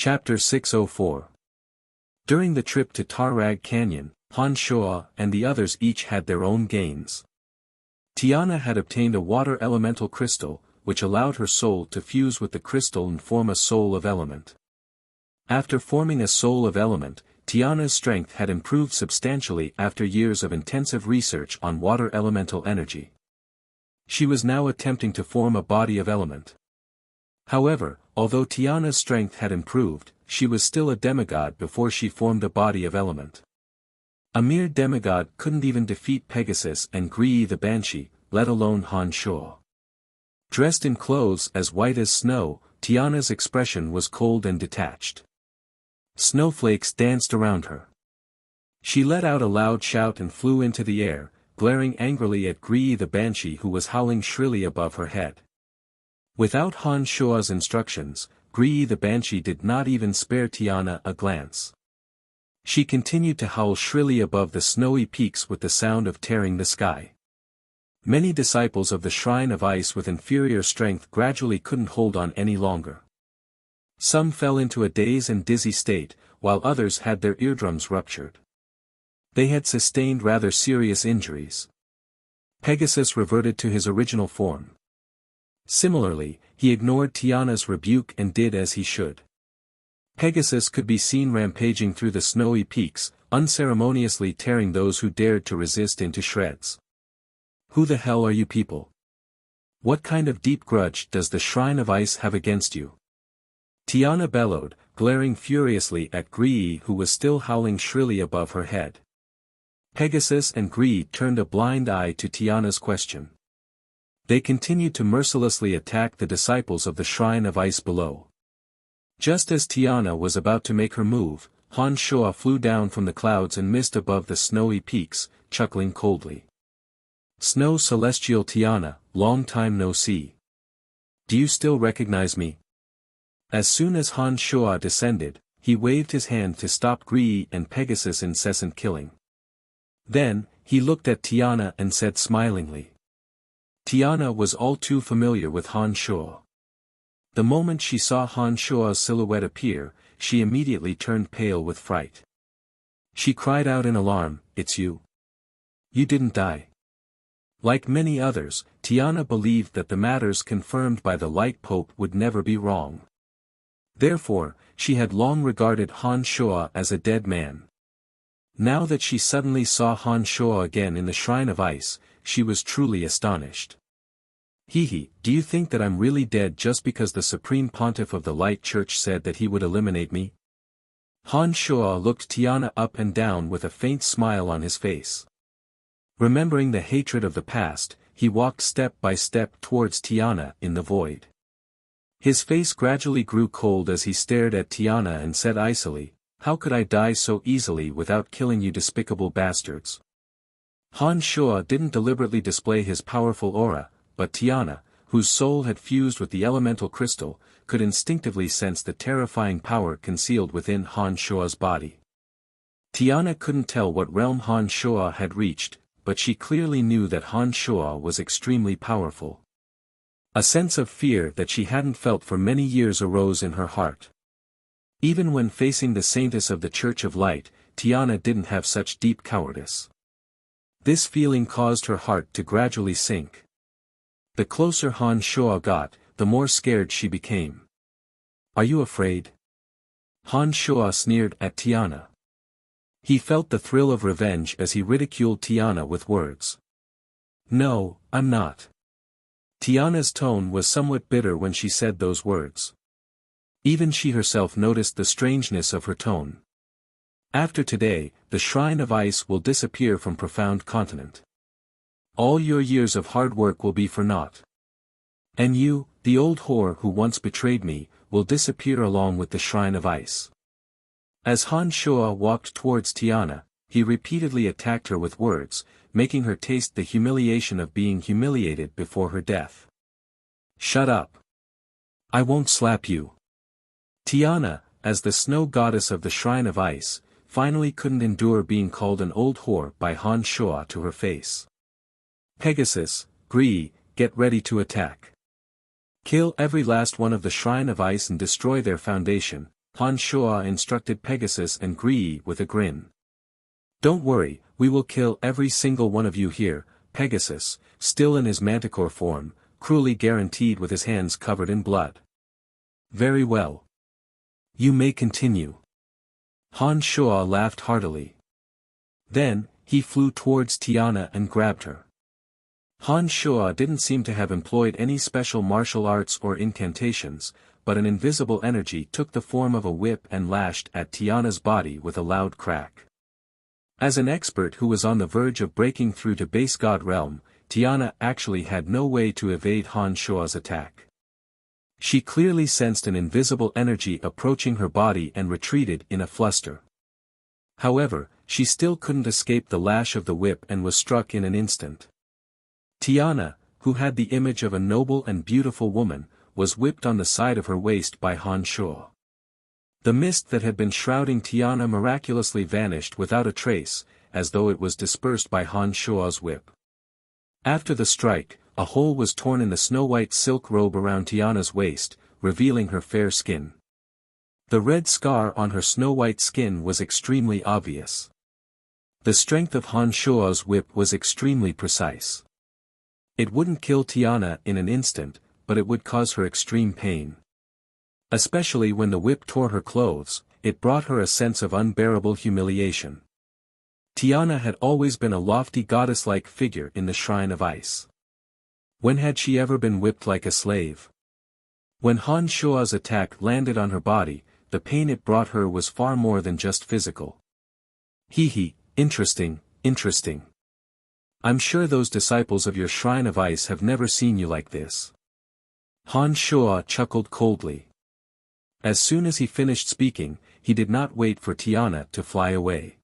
Chapter 604. During the trip to Tarrag Canyon, Han Shuo and the others each had their own gains. Tiana had obtained a water elemental crystal, which allowed her soul to fuse with the crystal and form a soul of element. After forming a soul of element, Tiana's strength had improved substantially after years of intensive research on water elemental energy. She was now attempting to form a body of element. However, although Tiana's strength had improved, she was still a demigod before she formed a body of element. A mere demigod couldn't even defeat Pegasus and Gree the Banshee, let alone Han Shuo. Dressed in clothes as white as snow, Tiana's expression was cold and detached. Snowflakes danced around her. She let out a loud shout and flew into the air, glaring angrily at Gree the Banshee who was howling shrilly above her head. Without Han Shuo's instructions, Gree the Banshee did not even spare Tiana a glance. She continued to howl shrilly above the snowy peaks with the sound of tearing the sky. Many disciples of the Shrine of Ice with inferior strength gradually couldn't hold on any longer. Some fell into a dazed and dizzy state, while others had their eardrums ruptured. They had sustained rather serious injuries. Pegasus reverted to his original form. Similarly, he ignored Tiana's rebuke and did as he should. Pegasus could be seen rampaging through the snowy peaks, unceremoniously tearing those who dared to resist into shreds. Who the hell are you people? What kind of deep grudge does the Shrine of Ice have against you? Tiana bellowed, glaring furiously at Gree who was still howling shrilly above her head. Pegasus and Gree turned a blind eye to Tiana's question. They continued to mercilessly attack the disciples of the Shrine of Ice below. Just as Tiana was about to make her move, Han Shuo flew down from the clouds and missed above the snowy peaks, chuckling coldly. Snow Celestial Tiana, long time no see. Do you still recognize me? As soon as Han Shuo descended, he waved his hand to stop Gree and Pegasus' incessant killing. Then, he looked at Tiana and said smilingly. Tiana was all too familiar with Han Shuo. The moment she saw Han Shuo's silhouette appear, she immediately turned pale with fright. She cried out in alarm, "It's you. You didn't die." Like many others, Tiana believed that the matters confirmed by the Light Pope would never be wrong. Therefore, she had long regarded Han Shuo as a dead man. Now that she suddenly saw Han Shuo again in the Shrine of Ice, she was truly astonished. "Hehe, do you think that I'm really dead just because the Supreme Pontiff of the Light Church said that he would eliminate me?" Han Shuo looked Tiana up and down with a faint smile on his face. Remembering the hatred of the past, he walked step by step towards Tiana in the void. His face gradually grew cold as he stared at Tiana and said icily, "How could I die so easily without killing you despicable bastards?" Han Shuo didn't deliberately display his powerful aura, but Tiana, whose soul had fused with the elemental crystal, could instinctively sense the terrifying power concealed within Han Shuo's body. Tiana couldn't tell what realm Han Shuo had reached, but she clearly knew that Han Shuo was extremely powerful. A sense of fear that she hadn't felt for many years arose in her heart. Even when facing the saintess of the Church of Light, Tiana didn't have such deep cowardice. This feeling caused her heart to gradually sink. The closer Han Shuo got, the more scared she became. "Are you afraid?" Han Shuo sneered at Tiana. He felt the thrill of revenge as he ridiculed Tiana with words. "No, I'm not." Tiana's tone was somewhat bitter when she said those words. Even she herself noticed the strangeness of her tone. "After today, the Shrine of Ice will disappear from Profound Continent. All your years of hard work will be for naught. And you, the old whore who once betrayed me, will disappear along with the Shrine of Ice." As Han Shuo walked towards Tiana, he repeatedly attacked her with words, making her taste the humiliation of being humiliated before her death. "Shut up. I won't slap you." Tiana, as the snow goddess of the Shrine of Ice, finally couldn't endure being called an old whore by Han Shuo to her face. "Pegasus, Gree, get ready to attack. Kill every last one of the Shrine of Ice and destroy their foundation, Han Shuo instructed Pegasus and Gree with a grin. Don't worry, we will kill every single one of you here, Pegasus, still in his manticore form, cruelly guaranteed with his hands covered in blood. Very well. You may continue. Han Shuo laughed heartily. Then, he flew towards Tiana and grabbed her. Han Shuo didn't seem to have employed any special martial arts or incantations, but an invisible energy took the form of a whip and lashed at Tiana's body with a loud crack. As an expert who was on the verge of breaking through to base god realm, Tiana actually had no way to evade Han Shuo's attack. She clearly sensed an invisible energy approaching her body and retreated in a fluster. However, she still couldn't escape the lash of the whip and was struck in an instant. Tiana, who had the image of a noble and beautiful woman, was whipped on the side of her waist by Han Shuo. The mist that had been shrouding Tiana miraculously vanished without a trace, as though it was dispersed by Han Shuo's whip. After the strike, a hole was torn in the snow-white silk robe around Tiana's waist, revealing her fair skin. The red scar on her snow-white skin was extremely obvious. The strength of Han Shuo's whip was extremely precise. It wouldn't kill Tiana in an instant, but it would cause her extreme pain. Especially when the whip tore her clothes, it brought her a sense of unbearable humiliation. Tiana had always been a lofty goddess-like figure in the Shrine of Ice. When had she ever been whipped like a slave? When Han Shuo's attack landed on her body, the pain it brought her was far more than just physical. Hee, interesting. I'm sure those disciples of your Shrine of Ice have never seen you like this. Han Shuo chuckled coldly. As soon as he finished speaking, he did not wait for Tiana to fly away.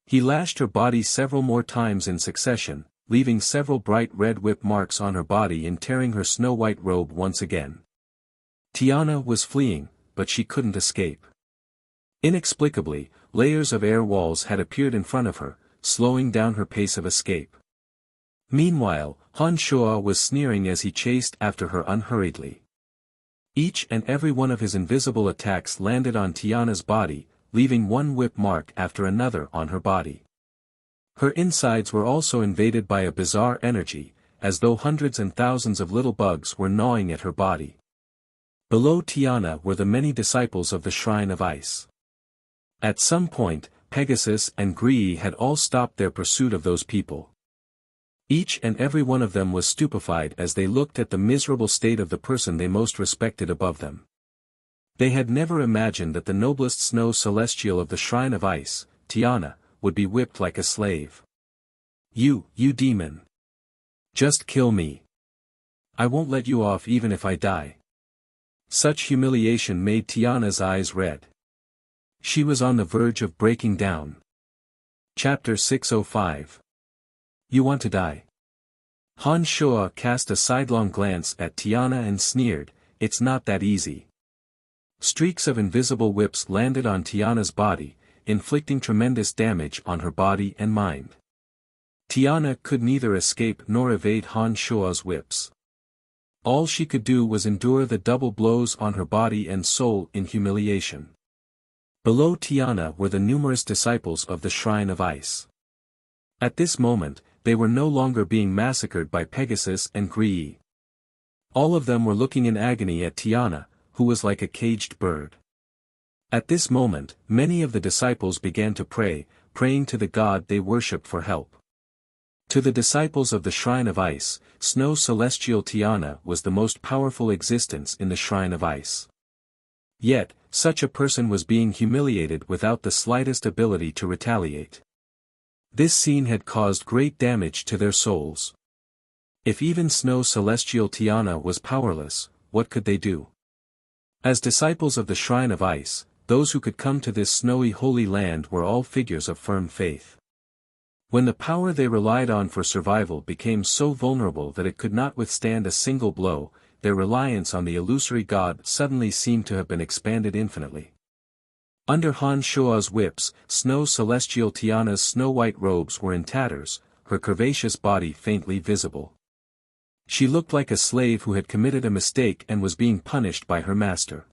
He lashed her body several more times in succession, leaving several bright red whip marks on her body and tearing her snow-white robe once again. Tiana was fleeing, but she couldn't escape. Inexplicably, layers of air walls had appeared in front of her, slowing down her pace of escape. Meanwhile, Han Shuo was sneering as he chased after her unhurriedly. Each and every one of his invisible attacks landed on Tiana's body, leaving one whip mark after another on her body. Her insides were also invaded by a bizarre energy, as though hundreds and thousands of little bugs were gnawing at her body. Below Tiana were the many disciples of the Shrine of Ice. At some point, Pegasus and Gree had all stopped their pursuit of those people. Each and every one of them was stupefied as they looked at the miserable state of the person they most respected above them. They had never imagined that the noblest snow celestial of the Shrine of Ice, Tiana, would be whipped like a slave. You demon! Just kill me. I won't let you off even if I die. Such humiliation made Tiana's eyes red. She was on the verge of breaking down. Chapter 605. You want to die? Han Shuo cast a sidelong glance at Tiana and sneered, it's not that easy. Streaks of invisible whips landed on Tiana's body, inflicting tremendous damage on her body and mind. Tiana could neither escape nor evade Han Shuo's whips. All she could do was endure the double blows on her body and soul in humiliation. Below Tiana were the numerous disciples of the Shrine of Ice. At this moment, they were no longer being massacred by Pegasus and Gree. All of them were looking in agony at Tiana, who was like a caged bird. At this moment, many of the disciples began to pray, praying to the god they worshipped for help. To the disciples of the Shrine of Ice, Snow Celestial Tiana was the most powerful existence in the Shrine of Ice. Yet, such a person was being humiliated without the slightest ability to retaliate. This scene had caused great damage to their souls. If even Snow Celestial Tiana was powerless, what could they do? As disciples of the Shrine of Ice, those who could come to this snowy holy land were all figures of firm faith. When the power they relied on for survival became so vulnerable that it could not withstand a single blow, their reliance on the illusory god suddenly seemed to have been expanded infinitely. Under Han Shuo's whips, Snow Celestial Tiana's snow-white robes were in tatters, her curvaceous body faintly visible. She looked like a slave who had committed a mistake and was being punished by her master.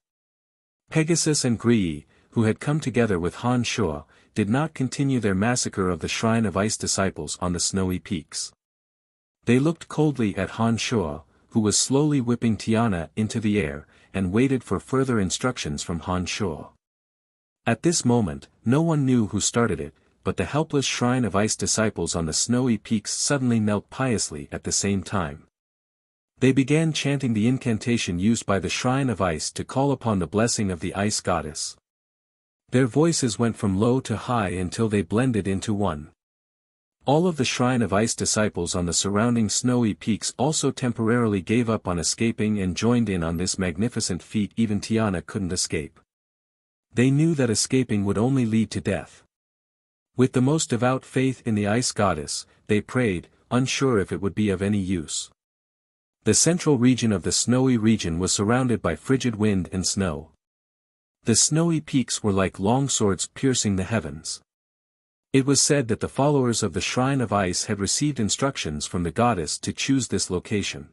Pegasus and Gree, who had come together with Han Shuo, did not continue their massacre of the Shrine of Ice disciples on the snowy peaks. They looked coldly at Han Shuo, who was slowly whipping Tiana into the air, and waited for further instructions from Han Shuo. At this moment, no one knew who started it, but the helpless Shrine of Ice disciples on the snowy peaks suddenly knelt piously at the same time. They began chanting the incantation used by the Shrine of Ice to call upon the blessing of the Ice Goddess. Their voices went from low to high until they blended into one. All of the Shrine of Ice disciples on the surrounding snowy peaks also temporarily gave up on escaping and joined in on this magnificent feat. Even Tiana couldn't escape. They knew that escaping would only lead to death. With the most devout faith in the Ice Goddess, they prayed, unsure if it would be of any use. The central region of the snowy region was surrounded by frigid wind and snow. The snowy peaks were like long swords piercing the heavens. It was said that the followers of the Shrine of Ice had received instructions from the goddess to choose this location.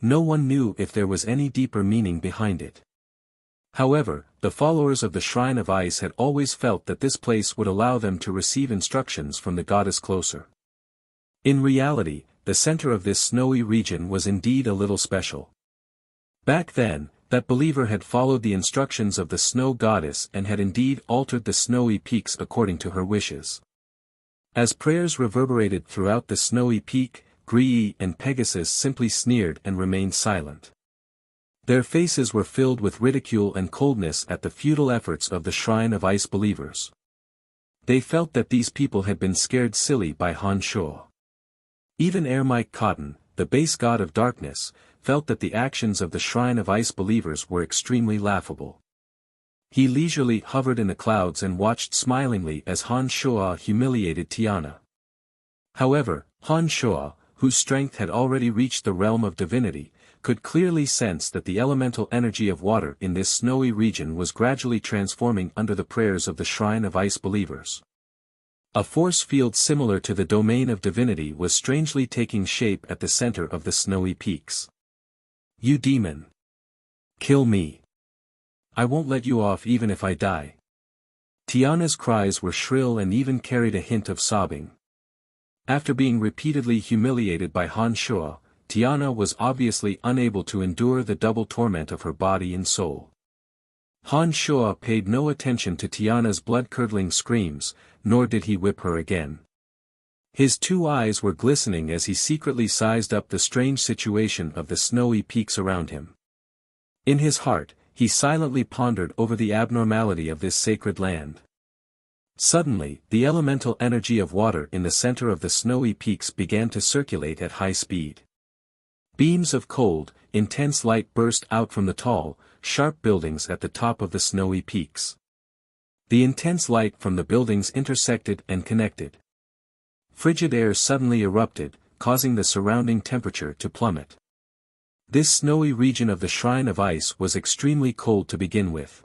No one knew if there was any deeper meaning behind it. However, the followers of the Shrine of Ice had always felt that this place would allow them to receive instructions from the goddess closer. In reality, the center of this snowy region was indeed a little special. Back then, that believer had followed the instructions of the snow goddess and had indeed altered the snowy peaks according to her wishes. As prayers reverberated throughout the snowy peak, Gree and Pegasus simply sneered and remained silent. Their faces were filled with ridicule and coldness at the futile efforts of the Shrine of Ice believers. They felt that these people had been scared silly by Han Shuo. Even Mike Cotton, the base god of darkness, felt that the actions of the Shrine of Ice believers were extremely laughable. He leisurely hovered in the clouds and watched smilingly as Han Shuo humiliated Tiana. However, Han Shuo, whose strength had already reached the realm of divinity, could clearly sense that the elemental energy of water in this snowy region was gradually transforming under the prayers of the Shrine of Ice believers. A force field similar to the domain of divinity was strangely taking shape at the center of the snowy peaks. "You demon! Kill me! I won't let you off even if I die." Tiana's cries were shrill and even carried a hint of sobbing. After being repeatedly humiliated by Han Shuo, Tiana was obviously unable to endure the double torment of her body and soul. Han Shuo paid no attention to Tiana's blood-curdling screams, nor did he whip her again. His two eyes were glistening as he secretly sized up the strange situation of the snowy peaks around him. In his heart, he silently pondered over the abnormality of this sacred land. Suddenly, the elemental energy of water in the center of the snowy peaks began to circulate at high speed. Beams of cold, intense light burst out from the tall, sharp buildings at the top of the snowy peaks. The intense light from the buildings intersected and connected. Frigid air suddenly erupted, causing the surrounding temperature to plummet. This snowy region of the Shrine of Ice was extremely cold to begin with.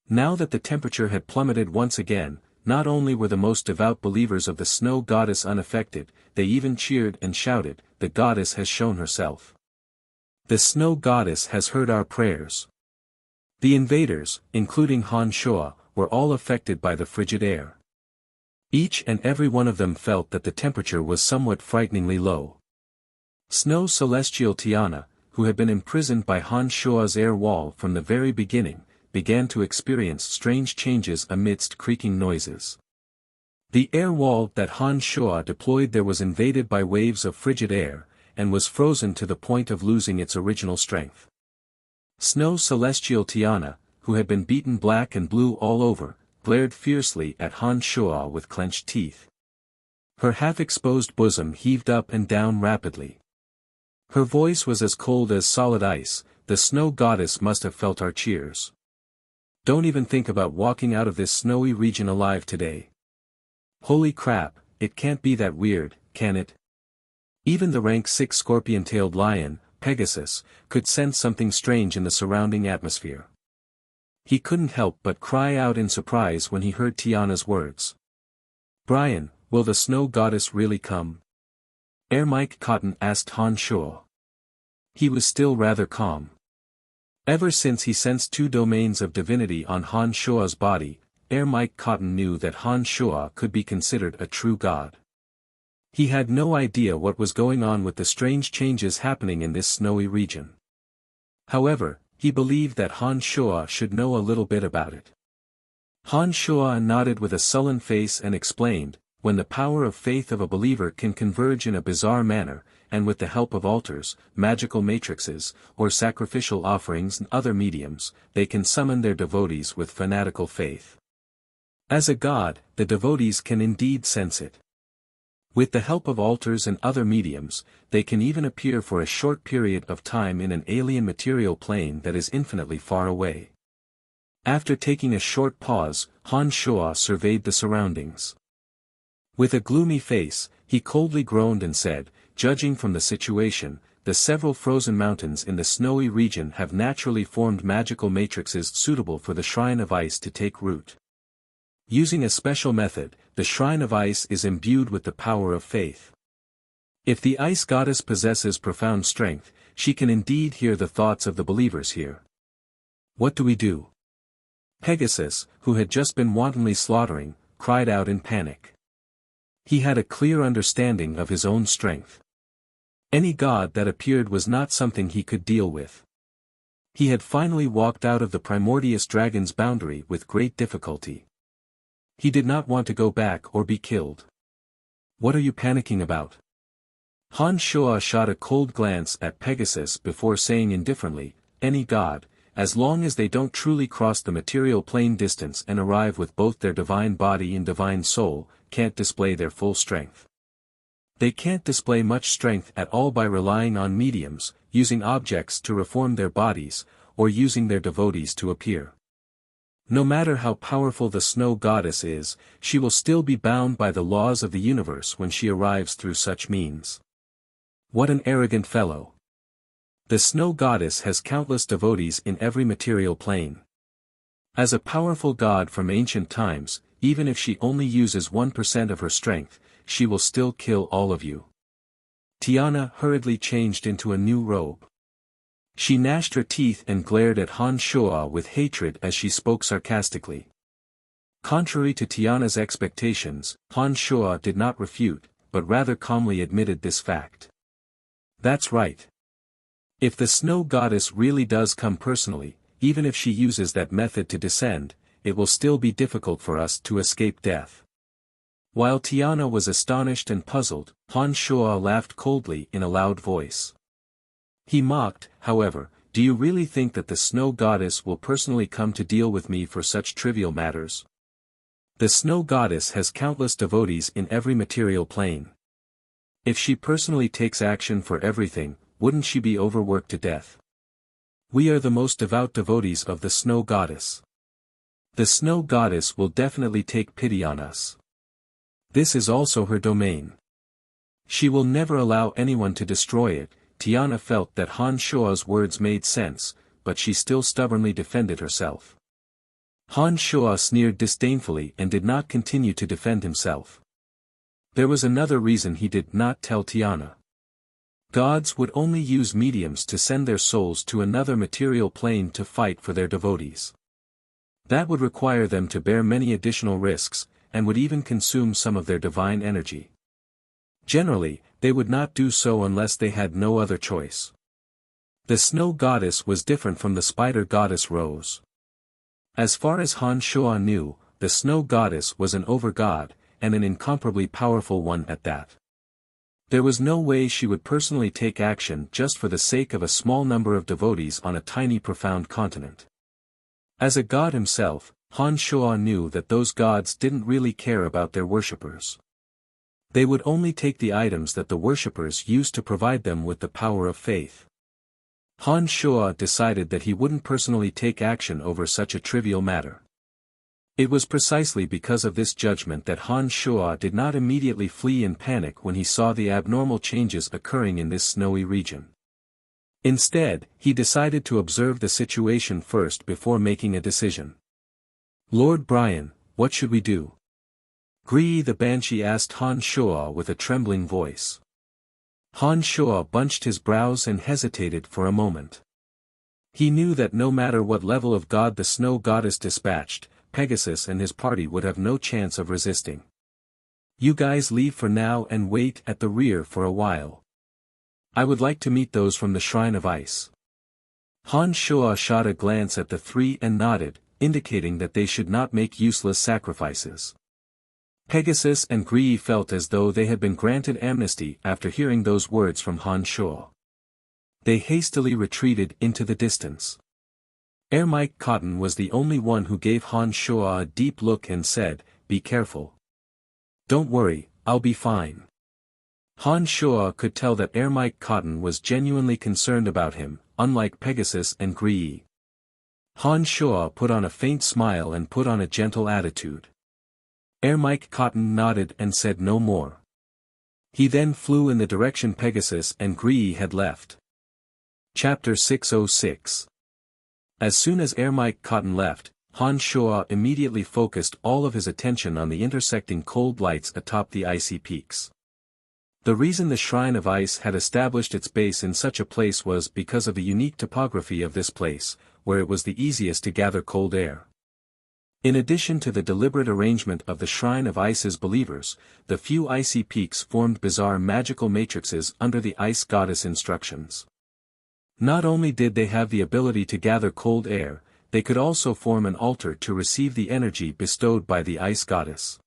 Now that the temperature had plummeted once again, not only were the most devout believers of the snow goddess unaffected, they even cheered and shouted, "The goddess has shown herself. The snow goddess has heard our prayers." The invaders, including Han Shuo, were all affected by the frigid air. Each and every one of them felt that the temperature was somewhat frighteningly low. Snow Celestial Tiana, who had been imprisoned by Han Shuo's air wall from the very beginning, began to experience strange changes amidst creaking noises. The air wall that Han Shuo deployed there was invaded by waves of frigid air, and was frozen to the point of losing its original strength. Snow Celestial Tiana, who had been beaten black and blue all over, glared fiercely at Han Shuo with clenched teeth. Her half-exposed bosom heaved up and down rapidly. Her voice was as cold as solid ice. "The snow goddess must have felt our cheers. Don't even think about walking out of this snowy region alive today. Holy crap, it can't be that weird, can it?" Even the rank 6 scorpion-tailed lion, Pegasus, could sense something strange in the surrounding atmosphere. He couldn't help but cry out in surprise when he heard Tiana's words. "Brian, will the snow goddess really come?" Mike Cotton asked Han Shuo. He was still rather calm. Ever since he sensed two domains of divinity on Han Shua's body, Air Mike Cotton knew that Han Shua could be considered a true god. He had no idea what was going on with the strange changes happening in this snowy region. However, he believed that Han Shua should know a little bit about it. Han Shua nodded with a sullen face and explained, when the power of faith of a believer can converge in a bizarre manner, and with the help of altars, magical matrices, or sacrificial offerings and other mediums, they can summon their devotees with fanatical faith. As a god, the devotees can indeed sense it. With the help of altars and other mediums, they can even appear for a short period of time in an alien material plane that is infinitely far away. After taking a short pause, Han Shua surveyed the surroundings. With a gloomy face, he coldly groaned and said, "Judging from the situation, the several frozen mountains in the snowy region have naturally formed magical matrices suitable for the shrine of ice to take root. Using a special method, the shrine of ice is imbued with the power of faith. If the ice goddess possesses profound strength, she can indeed hear the thoughts of the believers here. What do we do?" Pegasus, who had just been wantonly slaughtering, cried out in panic. He had a clear understanding of his own strength. Any god that appeared was not something he could deal with. He had finally walked out of the primordious dragon's boundary with great difficulty. He did not want to go back or be killed. "What are you panicking about?" Han Shua shot a cold glance at Pegasus before saying indifferently, "Any god, as long as they don't truly cross the material plane distance and arrive with both their divine body and divine soul, can't display their full strength. They can't display much strength at all by relying on mediums, using objects to reform their bodies, or using their devotees to appear. No matter how powerful the snow goddess is, she will still be bound by the laws of the universe when she arrives through such means." What an arrogant fellow! The snow goddess has countless devotees in every material plane. As a powerful god from ancient times, even if she only uses 1% of her strength, she will still kill all of you. Tiana hurriedly changed into a new robe. She gnashed her teeth and glared at Han Shua with hatred as she spoke sarcastically. Contrary to Tiana's expectations, Han Shua did not refute, but rather calmly admitted this fact. "That's right. If the snow goddess really does come personally, even if she uses that method to descend, it will still be difficult for us to escape death." While Tiana was astonished and puzzled, Han Shua laughed coldly in a loud voice. He mocked, however, "Do you really think that the snow goddess will personally come to deal with me for such trivial matters? The snow goddess has countless devotees in every material plane. If she personally takes action for everything, wouldn't she be overworked to death? We are the most devout devotees of the snow goddess. The snow goddess will definitely take pity on us. This is also her domain. She will never allow anyone to destroy it." Tiana felt that Han Shua's words made sense, but she still stubbornly defended herself. Han Shua sneered disdainfully and did not continue to defend himself. There was another reason he did not tell Tiana. Gods would only use mediums to send their souls to another material plane to fight for their devotees. That would require them to bear many additional risks, and would even consume some of their divine energy. Generally, they would not do so unless they had no other choice. The snow goddess was different from the spider goddess Rose. As far as Han Shua knew, the snow goddess was an over-god, and an incomparably powerful one at that. There was no way she would personally take action just for the sake of a small number of devotees on a tiny profound continent. As a god himself, Han Shua knew that those gods didn't really care about their worshippers. They would only take the items that the worshippers used to provide them with the power of faith. Han Shua decided that he wouldn't personally take action over such a trivial matter. It was precisely because of this judgment that Han Shua did not immediately flee in panic when he saw the abnormal changes occurring in this snowy region. Instead, he decided to observe the situation first before making a decision. "Lord Brian, what should we do?" Gree the Banshee asked Han Shua with a trembling voice. Han Shua bunched his brows and hesitated for a moment. He knew that no matter what level of god the snow goddess dispatched, Pegasus and his party would have no chance of resisting. You guys leave for now and wait at the rear for a while. I would like to meet those from the Shrine of Ice. Han Shuo shot a glance at the three and nodded, indicating that they should not make useless sacrifices. Pegasus and Gree felt as though they had been granted amnesty after hearing those words from Han Shuo. They hastily retreated into the distance. Mike Cotton was the only one who gave Han Shuo a deep look and said, "Be careful. Don't worry, I'll be fine." Han Shuo could tell that Mike Cotton was genuinely concerned about him, unlike Pegasus and Gree. Han Shuo put on a faint smile and put on a gentle attitude. Mike Cotton nodded and said no more. He then flew in the direction Pegasus and Gree had left. Chapter 606. As soon as Mike Cotton left, Han Shuo immediately focused all of his attention on the intersecting cold lights atop the icy peaks. The reason the Shrine of Ice had established its base in such a place was because of the unique topography of this place, where it was the easiest to gather cold air. In addition to the deliberate arrangement of the Shrine of Ice's believers, the few icy peaks formed bizarre magical matrices under the Ice Goddess instructions. Not only did they have the ability to gather cold air, they could also form an altar to receive the energy bestowed by the Ice Goddess.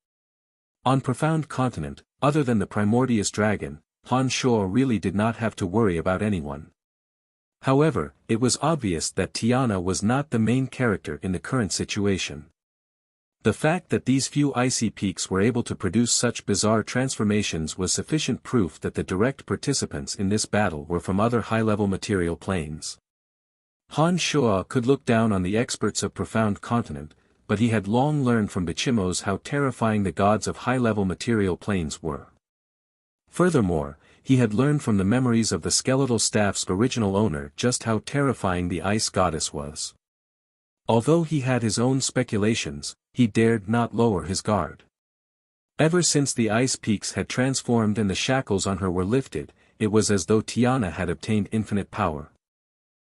On Profound Continent, other than the Primordius Dragon, Han Shuo really did not have to worry about anyone. However, it was obvious that Tiana was not the main character in the current situation. The fact that these few icy peaks were able to produce such bizarre transformations was sufficient proof that the direct participants in this battle were from other high-level material planes. Han Shuo could look down on the experts of Profound Continent, but he had long learned from Bichimos how terrifying the gods of high-level material planes were. Furthermore, he had learned from the memories of the skeletal staff's original owner just how terrifying the Ice Goddess was. Although he had his own speculations, he dared not lower his guard. Ever since the ice peaks had transformed and the shackles on her were lifted, it was as though Tiana had obtained infinite power.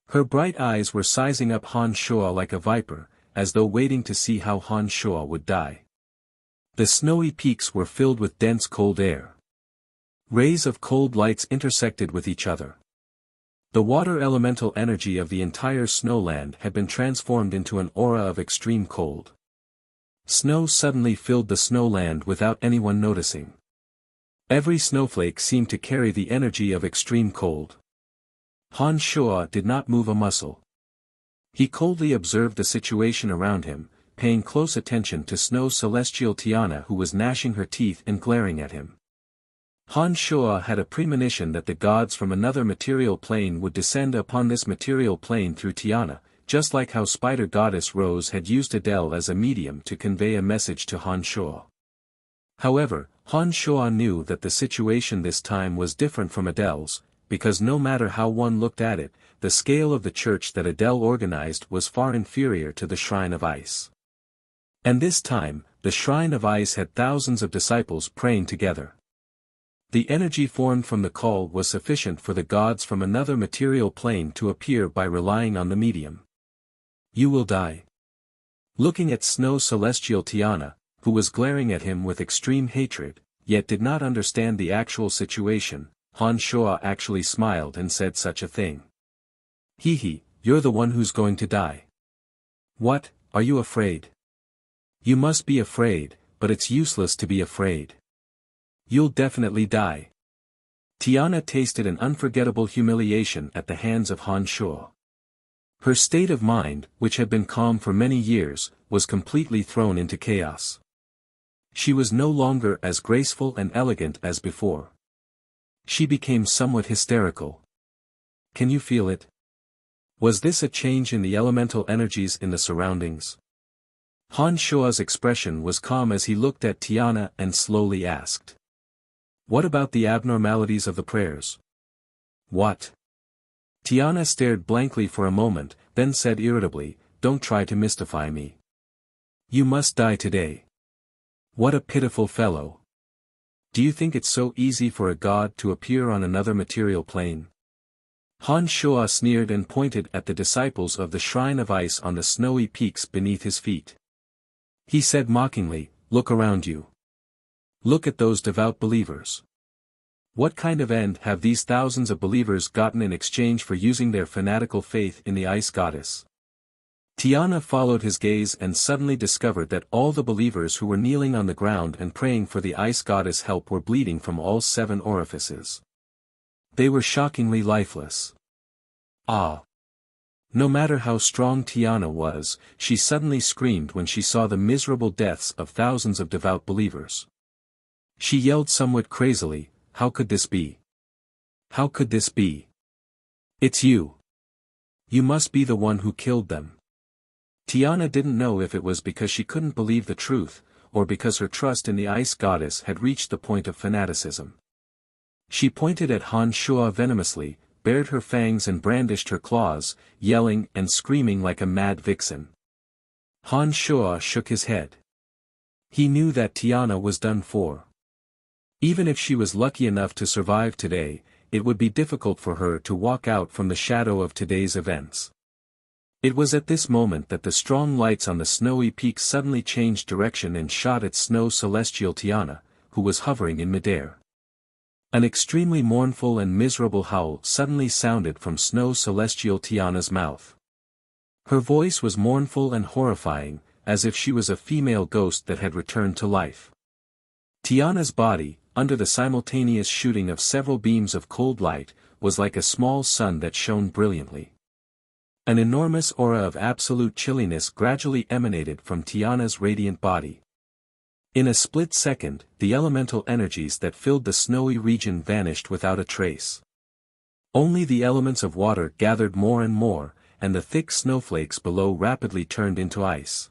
Her bright eyes were sizing up Han Shuo like a viper, as though waiting to see how Han Shuo would die. The snowy peaks were filled with dense cold air. Rays of cold lights intersected with each other. The water elemental energy of the entire snowland had been transformed into an aura of extreme cold. Snow suddenly filled the snowland without anyone noticing. Every snowflake seemed to carry the energy of extreme cold. Han Shuo did not move a muscle. He coldly observed the situation around him, paying close attention to Snow Celestial Tiana, who was gnashing her teeth and glaring at him. Han Shuo had a premonition that the gods from another material plane would descend upon this material plane through Tiana, just like how Spider Goddess Rose had used Adele as a medium to convey a message to Han Shuo. However, Han Shuo knew that the situation this time was different from Adele's, because no matter how one looked at it, the scale of the church that Adele organized was far inferior to the Shrine of Ice. And this time, the Shrine of Ice had thousands of disciples praying together. The energy formed from the call was sufficient for the gods from another material plane to appear by relying on the medium. You will die. Looking at Snow Celestial Tiana, who was glaring at him with extreme hatred, yet did not understand the actual situation, Han Shuo actually smiled and said such a thing. Hee, you're the one who's going to die. What, are you afraid? You must be afraid, but it's useless to be afraid. You'll definitely die. Tiana tasted an unforgettable humiliation at the hands of Han Shuo. Her state of mind, which had been calm for many years, was completely thrown into chaos. She was no longer as graceful and elegant as before. She became somewhat hysterical. Can you feel it? Was this a change in the elemental energies in the surroundings? Han Shuo's expression was calm as he looked at Tiana and slowly asked. What about the abnormalities of the prayers? What? Tiana stared blankly for a moment, then said irritably, Don't try to mystify me. You must die today. What a pitiful fellow. Do you think it's so easy for a god to appear on another material plane? Han Shuo sneered and pointed at the disciples of the Shrine of Ice on the snowy peaks beneath his feet. He said mockingly, "Look around you. Look at those devout believers. What kind of end have these thousands of believers gotten in exchange for using their fanatical faith in the Ice Goddess?" Tiana followed his gaze and suddenly discovered that all the believers who were kneeling on the ground and praying for the Ice Goddess' help were bleeding from all 7 orifices. They were shockingly lifeless. Ah! No matter how strong Tiana was, she suddenly screamed when she saw the miserable deaths of thousands of devout believers. She yelled somewhat crazily, "How could this be? How could this be? It's you! You must be the one who killed them." Tiana didn't know if it was because she couldn't believe the truth, or because her trust in the Ice Goddess had reached the point of fanaticism. She pointed at Han Shuo venomously, bared her fangs and brandished her claws, yelling and screaming like a mad vixen. Han Shuo shook his head. He knew that Tiana was done for. Even if she was lucky enough to survive today, it would be difficult for her to walk out from the shadow of today's events. It was at this moment that the strong lights on the snowy peak suddenly changed direction and shot at Snow Celestial Tiana, who was hovering in midair. An extremely mournful and miserable howl suddenly sounded from Snow Celestial Tiana's mouth. Her voice was mournful and horrifying, as if she was a female ghost that had returned to life. Tiana's body, under the simultaneous shooting of several beams of cold light, was like a small sun that shone brilliantly. An enormous aura of absolute chilliness gradually emanated from Tiana's radiant body. In a split second, the elemental energies that filled the snowy region vanished without a trace. Only the elements of water gathered more and more, and the thick snowflakes below rapidly turned into ice.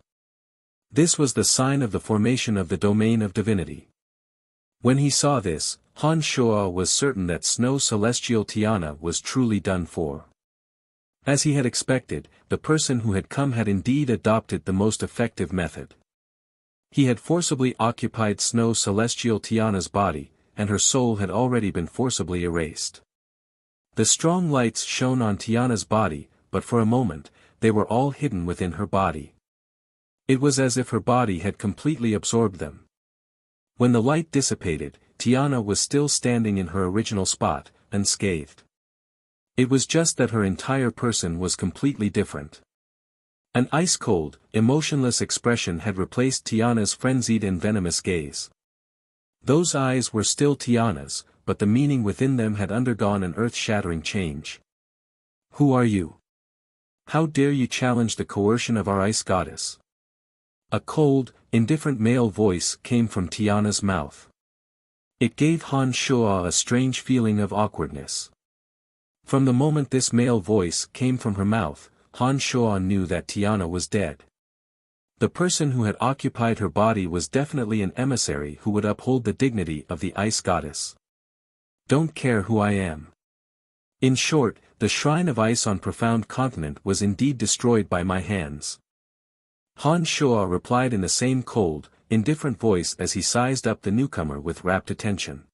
This was the sign of the formation of the domain of divinity. When he saw this, Han Shuo was certain that Snow Celestial Tiana was truly done for. As he had expected, the person who had come had indeed adopted the most effective method. He had forcibly occupied Snow Celestial Tiana's body, and her soul had already been forcibly erased. The strong lights shone on Tiana's body, but for a moment, they were all hidden within her body. It was as if her body had completely absorbed them. When the light dissipated, Tiana was still standing in her original spot, unscathed. It was just that her entire person was completely different. An ice-cold, emotionless expression had replaced Tiana's frenzied and venomous gaze. Those eyes were still Tiana's, but the meaning within them had undergone an earth-shattering change. "Who are you? How dare you challenge the coercion of our Ice Goddess?" A cold, indifferent male voice came from Tiana's mouth. It gave Han Shuo a strange feeling of awkwardness. From the moment this male voice came from her mouth, Han Shuo knew that Tiana was dead. The person who had occupied her body was definitely an emissary who would uphold the dignity of the Ice Goddess. "Don't care who I am." In short, the Shrine of Ice on Profound Continent was indeed destroyed by my hands. Han Shuo replied in the same cold, indifferent voice as he sized up the newcomer with rapt attention.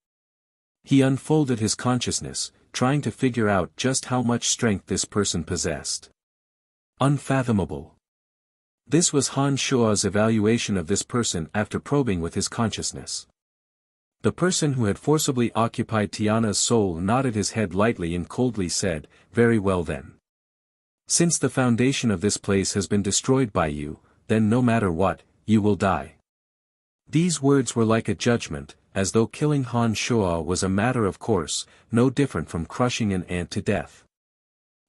He unfolded his consciousness, trying to figure out just how much strength this person possessed. Unfathomable. This was Han Shuo's evaluation of this person after probing with his consciousness. The person who had forcibly occupied Tiana's soul nodded his head lightly and coldly said, "Very well then. Since the foundation of this place has been destroyed by you, then no matter what, you will die." These words were like a judgment, as though killing Han Shuo was a matter of course, no different from crushing an ant to death.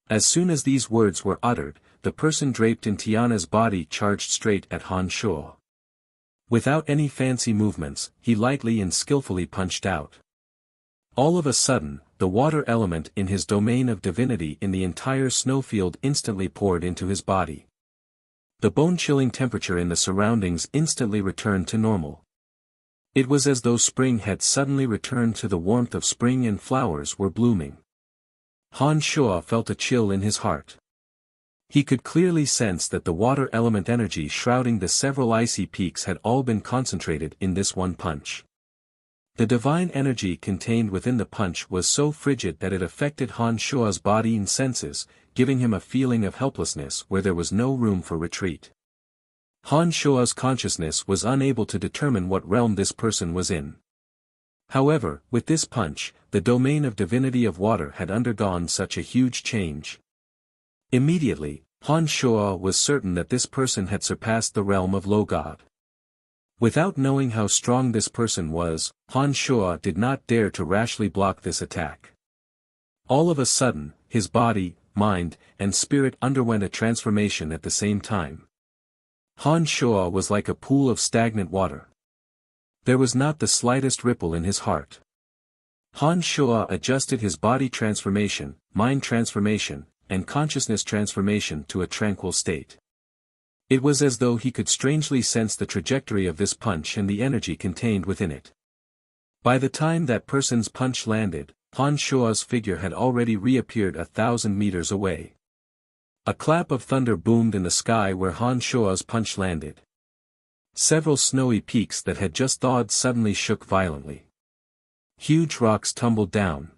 As soon as these words were uttered, the person draped in Tiana's body charged straight at Han Shuo. Without any fancy movements, he lightly and skillfully punched out. All of a sudden, the water element in his domain of divinity in the entire snowfield instantly poured into his body. The bone-chilling temperature in the surroundings instantly returned to normal. It was as though spring had suddenly returned to the warmth of spring and flowers were blooming. Han Shuo felt a chill in his heart. He could clearly sense that the water element energy shrouding the several icy peaks had all been concentrated in this one punch. The divine energy contained within the punch was so frigid that it affected Han Shua's body and senses, giving him a feeling of helplessness where there was no room for retreat. Han Shua's consciousness was unable to determine what realm this person was in. However, with this punch, the domain of divinity of water had undergone such a huge change. Immediately, Han Shua was certain that this person had surpassed the realm of low god. Without knowing how strong this person was, Han Shua did not dare to rashly block this attack. All of a sudden, his body, mind, and spirit underwent a transformation at the same time. Han Shua was like a pool of stagnant water. There was not the slightest ripple in his heart. Han Shua adjusted his body transformation, mind transformation, and consciousness transformation to a tranquil state. It was as though he could strangely sense the trajectory of this punch and the energy contained within it. By the time that person's punch landed, Han Shua's figure had already reappeared 1,000 meters away. A clap of thunder boomed in the sky where Han Shua's punch landed. Several snowy peaks that had just thawed suddenly shook violently. Huge rocks tumbled down.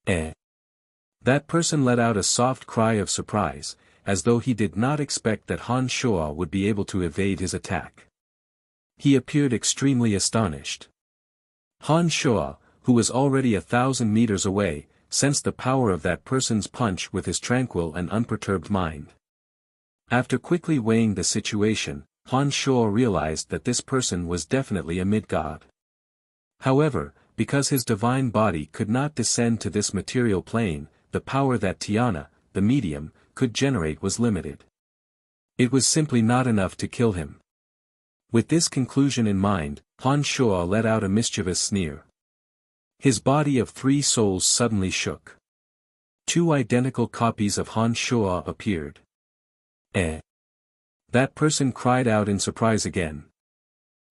That person let out a soft cry of surprise, as though he did not expect that Han Shua would be able to evade his attack. He appeared extremely astonished. Han Shua, who was already 1,000 meters away, sensed the power of that person's punch with his tranquil and unperturbed mind. After quickly weighing the situation, Han Shua realized that this person was definitely a mid-god. However, because his divine body could not descend to this material plane, the power that Tiana, the medium, could generate was limited. It was simply not enough to kill him. With this conclusion in mind, Han Shua let out a mischievous sneer. His body of 3 souls suddenly shook. 2 identical copies of Han Shua appeared. That person cried out in surprise again.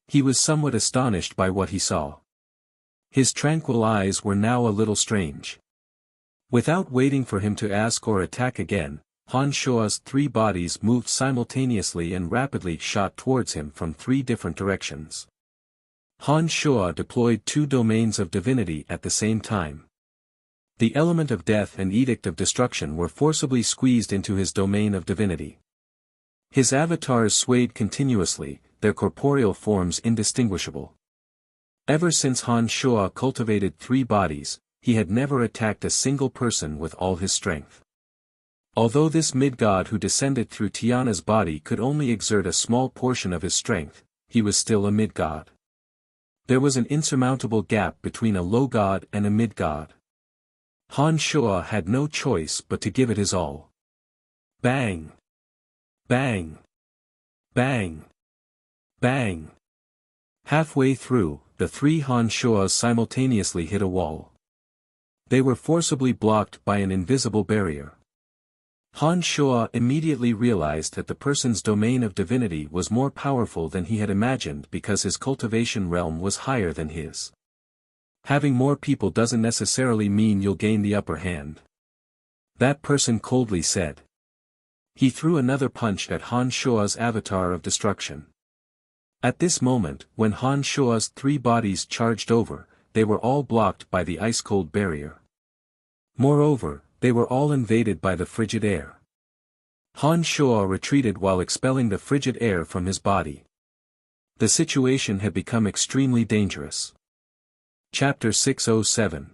He was somewhat astonished by what he saw. His tranquil eyes were now a little strange. Without waiting for him to ask or attack again, Han Shua's 3 bodies moved simultaneously and rapidly shot towards him from 3 different directions. Han Shua deployed 2 domains of divinity at the same time. The element of death and edict of destruction were forcibly squeezed into his domain of divinity. His avatars swayed continuously, their corporeal forms indistinguishable. Ever since Han Shua cultivated 3 bodies, he had never attacked a single person with all his strength. Although this mid-god who descended through Tiana's body could only exert a small portion of his strength, he was still a mid-god. There was an insurmountable gap between a low god and a mid-god. Han Shua had no choice but to give it his all. Bang! Bang! Bang! Bang! Halfway through, the 3 Han Shuas simultaneously hit a wall. They were forcibly blocked by an invisible barrier. Han Shua immediately realized that the person's domain of divinity was more powerful than he had imagined because his cultivation realm was higher than his. Having more people doesn't necessarily mean you'll gain the upper hand. That person coldly said. He threw another punch at Han Shua's avatar of destruction. At this moment, when Han Shua's 3 bodies charged over, they were all blocked by the ice-cold barrier. Moreover, they were all invaded by the frigid air. Han Shua retreated while expelling the frigid air from his body. The situation had become extremely dangerous. Chapter 607.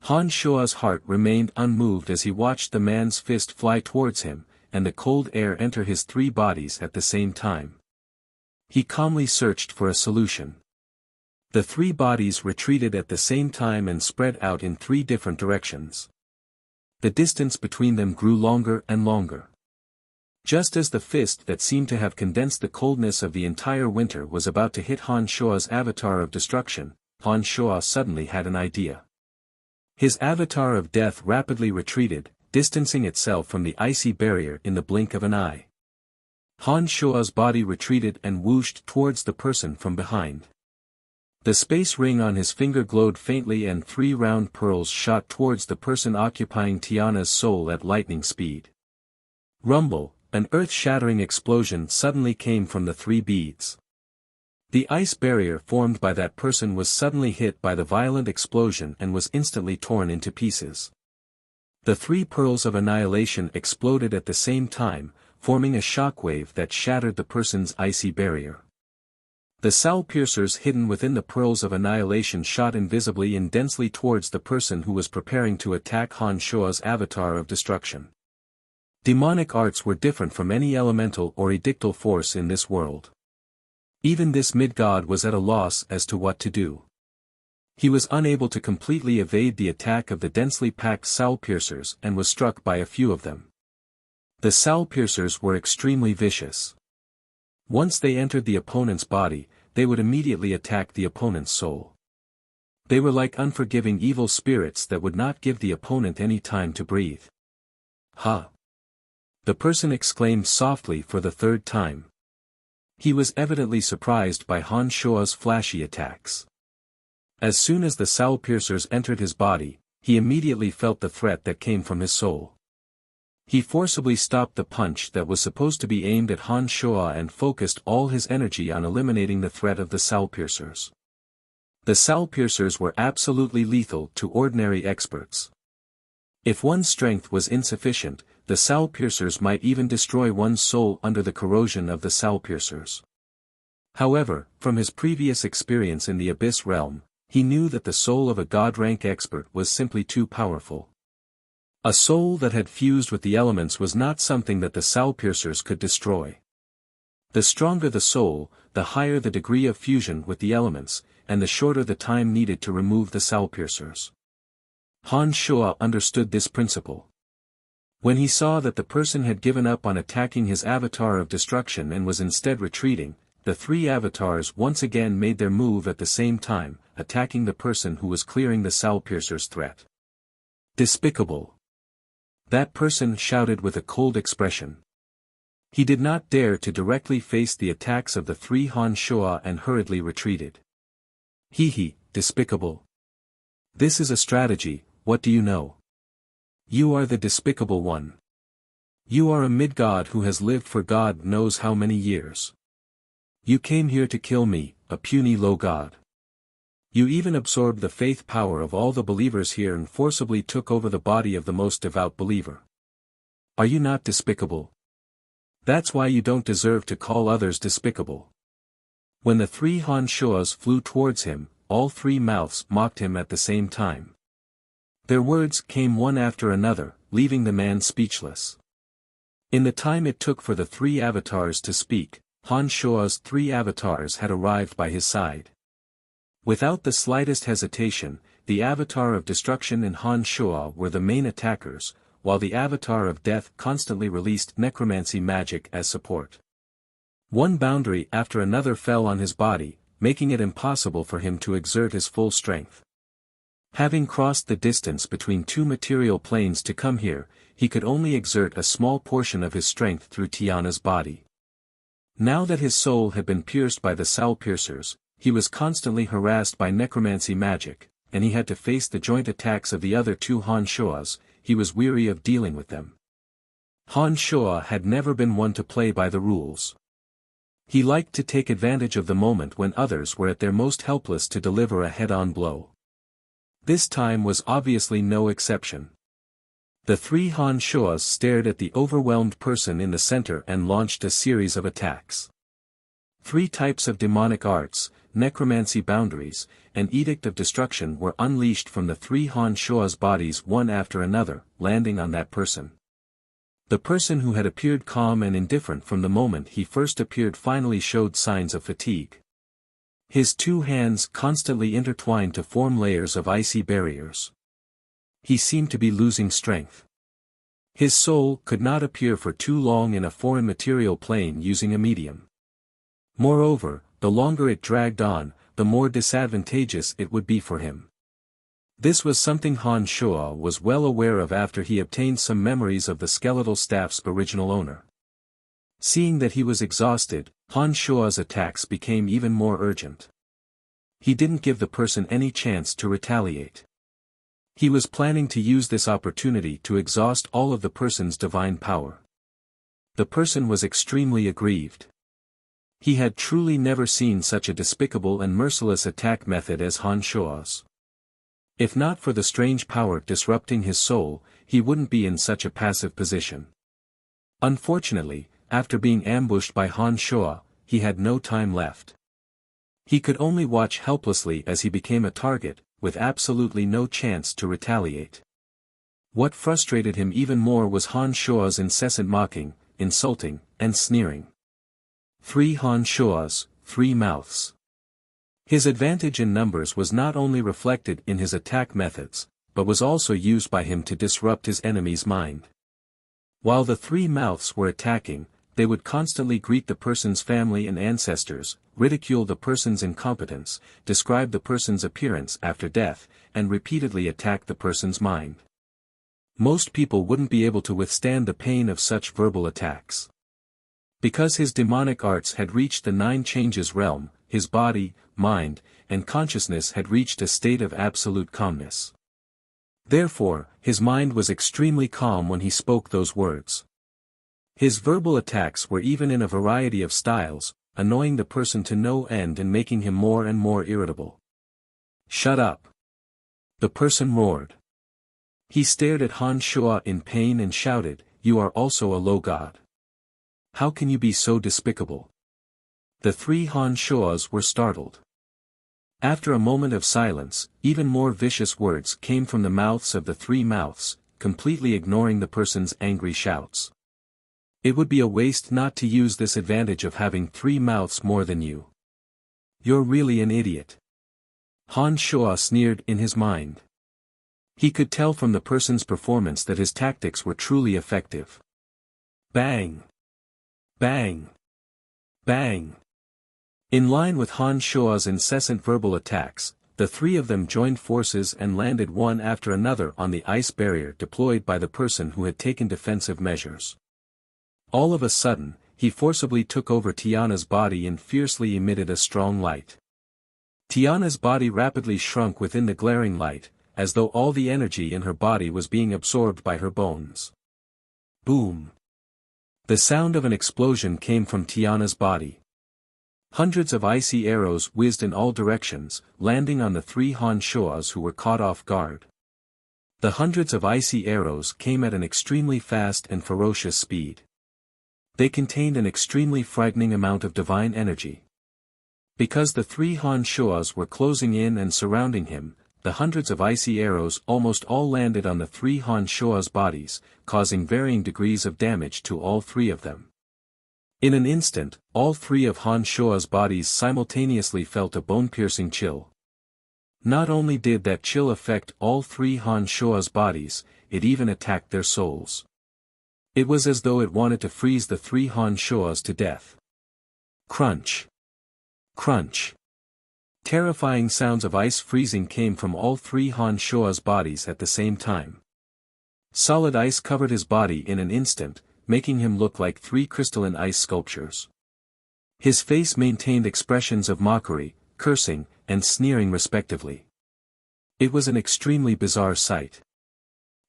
Han Shua's heart remained unmoved as he watched the man's fist fly towards him, and the cold air enter his 3 bodies at the same time. He calmly searched for a solution. The 3 bodies retreated at the same time and spread out in 3 different directions. The distance between them grew longer and longer. Just as the fist that seemed to have condensed the coldness of the entire winter was about to hit Han Shua's avatar of destruction, Han Shua suddenly had an idea. His avatar of death rapidly retreated, distancing itself from the icy barrier in the blink of an eye. Han Shua's body retreated and whooshed towards the person from behind. The space ring on his finger glowed faintly and 3 round pearls shot towards the person occupying Tiana's soul at lightning speed. Rumble, an earth-shattering explosion suddenly came from the 3 beads. The ice barrier formed by that person was suddenly hit by the violent explosion and was instantly torn into pieces. The three pearls of annihilation exploded at the same time, forming a shockwave that shattered the person's icy barrier. The soul piercers hidden within the pearls of annihilation shot invisibly and densely towards the person who was preparing to attack Han Shua's avatar of destruction. Demonic arts were different from any elemental or edictal force in this world. Even this mid-god was at a loss as to what to do. He was unable to completely evade the attack of the densely packed soul piercers and was struck by a few of them. The soul piercers were extremely vicious. Once they entered the opponent's body, they would immediately attack the opponent's soul. They were like unforgiving evil spirits that would not give the opponent any time to breathe. "Ha!" the person exclaimed softly for the third time. He was evidently surprised by Han Shua's flashy attacks. As soon as the soul piercers entered his body, he immediately felt the threat that came from his soul. He forcibly stopped the punch that was supposed to be aimed at Han Shua and focused all his energy on eliminating the threat of the soul piercers. The soul piercers were absolutely lethal to ordinary experts. If one's strength was insufficient, the soul piercers might even destroy one's soul under the corrosion of the soul piercers. However, from his previous experience in the Abyss realm, he knew that the soul of a god-rank expert was simply too powerful. A soul that had fused with the elements was not something that the soul piercers could destroy. The stronger the soul, the higher the degree of fusion with the elements, and the shorter the time needed to remove the soul piercers. Han Shua understood this principle. When he saw that the person had given up on attacking his avatar of destruction and was instead retreating, the three avatars once again made their move at the same time, attacking the person who was clearing the soul piercer's threat. "Despicable!" that person shouted with a cold expression. He did not dare to directly face the attacks of the three Han Shua and hurriedly retreated. "Hee, despicable. This is a strategy, what do you know? You are the despicable one. You are a mid-god who has lived for God knows how many years. You came here to kill me, a puny low god. You even absorbed the faith power of all the believers here and forcibly took over the body of the most devout believer. Are you not despicable? That's why you don't deserve to call others despicable." When the three Han Shuas flew towards him, all three mouths mocked him at the same time. Their words came one after another, leaving the man speechless. In the time it took for the three avatars to speak, Han Shua's three avatars had arrived by his side. Without the slightest hesitation, the avatar of destruction and Han Shua were the main attackers, while the avatar of death constantly released necromancy magic as support. One boundary after another fell on his body, making it impossible for him to exert his full strength. Having crossed the distance between two material planes to come here, he could only exert a small portion of his strength through Tiana's body. Now that his soul had been pierced by the soul piercers, he was constantly harassed by necromancy magic, and he had to face the joint attacks of the other two Han Shuas. He was weary of dealing with them. Han Shua had never been one to play by the rules. He liked to take advantage of the moment when others were at their most helpless to deliver a head-on blow. This time was obviously no exception. The three Han Shuas stared at the overwhelmed person in the center and launched a series of attacks. Three types of demonic arts, necromancy boundaries, and edict of destruction were unleashed from the three Han Shua's bodies one after another, landing on that person. The person who had appeared calm and indifferent from the moment he first appeared finally showed signs of fatigue. His two hands constantly intertwined to form layers of icy barriers. He seemed to be losing strength. His soul could not appear for too long in a foreign material plane using a medium. Moreover, the longer it dragged on, the more disadvantageous it would be for him. This was something Han Shua was well aware of after he obtained some memories of the skeletal staff's original owner. Seeing that he was exhausted, Han Shua's attacks became even more urgent. He didn't give the person any chance to retaliate. He was planning to use this opportunity to exhaust all of the person's divine power. The person was extremely aggrieved. He had truly never seen such a despicable and merciless attack method as Han Shuo's. If not for the strange power disrupting his soul, he wouldn't be in such a passive position. Unfortunately, after being ambushed by Han Shuo, he had no time left. He could only watch helplessly as he became a target, with absolutely no chance to retaliate. What frustrated him even more was Han Shuo's incessant mocking, insulting, and sneering. 3 Han Shuo's, 3 mouths. His advantage in numbers was not only reflected in his attack methods, but was also used by him to disrupt his enemy's mind. While the 3 mouths were attacking, they would constantly greet the person's family and ancestors, ridicule the person's incompetence, describe the person's appearance after death, and repeatedly attack the person's mind. Most people wouldn't be able to withstand the pain of such verbal attacks. Because his demonic arts had reached the 9 changes realm, his body, mind, and consciousness had reached a state of absolute calmness. Therefore, his mind was extremely calm when he spoke those words. His verbal attacks were even in a variety of styles, annoying the person to no end and making him more and more irritable. "Shut up!" the person roared. He stared at Han Shuo in pain and shouted, "You are also a low god. How can you be so despicable?" The 3 Han Shuos were startled. After a moment of silence, even more vicious words came from the mouths of the 3 mouths, completely ignoring the person's angry shouts. "It would be a waste not to use this advantage of having 3 mouths more than you. You're really an idiot." Han Shuo sneered in his mind. He could tell from the person's performance that his tactics were truly effective. Bang! Bang! Bang! In line with Han Shuo's incessant verbal attacks, the 3 of them joined forces and landed one after another on the ice barrier deployed by the person who had taken defensive measures. All of a sudden, he forcibly took over Tiana's body and fiercely emitted a strong light. Tiana's body rapidly shrunk within the glaring light, as though all the energy in her body was being absorbed by her bones. Boom! The sound of an explosion came from Tiana's body. Hundreds of icy arrows whizzed in all directions, landing on the 3 Han Shuos who were caught off guard. The hundreds of icy arrows came at an extremely fast and ferocious speed. They contained an extremely frightening amount of divine energy. Because the 3 Han Shuos were closing in and surrounding him, the hundreds of icy arrows almost all landed on the 3 Han Shuo's bodies, causing varying degrees of damage to all 3 of them. In an instant, all 3 of Han Shuo's bodies simultaneously felt a bone-piercing chill. Not only did that chill affect all 3 Han Shuo's bodies, it even attacked their souls. It was as though it wanted to freeze the 3 Han Shuos to death. Crunch! Crunch! Terrifying sounds of ice freezing came from all 3 Han Shuo's bodies at the same time. Solid ice covered his body in an instant, making him look like 3 crystalline ice sculptures. His face maintained expressions of mockery, cursing, and sneering respectively. It was an extremely bizarre sight.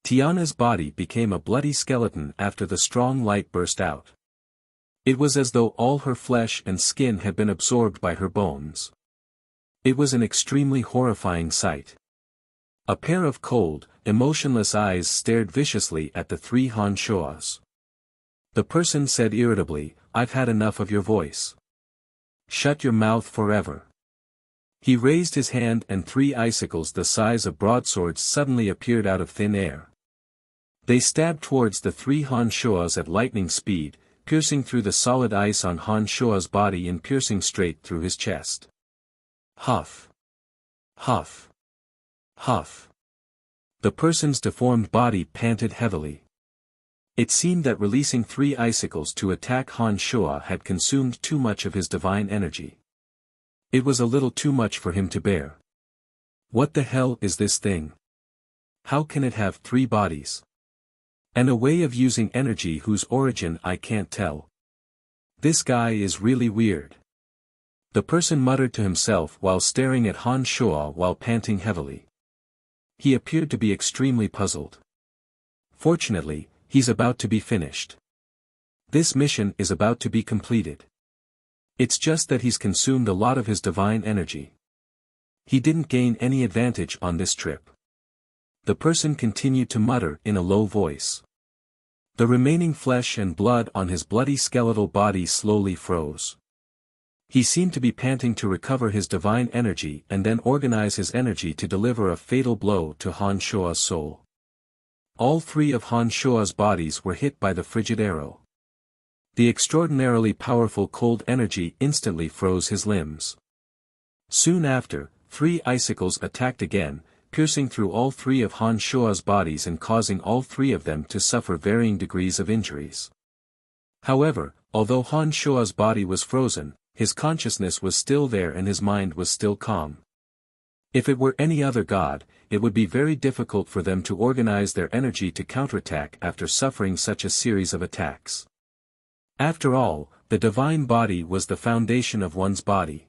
Tiana's body became a bloody skeleton after the strong light burst out. It was as though all her flesh and skin had been absorbed by her bones. It was an extremely horrifying sight. A pair of cold, emotionless eyes stared viciously at the 3 Han Shuos. The person said irritably, "I've had enough of your voice. Shut your mouth forever." He raised his hand and 3 icicles the size of broadswords suddenly appeared out of thin air. They stabbed towards the 3 Han Shuos at lightning speed, piercing through the solid ice on Han Shuo's body and piercing straight through his chest. Huff! Huff! Huff! The person's deformed body panted heavily. It seemed that releasing 3 icicles to attack Han Shuo had consumed too much of his divine energy. It was a little too much for him to bear. What the hell is this thing? How can it have 3 bodies? And a way of using energy whose origin I can't tell. This guy is really weird. The person muttered to himself while staring at Han Shuo while panting heavily. He appeared to be extremely puzzled. Fortunately, he's about to be finished. This mission is about to be completed. It's just that he's consumed a lot of his divine energy. He didn't gain any advantage on this trip. The person continued to mutter in a low voice. The remaining flesh and blood on his bloody skeletal body slowly froze. He seemed to be panting to recover his divine energy and then organize his energy to deliver a fatal blow to Han Shua's soul. All three of Han Shua's bodies were hit by the frigid arrow. The extraordinarily powerful cold energy instantly froze his limbs. Soon after, 3 icicles attacked again, piercing through all 3 of Han Shua's bodies and causing all 3 of them to suffer varying degrees of injuries. However, although Han Shua's body was frozen, his consciousness was still there and his mind was still calm. If it were any other god, it would be very difficult for them to organize their energy to counterattack after suffering such a series of attacks. After all, the divine body was the foundation of one's body.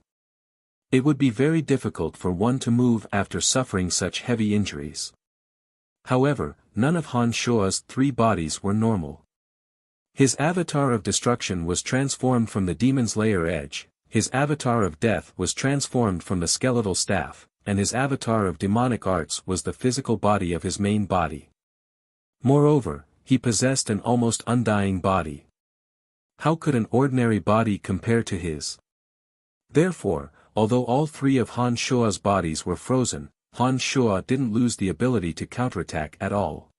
It would be very difficult for one to move after suffering such heavy injuries. However, none of Han Shua's 3 bodies were normal. His avatar of destruction was transformed from the demon's lair edge, his avatar of death was transformed from the skeletal staff, and his avatar of demonic arts was the physical body of his main body. Moreover, he possessed an almost undying body. How could an ordinary body compare to his? Therefore, although all 3 of Han Shua's bodies were frozen, Han Shua didn't lose the ability to counterattack at all.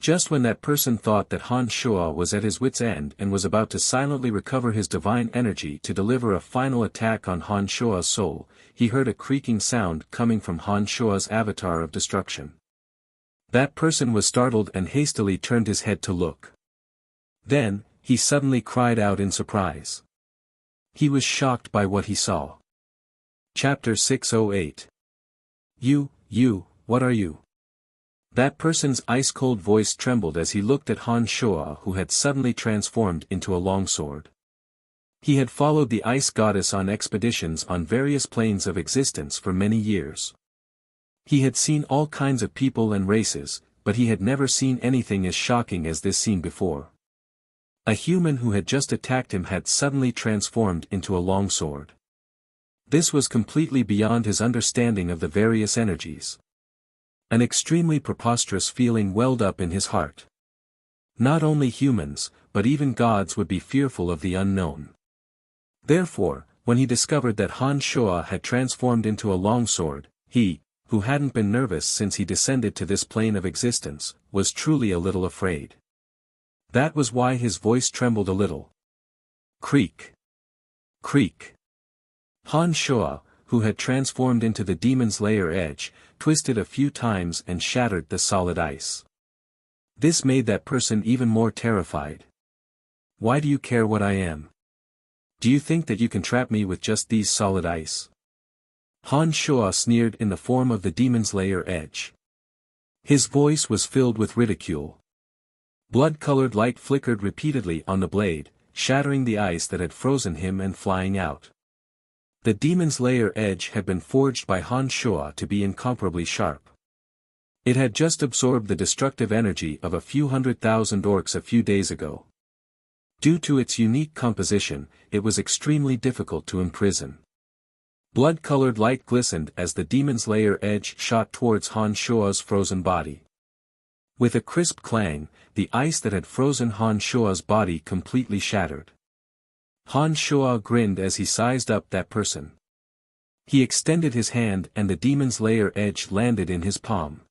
Just when that person thought that Han Shua was at his wit's end and was about to silently recover his divine energy to deliver a final attack on Han Shua's soul, he heard a creaking sound coming from Han Shua's avatar of destruction. That person was startled and hastily turned his head to look. Then, he suddenly cried out in surprise. He was shocked by what he saw. Chapter 608. You, what are you? That person's ice-cold voice trembled as he looked at Han Shua, who had suddenly transformed into a longsword. He had followed the ice goddess on expeditions on various planes of existence for many years. He had seen all kinds of people and races, but he had never seen anything as shocking as this scene before. A human who had just attacked him had suddenly transformed into a longsword. This was completely beyond his understanding of the various energies. An extremely preposterous feeling welled up in his heart. Not only humans, but even gods would be fearful of the unknown. Therefore, when he discovered that Han Shua had transformed into a longsword, he, who hadn't been nervous since he descended to this plane of existence, was truly a little afraid. That was why his voice trembled a little. Creak. Creak. Han Shua, who had transformed into the demon's lair edge, twisted a few times and shattered the solid ice. This made that person even more terrified. Why do you care what I am? Do you think that you can trap me with just these solid ice? Han Shua sneered in the form of the demon's lair edge. His voice was filled with ridicule. Blood-colored light flickered repeatedly on the blade, shattering the ice that had frozen him and flying out. The demon's lair edge had been forged by Han Shua to be incomparably sharp. It had just absorbed the destructive energy of a few 100,000 orcs a few days ago. Due to its unique composition, it was extremely difficult to imprison. Blood-colored light glistened as the demon's lair edge shot towards Han Shua's frozen body. With a crisp clang, the ice that had frozen Han Shua's body completely shattered. Han Shua grinned as he sized up that person. He extended his hand and the demon's lair edge landed in his palm.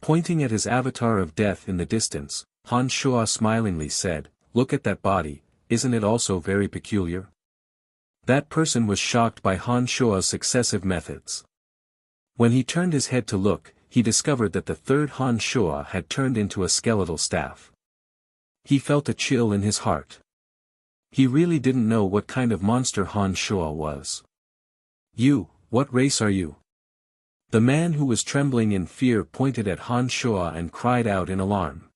Pointing at his avatar of death in the distance, Han Shua smilingly said, "Look at that body, isn't it also very peculiar?" That person was shocked by Han Shua's successive methods. When he turned his head to look, he discovered that the third Han Shua had turned into a skeletal staff. He felt a chill in his heart. He really didn't know what kind of monster Han Shua was. "You, what race are you?" The man who was trembling in fear pointed at Han Shua and cried out in alarm.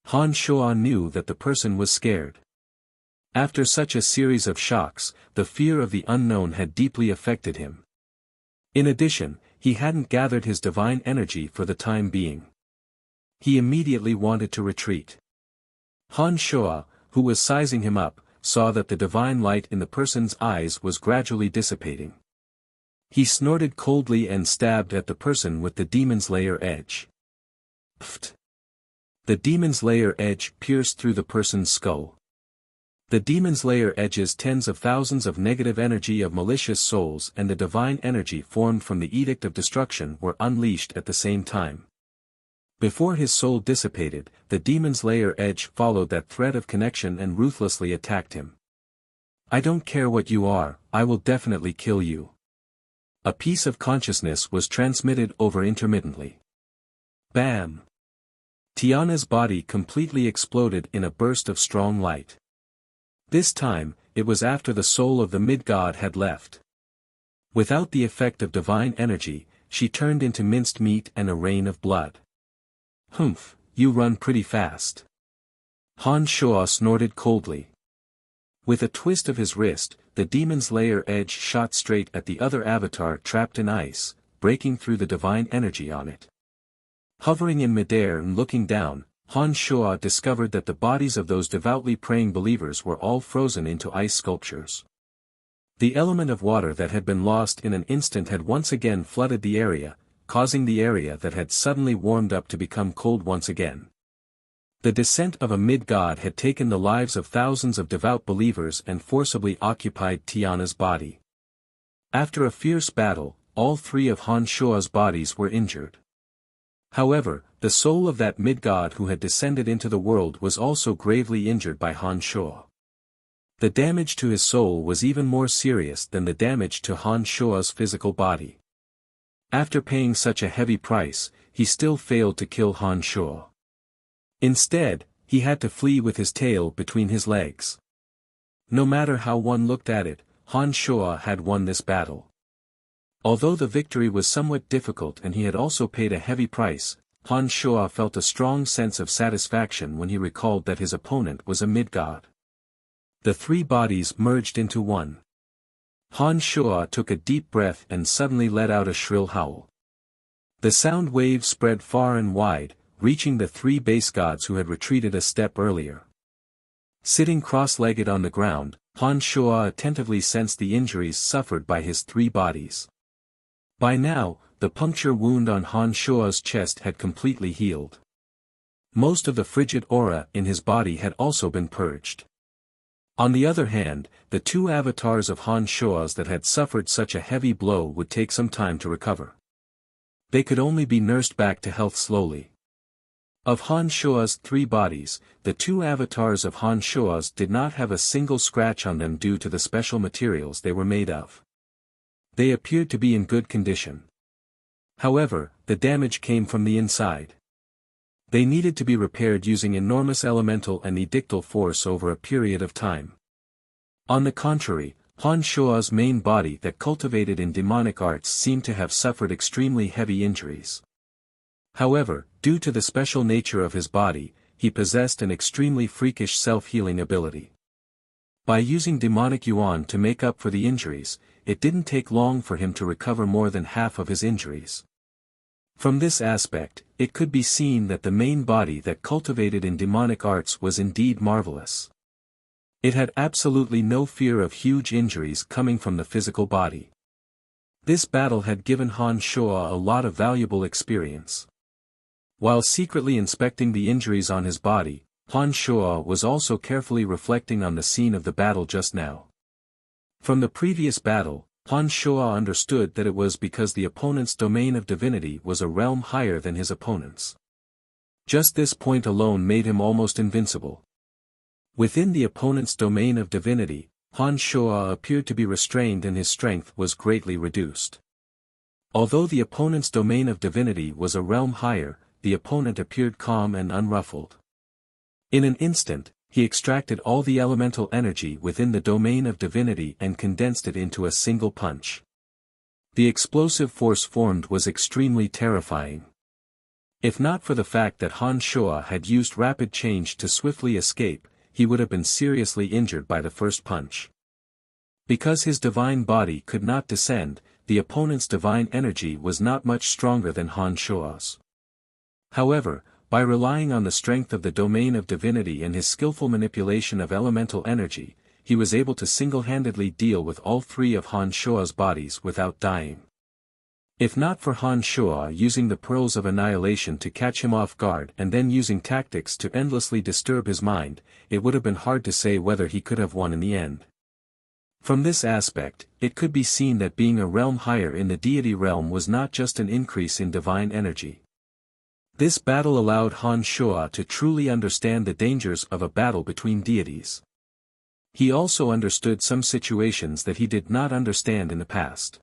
Han Shua knew that the person was scared. After such a series of shocks, the fear of the unknown had deeply affected him. In addition, he hadn't gathered his divine energy for the time being. He immediately wanted to retreat. Han Shua, who was sizing him up, saw that the divine light in the person's eyes was gradually dissipating. He snorted coldly and stabbed at the person with the demon's layer edge. Pfft! The demon's layer edge pierced through the person's skull. The demon's layer edges tens of thousands of negative energy of malicious souls, and the divine energy formed from the edict of destruction were unleashed at the same time. Before his soul dissipated, the demon's layer edge followed that thread of connection and ruthlessly attacked him. "I don't care what you are, I will definitely kill you." A piece of consciousness was transmitted over intermittently. Bam! Tiana's body completely exploded in a burst of strong light. This time, it was after the soul of the mid-god had left. Without the effect of divine energy, she turned into minced meat and a rain of blood. "Humph, you run pretty fast." Han Shuo snorted coldly. With a twist of his wrist, the demon's layer edge shot straight at the other avatar trapped in ice, breaking through the divine energy on it. Hovering in midair and looking down, Han Shuo discovered that the bodies of those devoutly praying believers were all frozen into ice sculptures. The element of water that had been lost in an instant had once again flooded the area, causing the area that had suddenly warmed up to become cold once again. The descent of a mid-god had taken the lives of thousands of devout believers and forcibly occupied Tiana's body. After a fierce battle, all three of Han Shuo's bodies were injured. However, the soul of that mid-god who had descended into the world was also gravely injured by Han Shuo. The damage to his soul was even more serious than the damage to Han Shuo's physical body. After paying such a heavy price, he still failed to kill Han Shuo. Instead, he had to flee with his tail between his legs. No matter how one looked at it, Han Shuo had won this battle. Although the victory was somewhat difficult and he had also paid a heavy price, Han Shuo felt a strong sense of satisfaction when he recalled that his opponent was a mid-god. The three bodies merged into one. Han Shuo took a deep breath and suddenly let out a shrill howl. The sound wave spread far and wide, reaching the three base gods who had retreated a step earlier. Sitting cross-legged on the ground, Han Shuo attentively sensed the injuries suffered by his three bodies. By now, the puncture wound on Han Shuo's chest had completely healed. Most of the frigid aura in his body had also been purged. On the other hand, the two avatars of Han Shuo's that had suffered such a heavy blow would take some time to recover. They could only be nursed back to health slowly. Of Han Shuo's three bodies, the two avatars of Han Shuo's did not have a single scratch on them due to the special materials they were made of. They appeared to be in good condition. However, the damage came from the inside. They needed to be repaired using enormous elemental and edictal force over a period of time. On the contrary, Han Shuo's main body that cultivated in demonic arts seemed to have suffered extremely heavy injuries. However, due to the special nature of his body, he possessed an extremely freakish self-healing ability. By using demonic yuan to make up for the injuries, it didn't take long for him to recover more than half of his injuries. From this aspect, it could be seen that the main body that cultivated in demonic arts was indeed marvelous. It had absolutely no fear of huge injuries coming from the physical body. This battle had given Han Shuo a lot of valuable experience. While secretly inspecting the injuries on his body, Han Shuo was also carefully reflecting on the scene of the battle just now. From the previous battle, Han Shuo understood that it was because the opponent's domain of divinity was a realm higher than his opponent's. Just this point alone made him almost invincible. Within the opponent's domain of divinity, Han Shuo appeared to be restrained and his strength was greatly reduced. Although the opponent's domain of divinity was a realm higher, the opponent appeared calm and unruffled. In an instant, he extracted all the elemental energy within the domain of divinity and condensed it into a single punch. The explosive force formed was extremely terrifying. If not for the fact that Han Shuo had used rapid change to swiftly escape, he would have been seriously injured by the first punch. Because his divine body could not descend, the opponent's divine energy was not much stronger than Han Shuo's. However, by relying on the strength of the domain of divinity and his skillful manipulation of elemental energy, he was able to single-handedly deal with all three of Han Shua's bodies without dying. If not for Han Shua using the pearls of annihilation to catch him off guard and then using tactics to endlessly disturb his mind, it would have been hard to say whether he could have won in the end. From this aspect, it could be seen that being a realm higher in the deity realm was not just an increase in divine energy. This battle allowed Han Shua to truly understand the dangers of a battle between deities. He also understood some situations that he did not understand in the past.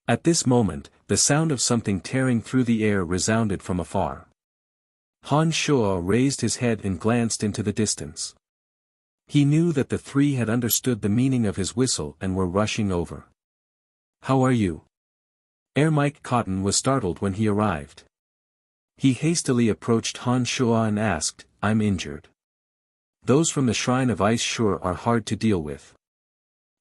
At this moment, the sound of something tearing through the air resounded from afar. Han Shua raised his head and glanced into the distance. He knew that the three had understood the meaning of his whistle and were rushing over. "How are you?" Air Mike Cotton was startled when he arrived. He hastily approached Han Shua and asked, "I'm injured. Those from the Shrine of Ice sure are hard to deal with."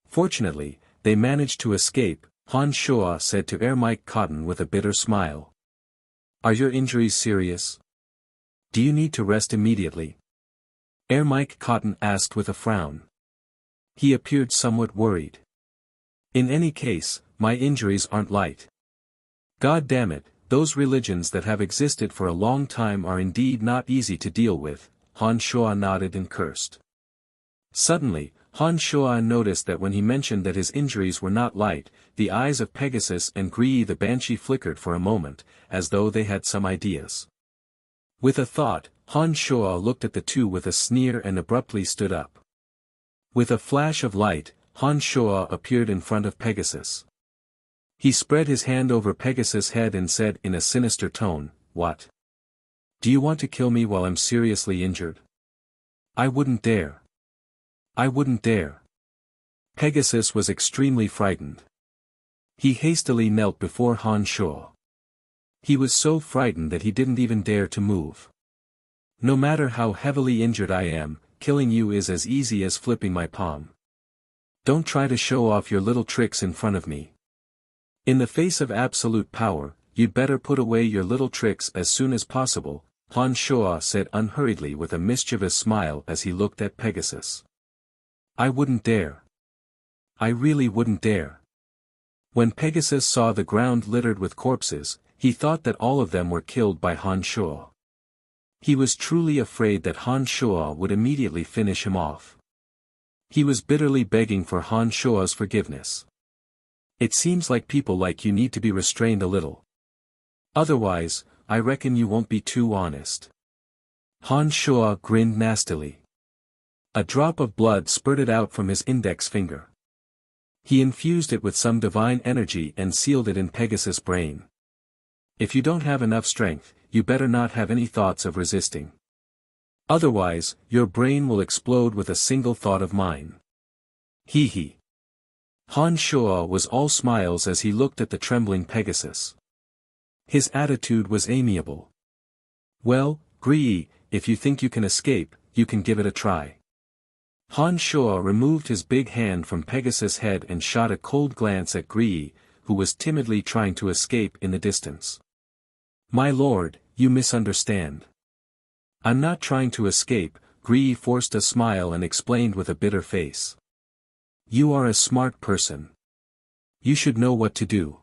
Fortunately, they managed to escape, Han Shua said to Air Mike Cotton with a bitter smile. "Are your injuries serious? Do you need to rest immediately?" Air Mike Cotton asked with a frown. He appeared somewhat worried. "In any case, my injuries aren't light. God damn it, those religions that have existed for a long time are indeed not easy to deal with," Han Shua nodded and cursed. Suddenly, Han Shua noticed that when he mentioned that his injuries were not light, the eyes of Pegasus and Gree the Banshee flickered for a moment, as though they had some ideas. With a thought, Han Shua looked at the two with a sneer and abruptly stood up. With a flash of light, Han Shua appeared in front of Pegasus. He spread his hand over Pegasus' head and said in a sinister tone, "What? Do you want to kill me while I'm seriously injured? I wouldn't dare. I wouldn't dare." Pegasus was extremely frightened. He hastily knelt before Han Shua. He was so frightened that he didn't even dare to move. "No matter how heavily injured I am, killing you is as easy as flipping my palm. Don't try to show off your little tricks in front of me. In the face of absolute power, you'd better put away your little tricks as soon as possible," Han Shua said unhurriedly with a mischievous smile as he looked at Pegasus. "I wouldn't dare. I really wouldn't dare." When Pegasus saw the ground littered with corpses, he thought that all of them were killed by Han Shua. He was truly afraid that Han Shua would immediately finish him off. He was bitterly begging for Han Shua's forgiveness. "It seems like people like you need to be restrained a little. Otherwise, I reckon you won't be too honest." Han Shua grinned nastily. A drop of blood spurted out from his index finger. He infused it with some divine energy and sealed it in Pegasus' brain. "If you don't have enough strength, you better not have any thoughts of resisting. Otherwise, your brain will explode with a single thought of mine." Hee hee. Han Shua was all smiles as he looked at the trembling Pegasus. His attitude was amiable. "Well, Gree, if you think you can escape, you can give it a try." Han Shua removed his big hand from Pegasus' head and shot a cold glance at Gree, who was timidly trying to escape in the distance. "My lord, you misunderstand. I'm not trying to escape," Gree forced a smile and explained with a bitter face. "You are a smart person. You should know what to do.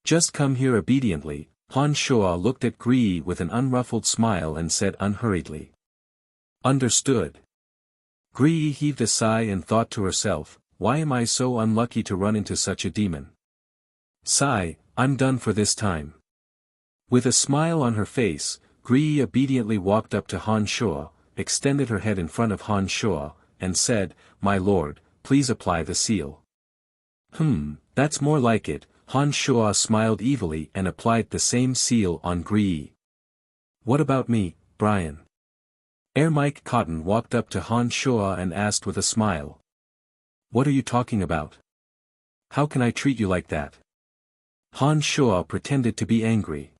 Just come here obediently." Han Shua looked at Gree with an unruffled smile and said unhurriedly. "Understood." Gree heaved a sigh and thought to herself, "Why am I so unlucky to run into such a demon? Sigh, I'm done for this time." With a smile on her face, Gree obediently walked up to Han Shua, extended her head in front of Han Shua, and said, "My lord, please apply the seal." That's more like it." Han Shua smiled evilly and applied the same seal on Gree. "What about me, Brian?" Air Mike Cotton walked up to Han Shua and asked with a smile. "What are you talking about? How can I treat you like that?" Han Shua pretended to be angry.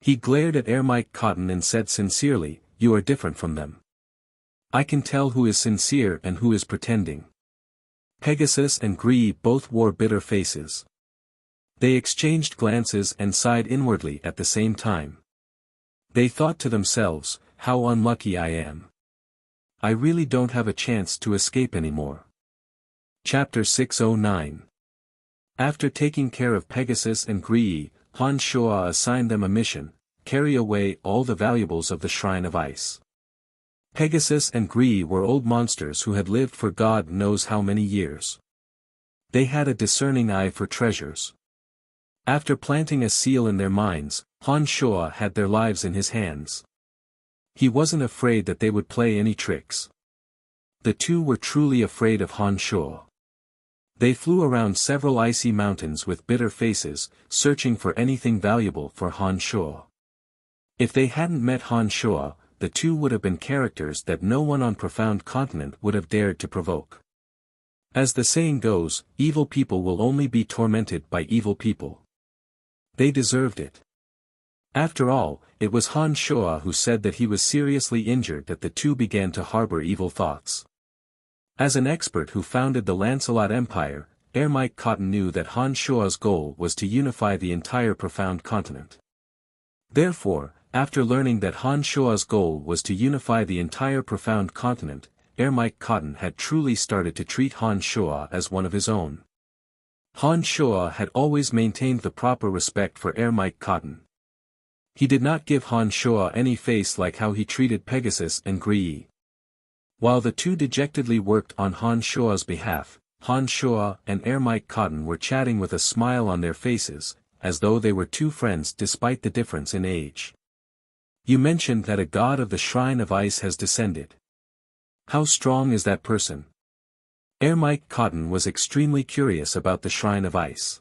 He glared at Air Mike Cotton and said sincerely, "You are different from them. I can tell who is sincere and who is pretending." Pegasus and Gree both wore bitter faces. They exchanged glances and sighed inwardly at the same time. They thought to themselves, "How unlucky I am. I really don't have a chance to escape anymore. Chapter 609. After taking care of Pegasus and Gree, Han Shuo assigned them a mission: carry away all the valuables of the Shrine of Ice. Pegasus and Gree were old monsters who had lived for God knows how many years. They had a discerning eye for treasures. After planting a seal in their minds, Han Shuo had their lives in his hands. He wasn't afraid that they would play any tricks. The two were truly afraid of Han Shuo. They flew around several icy mountains with bitter faces, searching for anything valuable for Han Shuo. If they hadn't met Han Shuo, the two would have been characters that no one on Profound Continent would have dared to provoke. As the saying goes, evil people will only be tormented by evil people. They deserved it. After all, it was Han Shuo who said that he was seriously injured that the two began to harbor evil thoughts. As an expert who founded the Lancelot Empire, Mike Cotton knew that Han Shuo's goal was to unify the entire Profound Continent. Therefore, after learning that Han Shuo's goal was to unify the entire Profound Continent, Mike Cotton had truly started to treat Han Shuo as one of his own. Han Shuo had always maintained the proper respect for Mike Cotton. He did not give Han Shuo any face like how he treated Pegasus and Gree. While the two dejectedly worked on Han Shuo's behalf, Han Shuo and Mike Cotton were chatting with a smile on their faces, as though they were two friends despite the difference in age. You mentioned that a god of the Shrine of Ice has descended. How strong is that person? Mike Cotton was extremely curious about the Shrine of Ice.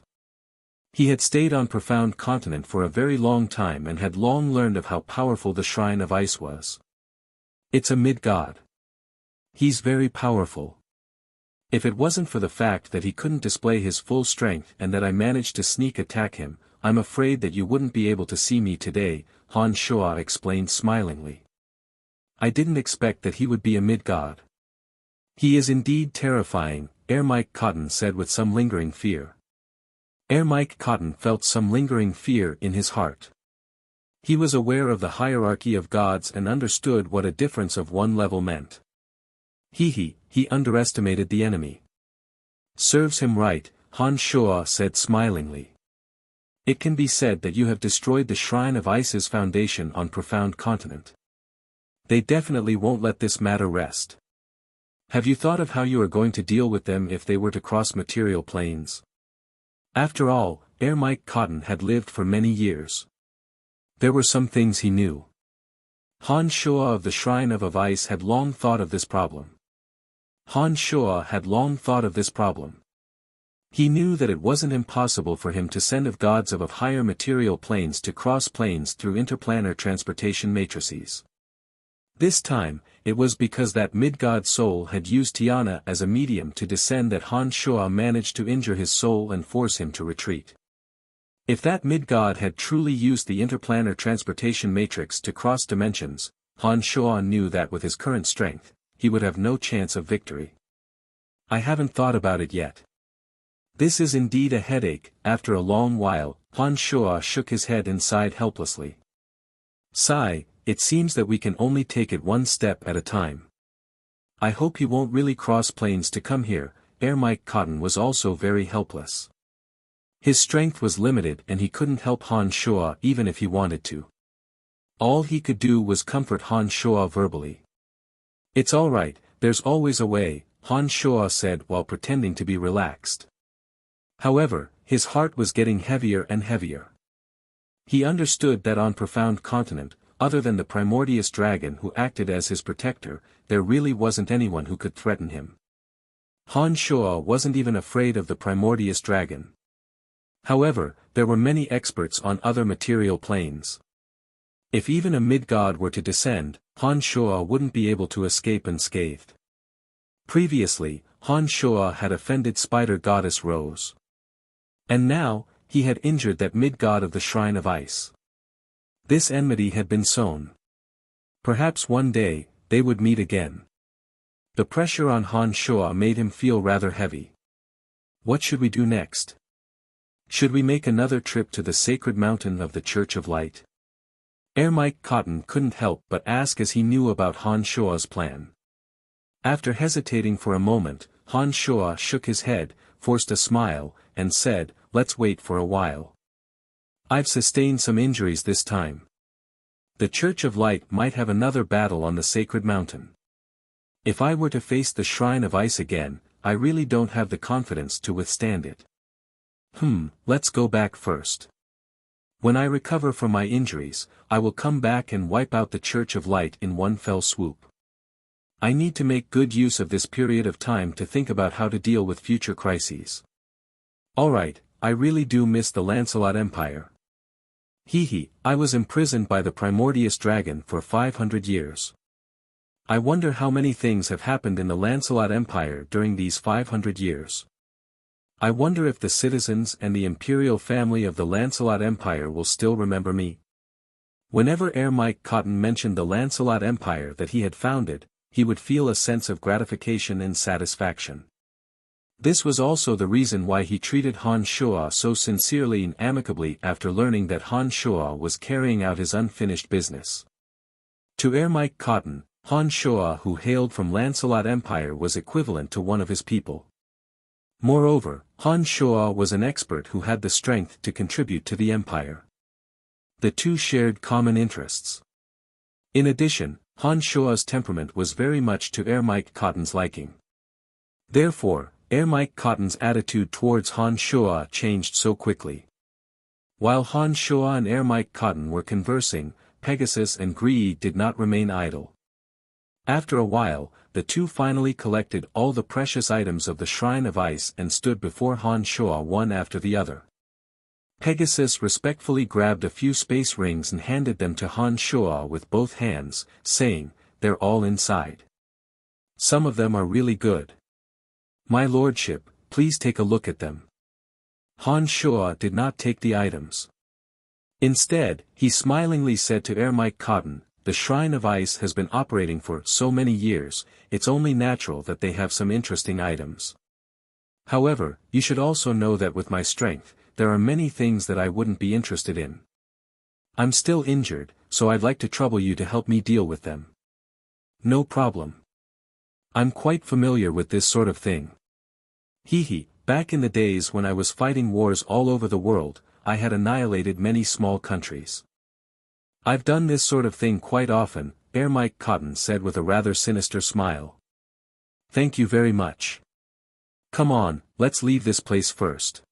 He had stayed on Profound Continent for a very long time and had long learned of how powerful the Shrine of Ice was. It's a mid-god. He's very powerful. If it wasn't for the fact that he couldn't display his full strength and that I managed to sneak attack him, I'm afraid that you wouldn't be able to see me today, Han Shuo explained smilingly. I didn't expect that he would be a mid-god. He is indeed terrifying, Mike Cotton said with some lingering fear. Mike Cotton felt some lingering fear in his heart. He was aware of the hierarchy of gods and understood what a difference of one level meant. He underestimated the enemy. Serves him right, Han Shuo said smilingly. It can be said that you have destroyed the Shrine of Ice's foundation on Profound Continent. They definitely won't let this matter rest. Have you thought of how you are going to deal with them if they were to cross material planes? After all, Mike Cotton had lived for many years. There were some things he knew. Han Shuo of the Shrine of Ice had long thought of this problem. Han Shuo had long thought of this problem. He knew that it wasn't impossible for him to send of gods of higher material planes to cross planes through interplanar transportation matrices. This time, it was because that mid-god soul had used Tiana as a medium to descend that Han Shuo managed to injure his soul and force him to retreat. If that mid-god had truly used the interplanar transportation matrix to cross dimensions, Han Shuo knew that with his current strength, he would have no chance of victory. I haven't thought about it yet. This is indeed a headache. After a long while, Han Shuo shook his head and sighed helplessly. Sigh, it seems that we can only take it one step at a time. I hope he won't really cross planes to come here. Mike Cotton was also very helpless. His strength was limited and he couldn't help Han Shuo even if he wanted to. All he could do was comfort Han Shuo verbally. It's all right, there's always a way, Han Shuo said while pretending to be relaxed. However, his heart was getting heavier and heavier. He understood that on Profound Continent, other than the Primordious Dragon who acted as his protector, there really wasn't anyone who could threaten him. Han Shuo wasn't even afraid of the Primordious Dragon. However, there were many experts on other material planes. If even a mid-god were to descend, Han Shuo wouldn't be able to escape unscathed. Previously, Han Shuo had offended Spider Goddess Rose. And now, he had injured that mid-god of the Shrine of Ice. This enmity had been sown. Perhaps one day, they would meet again. The pressure on Han Shuo made him feel rather heavy. What should we do next? Should we make another trip to the sacred mountain of the Church of Light? Mike Cotton couldn't help but ask as he knew about Han Shuo's plan. After hesitating for a moment, Han Shuo shook his head, forced a smile, and said, "Let's wait for a while. I've sustained some injuries this time. The Church of Light might have another battle on the sacred mountain. If I were to face the Shrine of Ice again, I really don't have the confidence to withstand it. Let's go back first. When I recover from my injuries, I will come back and wipe out the Church of Light in one fell swoop. I need to make good use of this period of time to think about how to deal with future crises. Alright, I really do miss the Lancelot Empire. I was imprisoned by the Primordius Dragon for 500 years. I wonder how many things have happened in the Lancelot Empire during these 500 years. I wonder if the citizens and the imperial family of the Lancelot Empire will still remember me. Whenever Mike Cotton mentioned the Lancelot Empire that he had founded, he would feel a sense of gratification and satisfaction. This was also the reason why he treated Han Shuo so sincerely and amicably after learning that Han Shuo was carrying out his unfinished business. To Mike Cotton, Han Shuo who hailed from Lancelot Empire was equivalent to one of his people. Moreover, Han Shuo was an expert who had the strength to contribute to the empire. The two shared common interests. In addition, Han Shuo's temperament was very much to Mike Cotton's liking. Therefore, Mike Cotton's attitude towards Han Shuo changed so quickly. While Han Shuo and Mike Cotton were conversing, Pegasus and Gree did not remain idle. After a while, the two finally collected all the precious items of the Shrine of Ice and stood before Han Shuo one after the other. Pegasus respectfully grabbed a few space rings and handed them to Han Shuo with both hands, saying, "They're all inside. Some of them are really good. My lordship, please take a look at them." Han Shuo did not take the items. Instead, he smilingly said to Mike Cotton, "The Shrine of Ice has been operating for so many years, it's only natural that they have some interesting items. However, you should also know that with my strength, there are many things that I wouldn't be interested in. I'm still injured, so I'd like to trouble you to help me deal with them." "No problem. I'm quite familiar with this sort of thing. Back in the days when I was fighting wars all over the world, I had annihilated many small countries. I've done this sort of thing quite often," Mike Cotton said with a rather sinister smile. "Thank you very much. Come on, let's leave this place first.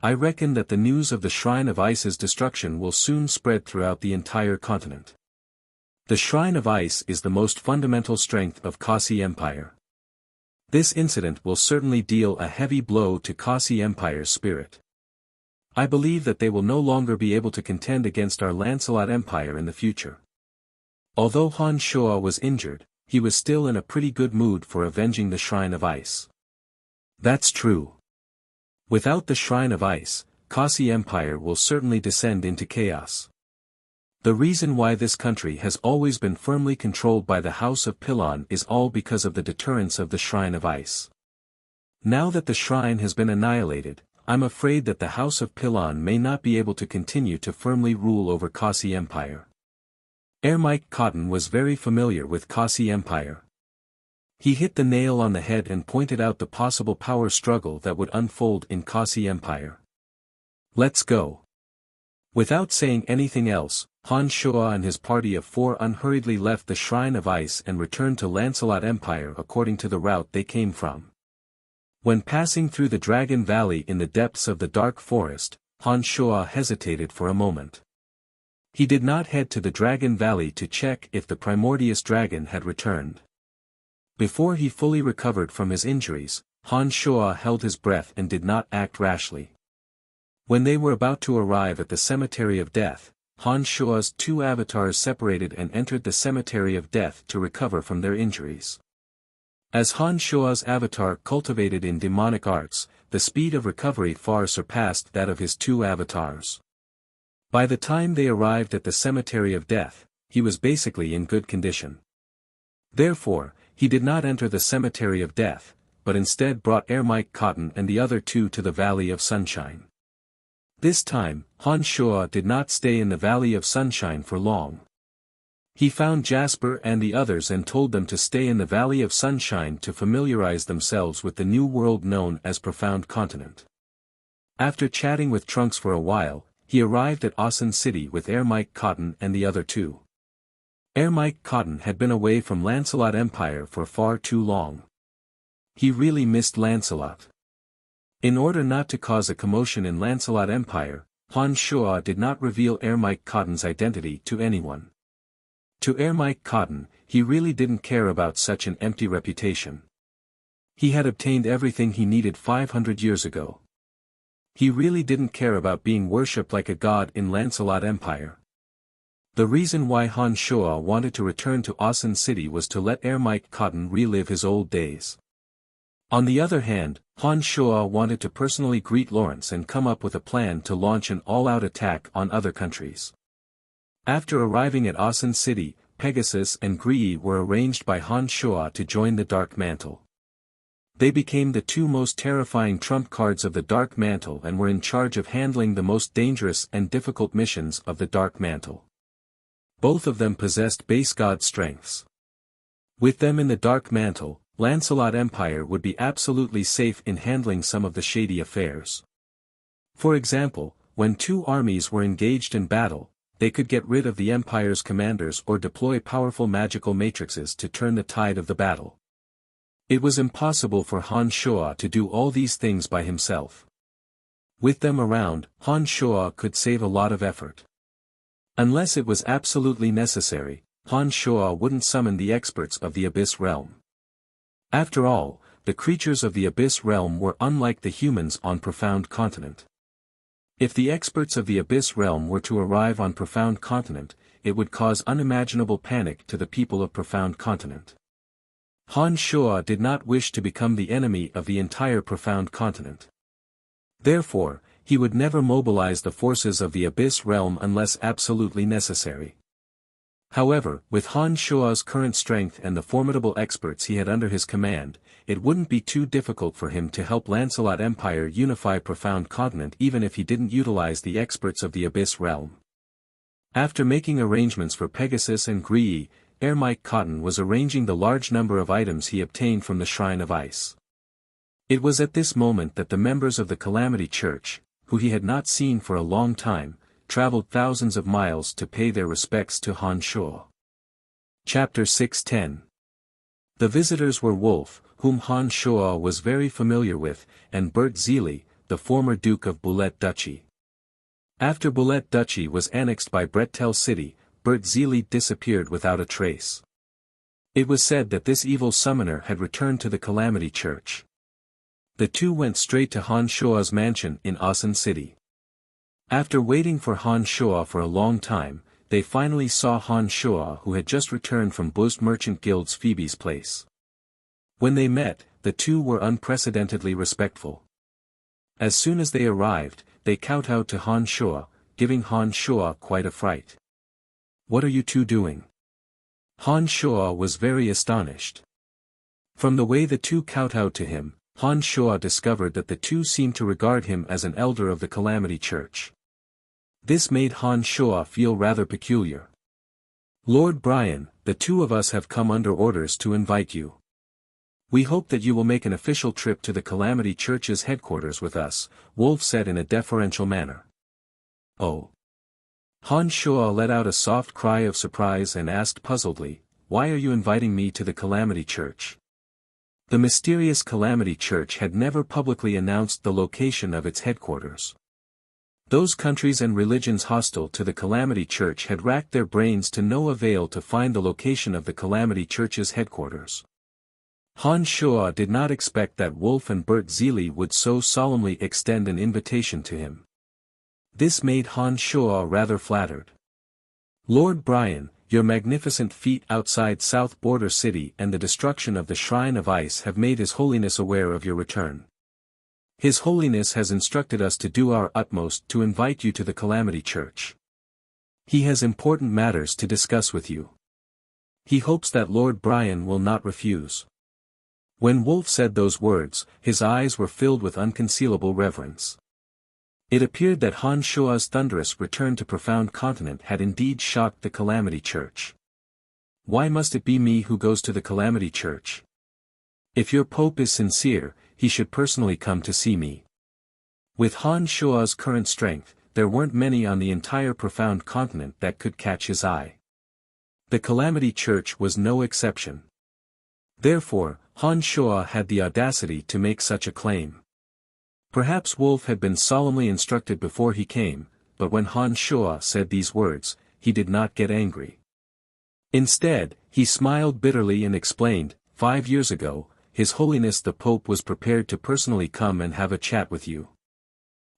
I reckon that the news of the Shrine of Ice's destruction will soon spread throughout the entire continent. The Shrine of Ice is the most fundamental strength of Kasi Empire. This incident will certainly deal a heavy blow to Kasi Empire's spirit. I believe that they will no longer be able to contend against our Lancelot Empire in the future." Although Han Shuo was injured, he was still in a pretty good mood for avenging the Shrine of Ice. "That's true. Without the Shrine of Ice, Kasi Empire will certainly descend into chaos. The reason why this country has always been firmly controlled by the House of Pilon is all because of the deterrence of the Shrine of Ice. Now that the shrine has been annihilated, I'm afraid that the House of Pilon may not be able to continue to firmly rule over Kasi Empire." Mike Cotton was very familiar with Kasi Empire. He hit the nail on the head and pointed out the possible power struggle that would unfold in Kasi Empire. "Let's go." Without saying anything else, Han Shuo and his party of 4 unhurriedly left the Shrine of Ice and returned to Lancelot Empire according to the route they came from. When passing through the Dragon Valley in the depths of the dark forest, Han Shuo hesitated for a moment. He did not head to the Dragon Valley to check if the Primordius Dragon had returned. Before he fully recovered from his injuries, Han Shuo held his breath and did not act rashly. When they were about to arrive at the Cemetery of Death, Han Shuo's 2 avatars separated and entered the Cemetery of Death to recover from their injuries. As Han Shuo's avatar cultivated in demonic arts, the speed of recovery far surpassed that of his 2 avatars. By the time they arrived at the Cemetery of Death, he was basically in good condition. Therefore, he did not enter the Cemetery of Death, but instead brought Mike Cotton and the other 2 to the Valley of Sunshine. This time, Han Shuo did not stay in the Valley of Sunshine for long. He found Jasper and the others and told them to stay in the Valley of Sunshine to familiarize themselves with the new world known as Profound Continent. After chatting with Trunks for a while, he arrived at Awson City with Air Mike Cotton and the other two. Air Mike Cotton had been away from Lancelot Empire for far too long. He really missed Lancelot. In order not to cause a commotion in Lancelot Empire, Han Shua did not reveal Air Mike Cotton's identity to anyone. To Air Mike Cotton, he really didn't care about such an empty reputation. He had obtained everything he needed 500 years ago. He really didn't care about being worshipped like a god in Lancelot Empire. The reason why Han Shua wanted to return to Awson City was to let Air Mike Cotton relive his old days. On the other hand, Han Shua wanted to personally greet Lawrence and come up with a plan to launch an all-out attack on other countries. After arriving at Awson City, Pegasus and Gree were arranged by Han Shua to join the Dark Mantle. They became the two most terrifying trump cards of the Dark Mantle and were in charge of handling the most dangerous and difficult missions of the Dark Mantle. Both of them possessed base god strengths. With them in the Dark Mantle, Lancelot Empire would be absolutely safe in handling some of the shady affairs. For example, when two armies were engaged in battle, they could get rid of the Empire's commanders or deploy powerful magical matrices to turn the tide of the battle. It was impossible for Han Shua to do all these things by himself. With them around, Han Shua could save a lot of effort. Unless it was absolutely necessary, Han Shua wouldn't summon the experts of the Abyss Realm. After all, the creatures of the Abyss Realm were unlike the humans on Profound Continent. If the experts of the Abyss Realm were to arrive on Profound Continent, it would cause unimaginable panic to the people of Profound Continent. Han Shua did not wish to become the enemy of the entire Profound Continent. Therefore, he would never mobilize the forces of the Abyss Realm unless absolutely necessary. However, with Han Shua's current strength and the formidable experts he had under his command, it wouldn't be too difficult for him to help Lancelot Empire unify Profound Continent even if he didn't utilize the experts of the Abyss Realm. After making arrangements for Pegasus and Gree, Air Mike Cotton was arranging the large number of items he obtained from the Shrine of Ice. It was at this moment that the members of the Calamity Church, who he had not seen for a long time, traveled thousands of miles to pay their respects to Han Shua. Chapter 610. The visitors were Wolf, whom Han Shua was very familiar with, and Bert Zeely, the former Duke of Bulette Duchy. After Bulette Duchy was annexed by Brettel City, Bert Zeely disappeared without a trace. It was said that this evil summoner had returned to the Calamity Church. The two went straight to Han Shua's mansion in Awson City. After waiting for Han Shua for a long time, they finally saw Han Shua, who had just returned from Boost Merchant Guild's Phoebe's place. When they met, the two were unprecedentedly respectful. As soon as they arrived, they kowtowed to Han Shua, giving Han Shua quite a fright. "What are you two doing?" Han Shua was very astonished. From the way the two kowtowed to him, Han Shua discovered that the two seemed to regard him as an elder of the Calamity Church. This made Han Shua feel rather peculiar. "Lord Brian, the two of us have come under orders to invite you. We hope that you will make an official trip to the Calamity Church's headquarters with us," Wolf said in a deferential manner. "Oh." Han Shua let out a soft cry of surprise and asked puzzledly, "Why are you inviting me to the Calamity Church?" The mysterious Calamity Church had never publicly announced the location of its headquarters. Those countries and religions hostile to the Calamity Church had racked their brains to no avail to find the location of the Calamity Church's headquarters. Han Shua did not expect that Wolf and Bert Zeely would so solemnly extend an invitation to him. This made Han Shua rather flattered. "Lord Brian, your magnificent feat outside South Border City and the destruction of the Shrine of Ice have made His Holiness aware of your return. His Holiness has instructed us to do our utmost to invite you to the Calamity Church. He has important matters to discuss with you. He hopes that Lord Brian will not refuse." When Wolf said those words, his eyes were filled with unconcealable reverence. It appeared that Han Shua's thunderous return to Profound Continent had indeed shocked the Calamity Church. Why must it be me who goes to the Calamity Church? If your Pope is sincere, he should personally come to see me. With Han Shua's current strength, there weren't many on the entire profound continent that could catch his eye. The Calamity Church was no exception. Therefore, Han Shua had the audacity to make such a claim. Perhaps Wolf had been solemnly instructed before he came, but when Han Shua said these words, he did not get angry. Instead, he smiled bitterly and explained, 5 years ago, His Holiness the Pope was prepared to personally come and have a chat with you.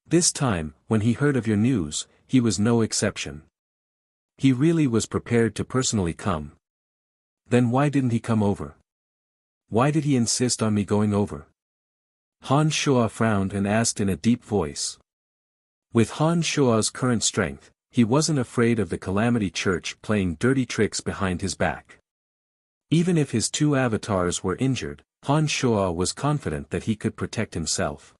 This time, when he heard of your news, he was no exception. He really was prepared to personally come. Then why didn't he come over? Why did he insist on me going over? Han Shua frowned and asked in a deep voice. With Han Shua's current strength, he wasn't afraid of the Calamity Church playing dirty tricks behind his back. Even if his 2 avatars were injured, Han Shua was confident that he could protect himself.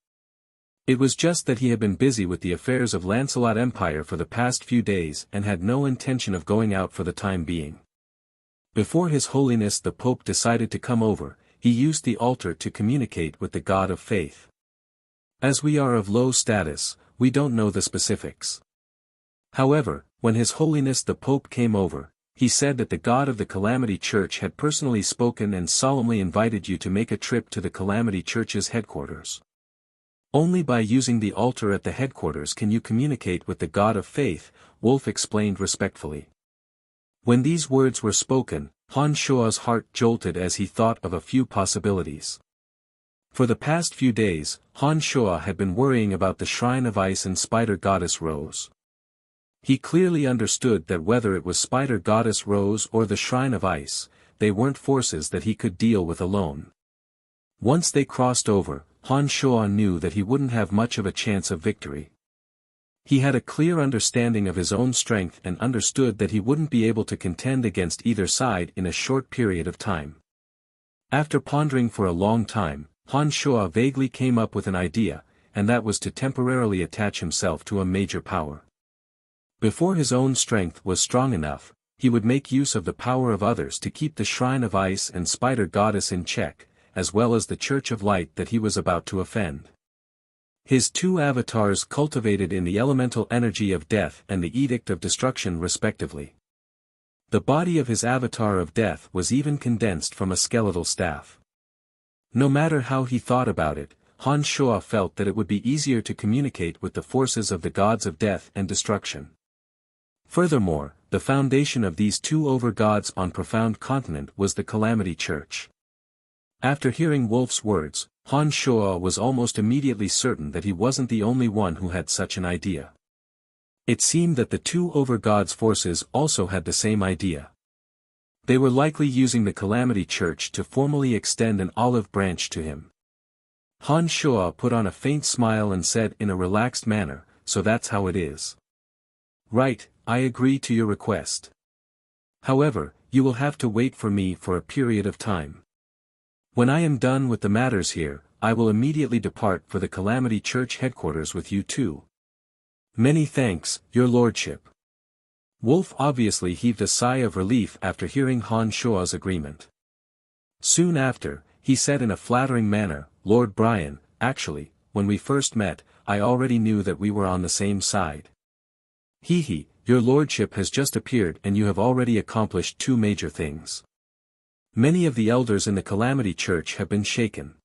It was just that he had been busy with the affairs of Lancelot Empire for the past few days and had no intention of going out for the time being. Before His Holiness the Pope decided to come over, he used the altar to communicate with the God of Faith. As we are of low status, we don't know the specifics. However, when His Holiness the Pope came over, he said that the God of the Calamity Church had personally spoken and solemnly invited you to make a trip to the Calamity Church's headquarters. Only by using the altar at the headquarters can you communicate with the God of Faith, Wolf explained respectfully. When these words were spoken, Han Shua's heart jolted as he thought of a few possibilities. For the past few days, Han Shua had been worrying about the Shrine of Ice and Spider Goddess Rose. He clearly understood that whether it was Spider Goddess Rose or the Shrine of Ice, they weren't forces that he could deal with alone. Once they crossed over, Han Shua knew that he wouldn't have much of a chance of victory. He had a clear understanding of his own strength and understood that he wouldn't be able to contend against either side in a short period of time. After pondering for a long time, Han Shua vaguely came up with an idea, and that was to temporarily attach himself to a major power. Before his own strength was strong enough, he would make use of the power of others to keep the Shrine of Ice and Spider Goddess in check, as well as the Church of Light that he was about to offend. His 2 avatars cultivated in the elemental energy of death and the edict of destruction respectively. The body of his avatar of death was even condensed from a skeletal staff. No matter how he thought about it, Han Shua felt that it would be easier to communicate with the forces of the gods of death and destruction. Furthermore, the foundation of these 2 over-gods on Profound Continent was the Calamity Church. After hearing Wolf's words, Han Shua was almost immediately certain that he wasn't the only one who had such an idea. It seemed that the 2 over-gods' forces also had the same idea. They were likely using the Calamity Church to formally extend an olive branch to him. Han Shua put on a faint smile and said in a relaxed manner, "So that's how it is." "Right, I agree to your request. However, you will have to wait for me for a period of time. When I am done with the matters here, I will immediately depart for the Calamity Church headquarters with you too." "Many thanks, your lordship." Wolf obviously heaved a sigh of relief after hearing Han Shua's agreement. Soon after, he said in a flattering manner, "Lord Brian, actually, when we first met, I already knew that we were on the same side. He, your lordship has just appeared and you have already accomplished 2 major things. Many of the elders in the Calamity Church have been shaken.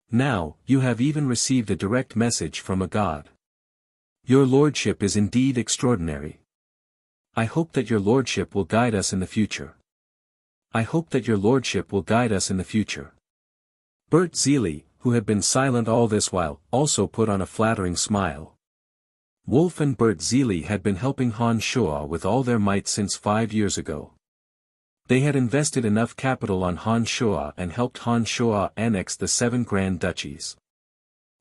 Now, you have even received a direct message from a god. Your lordship is indeed extraordinary. I hope that your lordship will guide us in the future. I hope that your lordship will guide us in the future." Bert Zeely, who had been silent all this while, also put on a flattering smile. Wolf and Bert Zeely had been helping Han Shua with all their might since 5 years ago. They had invested enough capital on Han Shua and helped Han Shua annex the 7 Grand Duchies.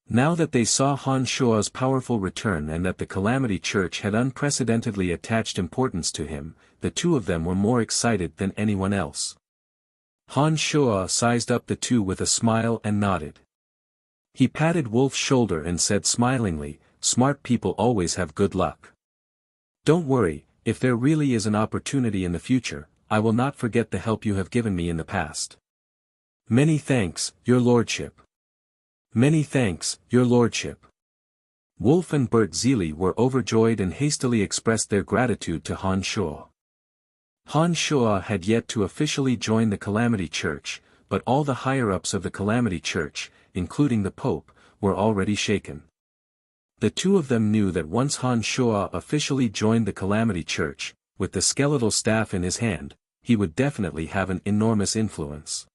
Now that they saw Han Shua's powerful return and that the Calamity Church had unprecedentedly attached importance to him, the 2 of them were more excited than anyone else. Han Shua sized up the 2 with a smile and nodded. He patted Wolf's shoulder and said smilingly, "Smart people always have good luck. Don't worry, if there really is an opportunity in the future, I will not forget the help you have given me in the past. Many thanks, your lordship. Many thanks, your lordship. Wolf and Bert Zeely were overjoyed and hastily expressed their gratitude to Han Shuo. Han Shuo had yet to officially join the Calamity Church, but all the higher-ups of the Calamity Church, including the Pope, were already shaken. The two of them knew that once Han Shuo officially joined the Calamity Church, with the skeletal staff in his hand, he would definitely have an enormous influence.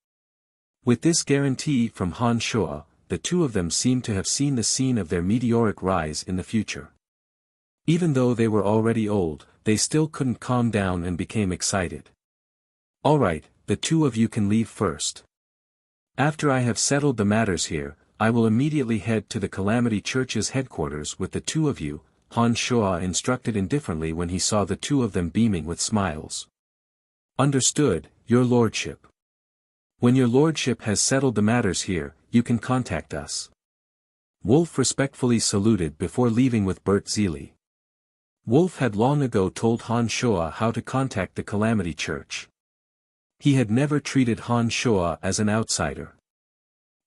With this guarantee from Han Shuo, the two of them seemed to have seen the scene of their meteoric rise in the future. Even though they were already old, they still couldn't calm down and became excited. All right, the two of you can leave first. After I have settled the matters here, I will immediately head to the Calamity Church's headquarters with the two of you, Han Shuo instructed indifferently when he saw the two of them beaming with smiles. Understood, your lordship. When your lordship has settled the matters here, you can contact us. Wolf respectfully saluted before leaving with Bert Zeely. Wolf had long ago told Han Shuo how to contact the Calamity Church. He had never treated Han Shuo as an outsider.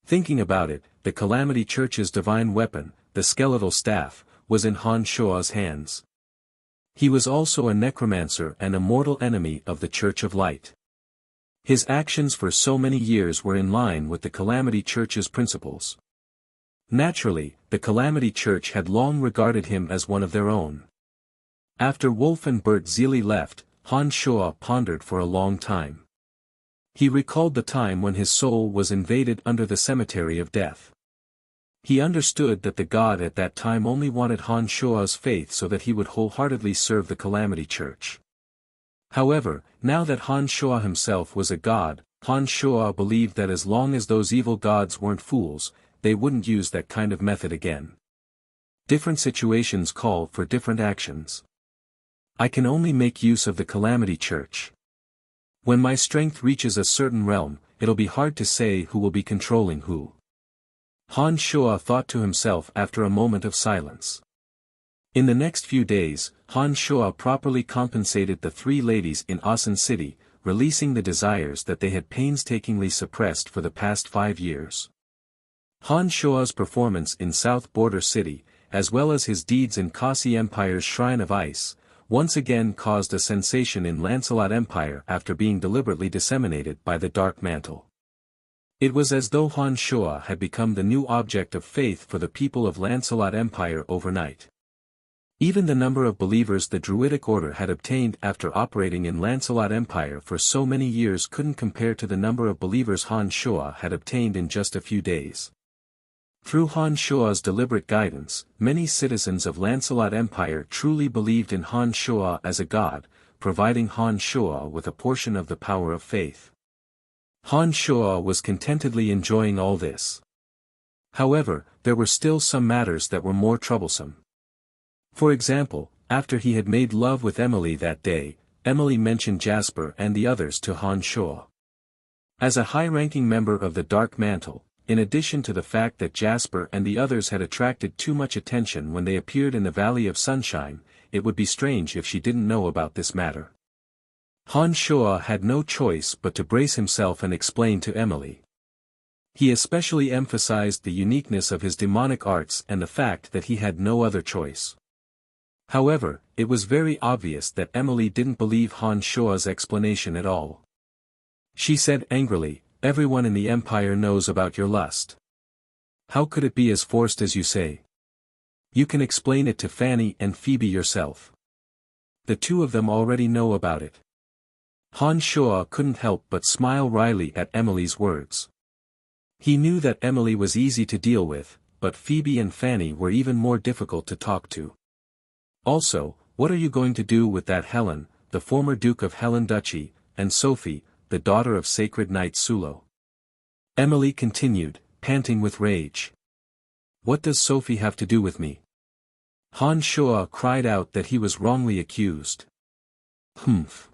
Thinking about it, the Calamity Church's divine weapon, the skeletal staff, was in Han Shuo's hands. He was also a necromancer and a mortal enemy of the Church of Light. His actions for so many years were in line with the Calamity Church's principles. Naturally, the Calamity Church had long regarded him as one of their own. After Wolf and Bert Zeely left, Han Shuo pondered for a long time. He recalled the time when his soul was invaded under the cemetery of death. He understood that the god at that time only wanted Han Shuo's faith so that he would wholeheartedly serve the Calamity Church. However, now that Han Shuo himself was a god, Han Shuo believed that as long as those evil gods weren't fools, they wouldn't use that kind of method again. Different situations call for different actions. I can only make use of the Calamity Church. When my strength reaches a certain realm, it'll be hard to say who will be controlling who. Han Shuo thought to himself after a moment of silence. In the next few days, Han Shuo properly compensated the three ladies in Asan City, releasing the desires that they had painstakingly suppressed for the past 5 years. Han Shuo's performance in South Border City, as well as his deeds in Kasi Empire's Shrine of Ice, once again caused a sensation in Lancelot Empire after being deliberately disseminated by the Dark Mantle. It was as though Han Shuo had become the new object of faith for the people of Lancelot Empire overnight. Even the number of believers the Druidic Order had obtained after operating in Lancelot Empire for so many years couldn't compare to the number of believers Han Shuo had obtained in just a few days. Through Han Shuo's deliberate guidance, many citizens of Lancelot Empire truly believed in Han Shuo as a god, providing Han Shuo with a portion of the power of faith. Han Shuo was contentedly enjoying all this. However, there were still some matters that were more troublesome. For example, after he had made love with Emily that day, Emily mentioned Jasper and the others to Han Shuo. As a high-ranking member of the Dark Mantle, in addition to the fact that Jasper and the others had attracted too much attention when they appeared in the Valley of Sunshine, it would be strange if she didn't know about this matter. Han Shuo had no choice but to brace himself and explain to Emily. He especially emphasized the uniqueness of his demonic arts and the fact that he had no other choice. However, it was very obvious that Emily didn't believe Han Shuo's explanation at all. She said angrily, "Everyone in the Empire knows about your lust. How could it be as forced as you say? You can explain it to Fanny and Phoebe yourself. The two of them already know about it." Han Shuo couldn't help but smile wryly at Emily's words. He knew that Emily was easy to deal with, but Phoebe and Fanny were even more difficult to talk to. Also, what are you going to do with that Helen, the former Duke of Helen Duchy, and Sophie, the daughter of Sacred Knight Sulo? Emily continued, panting with rage. What does Sophie have to do with me? Han Shuo cried out that he was wrongly accused. Humph.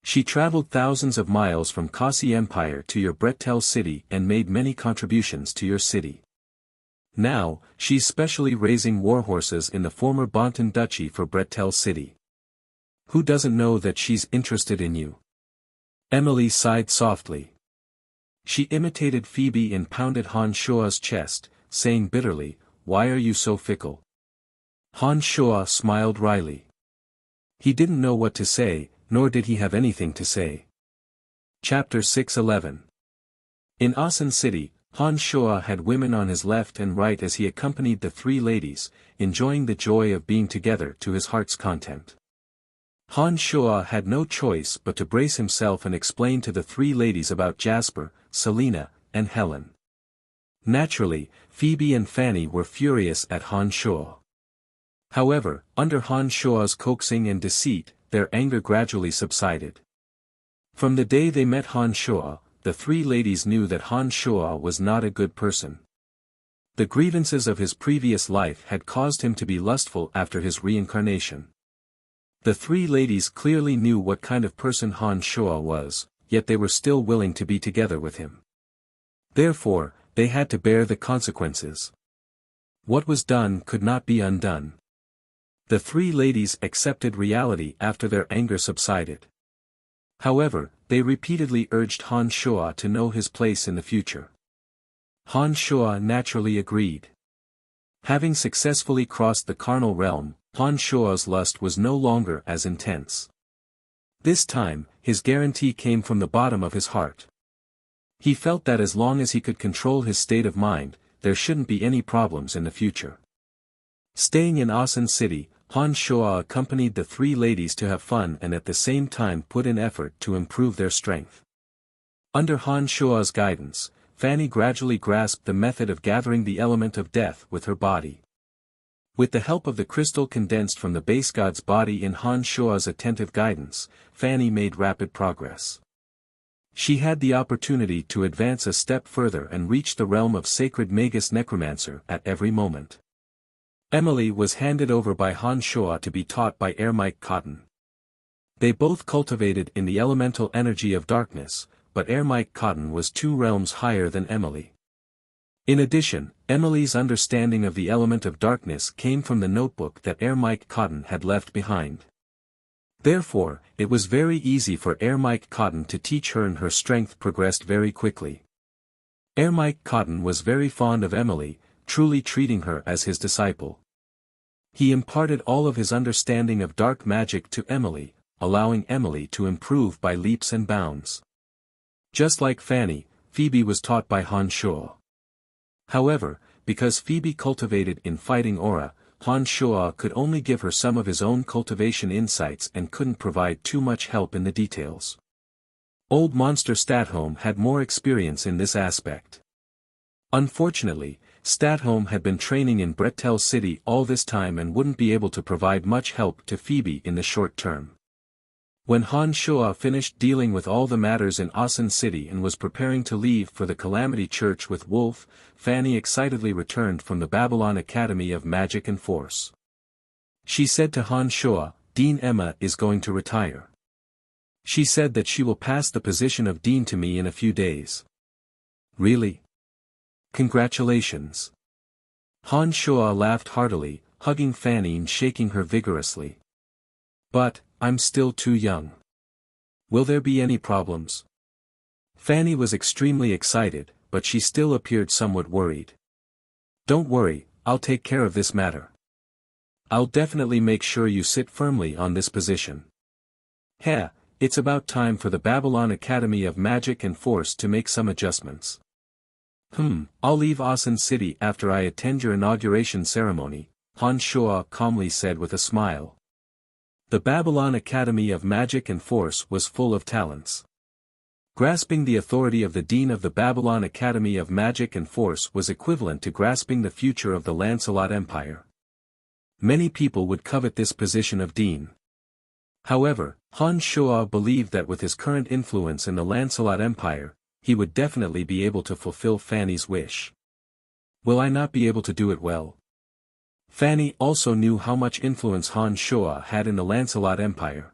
She traveled thousands of miles from Kasi Empire to your Bretel city and made many contributions to your city. Now, she's specially raising warhorses in the former Bonton Duchy for Bretel city. Who doesn't know that she's interested in you? Emily sighed softly. She imitated Phoebe and pounded Han Shua's chest, saying bitterly, "Why are you so fickle?" Han Shua smiled wryly. He didn't know what to say, nor did he have anything to say. Chapter 6:11. In Asan City, Han Shua had women on his left and right as he accompanied the three ladies, enjoying the joy of being together to his heart's content. Han Shua had no choice but to brace himself and explain to the three ladies about Jasper, Selina, and Helen. Naturally, Phoebe and Fanny were furious at Han Shua. However, under Han Shua's coaxing and deceit, their anger gradually subsided. From the day they met Han Shua, the three ladies knew that Han Shua was not a good person. The grievances of his previous life had caused him to be lustful after his reincarnation. The three ladies clearly knew what kind of person Han Shua was, yet they were still willing to be together with him. Therefore, they had to bear the consequences. What was done could not be undone. The three ladies accepted reality after their anger subsided. However, they repeatedly urged Han Shua to know his place in the future. Han Shua naturally agreed. Having successfully crossed the carnal realm, Han Shua's lust was no longer as intense. This time, his guarantee came from the bottom of his heart. He felt that as long as he could control his state of mind, there shouldn't be any problems in the future. Staying in Asan City, Han Shua accompanied the three ladies to have fun and at the same time put in effort to improve their strength. Under Han Shua's guidance, Fanny gradually grasped the method of gathering the element of death with her body. With the help of the crystal condensed from the base god's body in Han Shua's attentive guidance, Fanny made rapid progress. She had the opportunity to advance a step further and reach the realm of sacred Magus Necromancer at every moment. Emily was handed over by Han Shua to be taught by Ermike Cotton. They both cultivated in the elemental energy of darkness, but Ermike Cotton was 2 realms higher than Emily. In addition, Emily's understanding of the element of darkness came from the notebook that Ermike Cotton had left behind. Therefore, it was very easy for Ermike Cotton to teach her and her strength progressed very quickly. Ermike Cotton was very fond of Emily, truly treating her as his disciple. He imparted all of his understanding of dark magic to Emily, allowing Emily to improve by leaps and bounds. Just like Fanny, Phoebe was taught by Han Shua. However, because Phoebe cultivated in fighting aura, Han Shua could only give her some of his own cultivation insights and couldn't provide too much help in the details. Old Monster Statholm had more experience in this aspect. Unfortunately, Statholm had been training in Brettel City all this time and wouldn't be able to provide much help to Phoebe in the short term. When Han Shua finished dealing with all the matters in Asan City and was preparing to leave for the Calamity Church with Wolf, Fanny excitedly returned from the Babylon Academy of Magic and Force. She said to Han Shua, "Dean Emma is going to retire. She said that she will pass the position of dean to me in a few days." "Really? Congratulations." Han Shua laughed heartily, hugging Fanny and shaking her vigorously. "But, I'm still too young. Will there be any problems?" Fanny was extremely excited, but she still appeared somewhat worried. "Don't worry, I'll take care of this matter. I'll definitely make sure you sit firmly on this position. Heh, it's about time for the Babylon Academy of Magic and Force to make some adjustments." "I'll leave Asan City after I attend your inauguration ceremony," Han Shua calmly said with a smile. The Babylon Academy of Magic and Force was full of talents. Grasping the authority of the Dean of the Babylon Academy of Magic and Force was equivalent to grasping the future of the Lancelot Empire. Many people would covet this position of Dean. However, Han Shua believed that with his current influence in the Lancelot Empire, he would definitely be able to fulfill Fanny's wish. "Will I not be able to do it well?" Fanny also knew how much influence Han Shua had in the Lancelot Empire.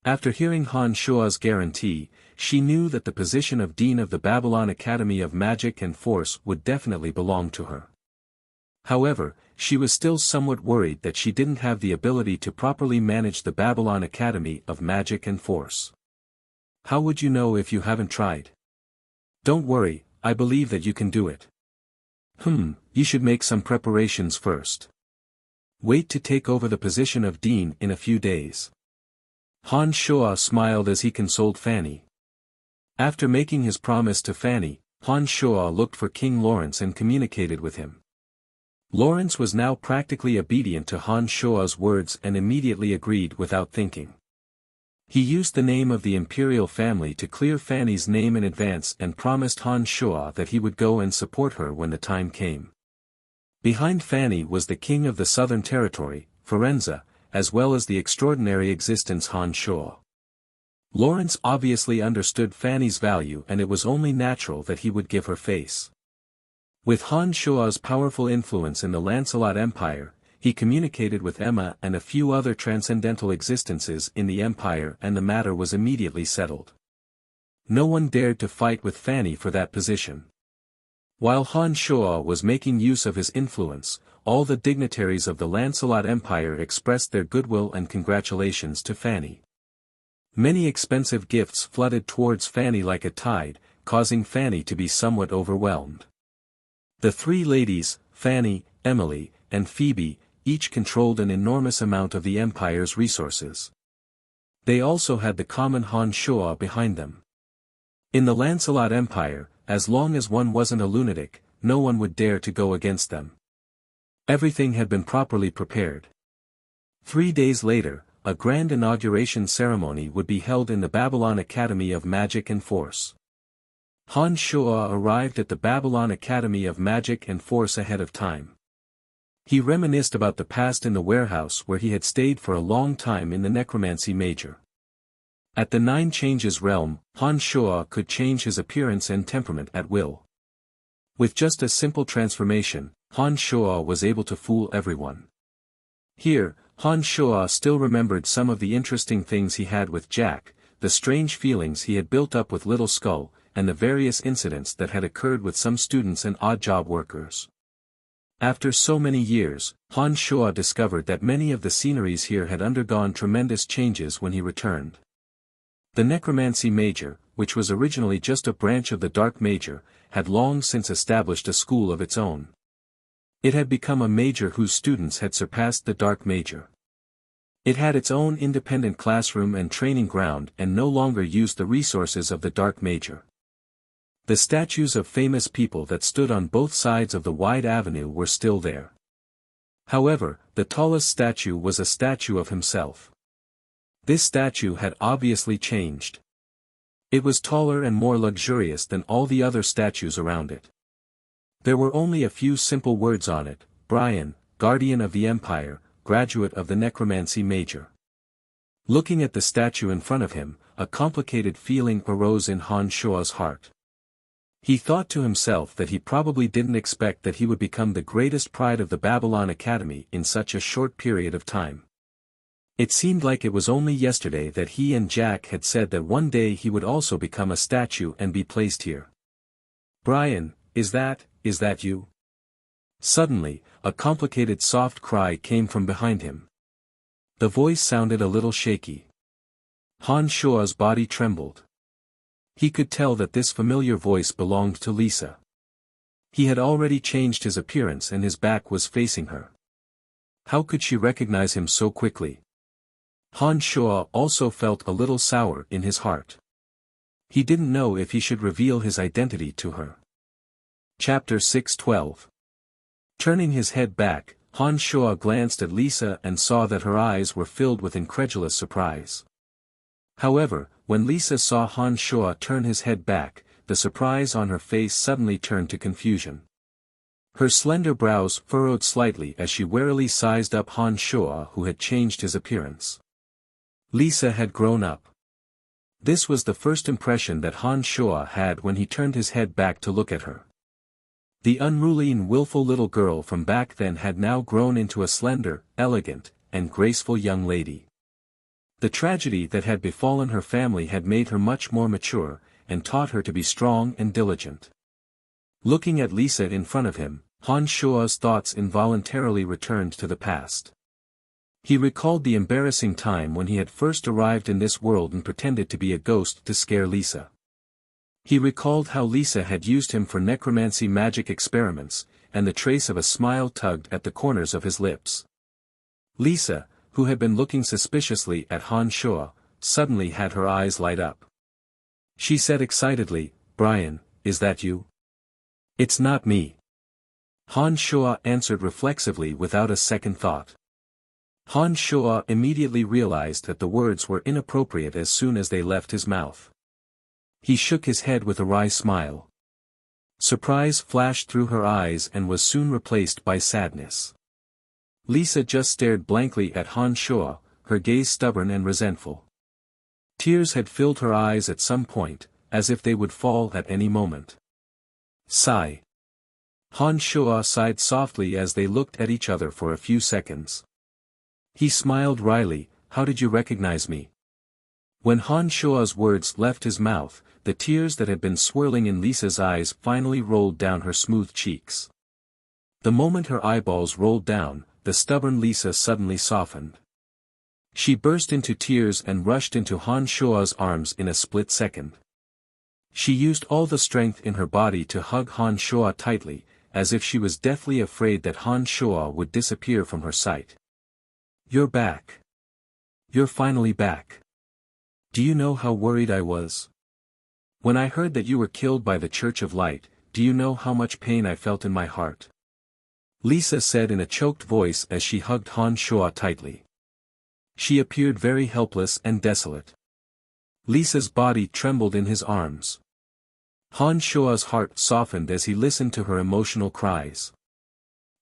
After hearing Han Shua's guarantee, she knew that the position of Dean of the Babylon Academy of Magic and Force would definitely belong to her. However, she was still somewhat worried that she didn't have the ability to properly manage the Babylon Academy of Magic and Force. How would you know if you haven't tried? Don't worry, I believe that you can do it. You should make some preparations first. Wait to take over the position of dean in a few days. Han Shuo smiled as he consoled Fanny. After making his promise to Fanny, Han Shuo looked for King Lawrence and communicated with him. Lawrence was now practically obedient to Han Shuo's words and immediately agreed without thinking. He used the name of the imperial family to clear Fanny's name in advance and promised Han Shuo that he would go and support her when the time came. Behind Fanny was the king of the southern territory, Firenze, as well as the extraordinary existence Han Shuo. Lawrence obviously understood Fanny's value and it was only natural that he would give her face. With Han Shuo's powerful influence in the Lancelot Empire, he communicated with Emma and a few other transcendental existences in the empire and the matter was immediately settled. No one dared to fight with Fanny for that position. While Han Shuo was making use of his influence, all the dignitaries of the Lancelot Empire expressed their goodwill and congratulations to Fanny. Many expensive gifts flooded towards Fanny like a tide, causing Fanny to be somewhat overwhelmed. The three ladies, Fanny, Emily, and Phoebe, each controlled an enormous amount of the empire's resources. They also had the common Han Shuo behind them. In the Lancelot Empire, as long as one wasn't a lunatic, no one would dare to go against them. Everything had been properly prepared. 3 days later, a grand inauguration ceremony would be held in the Babylon Academy of Magic and Force. Han Shuo arrived at the Babylon Academy of Magic and Force ahead of time. He reminisced about the past in the warehouse where he had stayed for a long time in the Necromancy Major. At the Nine Changes realm, Han Shuo could change his appearance and temperament at will. With just a simple transformation, Han Shuo was able to fool everyone. Here, Han Shuo still remembered some of the interesting things he had with Jack, the strange feelings he had built up with Little Skull, and the various incidents that had occurred with some students and odd job workers. After so many years, Han Shuo discovered that many of the sceneries here had undergone tremendous changes when he returned. The Necromancy Major, which was originally just a branch of the Dark Major, had long since established a school of its own. It had become a major whose students had surpassed the Dark Major. It had its own independent classroom and training ground and no longer used the resources of the Dark Major. The statues of famous people that stood on both sides of the wide avenue were still there. However, the tallest statue was a statue of himself. This statue had obviously changed. It was taller and more luxurious than all the other statues around it. There were only a few simple words on it: Brian, Guardian of the Empire, Graduate of the Necromancy Major. Looking at the statue in front of him, a complicated feeling arose in Han Shuo's heart. He thought to himself that he probably didn't expect that he would become the greatest pride of the Babylon Academy in such a short period of time. It seemed like it was only yesterday that he and Jack had said that one day he would also become a statue and be placed here. Brian, is that you? Suddenly, a complicated soft cry came from behind him. The voice sounded a little shaky. Han Shuo's body trembled. He could tell that this familiar voice belonged to Lisa. He had already changed his appearance and his back was facing her. How could she recognize him so quickly? Han Shuo also felt a little sour in his heart. He didn't know if he should reveal his identity to her. Chapter 6:12. Turning his head back, Han Shuo glanced at Lisa and saw that her eyes were filled with incredulous surprise. However, when Lisa saw Han Shuo turn his head back, the surprise on her face suddenly turned to confusion. Her slender brows furrowed slightly as she warily sized up Han Shuo, who had changed his appearance. Lisa had grown up. This was the first impression that Han Shuo had when he turned his head back to look at her. The unruly and willful little girl from back then had now grown into a slender, elegant, and graceful young lady. The tragedy that had befallen her family had made her much more mature, and taught her to be strong and diligent. Looking at Lisa in front of him, Han Shuo's thoughts involuntarily returned to the past. He recalled the embarrassing time when he had first arrived in this world and pretended to be a ghost to scare Lisa. He recalled how Lisa had used him for necromancy magic experiments, and the trace of a smile tugged at the corners of his lips. Lisa, who had been looking suspiciously at Han Shuo, suddenly had her eyes light up. She said excitedly, "Brian, is that you?" "It's not me." Han Shuo answered reflexively without a second thought. Han Shuo immediately realized that the words were inappropriate as soon as they left his mouth. He shook his head with a wry smile. Surprise flashed through her eyes and was soon replaced by sadness. Lisa just stared blankly at Han Shuo, her gaze stubborn and resentful. Tears had filled her eyes at some point, as if they would fall at any moment. Sigh. Han Shuo sighed softly as they looked at each other for a few seconds. He smiled wryly, "How did you recognize me?" When Han Shuo's words left his mouth, the tears that had been swirling in Lisa's eyes finally rolled down her smooth cheeks. The moment her eyeballs rolled down, the stubborn Lisa suddenly softened. She burst into tears and rushed into Han Shuo's arms in a split second. She used all the strength in her body to hug Han Shuo tightly, as if she was deathly afraid that Han Shuo would disappear from her sight. "You're back. You're finally back. Do you know how worried I was? When I heard that you were killed by the Church of Light, do you know how much pain I felt in my heart?" Lisa said in a choked voice as she hugged Han Shuo tightly. She appeared very helpless and desolate. Lisa's body trembled in his arms. Han Shuo's heart softened as he listened to her emotional cries.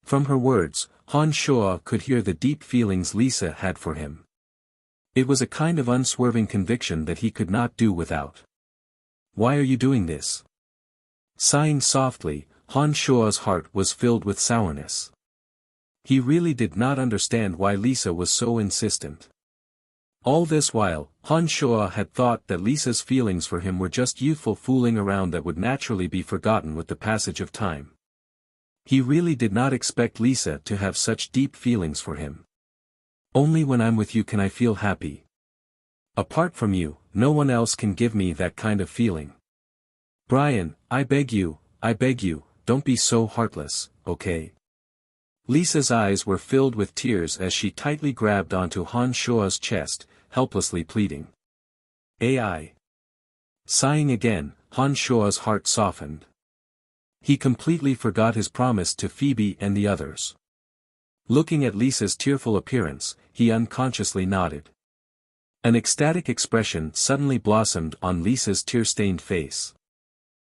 From her words, Han Shuo could hear the deep feelings Lisa had for him. It was a kind of unswerving conviction that he could not do without. "Why are you doing this?" Sighing softly, Han Shuo's heart was filled with sourness. He really did not understand why Lisa was so insistent. All this while, Han Shuo had thought that Lisa's feelings for him were just youthful fooling around that would naturally be forgotten with the passage of time. He really did not expect Lisa to have such deep feelings for him. "Only when I'm with you can I feel happy. Apart from you, no one else can give me that kind of feeling. Brian, I beg you, don't be so heartless, okay?" Lisa's eyes were filled with tears as she tightly grabbed onto Han Shuo's chest, helplessly pleading. "AI." Sighing again, Han Shuo's heart softened. He completely forgot his promise to Phoebe and the others. Looking at Lisa's tearful appearance, he unconsciously nodded. An ecstatic expression suddenly blossomed on Lisa's tear-stained face.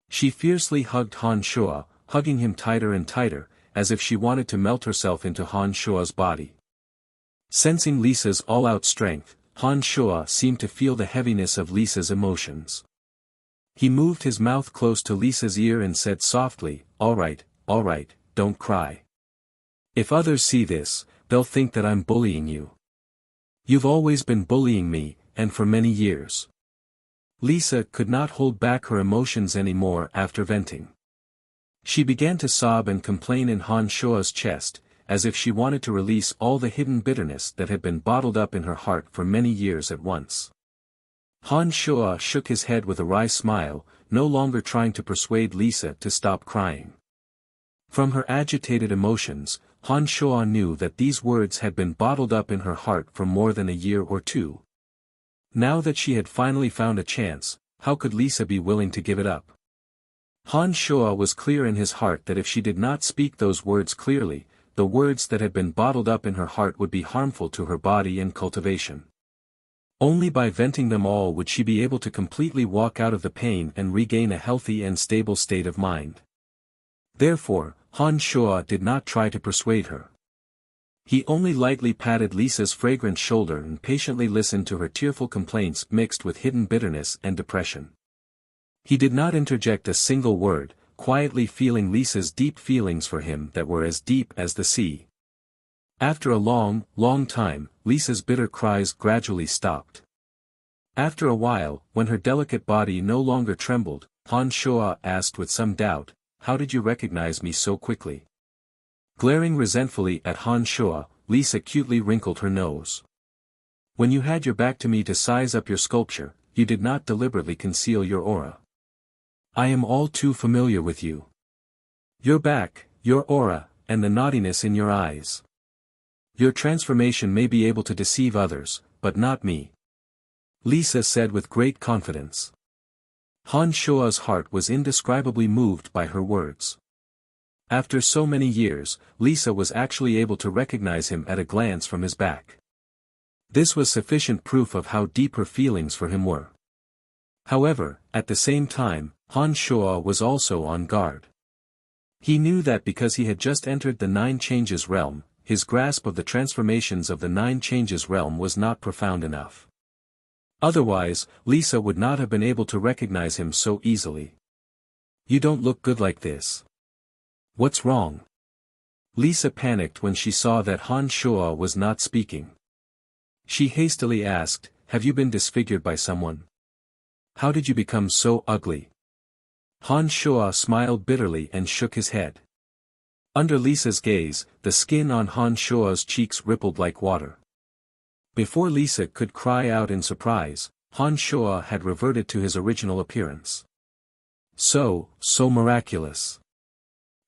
She fiercely hugged Han Shuo, hugging him tighter and tighter, as if she wanted to melt herself into Han Shuo's body. Sensing Lisa's all-out strength, Han Shuo seemed to feel the heaviness of Lisa's emotions. He moved his mouth close to Lisa's ear and said softly, all right, don't cry. If others see this, they'll think that I'm bullying you. You've always been bullying me, and for many years." Lisa could not hold back her emotions anymore after venting. She began to sob and complain in Han Shuo's chest, as if she wanted to release all the hidden bitterness that had been bottled up in her heart for many years at once. Han Shuo shook his head with a wry smile, no longer trying to persuade Lisa to stop crying. From her agitated emotions, Han Shuo knew that these words had been bottled up in her heart for more than a year or two. Now that she had finally found a chance, how could Lisa be willing to give it up? Han Shuo was clear in his heart that if she did not speak those words clearly, the words that had been bottled up in her heart would be harmful to her body and cultivation. Only by venting them all would she be able to completely walk out of the pain and regain a healthy and stable state of mind. Therefore, Han Shuo did not try to persuade her. He only lightly patted Lisa's fragrant shoulder and patiently listened to her tearful complaints mixed with hidden bitterness and depression. He did not interject a single word, quietly feeling Lisa's deep feelings for him that were as deep as the sea. After a long time, Lisa's bitter cries gradually stopped. After a while, when her delicate body no longer trembled, Han Shuo asked with some doubt, "How did you recognize me so quickly?" Glaring resentfully at Han Shuo, Lisa cutely wrinkled her nose. When you had your back to me to size up your sculpture, you did not deliberately conceal your aura. I am all too familiar with you. Your back, your aura, and the naughtiness in your eyes. Your transformation may be able to deceive others, but not me. Lisa said with great confidence. Han Shua's heart was indescribably moved by her words. After so many years, Lisa was actually able to recognize him at a glance from his back. This was sufficient proof of how deep her feelings for him were. However, at the same time, Han Shua was also on guard. He knew that because he had just entered the Nine Changes realm, his grasp of the transformations of the Nine Changes realm was not profound enough. Otherwise, Lisa would not have been able to recognize him so easily. You don't look good like this. What's wrong? Lisa panicked when she saw that Han Shua was not speaking. She hastily asked, have you been disfigured by someone? How did you become so ugly? Han Shua smiled bitterly and shook his head. Under Lisa's gaze, the skin on Han Shua's cheeks rippled like water. Before Lisa could cry out in surprise, Han Shua had reverted to his original appearance. So miraculous.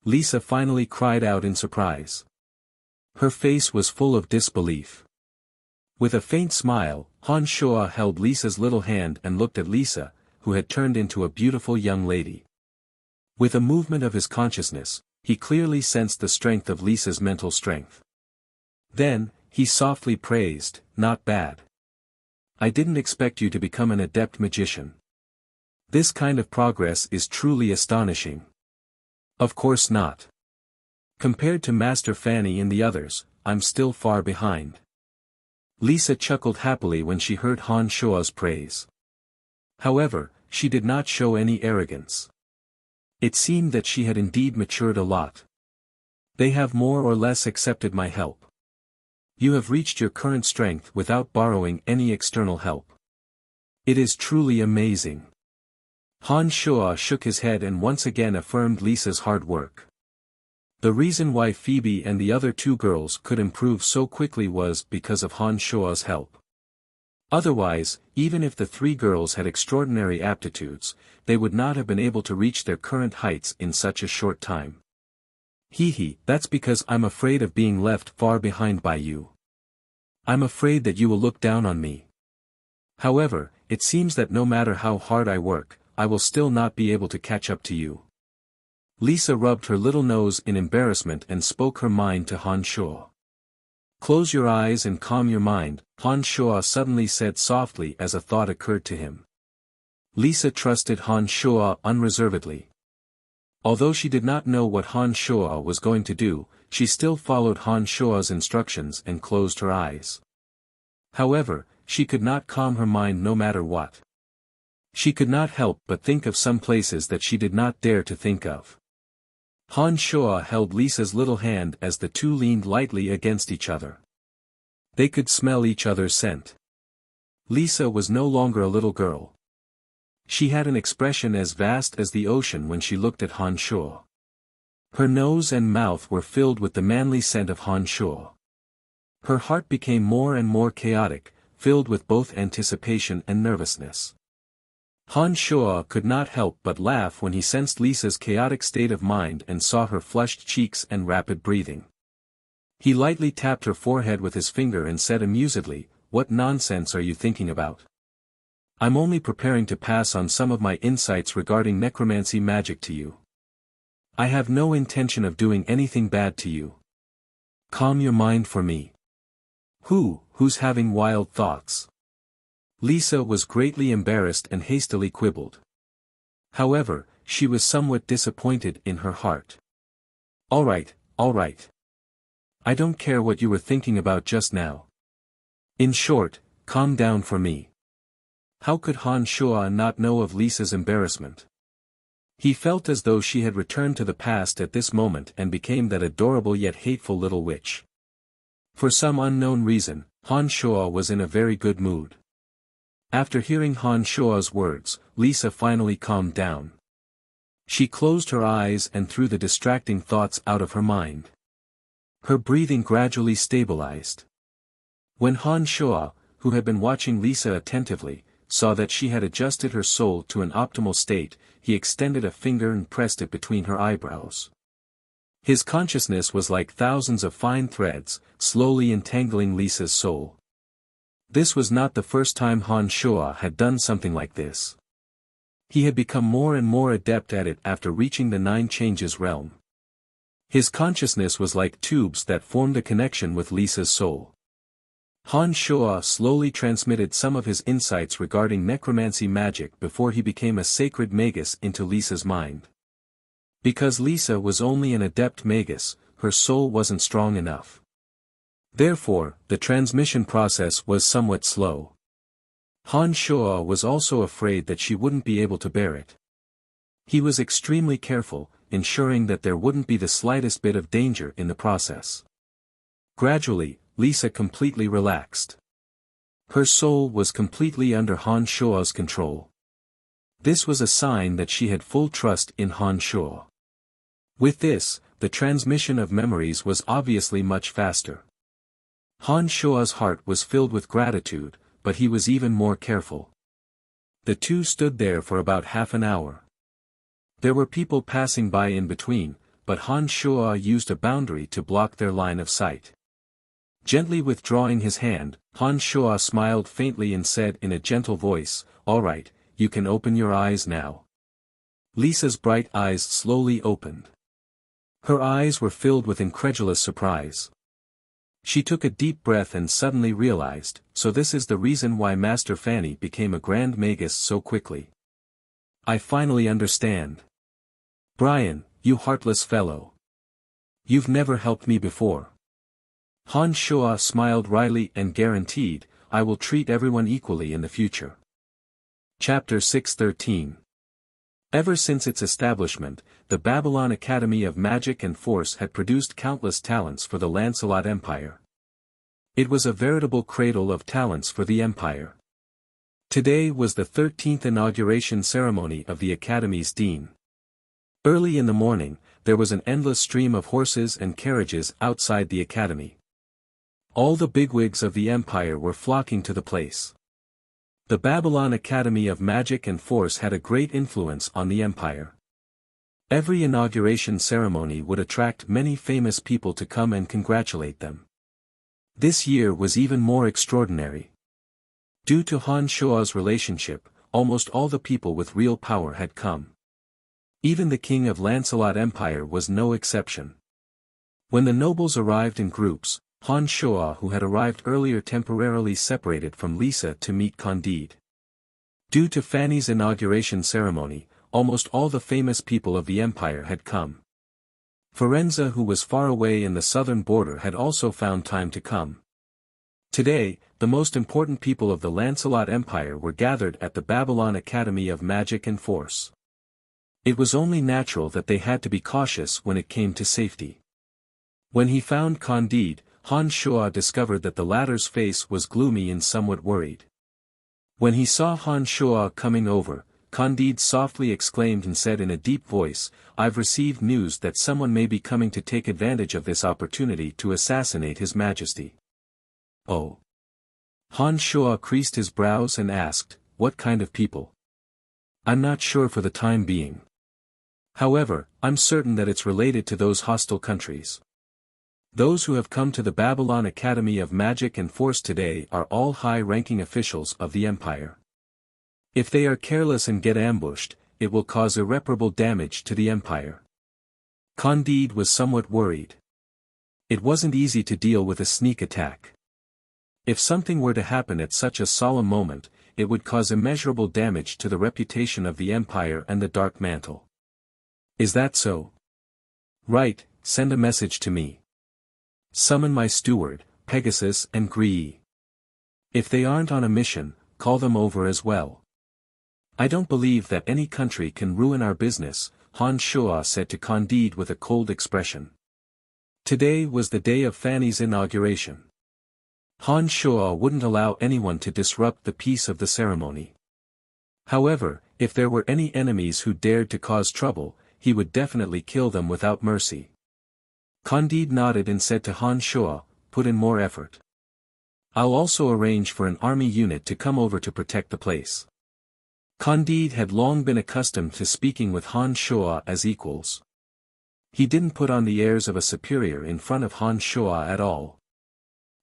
Lisa finally cried out in surprise. Her face was full of disbelief. With a faint smile, Han Shua held Lisa's little hand and looked at Lisa, who had turned into a beautiful young lady. With a movement of his consciousness, he clearly sensed the strength of Lisa's mental strength. Then, he softly praised, not bad. I didn't expect you to become an adept magician. This kind of progress is truly astonishing. Of course not. Compared to Master Fanny and the others, I'm still far behind. Lisa chuckled happily when she heard Han Shua's praise. However, she did not show any arrogance. It seemed that she had indeed matured a lot. They have more or less accepted my help. You have reached your current strength without borrowing any external help. It is truly amazing. Han Shua shook his head and once again affirmed Lisa's hard work. The reason why Phoebe and the other two girls could improve so quickly was because of Han Shua's help. Otherwise, even if the three girls had extraordinary aptitudes, they would not have been able to reach their current heights in such a short time. That's because I'm afraid of being left far behind by you. I'm afraid that you will look down on me. However, it seems that no matter how hard I work, I will still not be able to catch up to you. Lisa rubbed her little nose in embarrassment and spoke her mind to Han Shua. Close your eyes and calm your mind, Han Shua suddenly said softly as a thought occurred to him. Lisa trusted Han Shua unreservedly. Although she did not know what Han Shua was going to do, she still followed Han Shua's instructions and closed her eyes. However, she could not calm her mind no matter what. She could not help but think of some places that she did not dare to think of. Han Shua held Lisa's little hand as the two leaned lightly against each other. They could smell each other's scent. Lisa was no longer a little girl. She had an expression as vast as the ocean when she looked at Han Shua. Her nose and mouth were filled with the manly scent of Han Shua. Her heart became more and more chaotic, filled with both anticipation and nervousness. Han Shua could not help but laugh when he sensed Lisa's chaotic state of mind and saw her flushed cheeks and rapid breathing. He lightly tapped her forehead with his finger and said amusedly, "What nonsense are you thinking about? I'm only preparing to pass on some of my insights regarding necromancy magic to you. I have no intention of doing anything bad to you. Calm your mind for me." Who's having wild thoughts? Lisa was greatly embarrassed and hastily quibbled. However, she was somewhat disappointed in her heart. All right. I don't care what you were thinking about just now. In short, calm down for me. How could Han Shua not know of Lisa's embarrassment? He felt as though she had returned to the past at this moment and became that adorable yet hateful little witch. For some unknown reason, Han Shua was in a very good mood. After hearing Han Shua's words, Lisa finally calmed down. She closed her eyes and threw the distracting thoughts out of her mind. Her breathing gradually stabilized. When Han Shuo, who had been watching Lisa attentively, saw that she had adjusted her soul to an optimal state, he extended a finger and pressed it between her eyebrows. His consciousness was like thousands of fine threads, slowly entangling Lisa's soul. This was not the first time Han Shuo had done something like this. He had become more and more adept at it after reaching the Nine Changes realm. His consciousness was like tubes that formed a connection with Lisa's soul. Han Shuo slowly transmitted some of his insights regarding necromancy magic before he became a sacred magus into Lisa's mind. Because Lisa was only an adept magus, her soul wasn't strong enough. Therefore, the transmission process was somewhat slow. Han Shuo was also afraid that she wouldn't be able to bear it. He was extremely careful, ensuring that there wouldn't be the slightest bit of danger in the process. Gradually, Lisa completely relaxed. Her soul was completely under Han Shuo's control. This was a sign that she had full trust in Han Shuo. With this, the transmission of memories was obviously much faster. Han Shuo's heart was filled with gratitude, but he was even more careful. The two stood there for about half an hour. There were people passing by in between, but Han Shuo used a boundary to block their line of sight. Gently withdrawing his hand, Han Shuo smiled faintly and said in a gentle voice, "All right, you can open your eyes now." Lisa's bright eyes slowly opened. Her eyes were filled with incredulous surprise. She took a deep breath and suddenly realized, so this is the reason why Master Fanny became a Grand Magus so quickly. I finally understand. Brian, you heartless fellow. You've never helped me before. Han Shuo smiled wryly and guaranteed, I will treat everyone equally in the future. Chapter 613. Ever since its establishment, the Babylon Academy of Magic and Force had produced countless talents for the Lancelot Empire. It was a veritable cradle of talents for the Empire. Today was the 13th inauguration ceremony of the Academy's Dean. Early in the morning, there was an endless stream of horses and carriages outside the Academy. All the bigwigs of the Empire were flocking to the place. The Babylon Academy of Magic and Force had a great influence on the Empire. Every inauguration ceremony would attract many famous people to come and congratulate them. This year was even more extraordinary. Due to Han Shuo's relationship, almost all the people with real power had come. Even the king of Lancelot Empire was no exception. When the nobles arrived in groups, Han Shuo, who had arrived earlier, temporarily separated from Lisa to meet Candide. Due to Fanny's inauguration ceremony, almost all the famous people of the empire had come. Firenze, who was far away in the southern border, had also found time to come. Today, the most important people of the Lancelot Empire were gathered at the Babylon Academy of Magic and Force. It was only natural that they had to be cautious when it came to safety. When he found Candide, Han Shuo discovered that the latter's face was gloomy and somewhat worried. When he saw Han Shuo coming over, Candide softly exclaimed and said in a deep voice, I've received news that someone may be coming to take advantage of this opportunity to assassinate His Majesty. Oh. Han Shuo creased his brows and asked, what kind of people? I'm not sure for the time being. However, I'm certain that it's related to those hostile countries. Those who have come to the Babylon Academy of Magic and Force today are all high-ranking officials of the Empire. If they are careless and get ambushed, it will cause irreparable damage to the Empire. Candide was somewhat worried. It wasn't easy to deal with a sneak attack. If something were to happen at such a solemn moment, it would cause immeasurable damage to the reputation of the Empire and the Dark Mantle. Is that so? Right, send a message to me. Summon my steward, Pegasus and Gree. If they aren't on a mission, call them over as well. I don't believe that any country can ruin our business, Han Shuo said to Candide with a cold expression. Today was the day of Fanny's inauguration. Han Shuo wouldn't allow anyone to disrupt the peace of the ceremony. However, if there were any enemies who dared to cause trouble, he would definitely kill them without mercy. Candide nodded and said to Han Shuo, "Put in more effort. I'll also arrange for an army unit to come over to protect the place." Candide had long been accustomed to speaking with Han Shuo as equals. He didn't put on the airs of a superior in front of Han Shuo at all.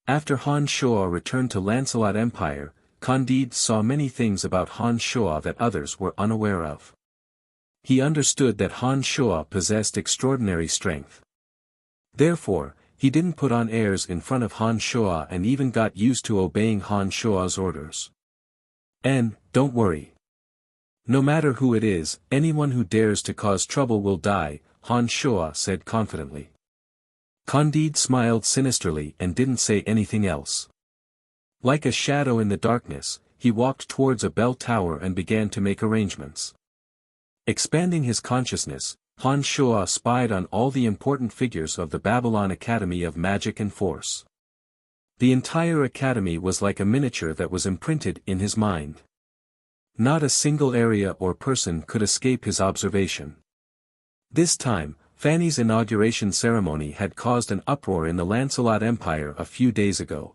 After Han Shuo returned to Lancelot Empire, Candide saw many things about Han Shuo that others were unaware of. He understood that Han Shuo possessed extraordinary strength. Therefore, he didn't put on airs in front of Han Shuo and even got used to obeying Han Shuo's orders. "And, don't worry. No matter who it is, anyone who dares to cause trouble will die," Han Shuo said confidently. Candide smiled sinisterly and didn't say anything else. Like a shadow in the darkness, he walked towards a bell tower and began to make arrangements. Expanding his consciousness, Han Shuo spied on all the important figures of the Babylon Academy of Magic and Force. The entire academy was like a miniature that was imprinted in his mind. Not a single area or person could escape his observation. This time, Fanny's inauguration ceremony had caused an uproar in the Lancelot Empire a few days ago.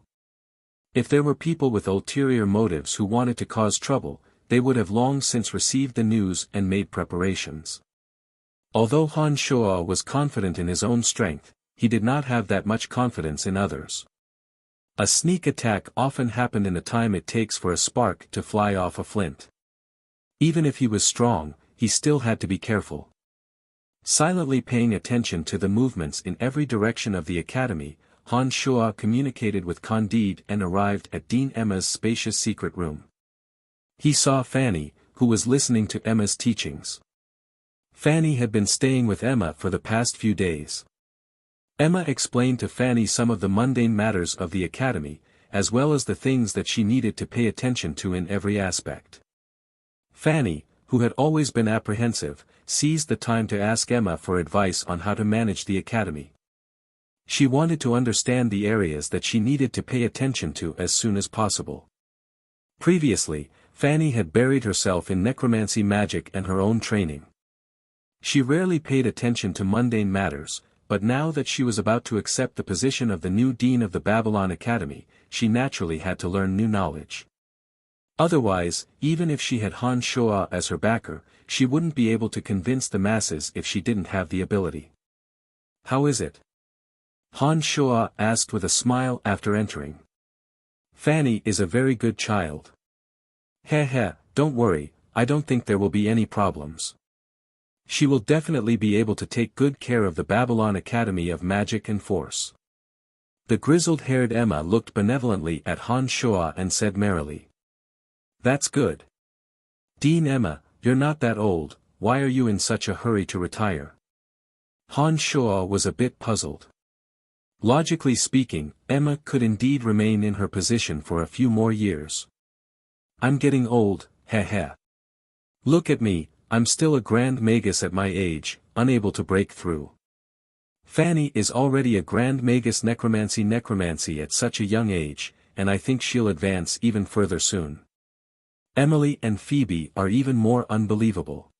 If there were people with ulterior motives who wanted to cause trouble, they would have long since received the news and made preparations. Although Han Shuo was confident in his own strength, he did not have that much confidence in others. A sneak attack often happened in the time it takes for a spark to fly off a flint. Even if he was strong, he still had to be careful. Silently paying attention to the movements in every direction of the academy, Han Shuo communicated with Candide and arrived at Dean Emma's spacious secret room. He saw Fanny, who was listening to Emma's teachings. Fanny had been staying with Emma for the past few days. Emma explained to Fanny some of the mundane matters of the academy, as well as the things that she needed to pay attention to in every aspect. Fanny, who had always been apprehensive, seized the time to ask Emma for advice on how to manage the academy. She wanted to understand the areas that she needed to pay attention to as soon as possible. Previously, Fanny had buried herself in necromancy magic and her own training. She rarely paid attention to mundane matters, but now that she was about to accept the position of the new dean of the Babylon Academy, she naturally had to learn new knowledge. Otherwise, even if she had Han Shuo as her backer, she wouldn't be able to convince the masses if she didn't have the ability. "How is it?" Han Shuo asked with a smile after entering. "Fanny is a very good child. Heh, don't worry, I don't think there will be any problems. She will definitely be able to take good care of the Babylon Academy of Magic and Force." The grizzled-haired Emma looked benevolently at Han Shuo and said merrily, "That's good. Dean Emma, you're not that old, why are you in such a hurry to retire?" Han Shuo was a bit puzzled. Logically speaking, Emma could indeed remain in her position for a few more years. "I'm getting old, heh. Look at me, I'm still a grand magus at my age, unable to break through. Fanny is already a grand magus necromancy at such a young age, and I think she'll advance even further soon. Emily and Phoebe are even more unbelievable.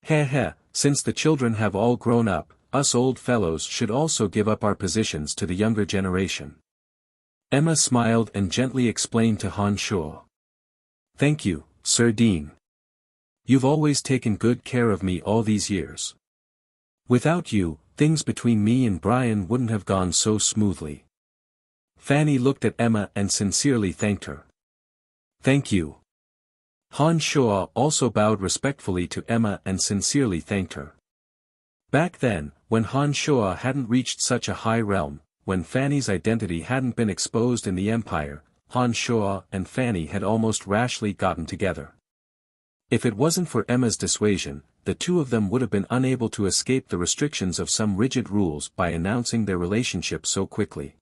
Heh, since the children have all grown up, us old fellows should also give up our positions to the younger generation." Emma smiled and gently explained to Han Shuo. "Thank you, Sir Dean. You've always taken good care of me all these years. Without you, things between me and Brian wouldn't have gone so smoothly." Fanny looked at Emma and sincerely thanked her. "Thank you." Han Shuo also bowed respectfully to Emma and sincerely thanked her. Back then, when Han Shuo hadn't reached such a high realm, when Fanny's identity hadn't been exposed in the Empire, Han Shuo and Fanny had almost rashly gotten together. If it wasn't for Emma's dissuasion, the two of them would have been unable to escape the restrictions of some rigid rules by announcing their relationship so quickly.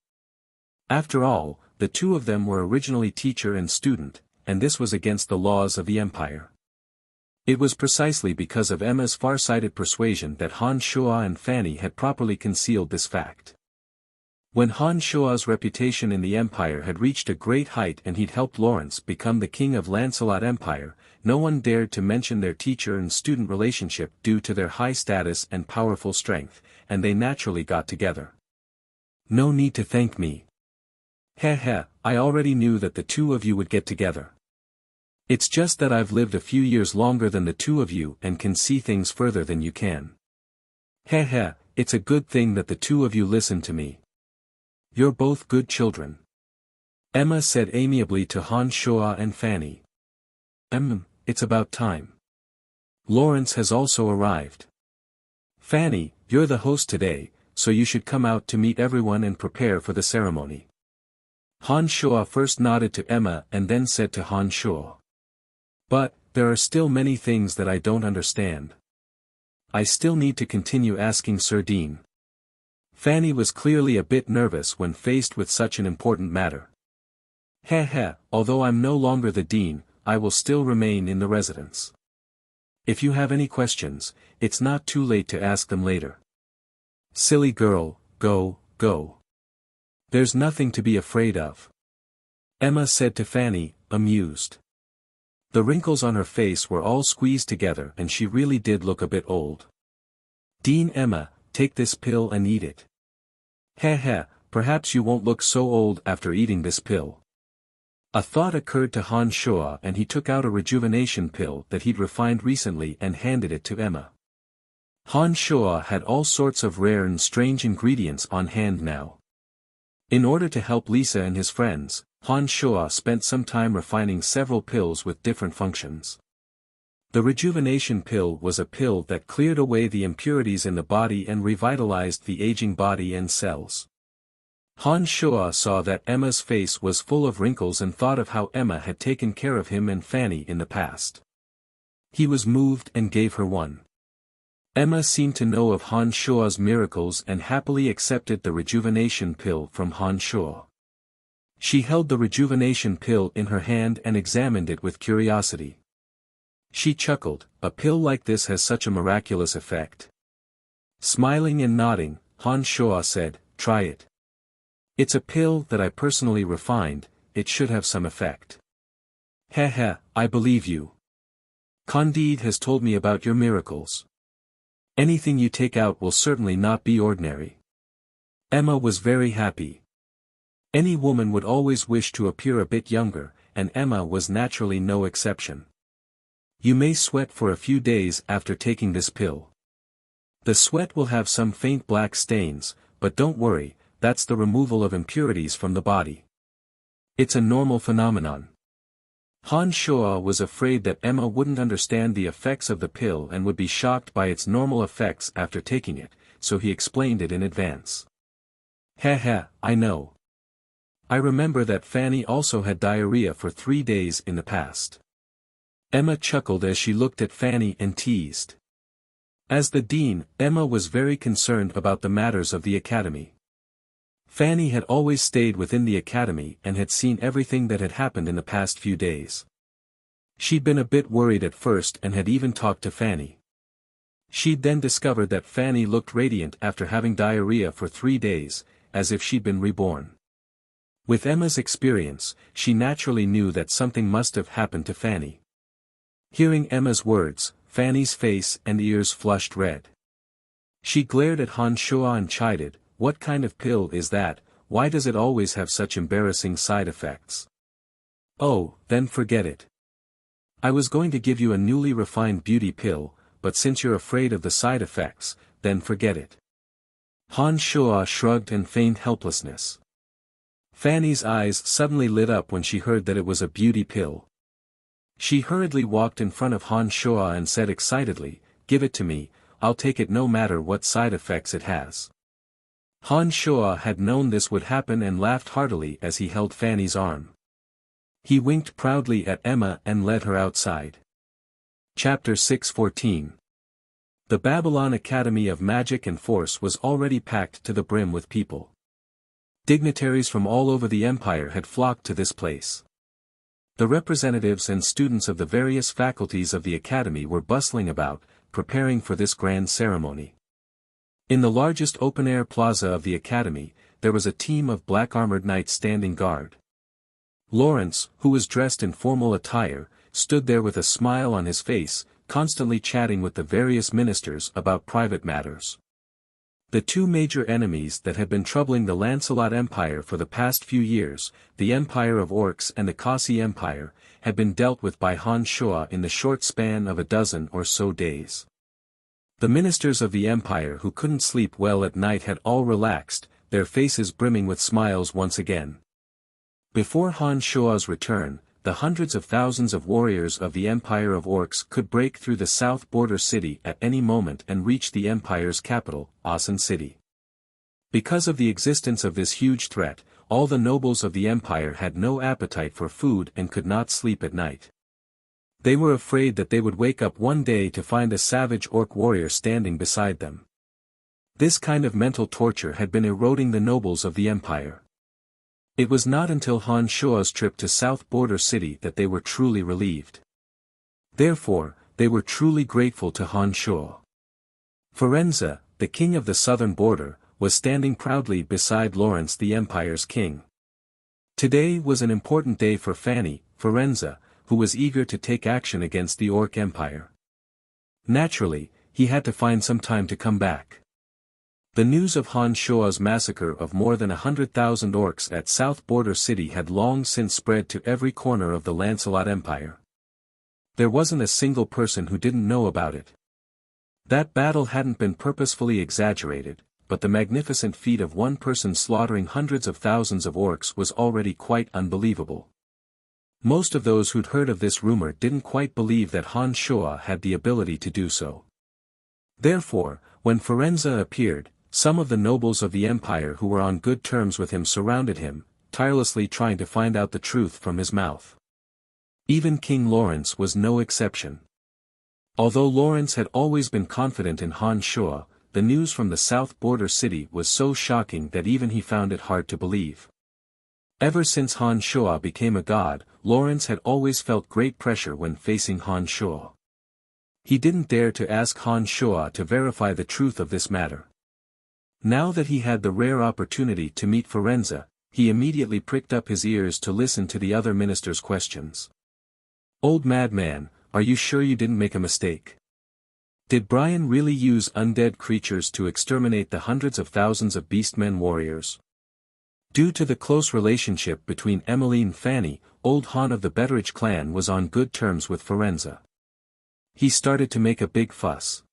After all, the two of them were originally teacher and student, and this was against the laws of the Empire. It was precisely because of Emma's far-sighted persuasion that Han Shuo and Fanny had properly concealed this fact. When Han Shuo's reputation in the Empire had reached a great height and he'd helped Lawrence become the king of Lancelot Empire, no one dared to mention their teacher and student relationship due to their high status and powerful strength, and they naturally got together. No need to thank me. Heh, I already knew that the two of you would get together. It's just that I've lived a few years longer than the two of you and can see things further than you can. Heh, it's a good thing that the two of you listen to me. You're both good children. Emma said amiably to Han Shuo and Fanny. It's about time. Lawrence has also arrived. Fanny, you're the host today, so you should come out to meet everyone and prepare for the ceremony. Han Shuo first nodded to Emma and then said to Han Shuo. But, there are still many things that I don't understand. I still need to continue asking Sir Dean. Fanny was clearly a bit nervous when faced with such an important matter. Although I'm no longer the dean, I will still remain in the residence. If you have any questions, it's not too late to ask them later. Silly girl, go. There's nothing to be afraid of. Emma said to Fanny, amused. The wrinkles on her face were all squeezed together and she really did look a bit old. Dean Emma, take this pill and eat it. Perhaps you won't look so old after eating this pill. A thought occurred to Han Shuo and he took out a rejuvenation pill that he'd refined recently and handed it to Emma. Han Shuo had all sorts of rare and strange ingredients on hand now. In order to help Lisa and his friends, Han Shuo spent some time refining several pills with different functions. The rejuvenation pill was a pill that cleared away the impurities in the body and revitalized the aging body and cells. Han Shuo saw that Emma's face was full of wrinkles and thought of how Emma had taken care of him and Fanny in the past. He was moved and gave her one. Emma seemed to know of Han Shuo's miracles and happily accepted the rejuvenation pill from Han Shuo. She held the rejuvenation pill in her hand and examined it with curiosity. She chuckled, a pill like this has such a miraculous effect. Smiling and nodding, Han Shuo said, try it. It's a pill that I personally refined, it should have some effect. I believe you. Candide has told me about your miracles. Anything you take out will certainly not be ordinary. Emma was very happy. Any woman would always wish to appear a bit younger, and Emma was naturally no exception. You may sweat for a few days after taking this pill. The sweat will have some faint black stains, but don't worry, that's the removal of impurities from the body. It's a normal phenomenon. Han Shuo was afraid that Emma wouldn't understand the effects of the pill and would be shocked by its normal effects after taking it, so he explained it in advance. I know. I remember that Fanny also had diarrhea for 3 days in the past. Emma chuckled as she looked at Fanny and teased. As the dean, Emma was very concerned about the matters of the academy. Fanny had always stayed within the academy and had seen everything that had happened in the past few days. She'd been a bit worried at first and had even talked to Fanny. She'd then discovered that Fanny looked radiant after having diarrhea for 3 days, as if she'd been reborn. With Emma's experience, she naturally knew that something must have happened to Fanny. Hearing Emma's words, Fanny's face and ears flushed red. She glared at Han Shuo and chided, "What kind of pill is that? Why does it always have such embarrassing side effects?" "Oh, then forget it. I was going to give you a newly refined beauty pill, but since you're afraid of the side effects, then forget it." Han Shuo shrugged and feigned helplessness. Fanny's eyes suddenly lit up when she heard that it was a beauty pill. She hurriedly walked in front of Han Shuo and said excitedly, "Give it to me, I'll take it no matter what side effects it has." Han Shuo had known this would happen and laughed heartily as he held Fanny's arm. He winked proudly at Emma and led her outside. Chapter 6:14. The Babylon Academy of Magic and Force was already packed to the brim with people. Dignitaries from all over the empire had flocked to this place. The representatives and students of the various faculties of the academy were bustling about, preparing for this grand ceremony. In the largest open-air plaza of the academy, there was a team of black-armored knights standing guard. Lawrence, who was dressed in formal attire, stood there with a smile on his face, constantly chatting with the various ministers about private matters. The two major enemies that had been troubling the Lancelot Empire for the past few years, the Empire of Orcs and the Kasi Empire, had been dealt with by Han Shuo in the short span of a dozen or so days. The ministers of the empire who couldn't sleep well at night had all relaxed, their faces brimming with smiles once again. Before Han Shuo's return, the hundreds of thousands of warriors of the Empire of Orcs could break through the south border city at any moment and reach the empire's capital, Asan City. Because of the existence of this huge threat, all the nobles of the empire had no appetite for food and could not sleep at night. They were afraid that they would wake up one day to find a savage orc warrior standing beside them. This kind of mental torture had been eroding the nobles of the empire. It was not until Han Shuo's trip to South Border City that they were truly relieved. Therefore, they were truly grateful to Han Shuo. Firenze, the king of the southern border, was standing proudly beside Lawrence the empire's king. Today was an important day for Fanny, Firenze, who was eager to take action against the Orc Empire. Naturally, he had to find some time to come back. The news of Han Shuo's massacre of more than 100,000 orcs at South Border City had long since spread to every corner of the Lancelot Empire. There wasn't a single person who didn't know about it. That battle hadn't been purposefully exaggerated, but the magnificent feat of one person slaughtering hundreds of thousands of orcs was already quite unbelievable. Most of those who'd heard of this rumor didn't quite believe that Han Shuo had the ability to do so. Therefore, when Firenze appeared, some of the nobles of the empire who were on good terms with him surrounded him, tirelessly trying to find out the truth from his mouth. Even King Lawrence was no exception. Although Lawrence had always been confident in Han Shuo, the news from the South Border City was so shocking that even he found it hard to believe. Ever since Han Shuo became a god, Lawrence had always felt great pressure when facing Han Shuo. He didn't dare to ask Han Shuo to verify the truth of this matter. Now that he had the rare opportunity to meet Firenze, he immediately pricked up his ears to listen to the other minister's questions. "Old madman, are you sure you didn't make a mistake? Did Brian really use undead creatures to exterminate the hundreds of thousands of beastmen warriors?" Due to the close relationship between Emily and Fanny, Old Han of the Betteridge clan was on good terms with Firenze. He started to make a big fuss.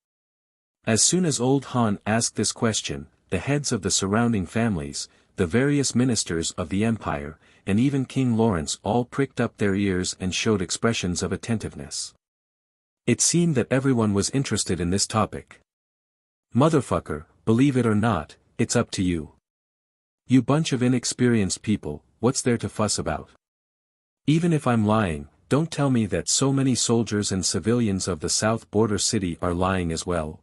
As soon as Old Han asked this question, the heads of the surrounding families, the various ministers of the empire, and even King Lawrence all pricked up their ears and showed expressions of attentiveness. It seemed that everyone was interested in this topic. "Motherfucker, believe it or not, it's up to you. You bunch of inexperienced people, what's there to fuss about? Even if I'm lying, don't tell me that so many soldiers and civilians of the South Border City are lying as well."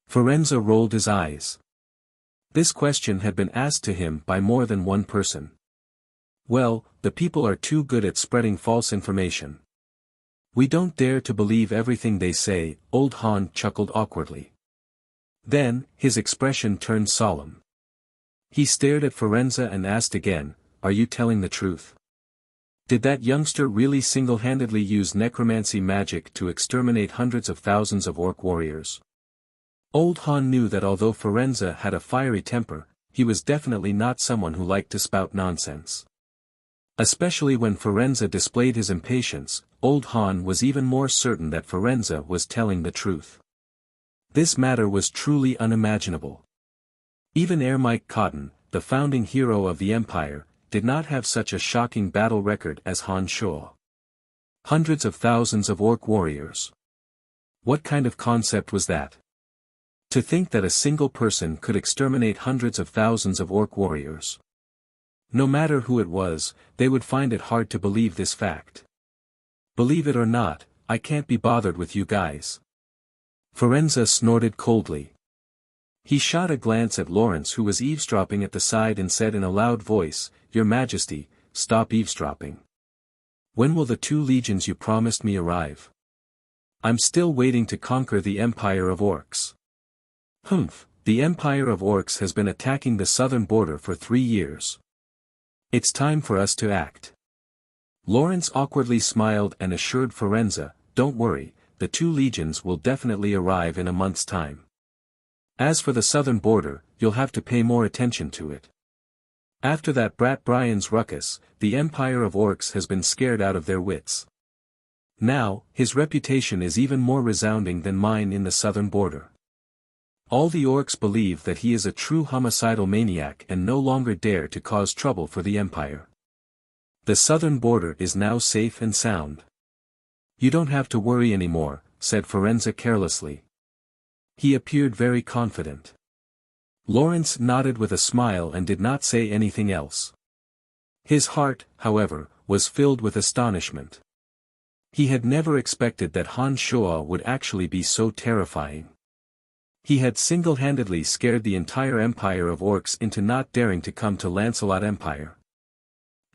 Firenze rolled his eyes. This question had been asked to him by more than one person. "Well, the people are too good at spreading false information. We don't dare to believe everything they say," Old Han chuckled awkwardly. Then, his expression turned solemn. He stared at Firenze and asked again, "Are you telling the truth? Did that youngster really single-handedly use necromancy magic to exterminate hundreds of thousands of orc warriors?" Old Han knew that although Firenze had a fiery temper, he was definitely not someone who liked to spout nonsense. Especially when Firenze displayed his impatience, Old Han was even more certain that Firenze was telling the truth. This matter was truly unimaginable. Even Mike Cotton, the founding hero of the empire, did not have such a shocking battle record as Han Shuo. Hundreds of thousands of orc warriors. What kind of concept was that? To think that a single person could exterminate hundreds of thousands of orc warriors. No matter who it was, they would find it hard to believe this fact. "Believe it or not, I can't be bothered with you guys." Firenze snorted coldly. He shot a glance at Lawrence, who was eavesdropping at the side, and said in a loud voice, "Your Majesty, stop eavesdropping. When will the 2 legions you promised me arrive? I'm still waiting to conquer the Empire of Orcs." "Humph, the Empire of Orcs has been attacking the southern border for 3 years. It's time for us to act." Lawrence awkwardly smiled and assured Firenze, "Don't worry, the 2 legions will definitely arrive in a month's time." As for the southern border, you'll have to pay more attention to it. After that brat Brian's ruckus, the Empire of Orcs has been scared out of their wits. Now, his reputation is even more resounding than mine in the southern border. All the Orcs believe that he is a true homicidal maniac and no longer dare to cause trouble for the Empire. The southern border is now safe and sound. You don't have to worry anymore, said Forenza carelessly. He appeared very confident. Lawrence nodded with a smile and did not say anything else. His heart, however, was filled with astonishment. He had never expected that Han Shoa would actually be so terrifying. He had single-handedly scared the entire Empire of Orcs into not daring to come to Lancelot Empire.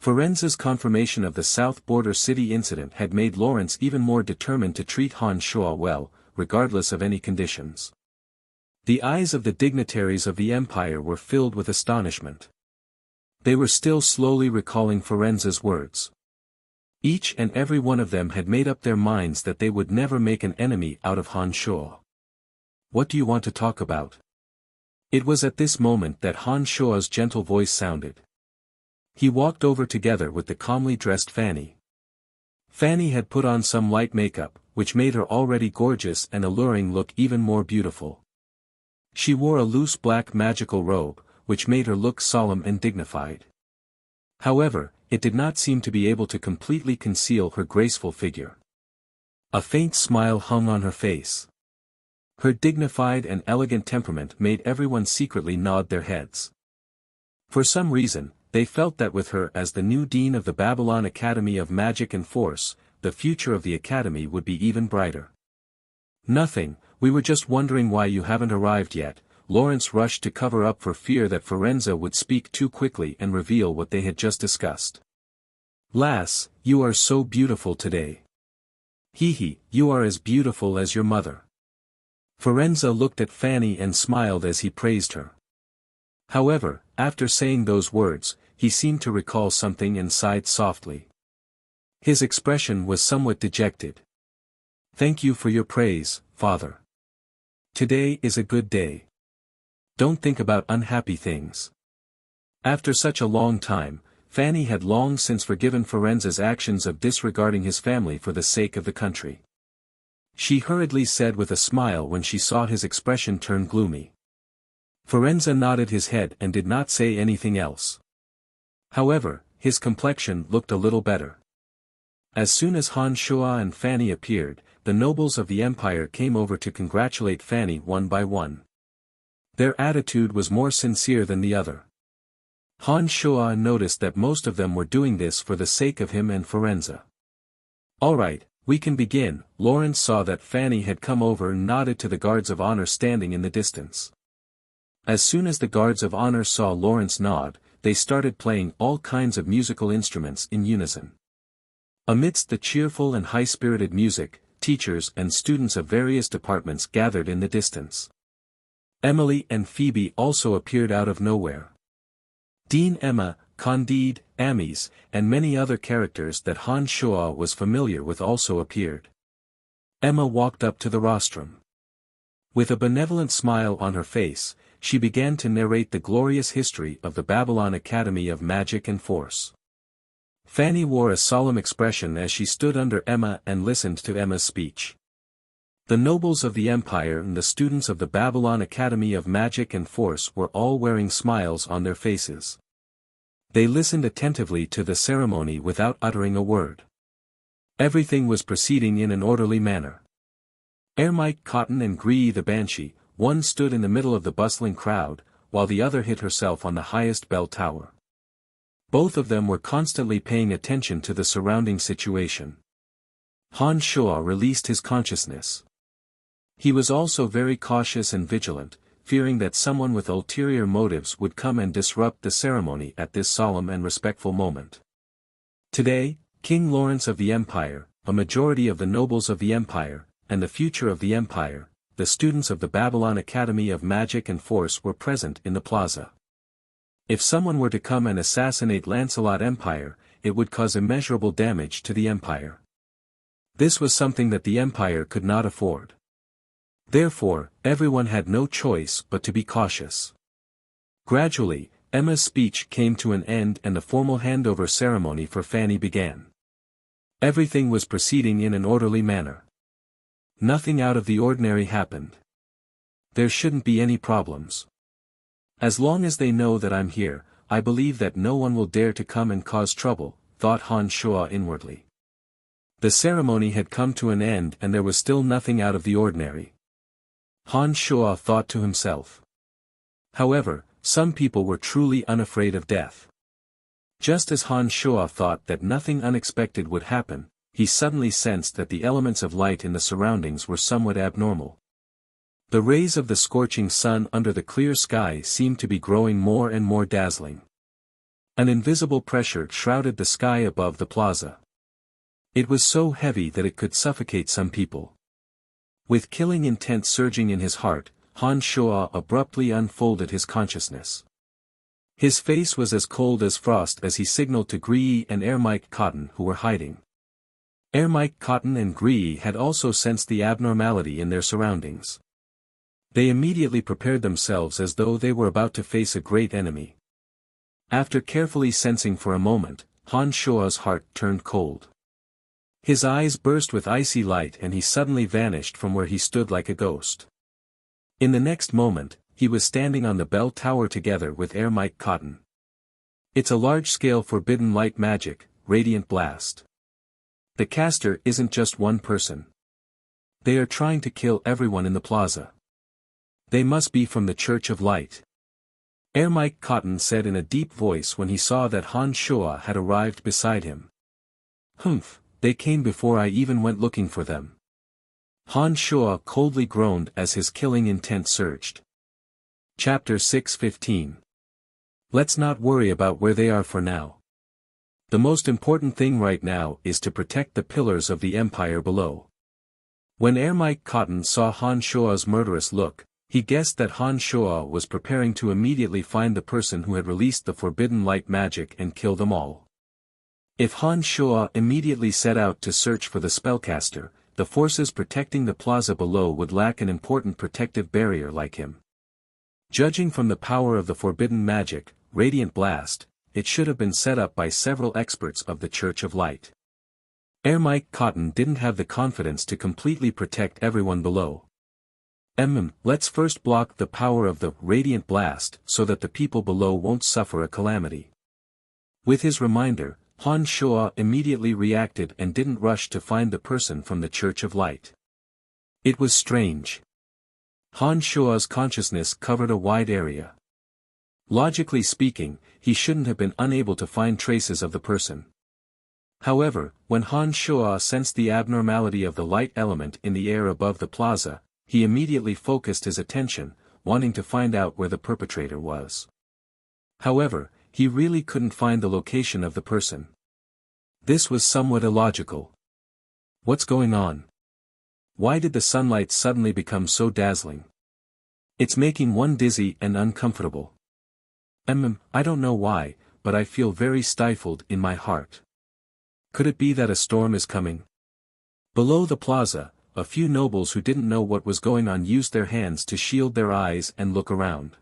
Forenza's confirmation of the South Border City incident had made Lawrence even more determined to treat Han Shoa well, regardless of any conditions. The eyes of the dignitaries of the Empire were filled with astonishment. They were still slowly recalling Forenza's words. Each and every one of them had made up their minds that they would never make an enemy out of Han Shoa. What do you want to talk about? It was at this moment that Han Shoa's gentle voice sounded. He walked over together with the calmly dressed Fanny. Fanny had put on some light makeup, which made her already gorgeous and alluring look even more beautiful. She wore a loose black magical robe, which made her look solemn and dignified. However, it did not seem to be able to completely conceal her graceful figure. A faint smile hung on her face. Her dignified and elegant temperament made everyone secretly nod their heads. For some reason, they felt that with her as the new dean of the Babylon Academy of Magic and Force, the future of the academy would be even brighter. Nothing, we were just wondering why you haven't arrived yet. Lawrence rushed to cover up for fear that Forenza would speak too quickly and reveal what they had just discussed. Lass, you are so beautiful today. Hee, you are as beautiful as your mother. Forenza looked at Fanny and smiled as he praised her. However, after saying those words, he seemed to recall something and sighed softly. His expression was somewhat dejected. Thank you for your praise, father. Today is a good day. Don't think about unhappy things. After such a long time, Fanny had long since forgiven Forenza's actions of disregarding his family for the sake of the country. She hurriedly said with a smile when she saw his expression turn gloomy. Forenza nodded his head and did not say anything else. However, his complexion looked a little better. As soon as Han Shoa and Fanny appeared, the nobles of the empire came over to congratulate Fanny one by one. Their attitude was more sincere than the other. Han Shoa noticed that most of them were doing this for the sake of him and Forenza. All right, we can begin. Lawrence saw that Fanny had come over and nodded to the guards of honor standing in the distance. As soon as the guards of honor saw Lawrence nod, they started playing all kinds of musical instruments in unison. Amidst the cheerful and high-spirited music, teachers and students of various departments gathered in the distance. Emily and Phoebe also appeared out of nowhere. Dean Emma, Candide, Amis, and many other characters that Han Shoa was familiar with also appeared. Emma walked up to the rostrum. With a benevolent smile on her face, she began to narrate the glorious history of the Babylon Academy of Magic and Force. Fanny wore a solemn expression as she stood under Emma and listened to Emma's speech. The nobles of the empire and the students of the Babylon Academy of Magic and Force were all wearing smiles on their faces. They listened attentively to the ceremony without uttering a word. Everything was proceeding in an orderly manner. Ermite Cotton and Gree the Banshee, one stood in the middle of the bustling crowd, while the other hid herself on the highest bell tower. Both of them were constantly paying attention to the surrounding situation. Han Shoa released his consciousness. He was also very cautious and vigilant, fearing that someone with ulterior motives would come and disrupt the ceremony at this solemn and respectful moment. Today, King Lawrence of the Empire, a majority of the nobles of the Empire, and the future of the Empire, the students of the Babylon Academy of Magic and Force were present in the plaza. If someone were to come and assassinate Lancelot Empire, it would cause immeasurable damage to the Empire. This was something that the Empire could not afford. Therefore, everyone had no choice but to be cautious. Gradually, Emma's speech came to an end and the formal handover ceremony for Fanny began. Everything was proceeding in an orderly manner. Nothing out of the ordinary happened. There shouldn't be any problems. As long as they know that I'm here, I believe that no one will dare to come and cause trouble, thought Han Shuo inwardly. The ceremony had come to an end and there was still nothing out of the ordinary. Han Shuo thought to himself. However, some people were truly unafraid of death. Just as Han Shuo thought that nothing unexpected would happen, he suddenly sensed that the elements of light in the surroundings were somewhat abnormal. The rays of the scorching sun under the clear sky seemed to be growing more and more dazzling. An invisible pressure shrouded the sky above the plaza. It was so heavy that it could suffocate some people. With killing intent surging in his heart, Han Shuo abruptly unfolded his consciousness. His face was as cold as frost as he signaled to Gree and Ermike Cotton who were hiding. Ermike Cotton and Gree had also sensed the abnormality in their surroundings. They immediately prepared themselves as though they were about to face a great enemy. After carefully sensing for a moment, Han Shuo's heart turned cold. His eyes burst with icy light and he suddenly vanished from where he stood like a ghost. In the next moment, he was standing on the bell tower together with Ermike Cotton. It's a large-scale forbidden light magic, Radiant Blast. The caster isn't just one person. They are trying to kill everyone in the plaza. They must be from the Church of Light. Ermike Cotton said in a deep voice when he saw that Han Shuo had arrived beside him. Humph, they came before I even went looking for them. Han Shuo coldly groaned as his killing intent surged. Chapter 6:15. Let's not worry about where they are for now. The most important thing right now is to protect the pillars of the empire below. When Ermike Cotton saw Han Shuo's murderous look, he guessed that Han Shuo was preparing to immediately find the person who had released the forbidden light magic and kill them all. If Han Shuo immediately set out to search for the spellcaster, the forces protecting the plaza below would lack an important protective barrier like him. Judging from the power of the forbidden magic, Radiant Blast, it should have been set up by several experts of the Church of Light. Ermike Cotton didn't have the confidence to completely protect everyone below. Let's first block the power of the Radiant Blast so that the people below won't suffer a calamity. With his reminder, Han Shuo immediately reacted and didn't rush to find the person from the Church of Light. It was strange. Han Shuo's consciousness covered a wide area. Logically speaking, he shouldn't have been unable to find traces of the person. However, when Han Shuo sensed the abnormality of the light element in the air above the plaza, he immediately focused his attention, wanting to find out where the perpetrator was. However, he really couldn't find the location of the person. This was somewhat illogical. What's going on? Why did the sunlight suddenly become so dazzling? It's making one dizzy and uncomfortable. I don't know why, but I feel very stifled in my heart. Could it be that a storm is coming? Below the plaza, a few nobles who didn't know what was going on used their hands to shield their eyes and look around.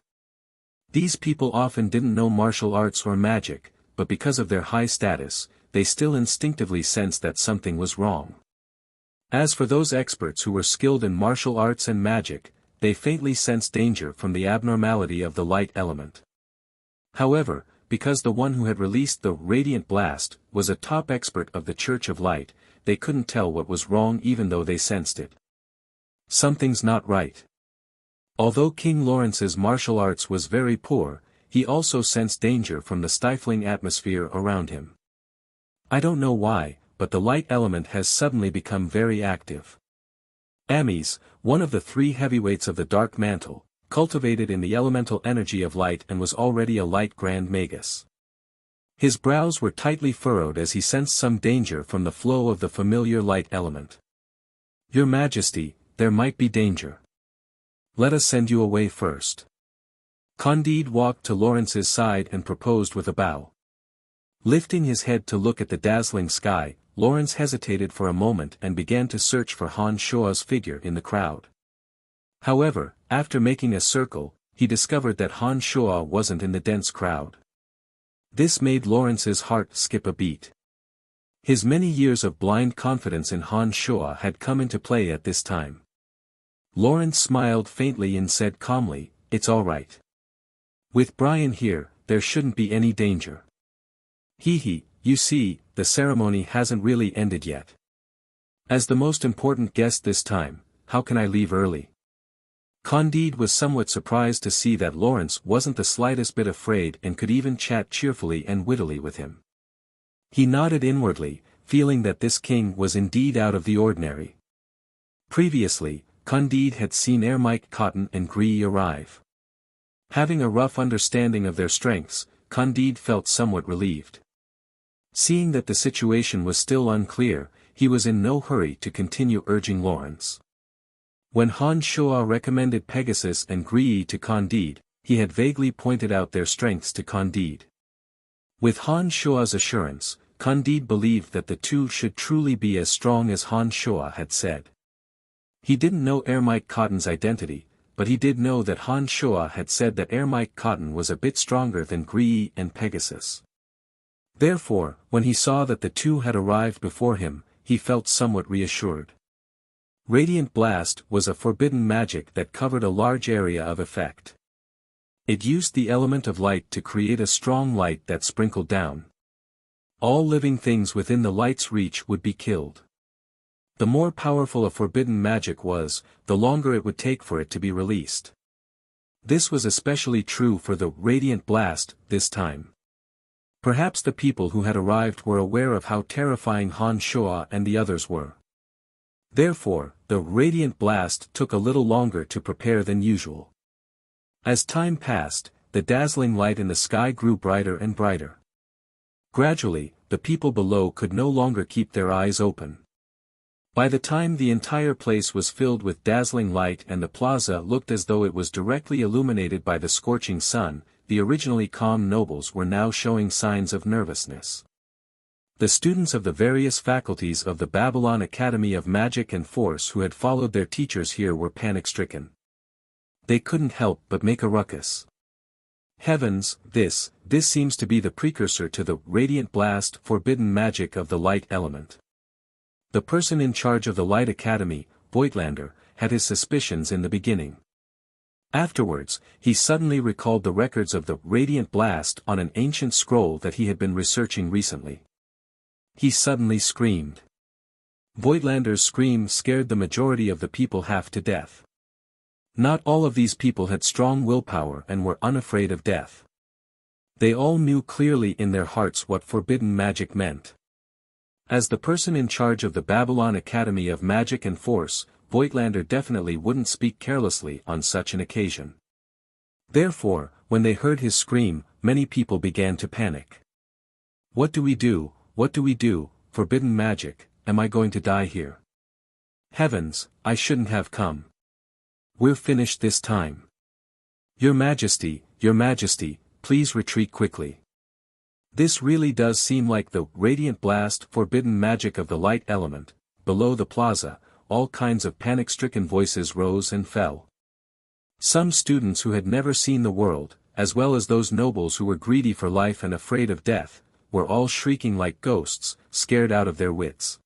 These people often didn't know martial arts or magic, but because of their high status, they still instinctively sensed that something was wrong. As for those experts who were skilled in martial arts and magic, they faintly sensed danger from the abnormality of the light element. However, because the one who had released the Radiant Blast was a top expert of the Church of Light, they couldn't tell what was wrong even though they sensed it. Something's not right. Although King Lawrence's martial arts was very poor, he also sensed danger from the stifling atmosphere around him. I don't know why, but the light element has suddenly become very active. Ames, one of the three heavyweights of the Dark Mantle, cultivated in the elemental energy of light and was already a light Grand Magus. His brows were tightly furrowed as he sensed some danger from the flow of the familiar light element. Your Majesty, there might be danger. Let us send you away first. Candide walked to Lawrence's side and proposed with a bow. Lifting his head to look at the dazzling sky, Lawrence hesitated for a moment and began to search for Han Shuo's figure in the crowd. However, after making a circle, he discovered that Han Shuo wasn't in the dense crowd. This made Lawrence's heart skip a beat. His many years of blind confidence in Han Shuo had come into play at this time. Lawrence smiled faintly and said calmly, "It's all right. With Brian here, there shouldn't be any danger. Hee, you see, the ceremony hasn't really ended yet. As the most important guest this time, how can I leave early?" Candide was somewhat surprised to see that Lawrence wasn't the slightest bit afraid and could even chat cheerfully and wittily with him. He nodded inwardly, feeling that this king was indeed out of the ordinary. Previously, Candide had seen Ermite Cotton and Gree arrive. Having a rough understanding of their strengths, Candide felt somewhat relieved. Seeing that the situation was still unclear, he was in no hurry to continue urging Lawrence. When Han Shuo recommended Pegasus and Gree to Candide, he had vaguely pointed out their strengths to Candide. With Han Shuo's assurance, Candide believed that the two should truly be as strong as Han Shuo had said. He didn't know Ermite Cotton's identity, but he did know that Han Shuo had said that Ermite Cotton was a bit stronger than Gree and Pegasus. Therefore, when he saw that the two had arrived before him, he felt somewhat reassured. Radiant Blast was a forbidden magic that covered a large area of effect. It used the element of light to create a strong light that sprinkled down. All living things within the light's reach would be killed. The more powerful a forbidden magic was, the longer it would take for it to be released. This was especially true for the Radiant Blast this time. Perhaps the people who had arrived were aware of how terrifying Han Shuo and the others were. Therefore, the Radiant Blast took a little longer to prepare than usual. As time passed, the dazzling light in the sky grew brighter and brighter. Gradually, the people below could no longer keep their eyes open. By the time the entire place was filled with dazzling light and the plaza looked as though it was directly illuminated by the scorching sun, the originally calm nobles were now showing signs of nervousness. The students of the various faculties of the Babylon Academy of Magic and Force who had followed their teachers here were panic-stricken. They couldn't help but make a ruckus. Heavens, this seems to be the precursor to the Radiant Blast forbidden magic of the light element. The person in charge of the Light Academy, Voigtlander, had his suspicions in the beginning. Afterwards, he suddenly recalled the records of the Radiant Blast on an ancient scroll that he had been researching recently. He suddenly screamed. Voigtlander's scream scared the majority of the people half to death. Not all of these people had strong willpower and were unafraid of death. They all knew clearly in their hearts what forbidden magic meant. As the person in charge of the Babylon Academy of Magic and Force, Voigtlander definitely wouldn't speak carelessly on such an occasion. Therefore, when they heard his scream, many people began to panic. What do we do? What do we do? Forbidden magic, am I going to die here? Heavens, I shouldn't have come. We're finished this time. Your Majesty, please retreat quickly. This really does seem like the Radiant Blast forbidden magic of the light element. Below the plaza, all kinds of panic-stricken voices rose and fell. Some students who had never seen the world, as well as those nobles who were greedy for life and afraid of death, were all shrieking like ghosts, scared out of their wits.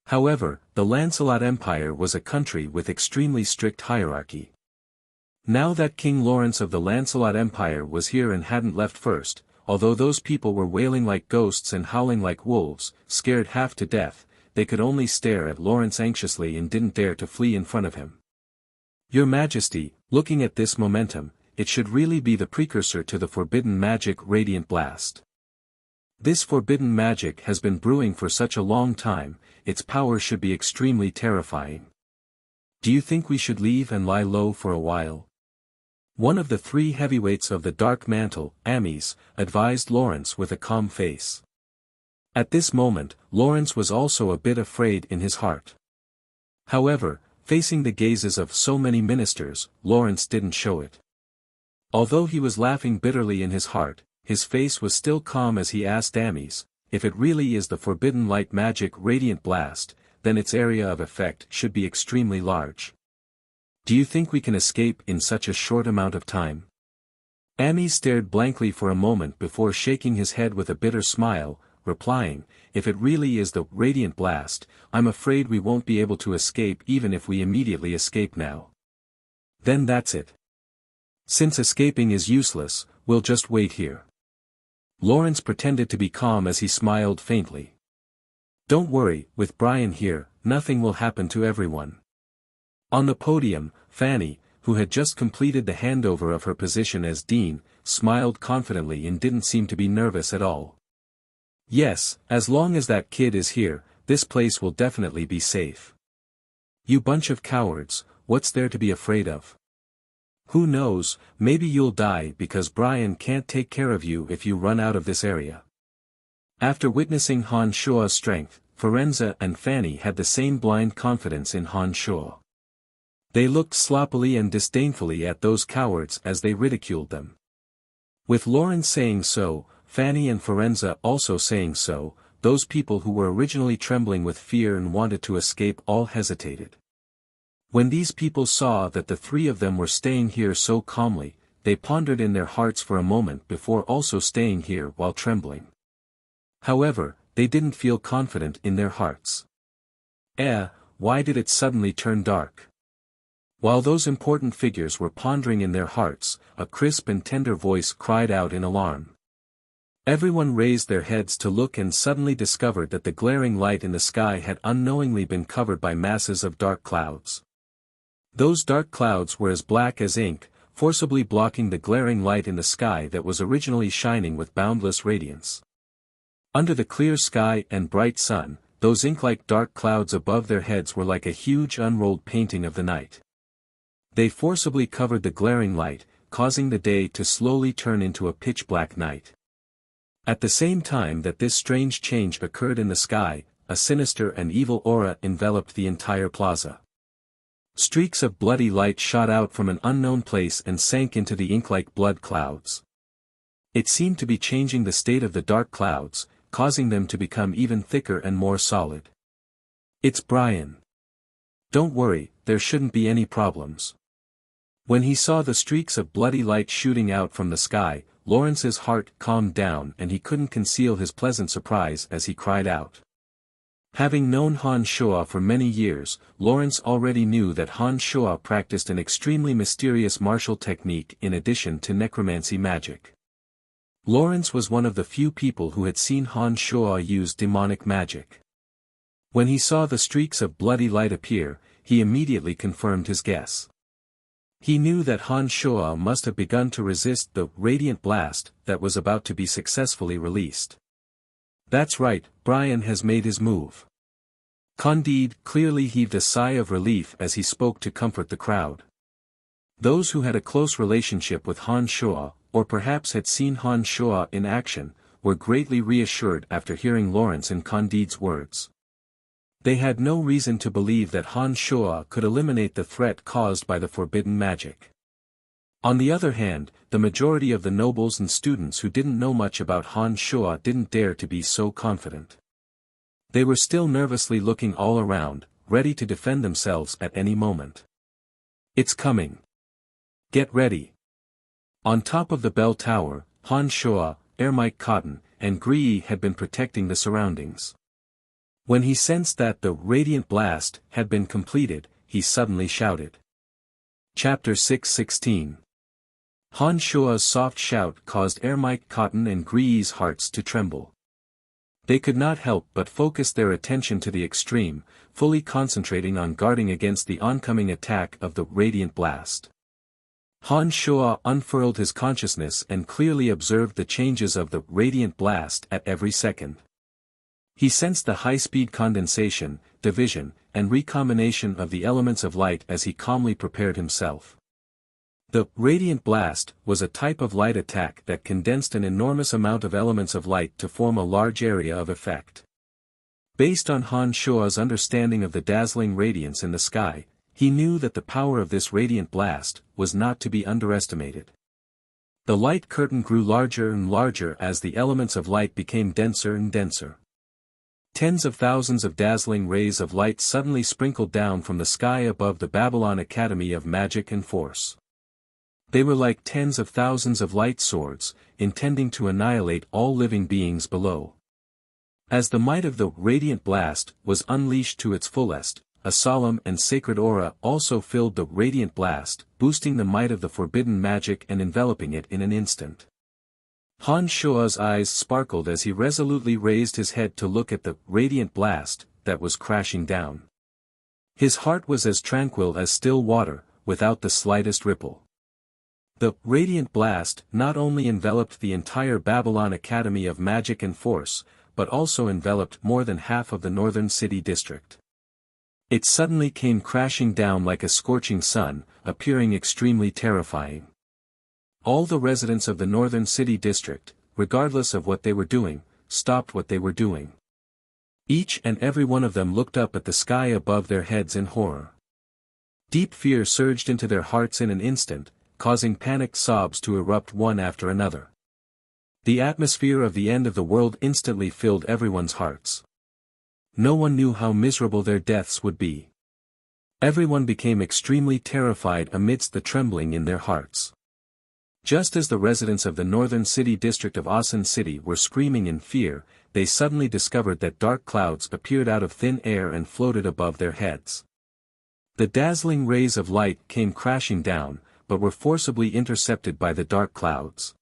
However, the Lancelot Empire was a country with extremely strict hierarchy. Now that King Lawrence of the Lancelot Empire was here and hadn't left first, although those people were wailing like ghosts and howling like wolves, scared half to death, they could only stare at Lawrence anxiously and didn't dare to flee in front of him. Your Majesty, looking at this momentum, it should really be the precursor to the forbidden magic Radiant Blast. This forbidden magic has been brewing for such a long time, its power should be extremely terrifying. Do you think we should leave and lie low for a while? One of the three heavyweights of the Dark Mantle, Ames, advised Lawrence with a calm face. At this moment, Lawrence was also a bit afraid in his heart. However, facing the gazes of so many ministers, Lawrence didn't show it. Although he was laughing bitterly in his heart, his face was still calm as he asked Ames, if it really is the forbidden light magic Radiant Blast, then its area of effect should be extremely large. Do you think we can escape in such a short amount of time? Ami stared blankly for a moment before shaking his head with a bitter smile, replying, if it really is the radiant blast, I'm afraid we won't be able to escape even if we immediately escape now. Then that's it. Since escaping is useless, we'll just wait here. Lawrence pretended to be calm as he smiled faintly. Don't worry, with Brian here, nothing will happen to everyone. On the podium, Fanny, who had just completed the handover of her position as dean, smiled confidently and didn't seem to be nervous at all. Yes, as long as that kid is here, this place will definitely be safe. You bunch of cowards, what's there to be afraid of? Who knows, maybe you'll die because Brian can't take care of you if you run out of this area. After witnessing Han Shua's strength, Firenze and Fanny had the same blind confidence in Han Shua. They looked sloppily and disdainfully at those cowards as they ridiculed them. With Lawrence saying so, Fanny and Firenze also saying so, those people who were originally trembling with fear and wanted to escape all hesitated. When these people saw that the three of them were staying here so calmly, they pondered in their hearts for a moment before also staying here while trembling. However, they didn't feel confident in their hearts. Why did it suddenly turn dark? While those important figures were pondering in their hearts, a crisp and tender voice cried out in alarm. Everyone raised their heads to look and suddenly discovered that the glaring light in the sky had unknowingly been covered by masses of dark clouds. Those dark clouds were as black as ink, forcibly blocking the glaring light in the sky that was originally shining with boundless radiance. Under the clear sky and bright sun, those ink-like dark clouds above their heads were like a huge unrolled painting of the night. They forcibly covered the glaring light, causing the day to slowly turn into a pitch-black night. At the same time that this strange change occurred in the sky, a sinister and evil aura enveloped the entire plaza. Streaks of bloody light shot out from an unknown place and sank into the ink-like blood clouds. It seemed to be changing the state of the dark clouds, causing them to become even thicker and more solid. It's Brian. Don't worry, there shouldn't be any problems. When he saw the streaks of bloody light shooting out from the sky, Lawrence's heart calmed down and he couldn't conceal his pleasant surprise as he cried out. Having known Han Shua for many years, Lawrence already knew that Han Shua practiced an extremely mysterious martial technique in addition to necromancy magic. Lawrence was one of the few people who had seen Han Shua use demonic magic. When he saw the streaks of bloody light appear, he immediately confirmed his guess. He knew that Han Shua must have begun to resist the radiant blast that was about to be successfully released. That's right, Brian has made his move. Candide clearly heaved a sigh of relief as he spoke to comfort the crowd. Those who had a close relationship with Han Shua, or perhaps had seen Han Shua in action, were greatly reassured after hearing Lawrence and Candide's words. They had no reason to believe that Han Shua could eliminate the threat caused by the forbidden magic. On the other hand, the majority of the nobles and students who didn't know much about Han Shua didn't dare to be so confident. They were still nervously looking all around, ready to defend themselves at any moment. It's coming. Get ready. On top of the bell tower, Han Shua, Ermite Cotton, and Gree had been protecting the surroundings. When he sensed that the radiant blast had been completed, he suddenly shouted. Chapter 6:16. Han Shua's soft shout caused Ermite Cotton and Gree's hearts to tremble. They could not help but focus their attention to the extreme, fully concentrating on guarding against the oncoming attack of the radiant blast. Han Shua unfurled his consciousness and clearly observed the changes of the radiant blast at every second. He sensed the high-speed condensation, division, and recombination of the elements of light as he calmly prepared himself. The radiant blast was a type of light attack that condensed an enormous amount of elements of light to form a large area of effect. Based on Han Shua's understanding of the dazzling radiance in the sky, he knew that the power of this radiant blast was not to be underestimated. The light curtain grew larger and larger as the elements of light became denser and denser. Tens of thousands of dazzling rays of light suddenly sprinkled down from the sky above the Babylon Academy of Magic and Force. They were like tens of thousands of light swords, intending to annihilate all living beings below. As the might of the radiant blast was unleashed to its fullest, a solemn and sacred aura also filled the radiant blast, boosting the might of the forbidden magic and enveloping it in an instant. Han Shua's eyes sparkled as he resolutely raised his head to look at the radiant blast that was crashing down. His heart was as tranquil as still water, without the slightest ripple. The radiant blast not only enveloped the entire Babylon Academy of Magic and Force, but also enveloped more than half of the northern city district. It suddenly came crashing down like a scorching sun, appearing extremely terrifying. All the residents of the northern city district, regardless of what they were doing, stopped what they were doing. Each and every one of them looked up at the sky above their heads in horror. Deep fear surged into their hearts in an instant, causing panicked sobs to erupt one after another. The atmosphere of the end of the world instantly filled everyone's hearts. No one knew how miserable their deaths would be. Everyone became extremely terrified amidst the trembling in their hearts. Just as the residents of the northern city district of Asan City were screaming in fear, they suddenly discovered that dark clouds appeared out of thin air and floated above their heads. The dazzling rays of light came crashing down, but were forcibly intercepted by the dark clouds.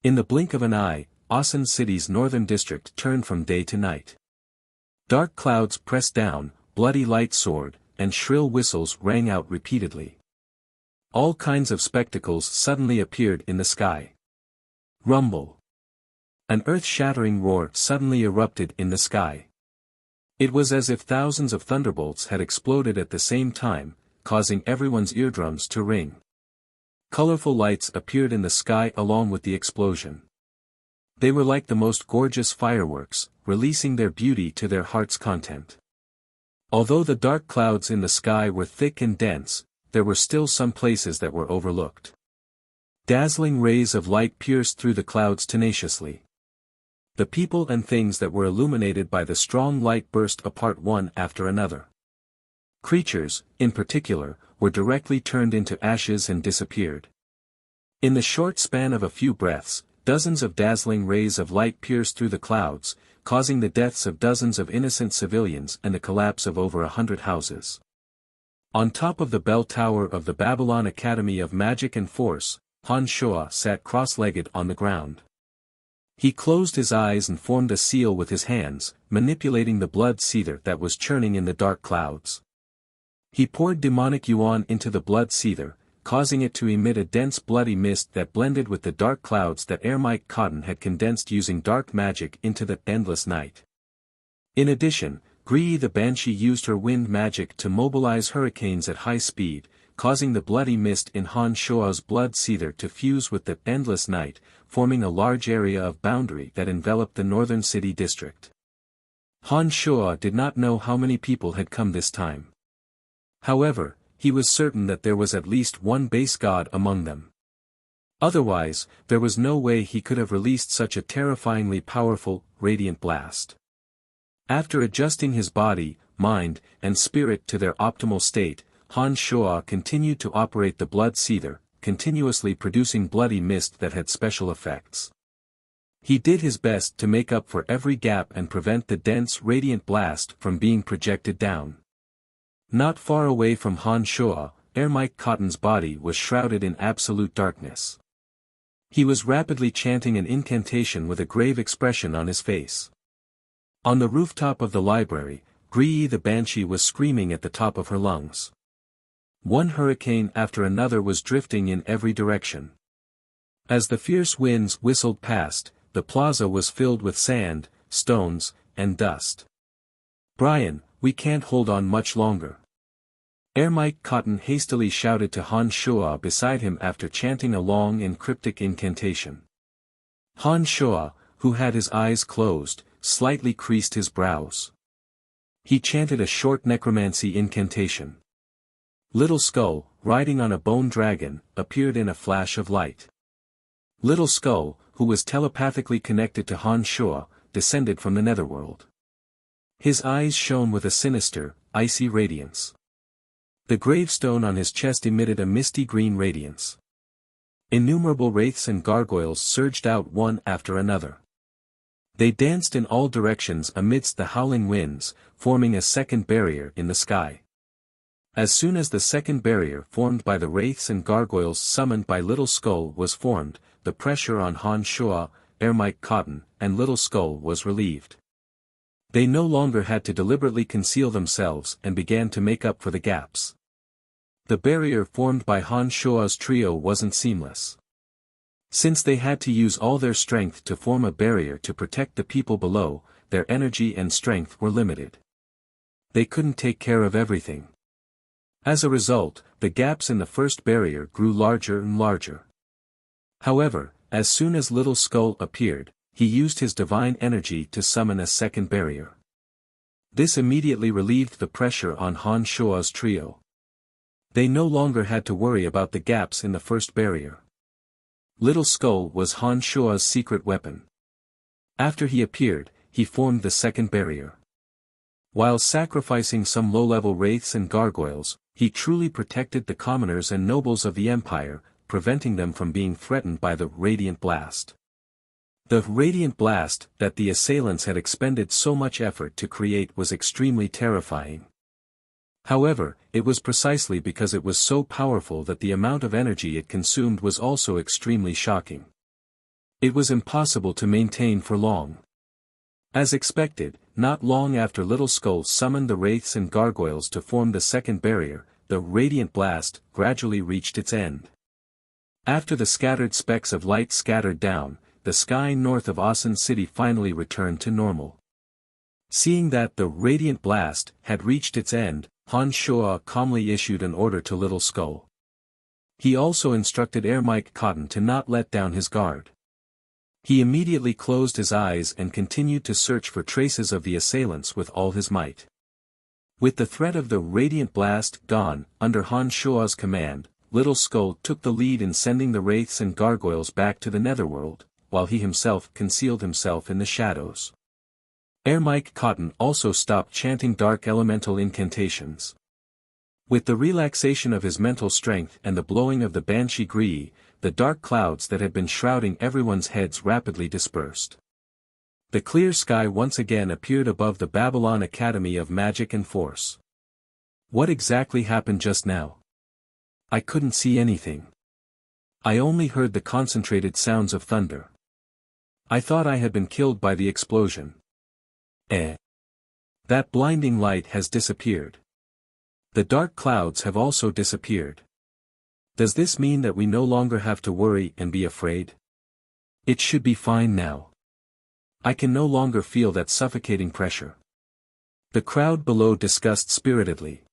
In the blink of an eye, Asan City's northern district turned from day to night. Dark clouds pressed down, bloody light soared, and shrill whistles rang out repeatedly. All kinds of spectacles suddenly appeared in the sky. Rumble. An earth-shattering roar suddenly erupted in the sky. It was as if thousands of thunderbolts had exploded at the same time, causing everyone's eardrums to ring. Colorful lights appeared in the sky along with the explosion. They were like the most gorgeous fireworks, releasing their beauty to their heart's content. Although the dark clouds in the sky were thick and dense, there were still some places that were overlooked. Dazzling rays of light pierced through the clouds tenaciously. The people and things that were illuminated by the strong light burst apart one after another. Creatures, in particular, were directly turned into ashes and disappeared. In the short span of a few breaths, dozens of dazzling rays of light pierced through the clouds, causing the deaths of dozens of innocent civilians and the collapse of over 100 houses. On top of the bell tower of the Babylon Academy of Magic and Force, Han Shua sat cross-legged on the ground. He closed his eyes and formed a seal with his hands, manipulating the blood seether that was churning in the dark clouds. He poured demonic yuan into the blood seether, causing it to emit a dense bloody mist that blended with the dark clouds that Ermite Cotton had condensed using dark magic into the endless night. In addition, Gree the Banshee used her wind magic to mobilize hurricanes at high speed, causing the bloody mist in Han Shua's blood seether to fuse with the endless night, forming a large area of boundary that enveloped the northern city district. Han Shua did not know how many people had come this time. However, he was certain that there was at least one base god among them. Otherwise, there was no way he could have released such a terrifyingly powerful, radiant blast. After adjusting his body, mind, and spirit to their optimal state, Han Shua continued to operate the blood seether, continuously producing bloody mist that had special effects. He did his best to make up for every gap and prevent the dense radiant blast from being projected down. Not far away from Han Shua, Ermite Cotton's body was shrouded in absolute darkness. He was rapidly chanting an incantation with a grave expression on his face. On the rooftop of the library, Gree the Banshee was screaming at the top of her lungs. One hurricane after another was drifting in every direction. As the fierce winds whistled past, the plaza was filled with sand, stones, and dust. "Brian, we can't hold on much longer." Ermite Cotton hastily shouted to Han Shua beside him after chanting a long and cryptic incantation. Han Shua, who had his eyes closed, slightly creased his brows. He chanted a short necromancy incantation. Little Skull, riding on a bone dragon, appeared in a flash of light. Little Skull, who was telepathically connected to Han Shua, descended from the netherworld. His eyes shone with a sinister, icy radiance. The gravestone on his chest emitted a misty green radiance. Innumerable wraiths and gargoyles surged out one after another. They danced in all directions amidst the howling winds, forming a second barrier in the sky. As soon as the second barrier formed by the wraiths and gargoyles summoned by Little Skull was formed, the pressure on Han Shua, Ermite Cotton, and Little Skull was relieved. They no longer had to deliberately conceal themselves and began to make up for the gaps. The barrier formed by Han Shua's trio wasn't seamless. Since they had to use all their strength to form a barrier to protect the people below, their energy and strength were limited. They couldn't take care of everything. As a result, the gaps in the first barrier grew larger and larger. However, as soon as Little Skull appeared, he used his divine energy to summon a second barrier. This immediately relieved the pressure on Han Shua's trio. They no longer had to worry about the gaps in the first barrier. Little Skull was Han Shua's secret weapon. After he appeared, he formed the second barrier. While sacrificing some low-level wraiths and gargoyles, he truly protected the commoners and nobles of the empire, preventing them from being threatened by the Radiant Blast. The Radiant Blast that the assailants had expended so much effort to create was extremely terrifying. However, it was precisely because it was so powerful that the amount of energy it consumed was also extremely shocking. It was impossible to maintain for long. As expected, not long after Little Skull summoned the wraiths and gargoyles to form the second barrier, the Radiant Blast gradually reached its end. After the scattered specks of light scattered down, the sky north of Asan City finally returned to normal. Seeing that the Radiant Blast had reached its end, Han Shua calmly issued an order to Little Skull. He also instructed Ermite Cotton to not let down his guard. He immediately closed his eyes and continued to search for traces of the assailants with all his might. With the threat of the Radiant Blast gone, under Han Shua's command, Little Skull took the lead in sending the wraiths and gargoyles back to the netherworld, while he himself concealed himself in the shadows. Ermite Cotton also stopped chanting dark elemental incantations. With the relaxation of his mental strength and the blowing of the Banshee Gree, the dark clouds that had been shrouding everyone's heads rapidly dispersed. The clear sky once again appeared above the Babylon Academy of Magic and Force. What exactly happened just now? I couldn't see anything. I only heard the concentrated sounds of thunder. I thought I had been killed by the explosion. That blinding light has disappeared. The dark clouds have also disappeared. Does this mean that we no longer have to worry and be afraid? It should be fine now. I can no longer feel that suffocating pressure. The crowd below discussed spiritedly.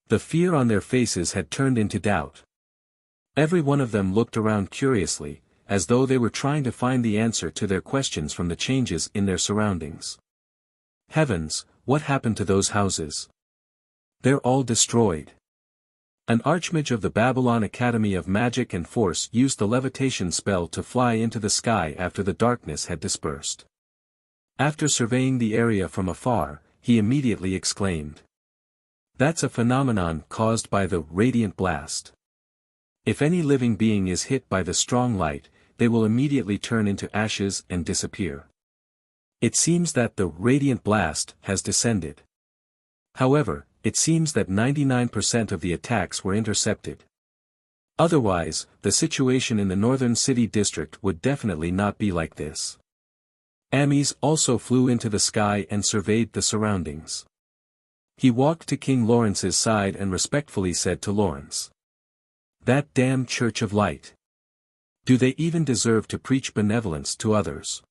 The fear on their faces had turned into doubt. Every one of them looked around curiously, as though they were trying to find the answer to their questions from the changes in their surroundings. Heavens, what happened to those houses? They're all destroyed. An archmage of the Babylon Academy of Magic and Force used the levitation spell to fly into the sky after the darkness had dispersed. After surveying the area from afar, he immediately exclaimed. That's a phenomenon caused by the Radiant Blast. If any living being is hit by the strong light, they will immediately turn into ashes and disappear. It seems that the Radiant Blast has descended. However, it seems that 99% of the attacks were intercepted. Otherwise, the situation in the northern city district would definitely not be like this. Ames also flew into the sky and surveyed the surroundings. He walked to King Lawrence's side and respectfully said to Lawrence. That damn Church of Light. Do they even deserve to preach benevolence to others?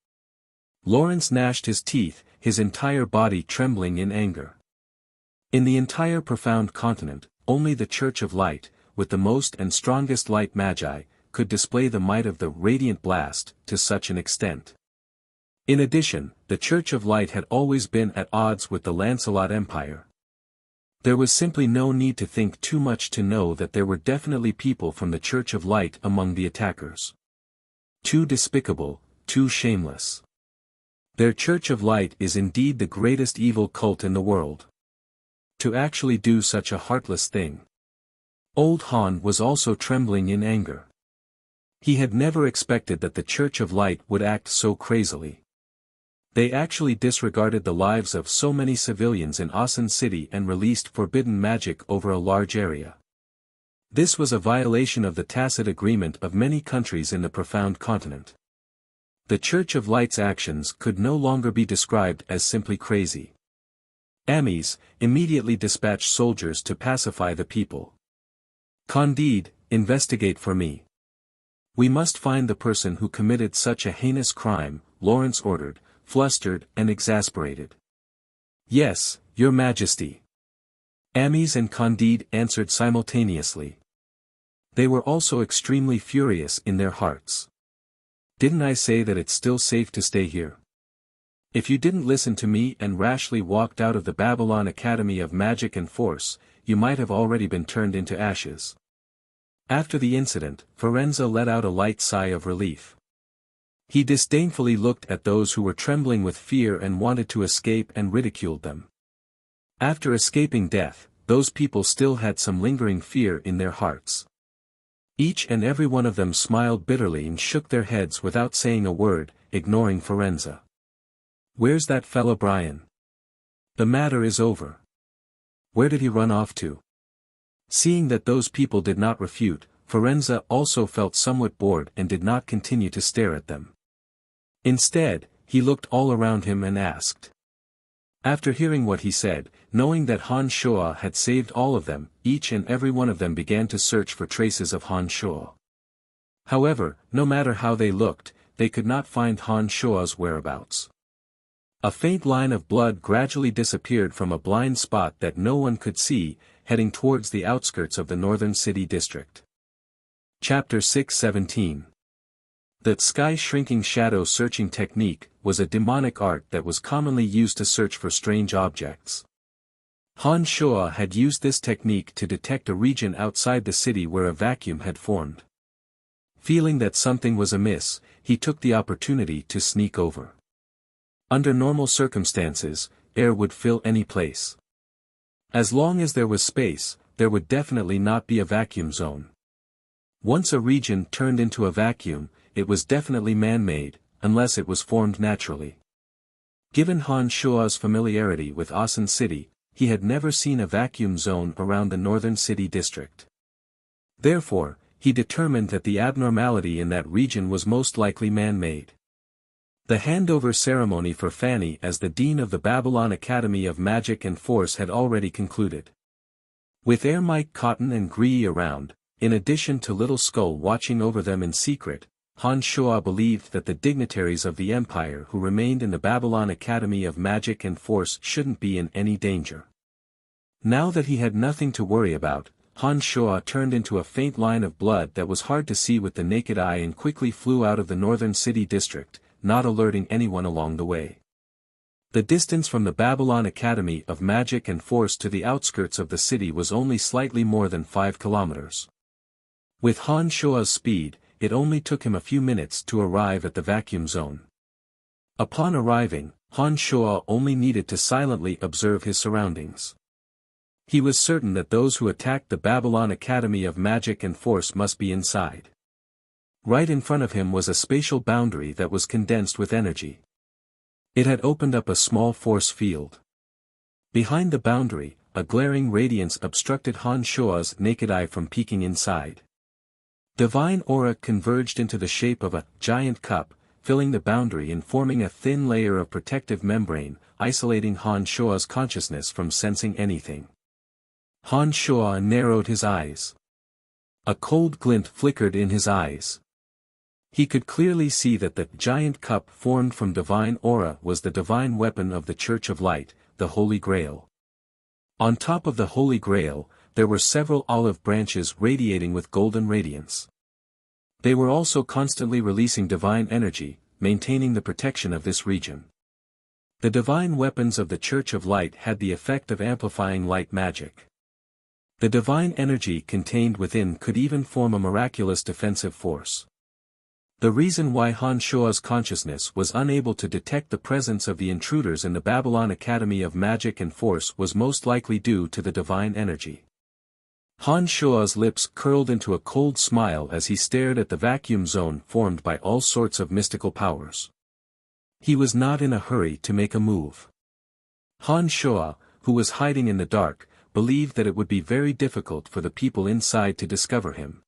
Lawrence gnashed his teeth, his entire body trembling in anger. In the entire profound continent, only the Church of Light, with the most and strongest light magi, could display the might of the Radiant Blast to such an extent. In addition, the Church of Light had always been at odds with the Lancelot Empire. There was simply no need to think too much to know that there were definitely people from the Church of Light among the attackers. Too despicable, too shameless. Their Church of Light is indeed the greatest evil cult in the world. To actually do such a heartless thing. Old Han was also trembling in anger. He had never expected that the Church of Light would act so crazily. They actually disregarded the lives of so many civilians in Asan City and released forbidden magic over a large area. This was a violation of the tacit agreement of many countries in the profound continent. The Church of Light's actions could no longer be described as simply crazy. Ames immediately dispatched soldiers to pacify the people. Candide, investigate for me. We must find the person who committed such a heinous crime, Lawrence ordered, flustered and exasperated. Yes, Your Majesty. Ames and Candide answered simultaneously. They were also extremely furious in their hearts. Didn't I say that it's still safe to stay here? If you didn't listen to me and rashly walked out of the Babylon Academy of Magic and Force, you might have already been turned into ashes. After the incident, Firenze let out a light sigh of relief. He disdainfully looked at those who were trembling with fear and wanted to escape and ridiculed them. After escaping death, those people still had some lingering fear in their hearts. Each and every one of them smiled bitterly and shook their heads without saying a word, ignoring Firenze. Where's that fellow Brian? The matter is over. Where did he run off to? Seeing that those people did not refute, Firenze also felt somewhat bored and did not continue to stare at them. Instead, he looked all around him and asked. After hearing what he said, knowing that Han Shuo had saved all of them, each and every one of them began to search for traces of Han Shuo. However, no matter how they looked, they could not find Han Shuo's whereabouts. A faint line of blood gradually disappeared from a blind spot that no one could see, heading towards the outskirts of the northern city district. Chapter 6:17. The sky-shrinking shadow searching technique was a demonic art that was commonly used to search for strange objects. Han Shuo had used this technique to detect a region outside the city where a vacuum had formed. Feeling that something was amiss, he took the opportunity to sneak over. Under normal circumstances, air would fill any place. As long as there was space, there would definitely not be a vacuum zone. Once a region turned into a vacuum, it was definitely man-made, unless it was formed naturally. Given Han Shuo's familiarity with Asan City, he had never seen a vacuum zone around the northern city district. Therefore, he determined that the abnormality in that region was most likely man-made. The handover ceremony for Fanny as the Dean of the Babylon Academy of Magic and Force had already concluded. With Air Mike Cotton and Gree around, in addition to Little Skull watching over them in secret, Han Shuo believed that the dignitaries of the Empire who remained in the Babylon Academy of Magic and Force shouldn't be in any danger. Now that he had nothing to worry about, Han Shuo turned into a faint line of blood that was hard to see with the naked eye and quickly flew out of the northern city district, not alerting anyone along the way. The distance from the Babylon Academy of Magic and Force to the outskirts of the city was only slightly more than 5 kilometers. With Han Shuo's speed, it only took him a few minutes to arrive at the vacuum zone. Upon arriving, Han Shuo only needed to silently observe his surroundings. He was certain that those who attacked the Babylon Academy of Magic and Force must be inside. Right in front of him was a spatial boundary that was condensed with energy. It had opened up a small force field. Behind the boundary, a glaring radiance obstructed Han Shuo's naked eye from peeking inside. Divine aura converged into the shape of a giant cup, filling the boundary and forming a thin layer of protective membrane, isolating Han Shuo's consciousness from sensing anything. Han Shuo narrowed his eyes. A cold glint flickered in his eyes. He could clearly see that the giant cup formed from divine aura was the divine weapon of the Church of Light, the Holy Grail. On top of the Holy Grail, there were several olive branches radiating with golden radiance. They were also constantly releasing divine energy, maintaining the protection of this region. The divine weapons of the Church of Light had the effect of amplifying light magic. The divine energy contained within could even form a miraculous defensive force. The reason why Han Shua's consciousness was unable to detect the presence of the intruders in the Babylon Academy of Magic and Force was most likely due to the divine energy. Han Shua's lips curled into a cold smile as he stared at the vacuum zone formed by all sorts of mystical powers. He was not in a hurry to make a move. Han Shua, who was hiding in the dark, believed that it would be very difficult for the people inside to discover him.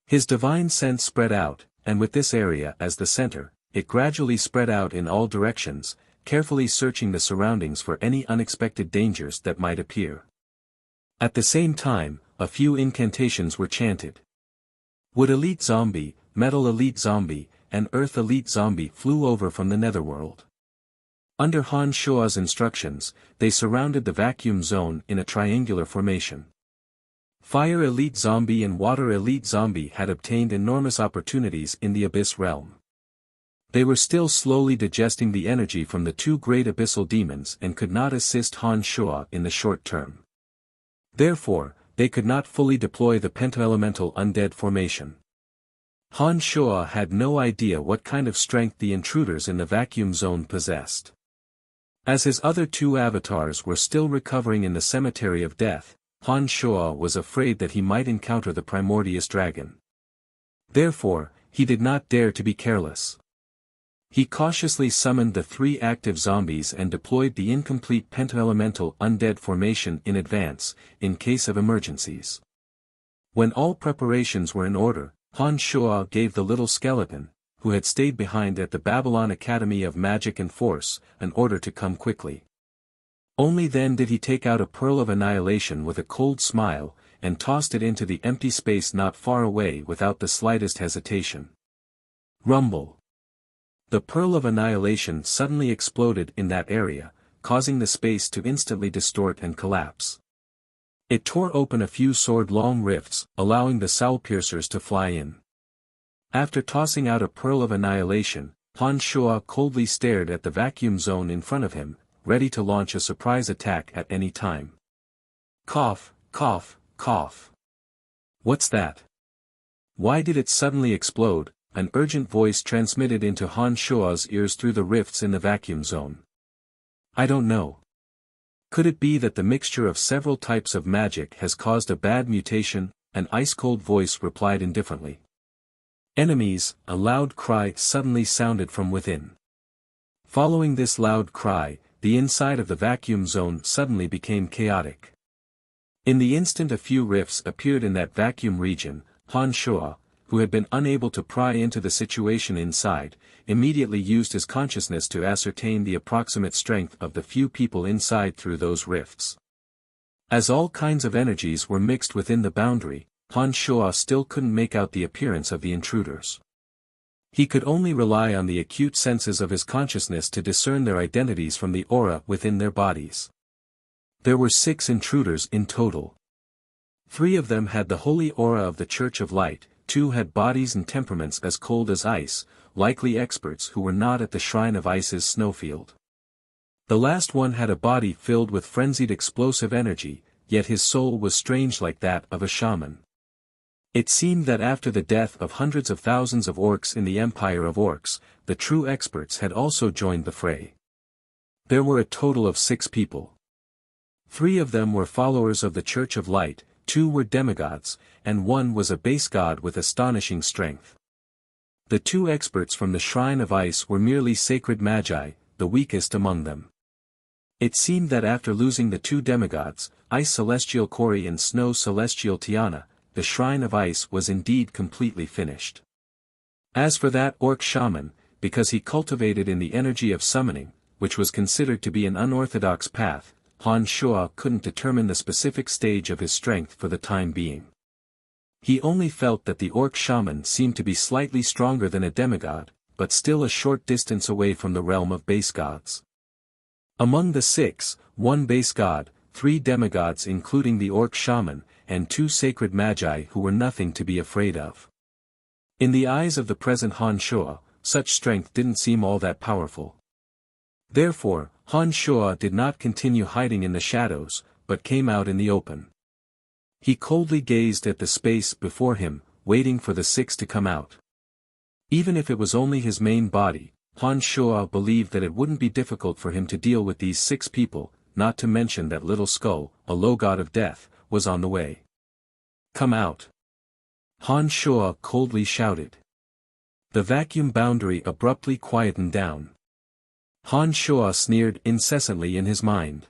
His divine sense spread out, and with this area as the center, it gradually spread out in all directions, carefully searching the surroundings for any unexpected dangers that might appear. At the same time, a few incantations were chanted. Wood Elite Zombie, Metal Elite Zombie, and Earth Elite Zombie flew over from the netherworld. Under Han Shua's instructions, they surrounded the vacuum zone in a triangular formation. Fire Elite Zombie and Water Elite Zombie had obtained enormous opportunities in the Abyss realm. They were still slowly digesting the energy from the two great abyssal demons and could not assist Han Shua in the short term. Therefore, they could not fully deploy the pentaelemental undead formation. Han Shua had no idea what kind of strength the intruders in the vacuum zone possessed. As his other two avatars were still recovering in the cemetery of death, Han Shua was afraid that he might encounter the primordious dragon. Therefore, he did not dare to be careless. He cautiously summoned the 3 active zombies and deployed the incomplete pentaelemental undead formation in advance, in case of emergencies. When all preparations were in order, Han Shua gave the little skeleton, who had stayed behind at the Babylon Academy of Magic and Force, an order to come quickly. Only then did he take out a pearl of annihilation with a cold smile, and tossed it into the empty space not far away without the slightest hesitation. Rumble. The pearl of annihilation suddenly exploded in that area, causing the space to instantly distort and collapse. It tore open a few sword-long rifts, allowing the soul piercers to fly in. After tossing out a pearl of annihilation, Han Shua coldly stared at the vacuum zone in front of him, ready to launch a surprise attack at any time. Cough, cough, cough. What's that? Why did it suddenly explode? An urgent voice transmitted into Han Shua's ears through the rifts in the vacuum zone. I don't know. Could it be that the mixture of several types of magic has caused a bad mutation? An ice-cold voice replied indifferently. Enemies, a loud cry suddenly sounded from within. Following this loud cry, the inside of the vacuum zone suddenly became chaotic. In the instant a few rifts appeared in that vacuum region, Han Shua, who had been unable to pry into the situation inside, immediately used his consciousness to ascertain the approximate strength of the few people inside through those rifts. As all kinds of energies were mixed within the boundary, Han Shua still couldn't make out the appearance of the intruders. He could only rely on the acute senses of his consciousness to discern their identities from the aura within their bodies. There were 6 intruders in total. 3 of them had the holy aura of the Church of Light, 2 had bodies and temperaments as cold as ice, likely experts who were not at the Shrine of Ice's snowfield. The last one had a body filled with frenzied explosive energy, yet his soul was strange like that of a shaman. It seemed that after the death of hundreds of thousands of orcs in the Empire of Orcs, the true experts had also joined the fray. There were a total of 6 people. 3 of them were followers of the Church of Light, 2 were demigods, and 1 was a base god with astonishing strength. The 2 experts from the Shrine of Ice were merely sacred magi, the weakest among them. It seemed that after losing the 2 demigods, Ice Celestial Kori and Snow Celestial Tiana, the Shrine of Ice was indeed completely finished. As for that orc shaman, because he cultivated in the energy of summoning, which was considered to be an unorthodox path, Han Shua couldn't determine the specific stage of his strength for the time being. He only felt that the orc shaman seemed to be slightly stronger than a demigod, but still a short distance away from the realm of base gods. Among the 6, 1 base god, 3 demigods including the orc shaman, and 2 sacred magi who were nothing to be afraid of. In the eyes of the present Han Shua, such strength didn't seem all that powerful. Therefore, Han Shua did not continue hiding in the shadows, but came out in the open. He coldly gazed at the space before him, waiting for the 6 to come out. Even if it was only his main body, Han Shuo believed that it wouldn't be difficult for him to deal with these 6 people, not to mention that little skull, a low god of death, was on the way. Come out! Han Shuo coldly shouted. The vacuum boundary abruptly quietened down. Han Shuo sneered incessantly in his mind.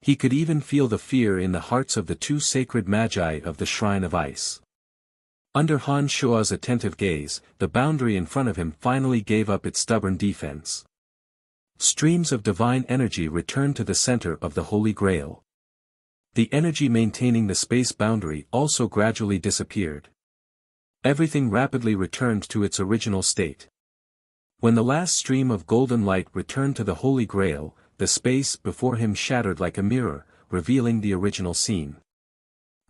He could even feel the fear in the hearts of the 2 sacred magi of the Shrine of Ice. Under Han Shuo's attentive gaze, the boundary in front of him finally gave up its stubborn defense. Streams of divine energy returned to the center of the Holy Grail. The energy maintaining the space boundary also gradually disappeared. Everything rapidly returned to its original state. When the last stream of golden light returned to the Holy Grail, the space before him shattered like a mirror, revealing the original scene.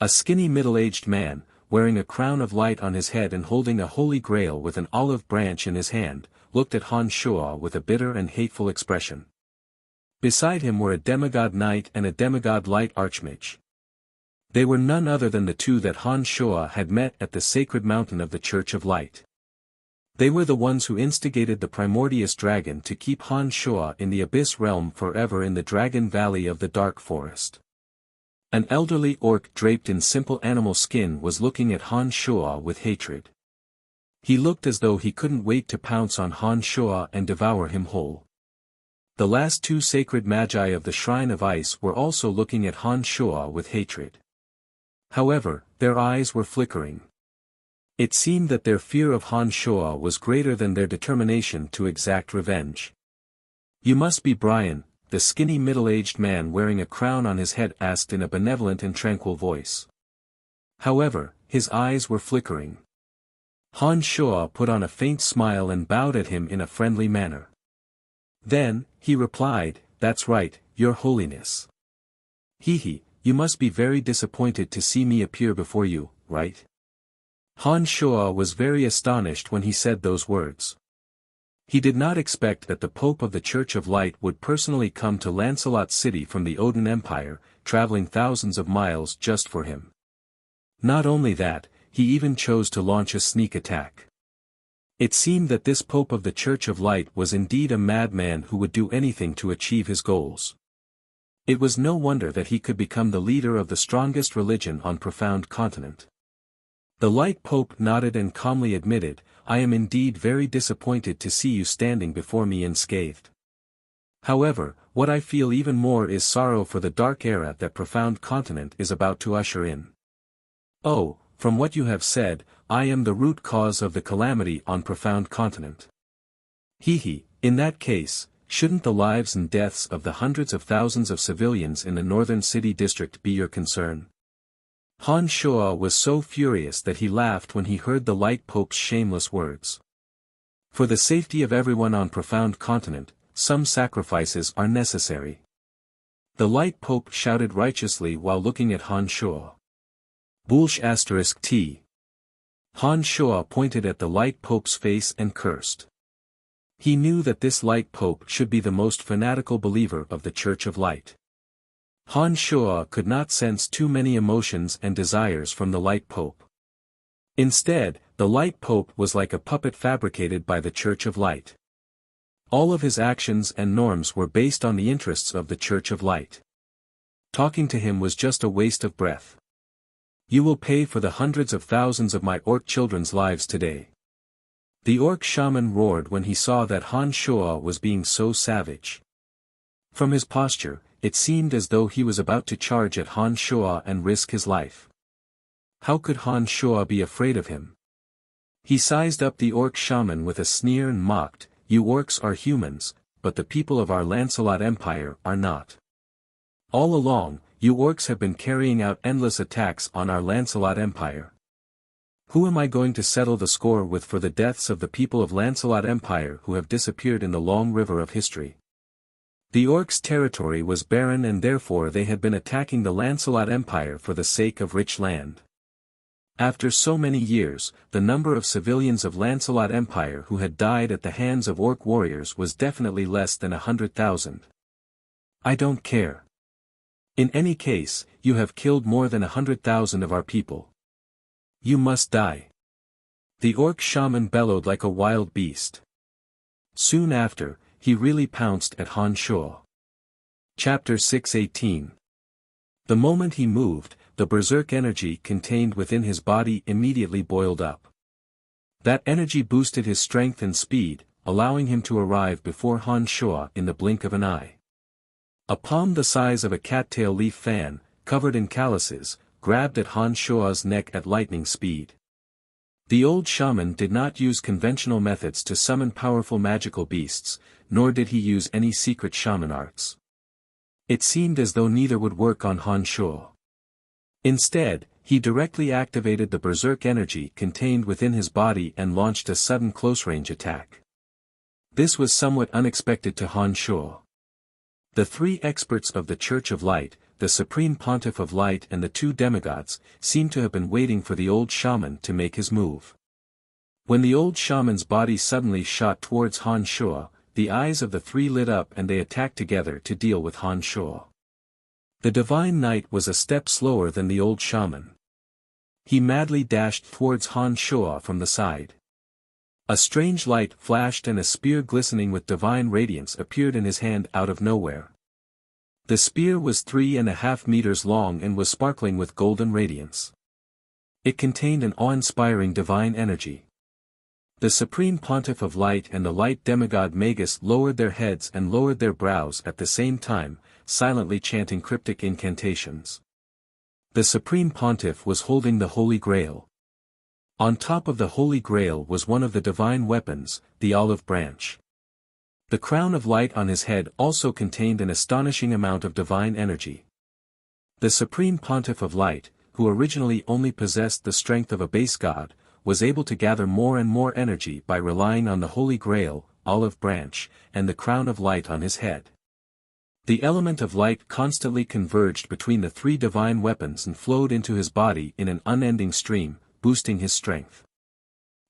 A skinny middle-aged man, wearing a crown of light on his head and holding a Holy Grail with an olive branch in his hand, looked at Han Shuo with a bitter and hateful expression. Beside him were a demigod knight and a demigod light archmage. They were none other than the 2 that Han Shuo had met at the sacred mountain of the Church of Light. They were the ones who instigated the primordious dragon to keep Han Shuo in the Abyss Realm forever in the Dragon Valley of the Dark Forest. An elderly orc draped in simple animal skin was looking at Han Shuo with hatred. He looked as though he couldn't wait to pounce on Han Shuo and devour him whole. The last 2 sacred magi of the Shrine of Ice were also looking at Han Shuo with hatred. However, their eyes were flickering. It seemed that their fear of Han Shuo was greater than their determination to exact revenge. You must be Brian, the skinny middle-aged man wearing a crown on his head asked in a benevolent and tranquil voice. However, his eyes were flickering. Han Shuo put on a faint smile and bowed at him in a friendly manner. Then, he replied, "That's right, Your Holiness. You must be very disappointed to see me appear before you, right?" Han Shuo was very astonished when he said those words. He did not expect that the Pope of the Church of Light would personally come to Lancelot City from the Odin Empire, traveling thousands of miles just for him. Not only that, he even chose to launch a sneak attack. It seemed that this Pope of the Church of Light was indeed a madman who would do anything to achieve his goals. It was no wonder that he could become the leader of the strongest religion on Profound Continent. The Light Pope nodded and calmly admitted, "I am indeed very disappointed to see you standing before me unscathed. However, what I feel even more is sorrow for the dark era that Profound Continent is about to usher in. Oh, from what you have said, I am the root cause of the calamity on Profound Continent. In that case, shouldn't the lives and deaths of the hundreds of thousands of civilians in the northern city district be your concern?" Han Shuo was so furious that he laughed when he heard the Light Pope's shameless words. For the safety of everyone on Profound Continent, some sacrifices are necessary. The Light Pope shouted righteously while looking at Han Shuo. **T. Han Shuo pointed at the Light Pope's face and cursed. He knew that this Light Pope should be the most fanatical believer of the Church of Light. Han Shuo could not sense too many emotions and desires from the Light Pope. Instead, the Light Pope was like a puppet fabricated by the Church of Light. All of his actions and norms were based on the interests of the Church of Light. Talking to him was just a waste of breath. "You will pay for the hundreds of thousands of my orc children's lives today." The orc shaman roared when he saw that Han Shuo was being so savage. From his posture, it seemed as though he was about to charge at Han Shuo and risk his life. How could Han Shuo be afraid of him? He sized up the orc shaman with a sneer and mocked, "You orcs are humans, but the people of our Lancelot Empire are not. All along, you orcs have been carrying out endless attacks on our Lancelot Empire. Who am I going to settle the score with for the deaths of the people of Lancelot Empire who have disappeared in the long river of history?" The orcs' territory was barren and therefore they had been attacking the Lancelot Empire for the sake of rich land. After so many years, the number of civilians of Lancelot Empire who had died at the hands of orc warriors was definitely less than 100,000. "I don't care. In any case, you have killed more than 100,000 of our people. You must die." The orc shaman bellowed like a wild beast. Soon after, he really pounced at Han Shuo. Chapter 6:18. The moment he moved, the berserk energy contained within his body immediately boiled up. That energy boosted his strength and speed, allowing him to arrive before Han Shuo in the blink of an eye. A palm the size of a cattail leaf fan, covered in calluses, grabbed at Han Shuo's neck at lightning speed. The old shaman did not use conventional methods to summon powerful magical beasts, nor did he use any secret shaman arts. It seemed as though neither would work on Han Shuo. Instead, he directly activated the berserk energy contained within his body and launched a sudden close-range attack. This was somewhat unexpected to Han Shuo. The three experts of the Church of Light, the Supreme Pontiff of Light and the two demigods, seemed to have been waiting for the old shaman to make his move. When the old shaman's body suddenly shot towards Han Shuo, the eyes of the three lit up and they attacked together to deal with Han Shuo. The Divine Knight was a step slower than the old shaman. He madly dashed towards Han Shuo from the side. A strange light flashed and a spear glistening with divine radiance appeared in his hand out of nowhere. The spear was 3.5 meters long and was sparkling with golden radiance. It contained an awe-inspiring divine energy. The Supreme Pontiff of Light and the Light Demigod Magus lowered their heads and lowered their brows at the same time, silently chanting cryptic incantations. The Supreme Pontiff was holding the Holy Grail. On top of the Holy Grail was one of the divine weapons, the olive branch. The crown of light on his head also contained an astonishing amount of divine energy. The Supreme Pontiff of Light, who originally only possessed the strength of a base god, was able to gather more and more energy by relying on the Holy Grail, olive branch, and the crown of light on his head. The element of light constantly converged between the three divine weapons and flowed into his body in an unending stream, boosting his strength.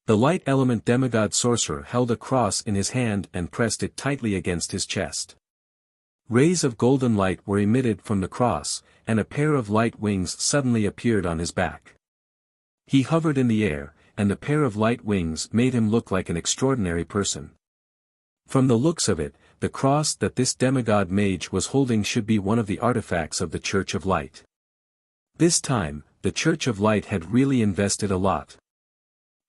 The light element demigod sorcerer held a cross in his hand and pressed it tightly against his chest. Rays of golden light were emitted from the cross, and a pair of light wings suddenly appeared on his back. He hovered in the air, and the pair of light wings made him look like an extraordinary person. From the looks of it, the cross that this demigod mage was holding should be one of the artifacts of the Church of Light. This time, the Church of Light had really invested a lot.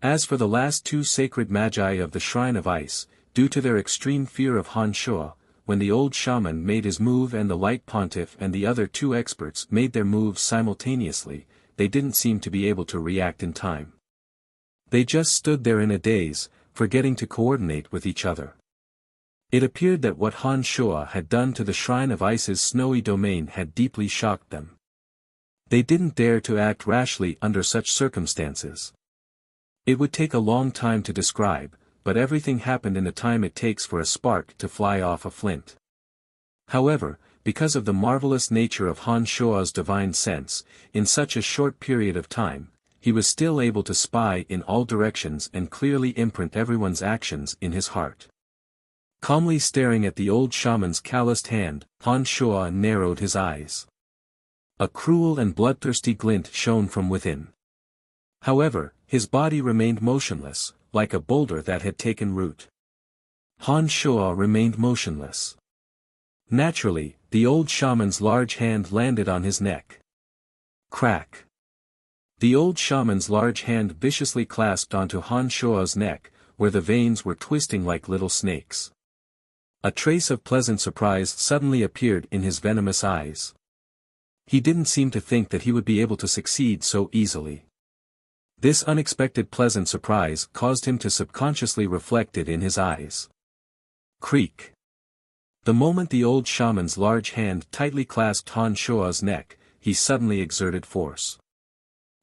As for the last two sacred magi of the Shrine of Ice, due to their extreme fear of Han Shuo, when the old shaman made his move and the Light Pontiff and the other two experts made their moves simultaneously, they didn't seem to be able to react in time. They just stood there in a daze, forgetting to coordinate with each other. It appeared that what Han Shuo had done to the Shrine of Ice's snowy domain had deeply shocked them. They didn't dare to act rashly under such circumstances. It would take a long time to describe, but everything happened in the time it takes for a spark to fly off a flint. However, because of the marvelous nature of Han Shuo's divine sense, in such a short period of time, he was still able to spy in all directions and clearly imprint everyone's actions in his heart. Calmly staring at the old shaman's calloused hand, Han Shuo narrowed his eyes. A cruel and bloodthirsty glint shone from within. However, his body remained motionless, like a boulder that had taken root. Han Shuo remained motionless. Naturally, the old shaman's large hand landed on his neck. Crack. The old shaman's large hand viciously clasped onto Han Shuo's neck, where the veins were twisting like little snakes. A trace of pleasant surprise suddenly appeared in his venomous eyes. He didn't seem to think that he would be able to succeed so easily. This unexpected pleasant surprise caused him to subconsciously reflect it in his eyes. Creak. The moment the old shaman's large hand tightly clasped Han Shuo's neck, he suddenly exerted force.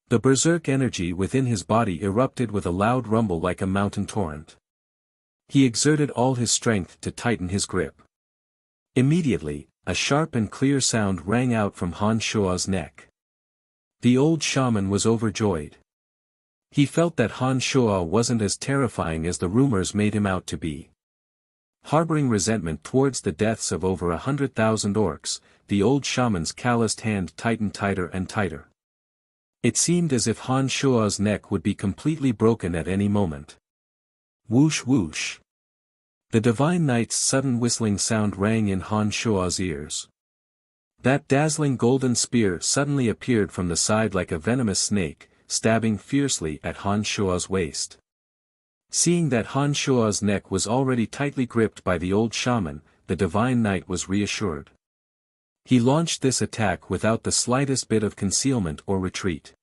The berserk energy within his body erupted with a loud rumble like a mountain torrent. He exerted all his strength to tighten his grip. Immediately, a sharp and clear sound rang out from Han Shuo's neck. The old shaman was overjoyed. He felt that Han Shuo wasn't as terrifying as the rumors made him out to be. Harboring resentment towards the deaths of over 100,000 orcs, the old shaman's calloused hand tightened tighter and tighter. It seemed as if Han Shua's neck would be completely broken at any moment. Whoosh whoosh. The Divine Knight's sudden whistling sound rang in Han Shua's ears. That dazzling golden spear suddenly appeared from the side like a venomous snake, stabbing fiercely at Han Shua's waist. Seeing that Han Shua's neck was already tightly gripped by the old shaman, the Divine Knight was reassured. He launched this attack without the slightest bit of concealment or retreat.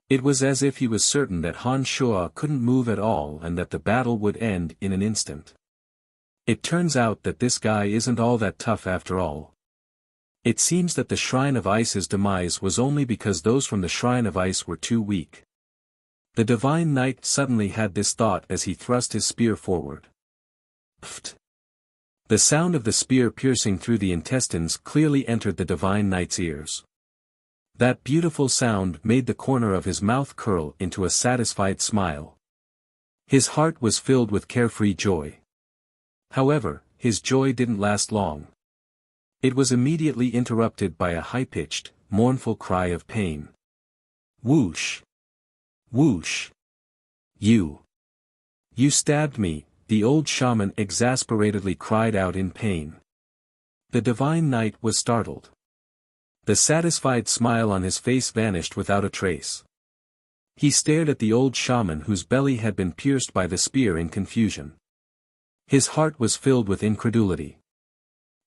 It was as if he was certain that Han Shua couldn't move at all and that the battle would end in an instant. It turns out that this guy isn't all that tough after all. It seems that the Shrine of Ice's demise was only because those from the Shrine of Ice were too weak. The Divine Knight suddenly had this thought as he thrust his spear forward. Pfft! The sound of the spear piercing through the intestines clearly entered the Divine Knight's ears. That beautiful sound made the corner of his mouth curl into a satisfied smile. His heart was filled with carefree joy. However, his joy didn't last long. It was immediately interrupted by a high-pitched, mournful cry of pain. Whoosh! Whoosh! You stabbed me, the old shaman exasperatedly cried out in pain. The Divine Knight was startled. The satisfied smile on his face vanished without a trace. He stared at the old shaman whose belly had been pierced by the spear in confusion. His heart was filled with incredulity.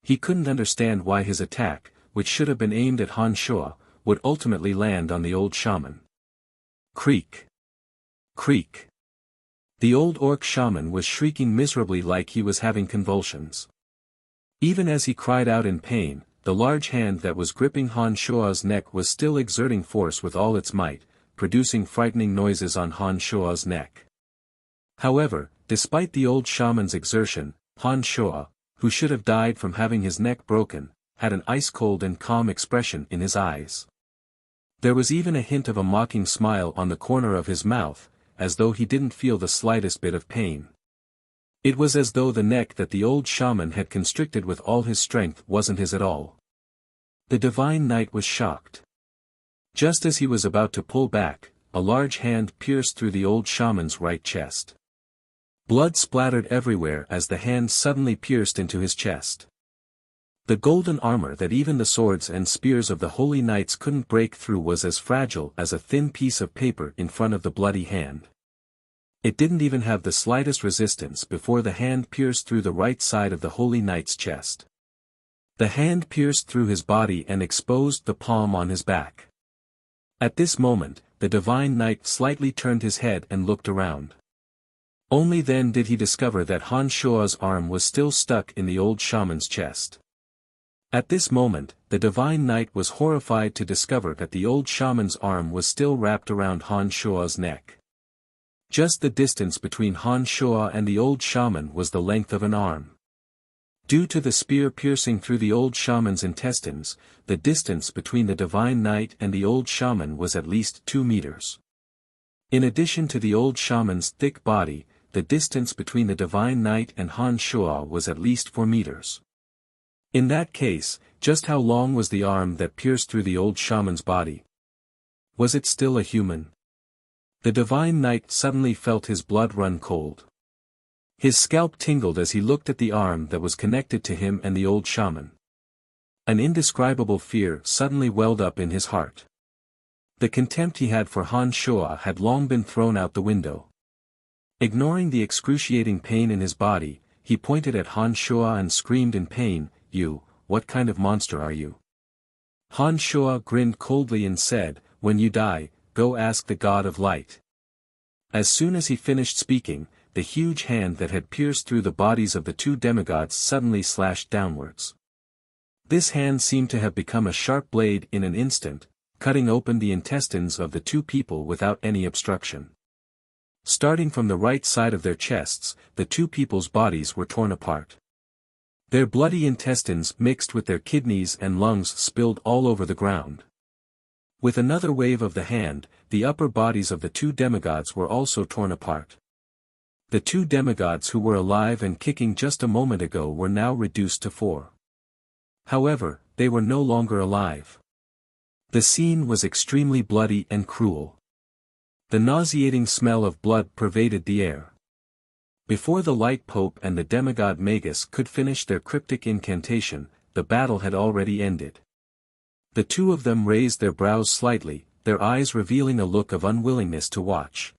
He couldn't understand why his attack, which should have been aimed at Han Shua, would ultimately land on the old shaman. Creak! Creak! The old orc shaman was shrieking miserably like he was having convulsions. Even as he cried out in pain, the large hand that was gripping Han Shua's neck was still exerting force with all its might, producing frightening noises on Han Shua's neck. However, despite the old shaman's exertion, Han Shua, who should have died from having his neck broken, had an ice-cold and calm expression in his eyes. There was even a hint of a mocking smile on the corner of his mouth, as though he didn't feel the slightest bit of pain. It was as though the neck that the old shaman had constricted with all his strength wasn't his at all. The Divine Knight was shocked. Just as he was about to pull back, a large hand pierced through the old shaman's right chest. Blood splattered everywhere as the hand suddenly pierced into his chest. The golden armor that even the swords and spears of the holy knights couldn't break through was as fragile as a thin piece of paper in front of the bloody hand. It didn't even have the slightest resistance before the hand pierced through the right side of the holy knight's chest. The hand pierced through his body and exposed the palm on his back. At this moment, the Divine Knight slightly turned his head and looked around. Only then did he discover that Han Shua's arm was still stuck in the old shaman's chest. At this moment, the Divine Knight was horrified to discover that the old shaman's arm was still wrapped around Han Shua's neck. Just the distance between Han Shua and the old shaman was the length of an arm. Due to the spear piercing through the old shaman's intestines, the distance between the Divine Knight and the old shaman was at least 2 meters. In addition to the old shaman's thick body, the distance between the Divine Knight and Han Shua was at least 4 meters. In that case, just how long was the arm that pierced through the old shaman's body? Was it still a human? The Divine Knight suddenly felt his blood run cold. His scalp tingled as he looked at the arm that was connected to him and the old shaman. An indescribable fear suddenly welled up in his heart. The contempt he had for Han Shua had long been thrown out the window. Ignoring the excruciating pain in his body, he pointed at Han Shua and screamed in pain, "You, what kind of monster are you?" Han Shua grinned coldly and said, "When you die, go ask the God of Light." As soon as he finished speaking, the huge hand that had pierced through the bodies of the 2 demigods suddenly slashed downwards. This hand seemed to have become a sharp blade in an instant, cutting open the intestines of the 2 people without any obstruction. Starting from the right side of their chests, the 2 people's bodies were torn apart. Their bloody intestines mixed with their kidneys and lungs spilled all over the ground. With another wave of the hand, the upper bodies of the 2 demigods were also torn apart. The 2 demigods who were alive and kicking just a moment ago were now reduced to 4. However, they were no longer alive. The scene was extremely bloody and cruel. The nauseating smell of blood pervaded the air. Before the Light Pope and the demigod Magus could finish their cryptic incantation, the battle had already ended. The two of them raised their brows slightly, their eyes revealing a look of unwillingness to watch.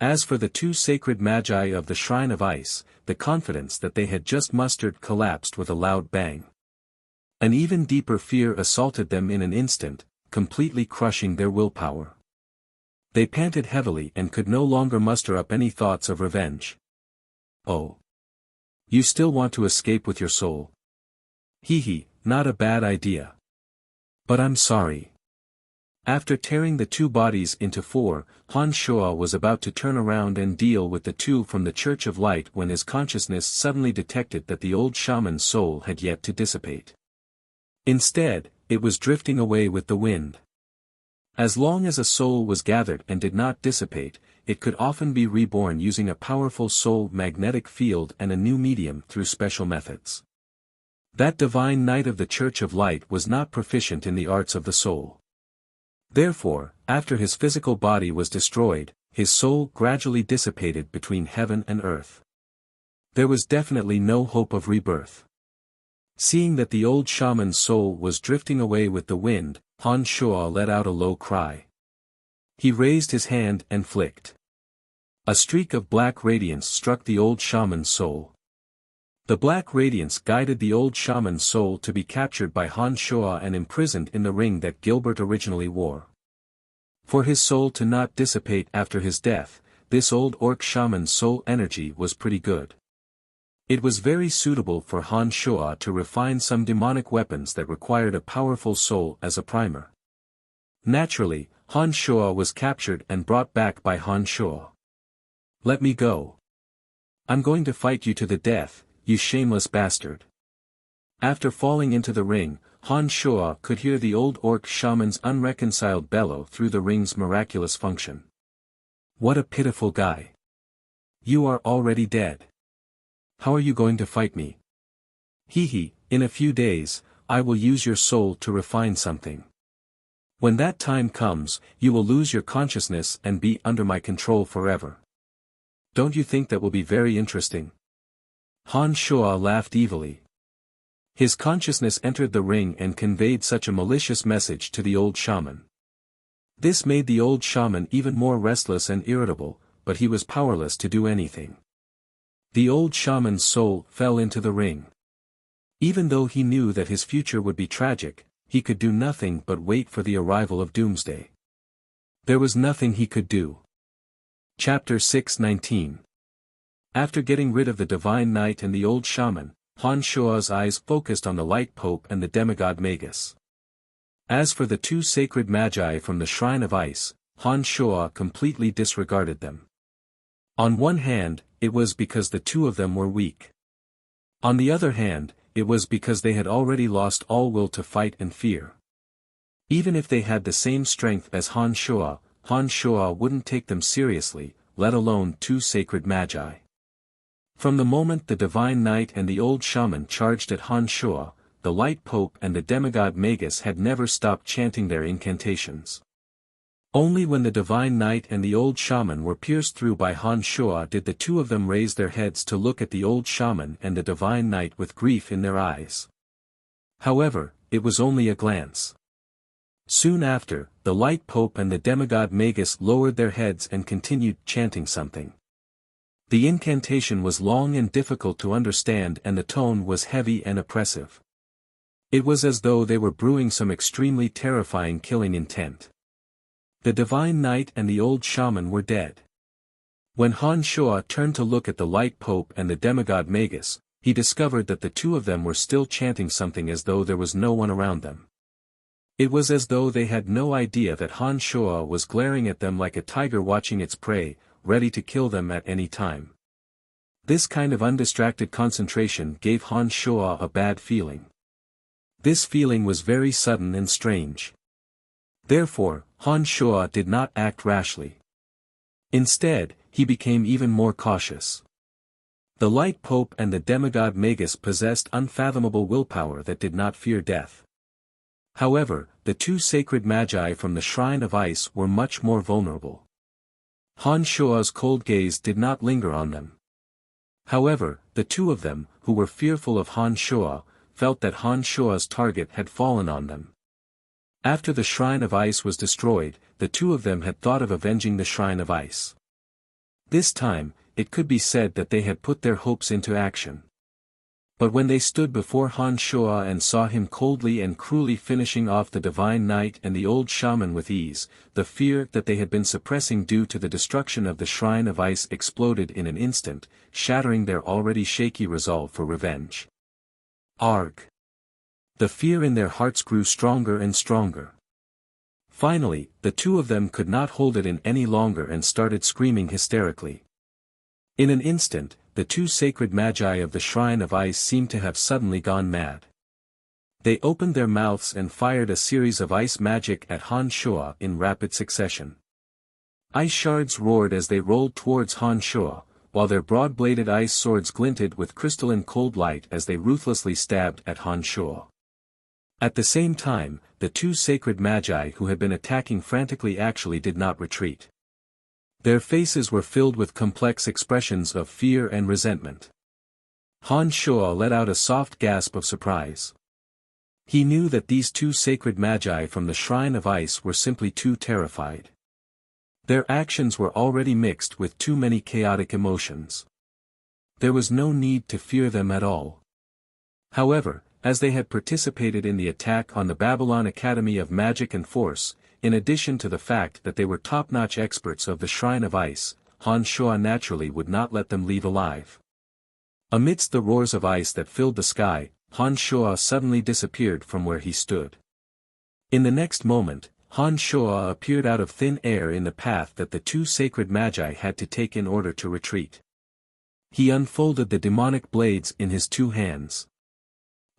As for the two sacred magi of the Shrine of Ice, the confidence that they had just mustered collapsed with a loud bang. An even deeper fear assaulted them in an instant, completely crushing their willpower. They panted heavily and could no longer muster up any thoughts of revenge. Oh. You still want to escape with your soul? Hee, not a bad idea. But I'm sorry. After tearing the two bodies into four, Han Shuo was about to turn around and deal with the two from the Church of Light when his consciousness suddenly detected that the old shaman's soul had yet to dissipate. Instead, it was drifting away with the wind. As long as a soul was gathered and did not dissipate, it could often be reborn using a powerful soul magnetic field and a new medium through special methods. That divine knight of the Church of Light was not proficient in the arts of the soul. Therefore, after his physical body was destroyed, his soul gradually dissipated between heaven and earth. There was definitely no hope of rebirth. Seeing that the old shaman's soul was drifting away with the wind, Han Shuo let out a low cry. He raised his hand and flicked. A streak of black radiance struck the old shaman's soul. The black radiance guided the old shaman's soul to be captured by Han Shuo and imprisoned in the ring that Gilbert originally wore. For his soul to not dissipate after his death, this old orc shaman's soul energy was pretty good. It was very suitable for Han Shuo to refine some demonic weapons that required a powerful soul as a primer. Naturally, Han Shuo was captured and brought back by Han Shuo. Let me go. I'm going to fight you to the death, you shameless bastard. After falling into the ring, Han Shuo could hear the old orc shaman's unreconciled bellow through the ring's miraculous function. What a pitiful guy. You are already dead. How are you going to fight me? Hee, in a few days, I will use your soul to refine something. When that time comes, you will lose your consciousness and be under my control forever. Don't you think that will be very interesting? Han Shuo laughed evilly. His consciousness entered the ring and conveyed such a malicious message to the old shaman. This made the old shaman even more restless and irritable, but he was powerless to do anything. The old shaman's soul fell into the ring. Even though he knew that his future would be tragic, he could do nothing but wait for the arrival of doomsday. There was nothing he could do. Chapter 6:19. After getting rid of the divine knight and the old shaman, Han Shuo's eyes focused on the Light Pope and the demigod Magus. As for the two sacred magi from the Shrine of Ice, Han Shuo completely disregarded them. On one hand, it was because the two of them were weak. On the other hand, it was because they had already lost all will to fight and fear. Even if they had the same strength as Han Shuo wouldn't take them seriously, let alone two sacred magi. From the moment the divine knight and the old shaman charged at Han Shuo, the Light Pope and the demigod Magus had never stopped chanting their incantations. Only when the divine knight and the old shaman were pierced through by Han Shuo did the two of them raise their heads to look at the old shaman and the divine knight with grief in their eyes. However, it was only a glance. Soon after, the Light Pope and the demigod Magus lowered their heads and continued chanting something. The incantation was long and difficult to understand and the tone was heavy and oppressive. It was as though they were brewing some extremely terrifying killing intent. The divine knight and the old shaman were dead. When Han Shuo turned to look at the Light Pope and the demigod Magus, he discovered that the two of them were still chanting something as though there was no one around them. It was as though they had no idea that Han Shuo was glaring at them like a tiger watching its prey, ready to kill them at any time. This kind of undistracted concentration gave Han Shuo a bad feeling. This feeling was very sudden and strange. Therefore, Han Shuo did not act rashly. Instead, he became even more cautious. The Light Pope and the demigod Magus possessed unfathomable willpower that did not fear death. However, the two sacred magi from the Shrine of Ice were much more vulnerable. Han Shua's cold gaze did not linger on them. However, the two of them, who were fearful of Han Shua, felt that Han Shua's target had fallen on them. After the Shrine of Ice was destroyed, the two of them had thought of avenging the Shrine of Ice. This time, it could be said that they had put their hopes into action. But when they stood before Han Shua and saw him coldly and cruelly finishing off the divine knight and the old shaman with ease, the fear that they had been suppressing due to the destruction of the Shrine of Ice exploded in an instant, shattering their already shaky resolve for revenge. Arg! The fear in their hearts grew stronger and stronger. Finally, the two of them could not hold it in any longer and started screaming hysterically. In an instant, the two sacred magi of the Shrine of Ice seemed to have suddenly gone mad. They opened their mouths and fired a series of ice magic at Han Shua in rapid succession. Ice shards roared as they rolled towards Han Shua, while their broad-bladed ice swords glinted with crystalline cold light as they ruthlessly stabbed at Han Shua. At the same time, the two sacred magi who had been attacking frantically actually did not retreat. Their faces were filled with complex expressions of fear and resentment. Han Shua let out a soft gasp of surprise. He knew that these two sacred magi from the Shrine of Ice were simply too terrified. Their actions were already mixed with too many chaotic emotions. There was no need to fear them at all. However, as they had participated in the attack on the Babylon Academy of Magic and Force, in addition to the fact that they were top-notch experts of the Shrine of Ice, Han Shua naturally would not let them leave alive. Amidst the roars of ice that filled the sky, Han Shua suddenly disappeared from where he stood. In the next moment, Han Shua appeared out of thin air in the path that the two sacred magi had to take in order to retreat. He unfolded the demonic blades in his two hands.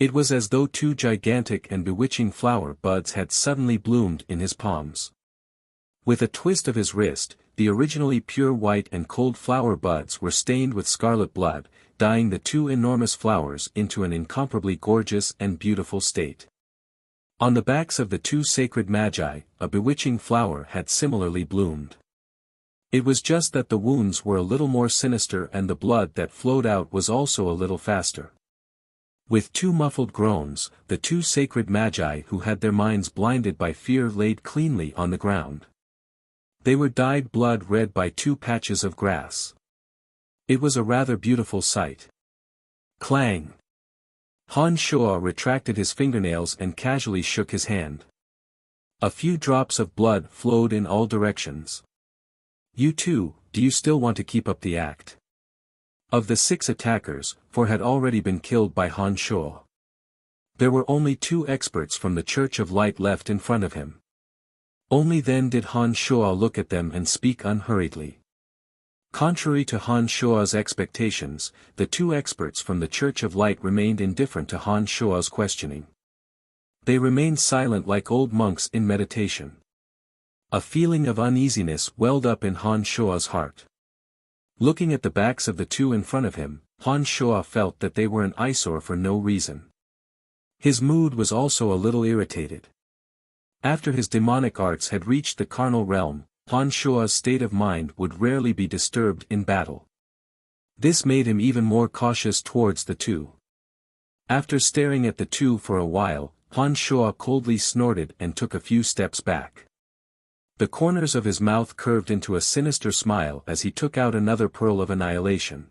It was as though two gigantic and bewitching flower buds had suddenly bloomed in his palms. With a twist of his wrist, the originally pure white and cold flower buds were stained with scarlet blood, dyeing the two enormous flowers into an incomparably gorgeous and beautiful state. On the backs of the two sacred magi, a bewitching flower had similarly bloomed. It was just that the wounds were a little more sinister and the blood that flowed out was also a little faster. With two muffled groans, the two sacred magi who had their minds blinded by fear laid cleanly on the ground. They were dyed blood red by two patches of grass. It was a rather beautiful sight. Clang! Han Shua retracted his fingernails and casually shook his hand. A few drops of blood flowed in all directions. You two, do you still want to keep up the act? Of the 6 attackers, 4 had already been killed by Han Shua. There were only 2 experts from the Church of Light left in front of him. Only then did Han Shua look at them and speak unhurriedly. Contrary to Han Shua's expectations, the 2 experts from the Church of Light remained indifferent to Han Shua's questioning. They remained silent like old monks in meditation. A feeling of uneasiness welled up in Han Shua's heart. Looking at the backs of the 2 in front of him, Han Shua felt that they were an eyesore for no reason. His mood was also a little irritated. After his demonic arts had reached the carnal realm, Han Shua's state of mind would rarely be disturbed in battle. This made him even more cautious towards the 2. After staring at the 2 for a while, Han Shua coldly snorted and took a few steps back. The corners of his mouth curved into a sinister smile as he took out another pearl of annihilation.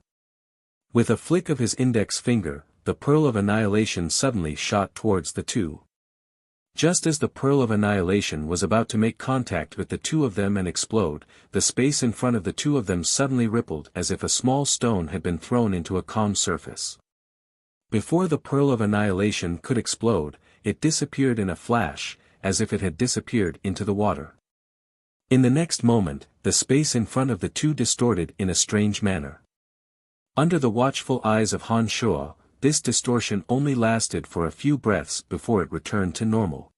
With a flick of his index finger, the pearl of annihilation suddenly shot towards the 2. Just as the pearl of annihilation was about to make contact with the 2 of them and explode, the space in front of the 2 of them suddenly rippled as if a small stone had been thrown into a calm surface. Before the pearl of annihilation could explode, it disappeared in a flash, as if it had disappeared into the water. In the next moment, the space in front of the 2 distorted in a strange manner. Under the watchful eyes of Han Shua, this distortion only lasted for a few breaths before it returned to normal.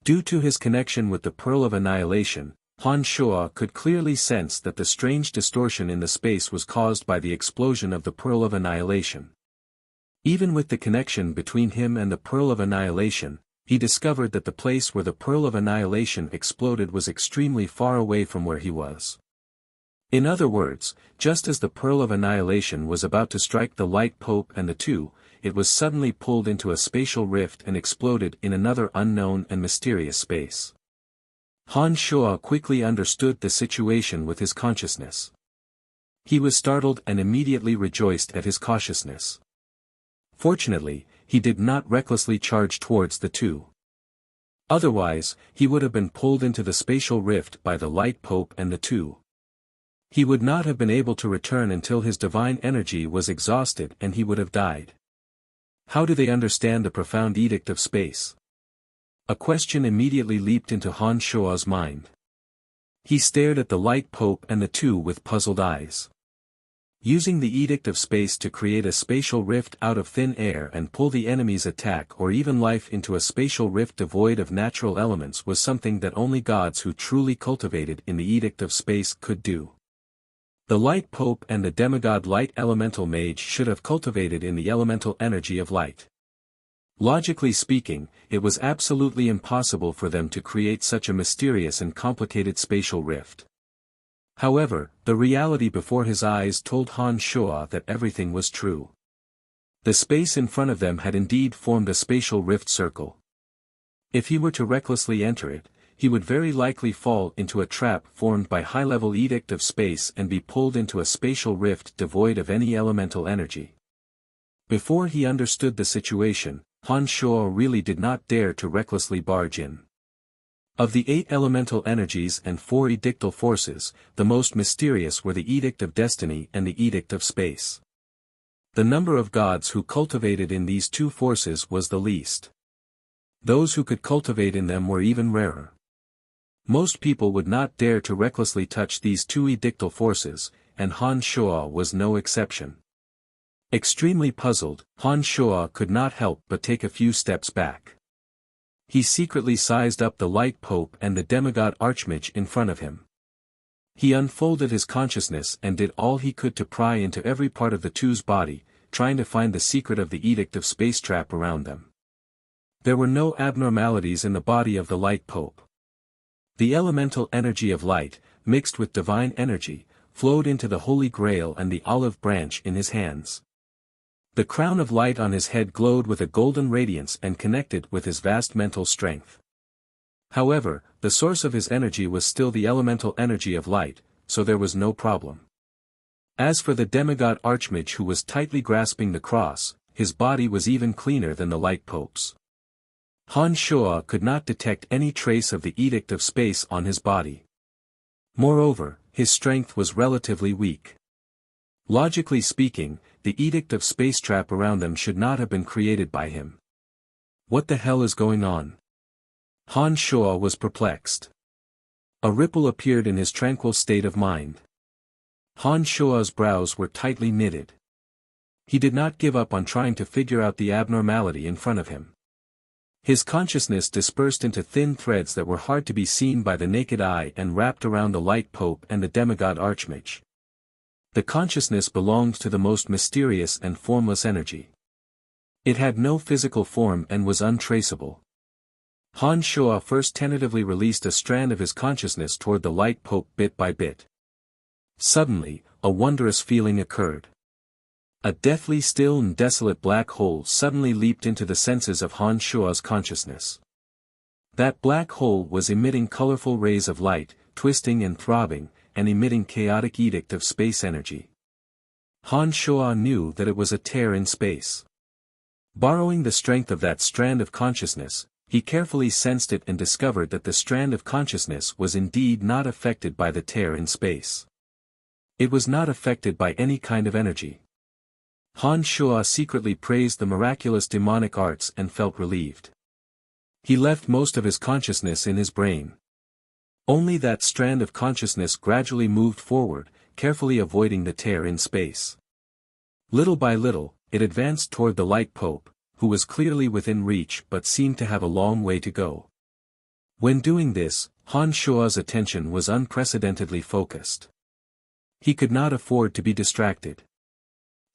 Due to his connection with the Pearl of Annihilation, Han Shua could clearly sense that the strange distortion in the space was caused by the explosion of the Pearl of Annihilation. Even with the connection between him and the Pearl of Annihilation, he discovered that the place where the Pearl of Annihilation exploded was extremely far away from where he was. In other words, just as the Pearl of Annihilation was about to strike the Light Pope and the two, it was suddenly pulled into a spatial rift and exploded in another unknown and mysterious space. Han Shuo quickly understood the situation with his consciousness. He was startled and immediately rejoiced at his cautiousness. Fortunately, he did not recklessly charge towards the two. Otherwise, he would have been pulled into the spatial rift by the Light Pope and the two. He would not have been able to return until his divine energy was exhausted and he would have died. How do they understand the profound edict of space? A question immediately leaped into Han Shuo's mind. He stared at the Light Pope and the two with puzzled eyes. Using the edict of space to create a spatial rift out of thin air and pull the enemy's attack or even life into a spatial rift devoid of natural elements was something that only gods who truly cultivated in the edict of space could do. The Light Pope and the demigod Light Elemental Mage should have cultivated in the elemental energy of light. Logically speaking, it was absolutely impossible for them to create such a mysterious and complicated spatial rift. However, the reality before his eyes told Han Shuo that everything was true. The space in front of them had indeed formed a spatial rift circle. If he were to recklessly enter it, he would very likely fall into a trap formed by high-level edict of space and be pulled into a spatial rift devoid of any elemental energy. Before he understood the situation, Han Shuo really did not dare to recklessly barge in. Of the 8 elemental energies and 4 edictal forces, the most mysterious were the Edict of Destiny and the Edict of Space. The number of gods who cultivated in these two forces was the least. Those who could cultivate in them were even rarer. Most people would not dare to recklessly touch these two edictal forces, and Han Shuo was no exception. Extremely puzzled, Han Shuo could not help but take a few steps back. He secretly sized up the Light Pope and the demigod Archmage in front of him. He unfolded his consciousness and did all he could to pry into every part of the two's body, trying to find the secret of the Edict of Space trap around them. There were no abnormalities in the body of the Light Pope. The elemental energy of light, mixed with divine energy, flowed into the Holy Grail and the olive branch in his hands. The crown of light on his head glowed with a golden radiance and connected with his vast mental strength. However, the source of his energy was still the elemental energy of light, so there was no problem. As for the demigod Archmage who was tightly grasping the cross, his body was even cleaner than the Light Pope's. Han Shuo could not detect any trace of the Edict of Space on his body. Moreover, his strength was relatively weak. Logically speaking, the Edict of Space trap around them should not have been created by him. What the hell is going on? Han Shuo was perplexed. A ripple appeared in his tranquil state of mind. Han Shuo's brows were tightly knitted. He did not give up on trying to figure out the abnormality in front of him. His consciousness dispersed into thin threads that were hard to be seen by the naked eye and wrapped around the Light Pope and the demigod Archmage. The consciousness belonged to the most mysterious and formless energy. It had no physical form and was untraceable. Han Shuo first tentatively released a strand of his consciousness toward the Light Pope bit by bit. Suddenly, a wondrous feeling occurred. A deathly still and desolate black hole suddenly leaped into the senses of Han Shuo's consciousness. That black hole was emitting colorful rays of light, twisting and throbbing, and emitting chaotic edict of space energy. Han Shuo knew that it was a tear in space. Borrowing the strength of that strand of consciousness, he carefully sensed it and discovered that the strand of consciousness was indeed not affected by the tear in space. It was not affected by any kind of energy. Han Shuo secretly praised the miraculous demonic arts and felt relieved. He left most of his consciousness in his brain. Only that strand of consciousness gradually moved forward, carefully avoiding the tear in space. Little by little, it advanced toward the Light Pope, who was clearly within reach but seemed to have a long way to go. When doing this, Han Shuo's attention was unprecedentedly focused. He could not afford to be distracted.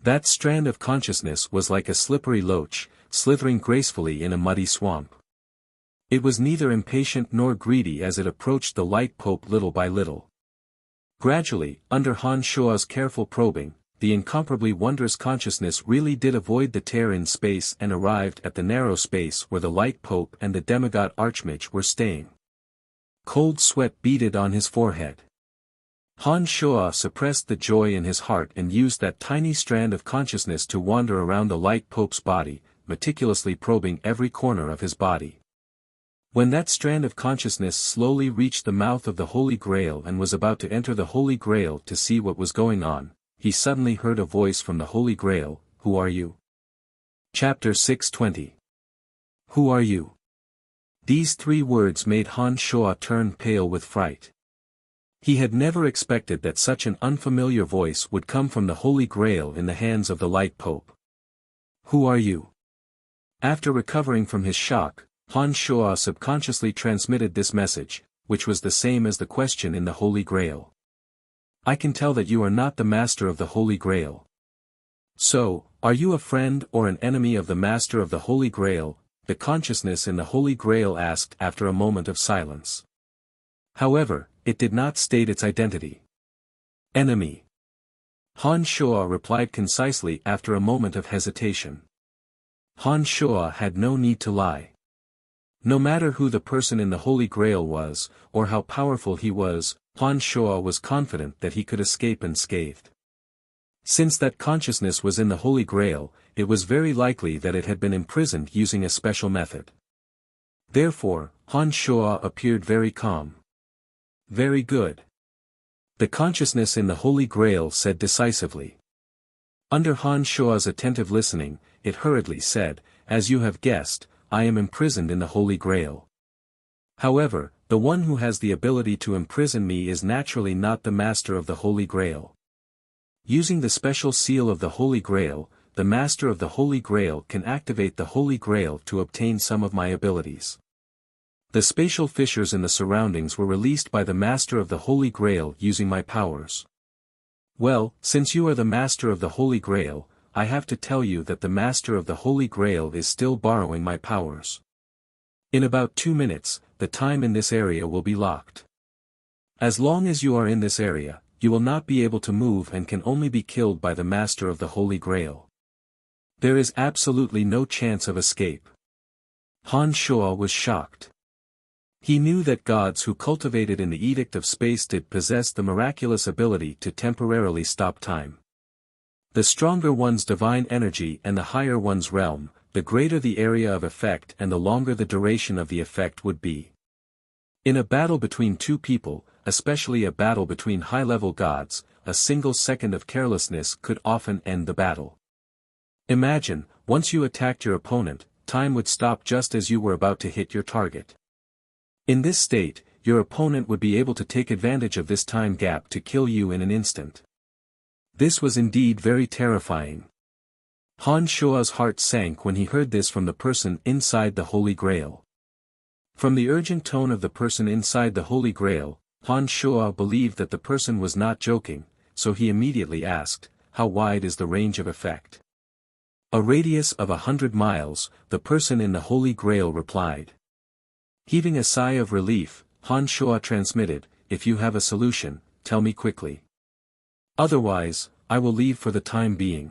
That strand of consciousness was like a slippery loach, slithering gracefully in a muddy swamp. It was neither impatient nor greedy as it approached the light pope little by little. Gradually, under Han Shua's careful probing, the incomparably wondrous consciousness really did avoid the tear in space and arrived at the narrow space where the light pope and the demigod archmage were staying. Cold sweat beaded on his forehead. Han Shua suppressed the joy in his heart and used that tiny strand of consciousness to wander around the light pope's body, meticulously probing every corner of his body. When that strand of consciousness slowly reached the mouth of the Holy Grail and was about to enter the Holy Grail to see what was going on, he suddenly heard a voice from the Holy Grail, "Who are you?" Chapter 620. Who are you? These 3 words made Han Shua turn pale with fright. He had never expected that such an unfamiliar voice would come from the Holy Grail in the hands of the Light Pope. Who are you? After recovering from his shock, Han Shua subconsciously transmitted this message, which was the same as the question in the Holy Grail. I can tell that you are not the master of the Holy Grail. So, are you a friend or an enemy of the master of the Holy Grail? The consciousness in the Holy Grail asked after a moment of silence. However, it did not state its identity. Enemy. Han Shua replied concisely after a moment of hesitation. Han Shua had no need to lie. No matter who the person in the Holy Grail was, or how powerful he was, Han Shua was confident that he could escape unscathed. Since that consciousness was in the Holy Grail, it was very likely that it had been imprisoned using a special method. Therefore, Han Shua appeared very calm. Very good. The consciousness in the Holy Grail said decisively. Under Han Shua's attentive listening, it hurriedly said, "As you have guessed, I am imprisoned in the Holy Grail. However, the one who has the ability to imprison me is naturally not the master of the Holy Grail. Using the special seal of the Holy Grail, the master of the Holy Grail can activate the Holy Grail to obtain some of my abilities. The spatial fissures in the surroundings were released by the master of the Holy Grail using my powers. Well, since you are the master of the Holy Grail, I have to tell you that the master of the Holy Grail is still borrowing my powers. In about 2 minutes, the time in this area will be locked. As long as you are in this area, you will not be able to move and can only be killed by the master of the Holy Grail. There is absolutely no chance of escape." Han Shua was shocked. He knew that gods who cultivated in the Edict of Space did possess the miraculous ability to temporarily stop time. The stronger one's divine energy and the higher one's realm, the greater the area of effect and the longer the duration of the effect would be. In a battle between 2 people, especially a battle between high-level gods, a single second of carelessness could often end the battle. Imagine, once you attacked your opponent, time would stop just as you were about to hit your target. In this state, your opponent would be able to take advantage of this time gap to kill you in an instant. This was indeed very terrifying. Han Shua's heart sank when he heard this from the person inside the Holy Grail. From the urgent tone of the person inside the Holy Grail, Han Shua believed that the person was not joking, so he immediately asked, "How wide is the range of effect?" "A radius of 100 miles, the person in the Holy Grail replied. Heaving a sigh of relief, Han Shua transmitted, "If you have a solution, tell me quickly. Otherwise, I will leave for the time being.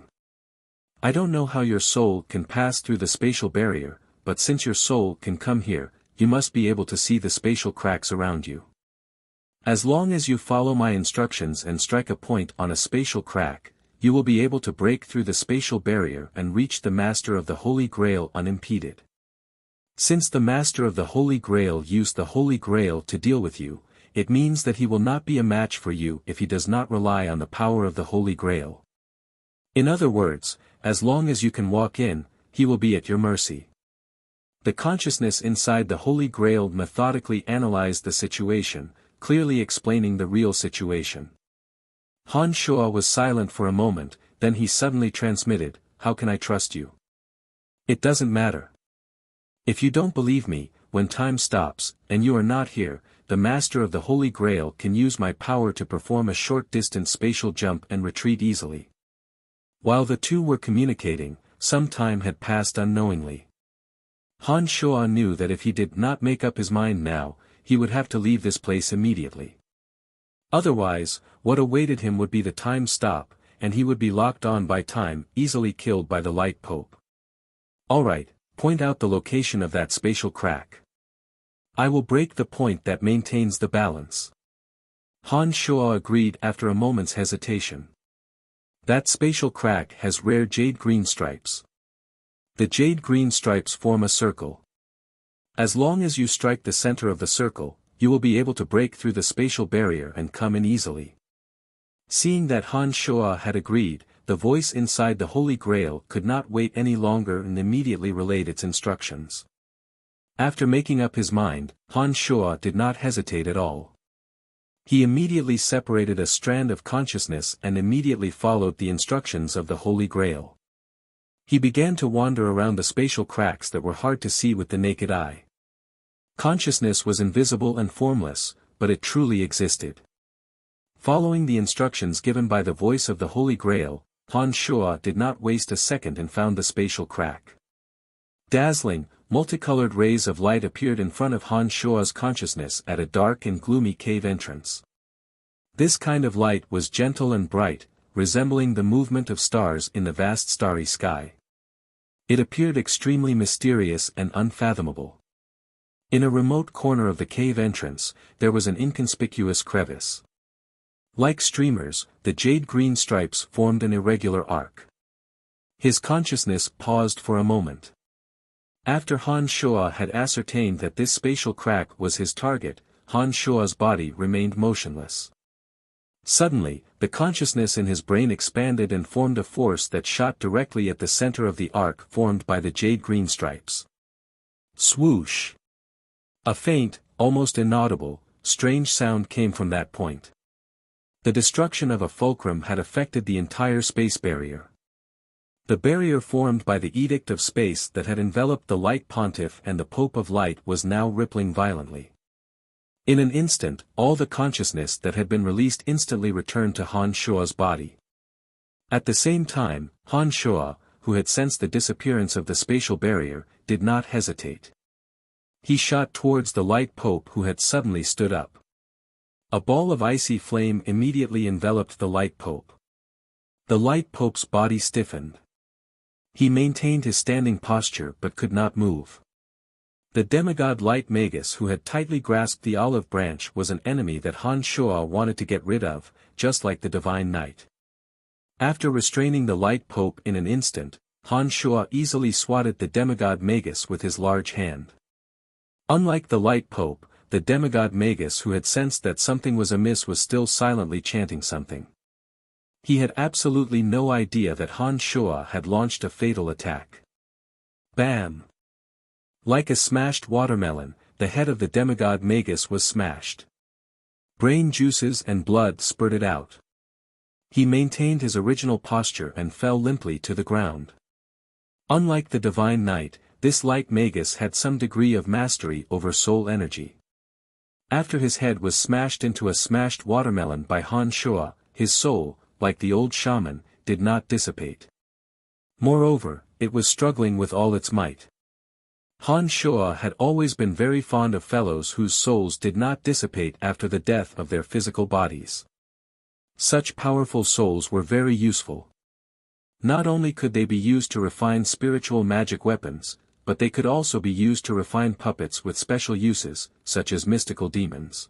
I don't know how your soul can pass through the spatial barrier, but since your soul can come here, you must be able to see the spatial cracks around you. As long as you follow my instructions and strike a point on a spatial crack, you will be able to break through the spatial barrier and reach the Master of the Holy Grail unimpeded. Since the Master of the Holy Grail used the Holy Grail to deal with you, it means that he will not be a match for you if he does not rely on the power of the Holy Grail. In other words, as long as you can walk in, he will be at your mercy." The consciousness inside the Holy Grail methodically analyzed the situation, clearly explaining the real situation. Han Shua was silent for a moment, then he suddenly transmitted, "How can I trust you? It doesn't matter. If you don't believe me, when time stops, and you are not here, the Master of the Holy Grail can use my power to perform a short-distance spatial jump and retreat easily." While the two were communicating, some time had passed unknowingly. Han Shuo knew that if he did not make up his mind now, he would have to leave this place immediately. Otherwise, what awaited him would be the time stop, and he would be locked on by time, easily killed by the Light Pope. Alright, point out the location of that spatial crack. I will break the point that maintains the balance. Han Shuo agreed after a moment's hesitation. That spatial crack has rare jade green stripes. The jade green stripes form a circle. As long as you strike the center of the circle, you will be able to break through the spatial barrier and come in easily. Seeing that Han Shuo had agreed, the voice inside the Holy Grail could not wait any longer and immediately relayed its instructions. After making up his mind, Han Shuo did not hesitate at all. He immediately separated a strand of consciousness and immediately followed the instructions of the Holy Grail. He began to wander around the spatial cracks that were hard to see with the naked eye. Consciousness was invisible and formless, but it truly existed. Following the instructions given by the voice of the Holy Grail, Han Shuo did not waste a second and found the spatial crack. Dazzling, multicolored rays of light appeared in front of Han Shuo's consciousness at a dark and gloomy cave entrance. This kind of light was gentle and bright, resembling the movement of stars in the vast starry sky. It appeared extremely mysterious and unfathomable. In a remote corner of the cave entrance, there was an inconspicuous crevice. Like streamers, the jade-green stripes formed an irregular arc. His consciousness paused for a moment. After Han Shuo had ascertained that this spatial crack was his target, Han Shuo's body remained motionless. Suddenly, the consciousness in his brain expanded and formed a force that shot directly at the center of the arc formed by the jade-green stripes. Swoosh! A faint, almost inaudible, strange sound came from that point. The destruction of a fulcrum had affected the entire space barrier. The barrier formed by the Edict of Space that had enveloped the Light Pontiff and the Pope of Light was now rippling violently. In an instant, all the consciousness that had been released instantly returned to Han Shuo's body. At the same time, Han Shuo, who had sensed the disappearance of the spatial barrier, did not hesitate. He shot towards the Light Pope who had suddenly stood up. A ball of icy flame immediately enveloped the Light Pope. The Light Pope's body stiffened. He maintained his standing posture but could not move. The demigod Light Magus who had tightly grasped the olive branch was an enemy that Han Shuo wanted to get rid of, just like the Divine Knight. After restraining the Light Pope in an instant, Han Shuo easily swatted the demigod Magus with his large hand. Unlike the Light Pope, the demigod Magus who had sensed that something was amiss was still silently chanting something. He had absolutely no idea that Han Shuo had launched a fatal attack. Bam! Like a smashed watermelon, the head of the demigod Magus was smashed. Brain juices and blood spurted out. He maintained his original posture and fell limply to the ground. Unlike the Divine Knight, this Light Magus had some degree of mastery over soul energy. After his head was smashed into a smashed watermelon by Han Shuo, his soul, like the old shaman, did not dissipate. Moreover, it was struggling with all its might. Han Shuo had always been very fond of fellows whose souls did not dissipate after the death of their physical bodies. Such powerful souls were very useful. Not only could they be used to refine spiritual magic weapons, but they could also be used to refine puppets with special uses, such as mystical demons.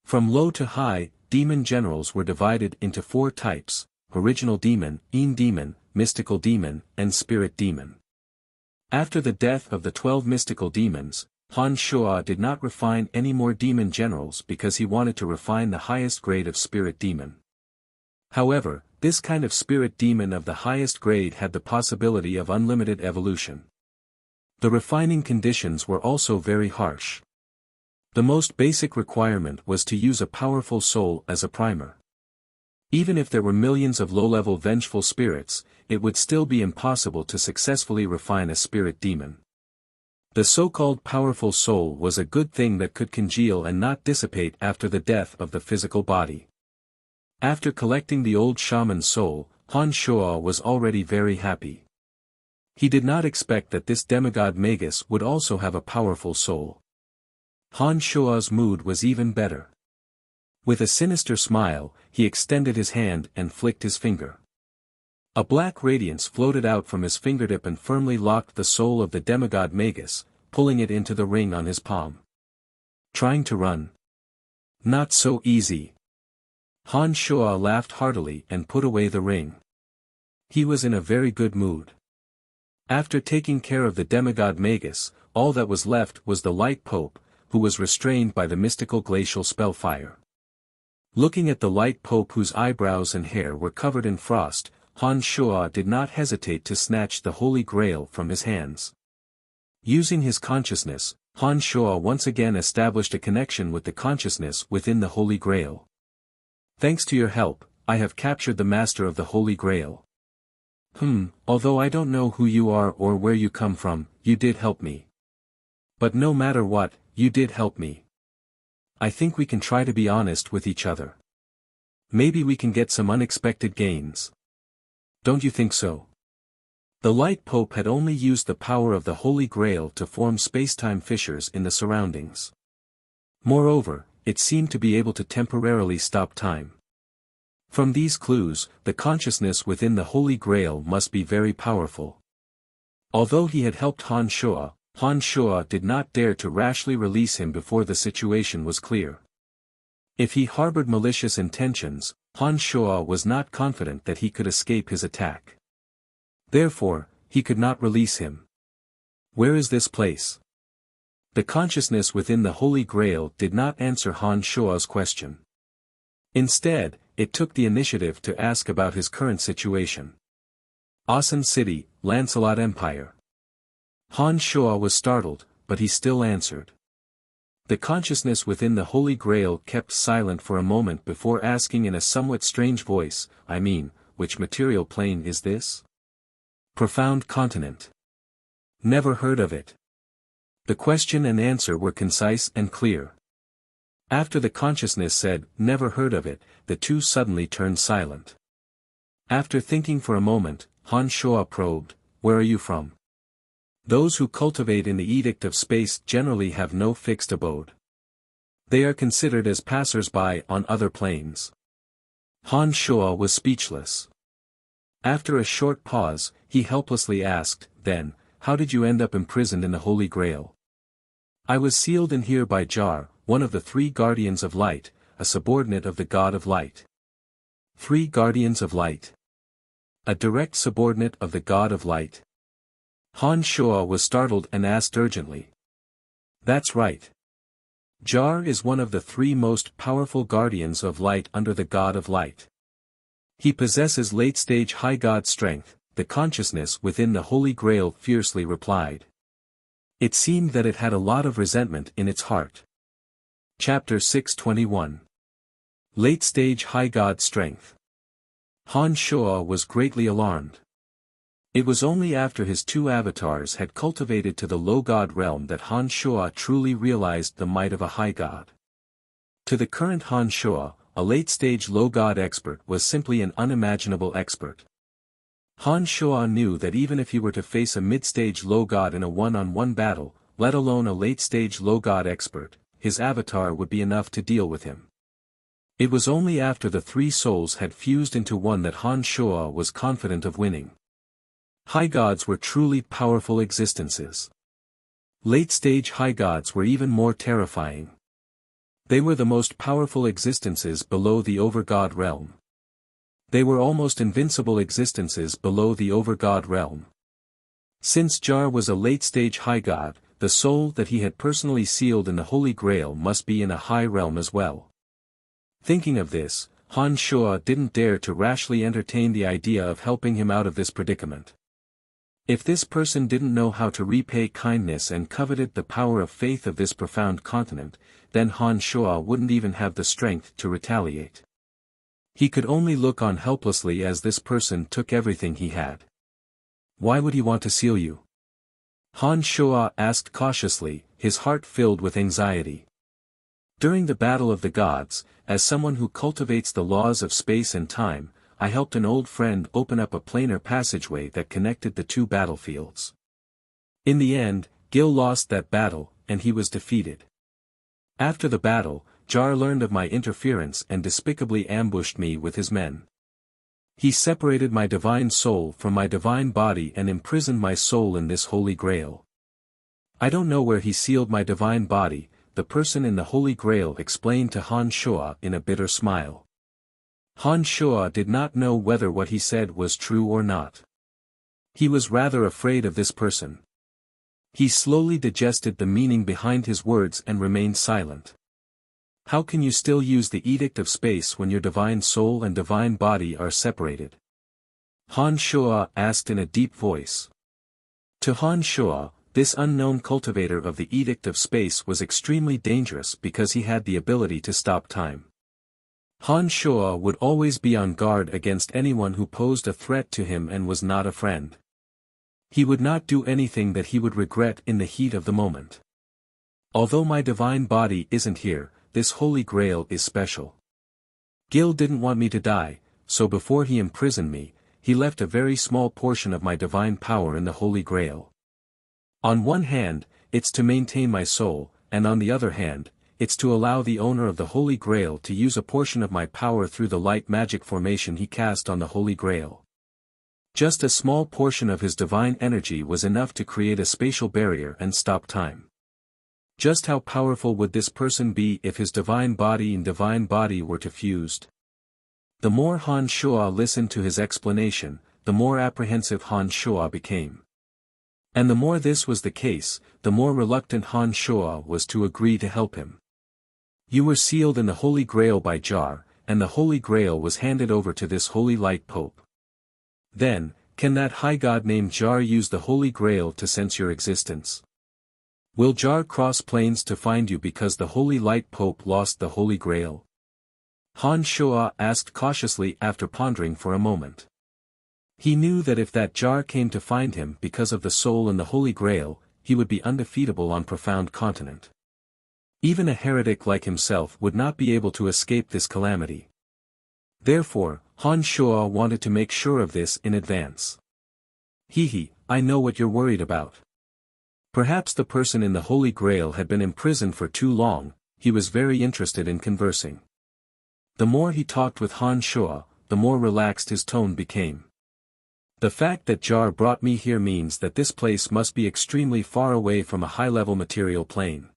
From low to high, demon generals were divided into 4 types: original demon, demon, mystical demon, and spirit demon. After the death of the 12 mystical demons, Han Shuo did not refine any more demon generals because he wanted to refine the highest grade of spirit demon. However, this kind of spirit demon of the highest grade had the possibility of unlimited evolution. The refining conditions were also very harsh. The most basic requirement was to use a powerful soul as a primer. Even if there were millions of low-level vengeful spirits, it would still be impossible to successfully refine a spirit demon. The so-called powerful soul was a good thing that could congeal and not dissipate after the death of the physical body. After collecting the old shaman's soul, Han Shuo was already very happy. He did not expect that this demigod Magus would also have a powerful soul. Han Shua's mood was even better. With a sinister smile, he extended his hand and flicked his finger. A black radiance floated out from his fingertip and firmly locked the soul of the demigod Magus, pulling it into the ring on his palm. Trying to run? Not so easy. Han Shua laughed heartily and put away the ring. He was in a very good mood. After taking care of the demigod Magus, all that was left was the Light Pope, who was restrained by the mystical glacial spellfire. Looking at the Light Pope whose eyebrows and hair were covered in frost, Han Shua did not hesitate to snatch the Holy Grail from his hands. Using his consciousness, Han Shua once again established a connection with the consciousness within the Holy Grail. Thanks to your help, I have captured the Master of the Holy Grail. Although I don't know who you are or where you come from, you did help me. But no matter what, you did help me. I think we can try to be honest with each other. Maybe we can get some unexpected gains. Don't you think so? The Light Pope had only used the power of the Holy Grail to form space-time fissures in the surroundings. Moreover, it seemed to be able to temporarily stop time. From these clues, the consciousness within the Holy Grail must be very powerful. Although he had helped Han Shua did not dare to rashly release him before the situation was clear. If he harbored malicious intentions, Han Shua was not confident that he could escape his attack. Therefore, he could not release him. Where is this place? The consciousness within the Holy Grail did not answer Han Shua's question. Instead, it took the initiative to ask about his current situation. Asan City, Lancelot Empire. Han Shua was startled, but he still answered. The consciousness within the Holy Grail kept silent for a moment before asking in a somewhat strange voice, which material plane is this? Profound continent. Never heard of it. The question and answer were concise and clear. After the consciousness said, never heard of it, the two suddenly turned silent. After thinking for a moment, Han Shua probed, where are you from? Those who cultivate in the Edict of Space generally have no fixed abode. They are considered as passers-by on other planes. Han Shua was speechless. After a short pause, he helplessly asked, then, how did you end up imprisoned in the Holy Grail? I was sealed in here by Jar, one of the 3 Guardians of Light, a subordinate of the God of Light. 3 Guardians of Light. A direct subordinate of the God of Light. Han Shua was startled and asked urgently. That's right. Jar is one of the 3 most powerful Guardians of Light under the God of Light. He possesses late-stage high God strength, the consciousness within the Holy Grail fiercely replied. It seemed that it had a lot of resentment in its heart. Chapter 621. Late-stage high God strength. Han Shua was greatly alarmed. It was only after his 2 avatars had cultivated to the low god realm that Han Shua truly realized the might of a high god. To the current Han Shua, a late-stage low god expert was simply an unimaginable expert. Han Shua knew that even if he were to face a mid-stage low god in a one-on-one battle, let alone a late-stage low god expert, his avatar would be enough to deal with him. It was only after the 3 souls had fused into one that Han Shua was confident of winning. High gods were truly powerful existences. Late-stage high gods were even more terrifying. They were the most powerful existences below the over-god realm. They were almost invincible existences below the over-god realm. Since Jar was a late-stage high god, the soul that he had personally sealed in the Holy Grail must be in a high realm as well. Thinking of this, Han Shua didn't dare to rashly entertain the idea of helping him out of this predicament. If this person didn't know how to repay kindness and coveted the power of faith of this profound continent, then Han Shua wouldn't even have the strength to retaliate. He could only look on helplessly as this person took everything he had. Why would he want to seal you? Han Shua asked cautiously, his heart filled with anxiety. During the Battle of the Gods, as someone who cultivates the laws of space and time, I helped an old friend open up a planar passageway that connected the two battlefields. In the end, Gil lost that battle, and he was defeated. After the battle, Jar learned of my interference and despicably ambushed me with his men. He separated my divine soul from my divine body and imprisoned my soul in this Holy Grail. I don't know where he sealed my divine body, the person in the Holy Grail explained to Han Shuo in a bitter smile. Han Shuo did not know whether what he said was true or not. He was rather afraid of this person. He slowly digested the meaning behind his words and remained silent. How can you still use the Edict of Space when your divine soul and divine body are separated? Han Shuo asked in a deep voice. To Han Shuo, this unknown cultivator of the Edict of Space was extremely dangerous because he had the ability to stop time. Han Shuo would always be on guard against anyone who posed a threat to him and was not a friend. He would not do anything that he would regret in the heat of the moment. Although my divine body isn't here, this Holy Grail is special. Gil didn't want me to die, so before he imprisoned me, he left a very small portion of my divine power in the Holy Grail. On one hand, it's to maintain my soul, and on the other hand, it's to allow the owner of the Holy Grail to use a portion of my power through the light magic formation he cast on the Holy Grail. Just a small portion of his divine energy was enough to create a spatial barrier and stop time. Just how powerful would this person be if his divine body and divine body were to fused? The more Han Shuo listened to his explanation, the more apprehensive Han Shuo became. And the more this was the case, the more reluctant Han Shuo was to agree to help him. You were sealed in the Holy Grail by Jar, and the Holy Grail was handed over to this Holy Light Pope. Then, can that high god named Jar use the Holy Grail to sense your existence? Will Jar cross planes to find you because the Holy Light Pope lost the Holy Grail? Han Shuo asked cautiously after pondering for a moment. He knew that if that Jar came to find him because of the soul and the Holy Grail, he would be undefeatable on Profound Continent. Even a heretic like himself would not be able to escape this calamity. Therefore, Han Shuo wanted to make sure of this in advance. I know what you're worried about. Perhaps the person in the Holy Grail had been imprisoned for too long, he was very interested in conversing. The more he talked with Han Shuo, the more relaxed his tone became. The fact that Jar brought me here means that this place must be extremely far away from a high-level material plane.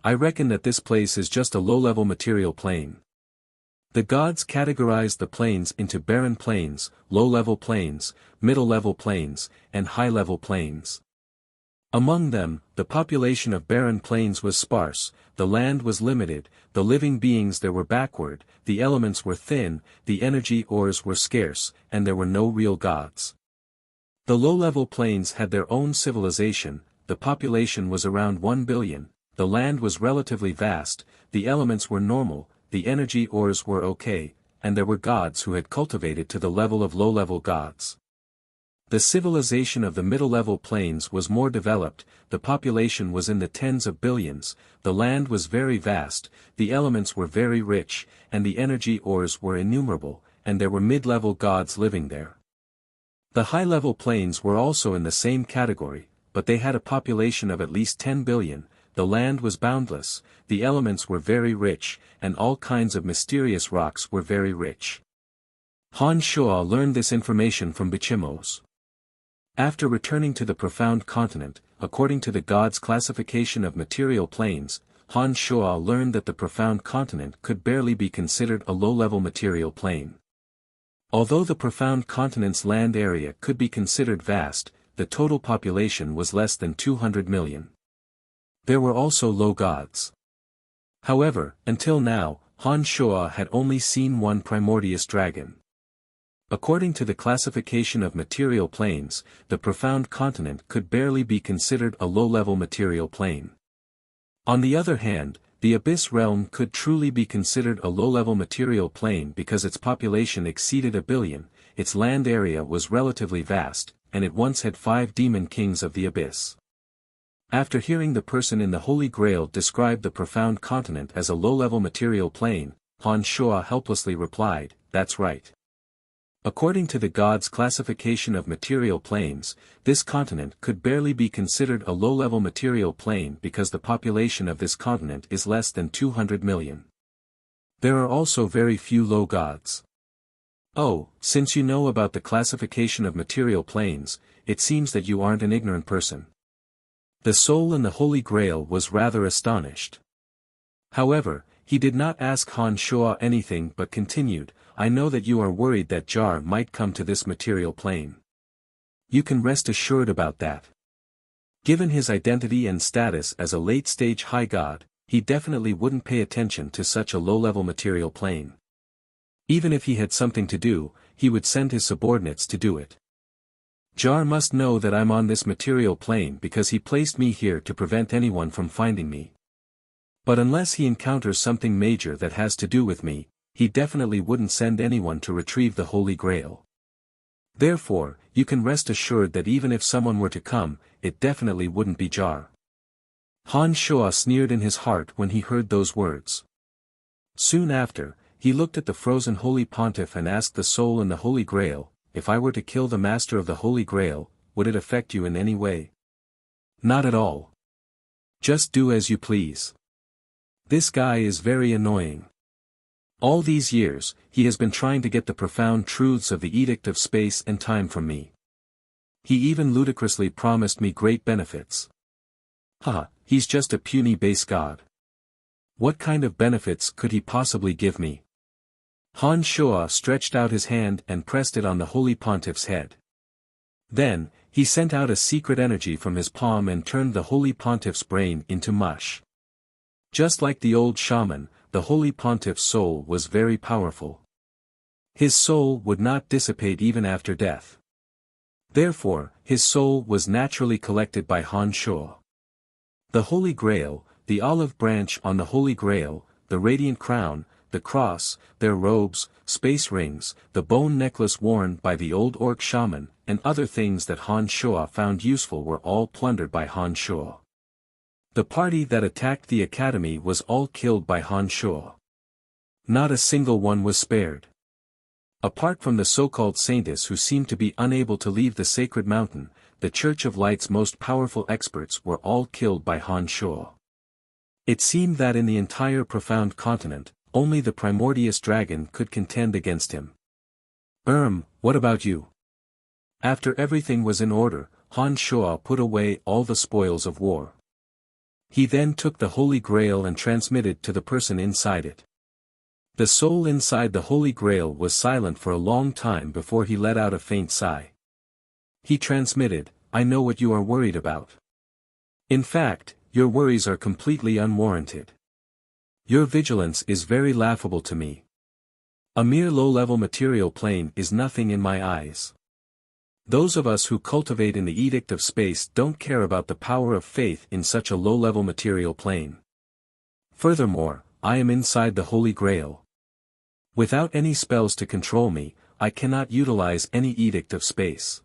I reckon that this place is just a low-level material plane. The gods categorized the planes into barren planes, low-level planes, middle-level planes, and high-level planes. Among them, the population of barren planes was sparse, the land was limited, the living beings there were backward, the elements were thin, the energy ores were scarce, and there were no real gods. The low-level planes had their own civilization, the population was around 1 billion, the land was relatively vast, the elements were normal, the energy ores were okay, and there were gods who had cultivated to the level of low-level gods. The civilization of the middle-level planes was more developed, the population was in the tens of billions, the land was very vast, the elements were very rich, and the energy ores were innumerable, and there were mid-level gods living there. The high-level planes were also in the same category, but they had a population of at least 10 billion, the land was boundless, the elements were very rich, and all kinds of mysterious rocks were very rich. Han Shuo learned this information from Bichimos. After returning to the Profound Continent, according to the gods' classification of material planes, Han Shuo learned that the Profound Continent could barely be considered a low-level material plane. Although the Profound Continent's land area could be considered vast, the total population was less than 200 million. There were also low gods. However, until now, Han Shuo had only seen one primordious dragon. According to the classification of material planes, the Profound Continent could barely be considered a low-level material plane. On the other hand, the Abyss Realm could truly be considered a low-level material plane because its population exceeded 1 billion, its land area was relatively vast, and it once had 5 demon kings of the Abyss. After hearing the person in the Holy Grail describe the Profound Continent as a low-level material plane, Han Shuo helplessly replied, "That's right. According to the gods' classification of material planes, this continent could barely be considered a low-level material plane because the population of this continent is less than 200 million. There are also very few low gods. Oh, since you know about the classification of material planes, it seems that you aren't an ignorant person. The soul in the Holy Grail was rather astonished. However, he did not ask Han Shuo anything but continued, I know that you are worried that Jar might come to this material plane. You can rest assured about that. Given his identity and status as a late-stage high god, he definitely wouldn't pay attention to such a low-level material plane. Even if he had something to do, he would send his subordinates to do it. Jar must know that I'm on this material plane because he placed me here to prevent anyone from finding me. But unless he encounters something major that has to do with me, he definitely wouldn't send anyone to retrieve the Holy Grail. Therefore, you can rest assured that even if someone were to come, it definitely wouldn't be Jar. Han Shuo sneered in his heart when he heard those words. Soon after, he looked at the frozen Holy Pontiff and asked the soul in the Holy Grail, if I were to kill the Master of the Holy Grail, would it affect you in any way? Not at all. Just do as you please. This guy is very annoying. All these years, he has been trying to get the profound truths of the Edict of Space and Time from me. He even ludicrously promised me great benefits. Haha, he's just a puny base god. What kind of benefits could he possibly give me? Han Shuo stretched out his hand and pressed it on the Holy Pontiff's head. Then, he sent out a secret energy from his palm and turned the Holy Pontiff's brain into mush. Just like the old shaman, the Holy Pontiff's soul was very powerful. His soul would not dissipate even after death. Therefore, his soul was naturally collected by Han Shuo. The Holy Grail, the olive branch on the Holy Grail, the radiant crown, the cross, their robes, space rings, the bone necklace worn by the old orc shaman, and other things that Han Shuo found useful were all plundered by Han Shuo. The party that attacked the academy was all killed by Han Shuo. Not a single one was spared. Apart from the so-called saintess who seemed to be unable to leave the sacred mountain, the Church of Light's most powerful experts were all killed by Han Shuo. It seemed that in the entire profound continent, only the primordious dragon could contend against him. What about you? After everything was in order, Han Shuo put away all the spoils of war. He then took the Holy Grail and transmitted to the person inside it. The soul inside the Holy Grail was silent for a long time before he let out a faint sigh. He transmitted, I know what you are worried about. In fact, your worries are completely unwarranted. Your vigilance is very laughable to me. A mere low-level material plane is nothing in my eyes. Those of us who cultivate in the Edict of Space don't care about the power of faith in such a low-level material plane. Furthermore, I am inside the Holy Grail. Without any spells to control me, I cannot utilize any Edict of Space.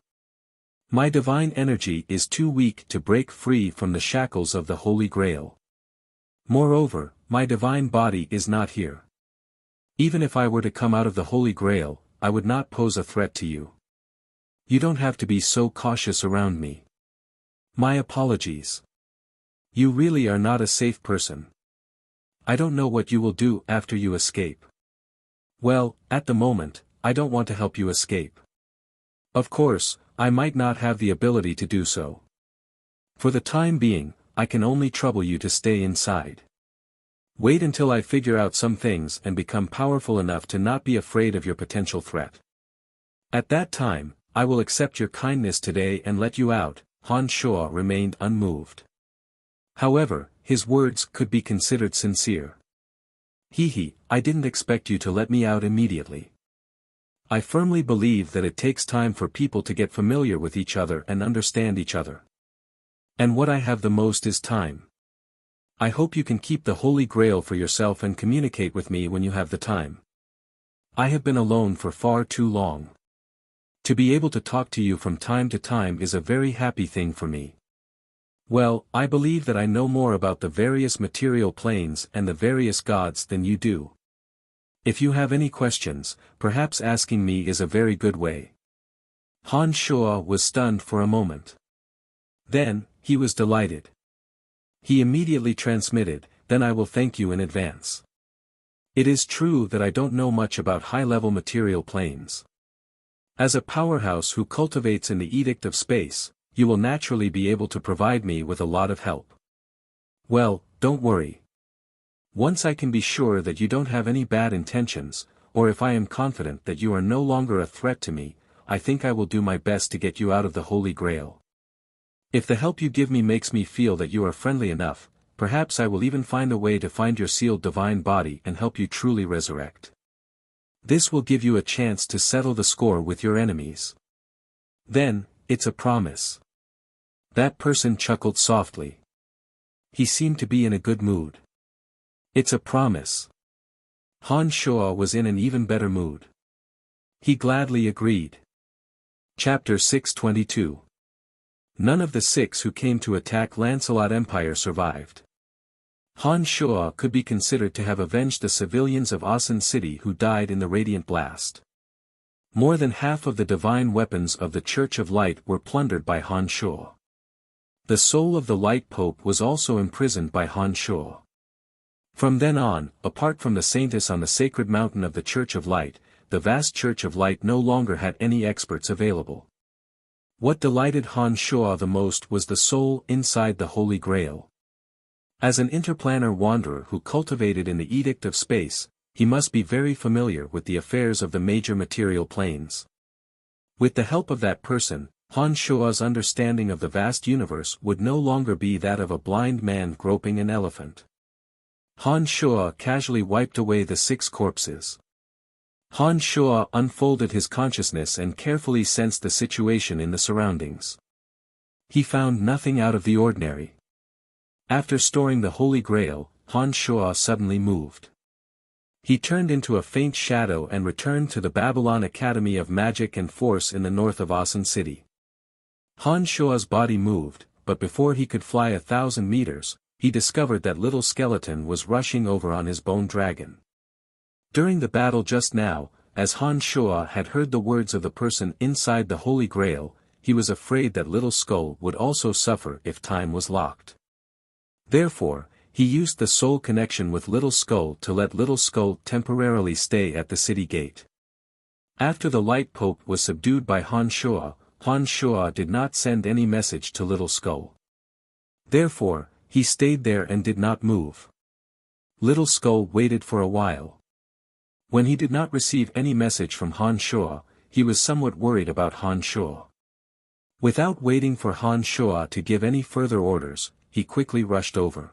My divine energy is too weak to break free from the shackles of the Holy Grail. Moreover, my divine body is not here. Even if I were to come out of the Holy Grail, I would not pose a threat to you. You don't have to be so cautious around me. My apologies. You really are not a safe person. I don't know what you will do after you escape. Well, at the moment, I don't want to help you escape. Of course, I might not have the ability to do so. For the time being, I can only trouble you to stay inside. Wait until I figure out some things and become powerful enough to not be afraid of your potential threat. At that time, I will accept your kindness today and let you out. Han Shuo remained unmoved. However, his words could be considered sincere. I didn't expect you to let me out immediately. I firmly believe that it takes time for people to get familiar with each other and understand each other. And what I have the most is time. I hope you can keep the Holy Grail for yourself and communicate with me when you have the time. I have been alone for far too long. To be able to talk to you from time to time is a very happy thing for me. Well, I believe that I know more about the various material planes and the various gods than you do. If you have any questions, perhaps asking me is a very good way. Han Shuo was stunned for a moment. Then, he was delighted. He immediately transmitted, "Then I will thank you in advance. It is true that I don't know much about high-level material planes. As a powerhouse who cultivates in the Edict of Space, you will naturally be able to provide me with a lot of help. Well, don't worry. Once I can be sure that you don't have any bad intentions, or if I am confident that you are no longer a threat to me, I think I will do my best to get you out of the Holy Grail. If the help you give me makes me feel that you are friendly enough, perhaps I will even find a way to find your sealed divine body and help you truly resurrect. This will give you a chance to settle the score with your enemies. Then, it's a promise." That person chuckled softly. He seemed to be in a good mood. "It's a promise." Han Shuo was in an even better mood. He gladly agreed. Chapter 622. None of the 6 who came to attack Lancelot Empire survived. Han Shuo could be considered to have avenged the civilians of Asen City who died in the Radiant Blast. More than half of the divine weapons of the Church of Light were plundered by Han Shuo. The soul of the Light Pope was also imprisoned by Han Shuo. From then on, apart from the saintess on the sacred mountain of the Church of Light, the vast Church of Light no longer had any experts available. What delighted Han Shuo the most was the soul inside the Holy Grail. As an interplanar wanderer who cultivated in the Edict of Space, he must be very familiar with the affairs of the major material planes. With the help of that person, Han Shuo's understanding of the vast universe would no longer be that of a blind man groping an elephant. Han Shuo casually wiped away the 6 corpses. Han Shuo unfolded his consciousness and carefully sensed the situation in the surroundings. He found nothing out of the ordinary. After storing the Holy Grail, Han Shuo suddenly moved. He turned into a faint shadow and returned to the Babylon Academy of Magic and Force in the north of Asen City. Han Shuo's body moved, but before he could fly 1,000 meters, he discovered that little skeleton was rushing over on his bone dragon. During the battle just now, as Han Shuo had heard the words of the person inside the Holy Grail, he was afraid that Little Skull would also suffer if time was locked. Therefore, he used the soul connection with Little Skull to let Little Skull temporarily stay at the city gate. After the Light Pope was subdued by Han Shuo did not send any message to Little Skull. Therefore, he stayed there and did not move. Little Skull waited for a while. When he did not receive any message from Han Shuo, he was somewhat worried about Han Shuo. Without waiting for Han Shuo to give any further orders, he quickly rushed over.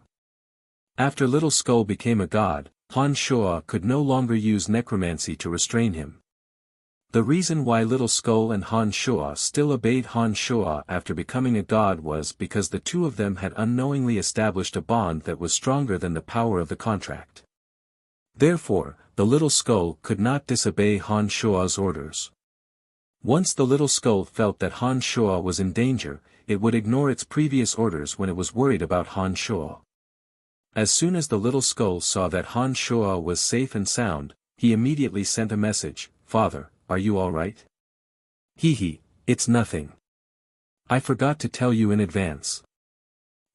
After Little Skull became a god, Han Shuo could no longer use necromancy to restrain him. The reason why Little Skull and Han Shuo still obeyed Han Shuo after becoming a god was because the two of them had unknowingly established a bond that was stronger than the power of the contract. Therefore, the Little Skull could not disobey Han Shuo's orders. Once the Little Skull felt that Han Shuo was in danger, it would ignore its previous orders when it was worried about Han Shuo. As soon as the Little Skull saw that Han Shuo was safe and sound, he immediately sent a message, "Father, are you all right?" "Hee, it's nothing. I forgot to tell you in advance."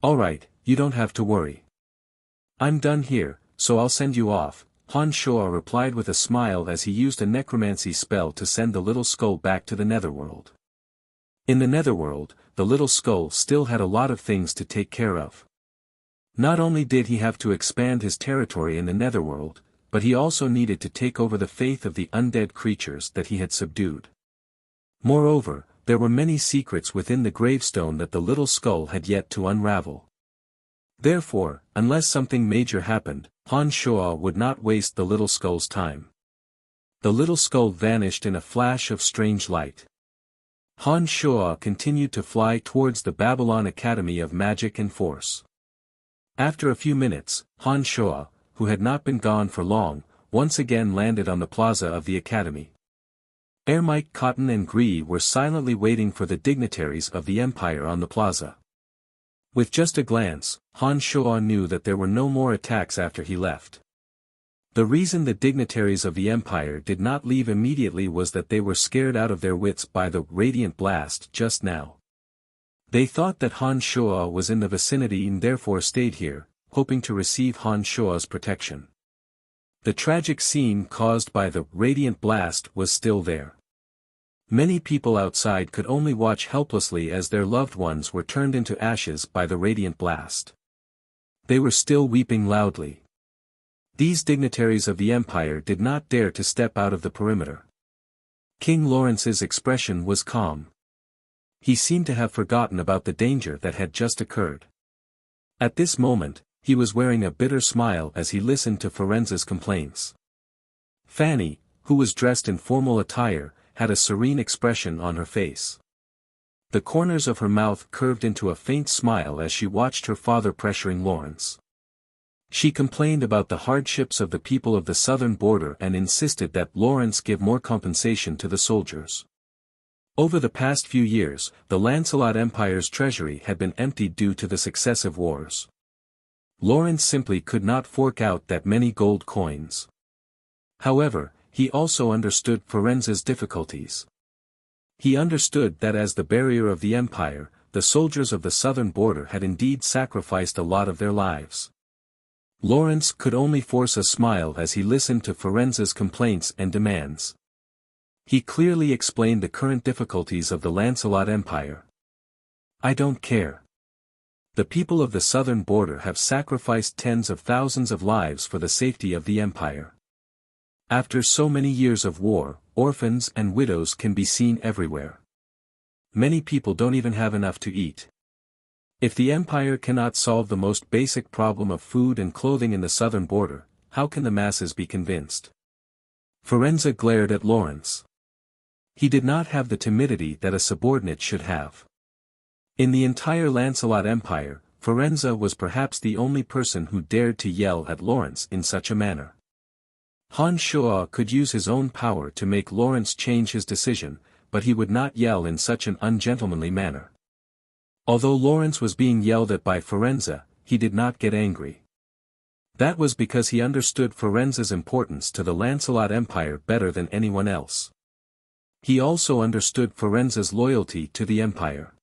"All right, you don't have to worry. I'm done here, so I'll send you off," Han Shuo replied with a smile as he used a necromancy spell to send the Little Skull back to the Netherworld. In the Netherworld, the Little Skull still had a lot of things to take care of. Not only did he have to expand his territory in the Netherworld, but he also needed to take over the faith of the undead creatures that he had subdued. Moreover, there were many secrets within the gravestone that the Little Skull had yet to unravel. Therefore, unless something major happened, Han Shuo would not waste the Little Skull's time. The Little Skull vanished in a flash of strange light. Han Shuo continued to fly towards the Babylon Academy of Magic and Force. After a few minutes, Han Shuo, who had not been gone for long, once again landed on the plaza of the academy. Ermite, Cotton and Gree were silently waiting for the dignitaries of the Empire on the plaza. With just a glance, Han Shuo knew that there were no more attacks after he left. The reason the dignitaries of the empire did not leave immediately was that they were scared out of their wits by the radiant blast just now. They thought that Han Shuo was in the vicinity and therefore stayed here, hoping to receive Han Shuo's protection. The tragic scene caused by the radiant blast was still there. Many people outside could only watch helplessly as their loved ones were turned into ashes by the radiant blast. They were still weeping loudly. These dignitaries of the empire did not dare to step out of the perimeter. King Lawrence's expression was calm. He seemed to have forgotten about the danger that had just occurred. At this moment, he was wearing a bitter smile as he listened to Firenze's complaints. Fanny, who was dressed in formal attire, had a serene expression on her face. The corners of her mouth curved into a faint smile as she watched her father pressuring Lawrence. She complained about the hardships of the people of the southern border and insisted that Lawrence give more compensation to the soldiers. Over the past few years, the Lancelot Empire's treasury had been emptied due to the successive wars. Lawrence simply could not fork out that many gold coins. However, he also understood Firenze's difficulties. He understood that as the barrier of the empire, the soldiers of the southern border had indeed sacrificed a lot of their lives. Lawrence could only force a smile as he listened to Firenze's complaints and demands. He clearly explained the current difficulties of the Lancelot Empire. "I don't care. The people of the southern border have sacrificed tens of thousands of lives for the safety of the empire. After so many years of war, orphans and widows can be seen everywhere. Many people don't even have enough to eat. If the empire cannot solve the most basic problem of food and clothing in the southern border, how can the masses be convinced?" Firenze glared at Lawrence. He did not have the timidity that a subordinate should have. In the entire Lancelot Empire, Firenze was perhaps the only person who dared to yell at Lawrence in such a manner. Han Shuo could use his own power to make Lawrence change his decision, but he would not yell in such an ungentlemanly manner. Although Lawrence was being yelled at by Firenze, he did not get angry. That was because he understood Firenze's importance to the Lancelot Empire better than anyone else. He also understood Firenze's loyalty to the empire.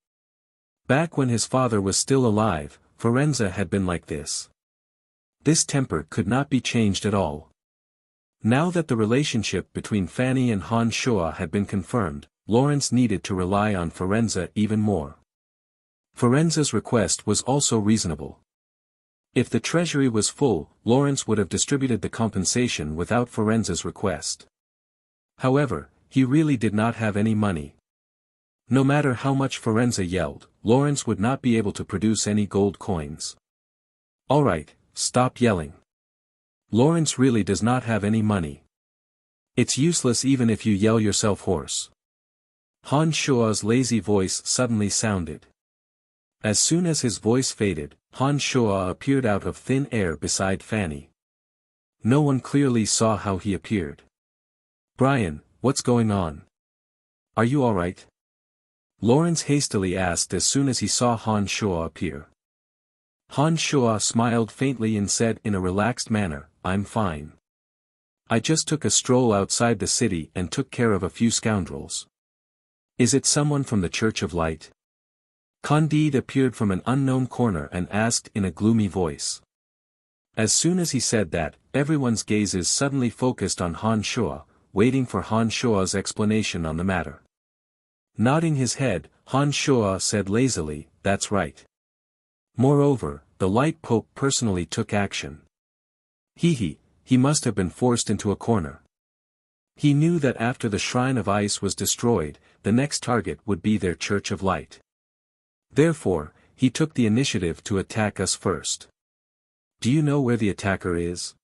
Back when his father was still alive, Firenze had been like this. This temper could not be changed at all. Now that the relationship between Fanny and Han Shuo had been confirmed, Lawrence needed to rely on Firenze even more. Firenze's request was also reasonable. If the treasury was full, Lawrence would have distributed the compensation without Firenze's request. However, he really did not have any money. No matter how much Firenze yelled, Lawrence would not be able to produce any gold coins. "All right, stop yelling. Lawrence really does not have any money. It's useless even if you yell yourself hoarse." Han Shuo's lazy voice suddenly sounded. As soon as his voice faded, Han Shuo appeared out of thin air beside Fanny. No one clearly saw how he appeared. "Brian, what's going on? Are you all right?" Lawrence hastily asked as soon as he saw Han Shuo appear. Han Shuo smiled faintly and said in a relaxed manner, "I'm fine. I just took a stroll outside the city and took care of a few scoundrels." "Is it someone from the Church of Light?" Candide appeared from an unknown corner and asked in a gloomy voice. As soon as he said that, everyone's gazes suddenly focused on Han Shuo, waiting for Han Shuo's explanation on the matter. Nodding his head, Han Shuo said lazily, "That's right. Moreover, the Light Pope personally took action. He must have been forced into a corner. He knew that after the Shrine of Ice was destroyed, the next target would be their Church of Light. Therefore, he took the initiative to attack us first. Do you know where the attacker is?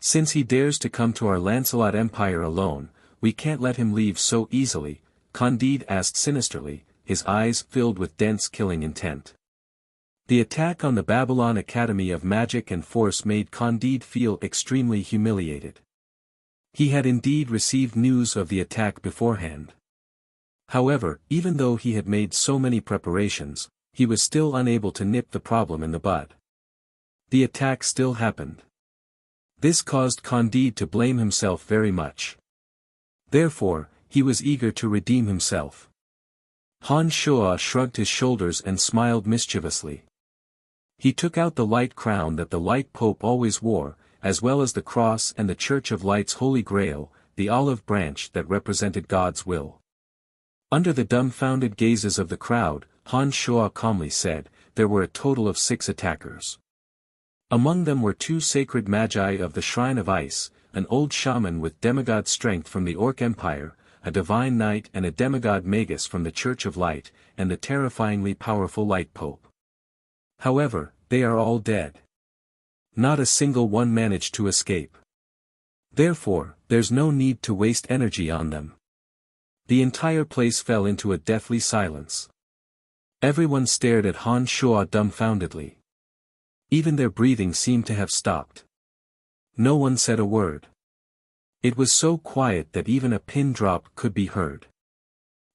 Since he dares to come to our Lancelot Empire alone, we can't let him leave so easily," Candide asked sinisterly, his eyes filled with dense killing intent. The attack on the Babylon Academy of Magic and Force made Candide feel extremely humiliated. He had indeed received news of the attack beforehand. However, even though he had made so many preparations, he was still unable to nip the problem in the bud. The attack still happened. This caused Candide to blame himself very much. Therefore, he was eager to redeem himself. Han Shuo shrugged his shoulders and smiled mischievously. He took out the light crown that the Light Pope always wore, as well as the cross and the Church of Light's Holy Grail, the olive branch that represented God's will. Under the dumbfounded gazes of the crowd, Han Shuo calmly said, there were a total of 6 attackers. Among them were 2 sacred magi of the Shrine of Ice, an old shaman with demigod strength from the Orc Empire, a divine knight and a demigod magus from the Church of Light, and the terrifyingly powerful Light Pope. However, they are all dead. Not a single one managed to escape. Therefore, there's no need to waste energy on them. The entire place fell into a deathly silence. Everyone stared at Han Shuo dumbfoundedly. Even their breathing seemed to have stopped. No one said a word. It was so quiet that even a pin drop could be heard.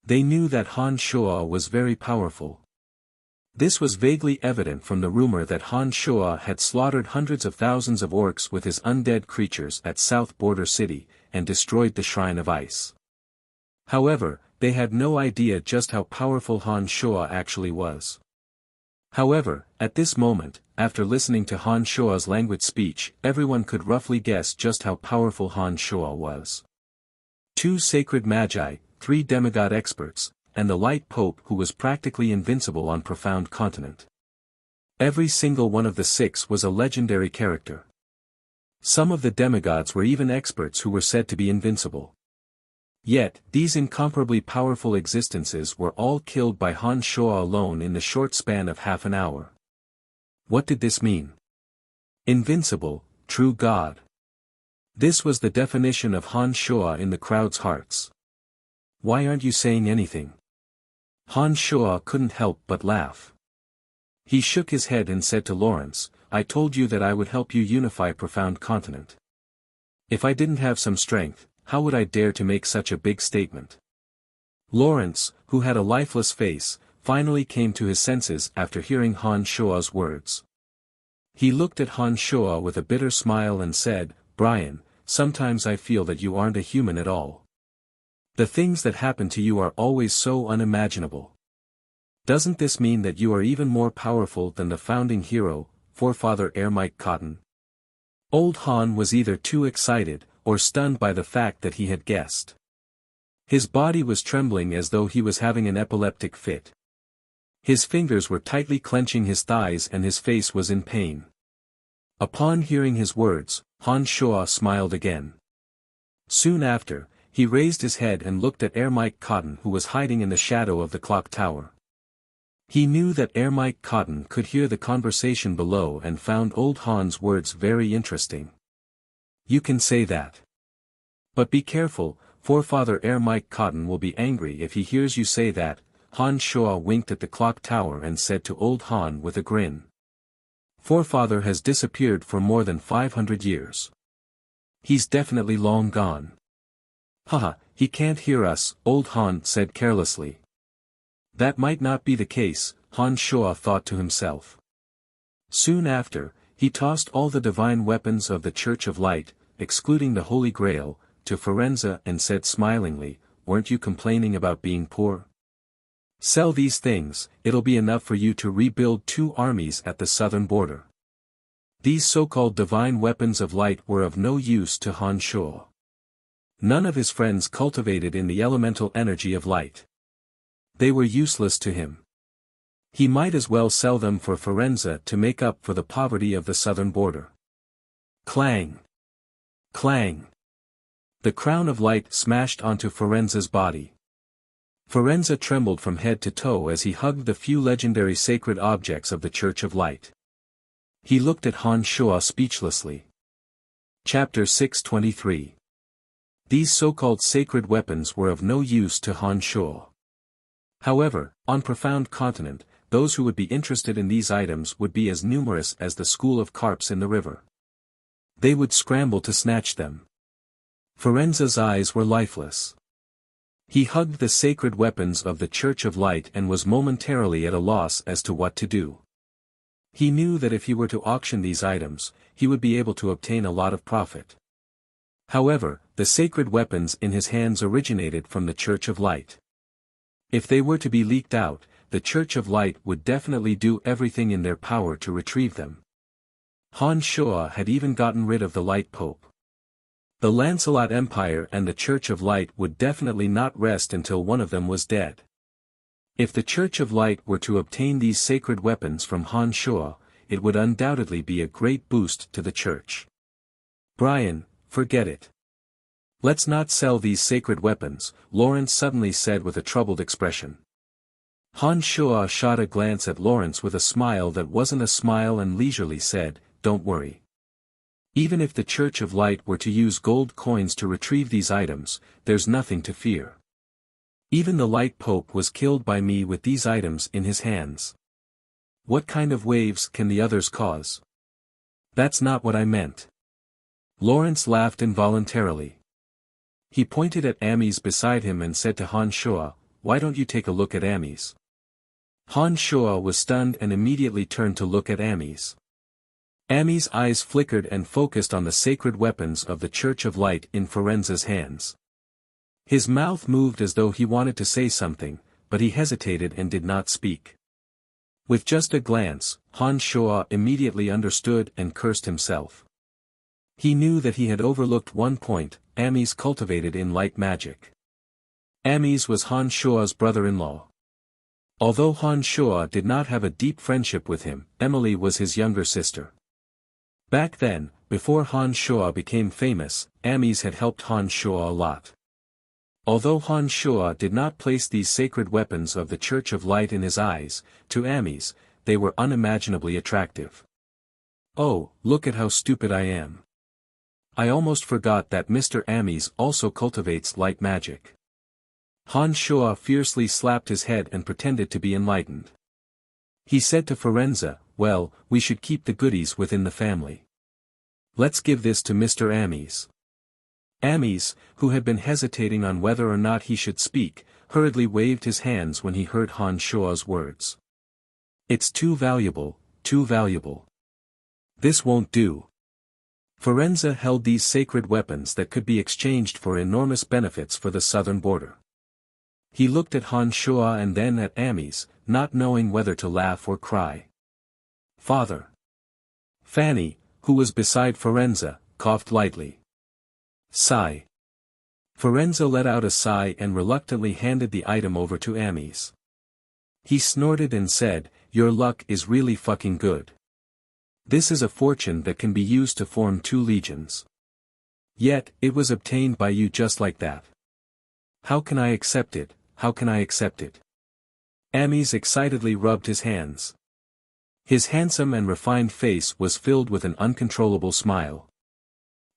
They knew that Han Shuo was very powerful. This was vaguely evident from the rumor that Han Shuo had slaughtered hundreds of thousands of orcs with his undead creatures at South Border City, and destroyed the Shrine of Ice. However, they had no idea just how powerful Han Shuo actually was. However, at this moment, after listening to Han Shuo's languid speech, everyone could roughly guess just how powerful Han Shuo was. 2 sacred magi, 3 demigod experts, and the Light Pope who was practically invincible on Profound Continent. Every single one of the 6 was a legendary character. Some of the demigods were even experts who were said to be invincible. Yet, these incomparably powerful existences were all killed by Han Shuo alone in the short span of half an hour. What did this mean? Invincible, true God. This was the definition of Han Shuo in the crowd's hearts. Why aren't you saying anything? Han Shuo couldn't help but laugh. He shook his head and said to Lawrence, I told you that I would help you unify Profound Continent. If I didn't have some strength, how would I dare to make such a big statement? Lawrence, who had a lifeless face, finally came to his senses after hearing Han Shuo's words. He looked at Han Shuo with a bitter smile and said, Brian, sometimes I feel that you aren't a human at all. The things that happen to you are always so unimaginable. Doesn't this mean that you are even more powerful than the founding hero, forefather Ermite Cotton? Old Han was either too excited, or stunned by the fact that he had guessed. His body was trembling as though he was having an epileptic fit. His fingers were tightly clenching his thighs and his face was in pain. Upon hearing his words, Han Shuo smiled again. Soon after, he raised his head and looked at Ermite Cotton who was hiding in the shadow of the clock tower. He knew that Ermite Cotton could hear the conversation below and found old Han's words very interesting. You can say that. But be careful, forefather Ermite Cotton will be angry if he hears you say that. Han Shuo winked at the clock tower and said to old Han with a grin. Forefather has disappeared for more than 500 years. He's definitely long gone. Haha, he can't hear us, old Han said carelessly. That might not be the case, Han Shuo thought to himself. Soon after, he tossed all the divine weapons of the Church of Light, excluding the Holy Grail, to Firenze and said smilingly, weren't you complaining about being poor? Sell these things, it'll be enough for you to rebuild 2 armies at the southern border. These so-called divine weapons of light were of no use to Han Shuo. None of his friends cultivated in the elemental energy of light. They were useless to him. He might as well sell them for Firenze to make up for the poverty of the southern border. Clang! Clang! The crown of light smashed onto Firenze's body. Firenze trembled from head to toe as he hugged the few legendary sacred objects of the Church of Light. He looked at Han Shuo speechlessly. Chapter 623. These so-called sacred weapons were of no use to Han Shuo. However, on Profound Continent, those who would be interested in these items would be as numerous as the school of carps in the river. They would scramble to snatch them. Firenze's eyes were lifeless. He hugged the sacred weapons of the Church of Light and was momentarily at a loss as to what to do. He knew that if he were to auction these items, he would be able to obtain a lot of profit. However, the sacred weapons in his hands originated from the Church of Light. If they were to be leaked out, the Church of Light would definitely do everything in their power to retrieve them. Han Shuo had even gotten rid of the Light Pope. The Lancelot Empire and the Church of Light would definitely not rest until one of them was dead. If the Church of Light were to obtain these sacred weapons from Han Shuo, it would undoubtedly be a great boost to the Church. Brian, forget it. Let's not sell these sacred weapons, Lawrence suddenly said with a troubled expression. Han Shuo shot a glance at Lawrence with a smile that wasn't a smile and leisurely said, "Don't worry. Even if the Church of Light were to use gold coins to retrieve these items, there's nothing to fear. Even the Light Pope was killed by me with these items in his hands. What kind of waves can the others cause?" "That's not what I meant." Lawrence laughed involuntarily. He pointed at Ames beside him and said to Han Shuo, "Why don't you take a look at Ames?" Han Shuo was stunned and immediately turned to look at Ames. Ames' eyes flickered and focused on the sacred weapons of the Church of Light in Firenze's hands. His mouth moved as though he wanted to say something, but he hesitated and did not speak. With just a glance, Han Shuo immediately understood and cursed himself. He knew that he had overlooked one point: Ames cultivated in light magic. Ames was Han Shuo's brother-in-law. Although Han Shuo did not have a deep friendship with him, Emily was his younger sister. Back then, before Han Shuo became famous, Ames had helped Han Shuo a lot. Although Han Shuo did not place these sacred weapons of the Church of Light in his eyes, to Ames, they were unimaginably attractive. "Oh, look at how stupid I am. I almost forgot that Mr. Ames also cultivates light magic." Han Shuo fiercely slapped his head and pretended to be enlightened. He said to Firenze, "Well, we should keep the goodies within the family. Let's give this to Mr. Ames." Ames, who had been hesitating on whether or not he should speak, hurriedly waved his hands when he heard Han Shuo's words. "It's too valuable, too valuable. This won't do." Firenze held these sacred weapons that could be exchanged for enormous benefits for the southern border. He looked at Han Shuo and then at Ames, not knowing whether to laugh or cry. "Father." Fanny, who was beside Firenze, coughed lightly. Sigh. Firenze let out a sigh and reluctantly handed the item over to Ames. He snorted and said, "Your luck is really fucking good. This is a fortune that can be used to form 2 legions. Yet, it was obtained by you just like that. How can I accept it, how can I accept it?" Ames excitedly rubbed his hands. His handsome and refined face was filled with an uncontrollable smile.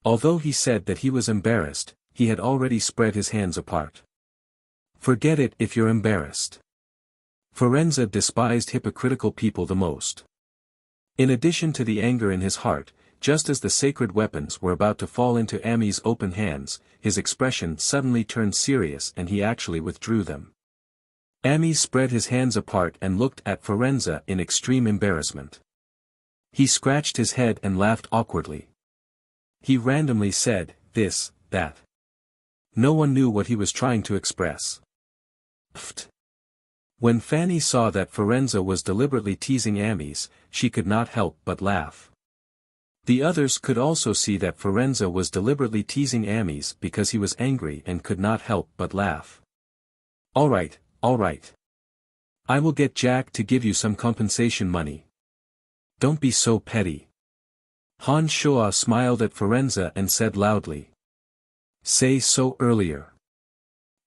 Although he said that he was embarrassed, he had already spread his hands apart. "Forget it if you're embarrassed." Firenze despised hypocritical people the most. In addition to the anger in his heart, just as the sacred weapons were about to fall into Ames' open hands, his expression suddenly turned serious and he actually withdrew them. Ames spread his hands apart and looked at Firenze in extreme embarrassment. He scratched his head and laughed awkwardly. He randomly said, this, that. No one knew what he was trying to express. Pfft. When Fanny saw that Firenze was deliberately teasing Ames, she could not help but laugh. The others could also see that Firenze was deliberately teasing Ames because he was angry and could not help but laugh. All right. I will get Jack to give you some compensation money. Don't be so petty. Han Shuo smiled at Firenze and said loudly. Say so earlier.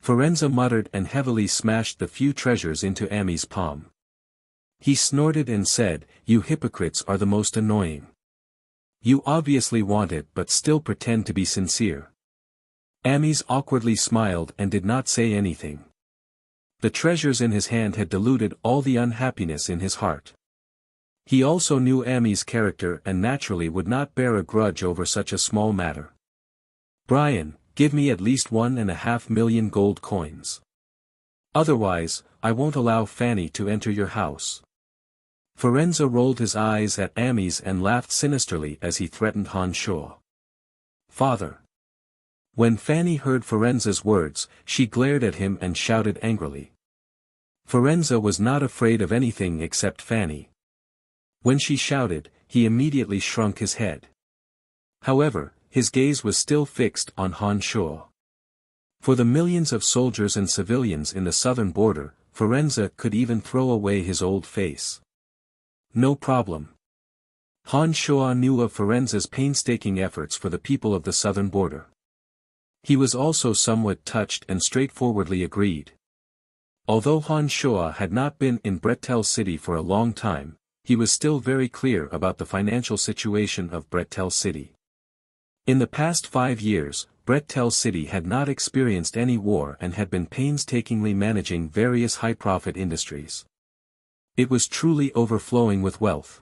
Firenze muttered and heavily smashed the few treasures into Ames' palm. He snorted and said, "You hypocrites are the most annoying. You obviously want it but still pretend to be sincere." Ames awkwardly smiled and did not say anything. The treasures in his hand had diluted all the unhappiness in his heart. He also knew Ames' character and naturally would not bear a grudge over such a small matter. "Brian, give me at least 1.5 million gold coins. Otherwise, I won't allow Fanny to enter your house." Firenze rolled his eyes at Ames and laughed sinisterly as he threatened Han Shuo. Father. When Fanny heard Firenze's words, she glared at him and shouted angrily. Firenze was not afraid of anything except Fanny. When she shouted, he immediately shrunk his head. However, his gaze was still fixed on Han Shuo. For the millions of soldiers and civilians in the southern border, Firenze could even throw away his old face. No problem. Han Shuo knew of Firenze's painstaking efforts for the people of the southern border. He was also somewhat touched and straightforwardly agreed. Although Han Shuo had not been in Bretel City for a long time, he was still very clear about the financial situation of Bretel City. In the past 5 years, Bretel City had not experienced any war and had been painstakingly managing various high-profit industries. It was truly overflowing with wealth.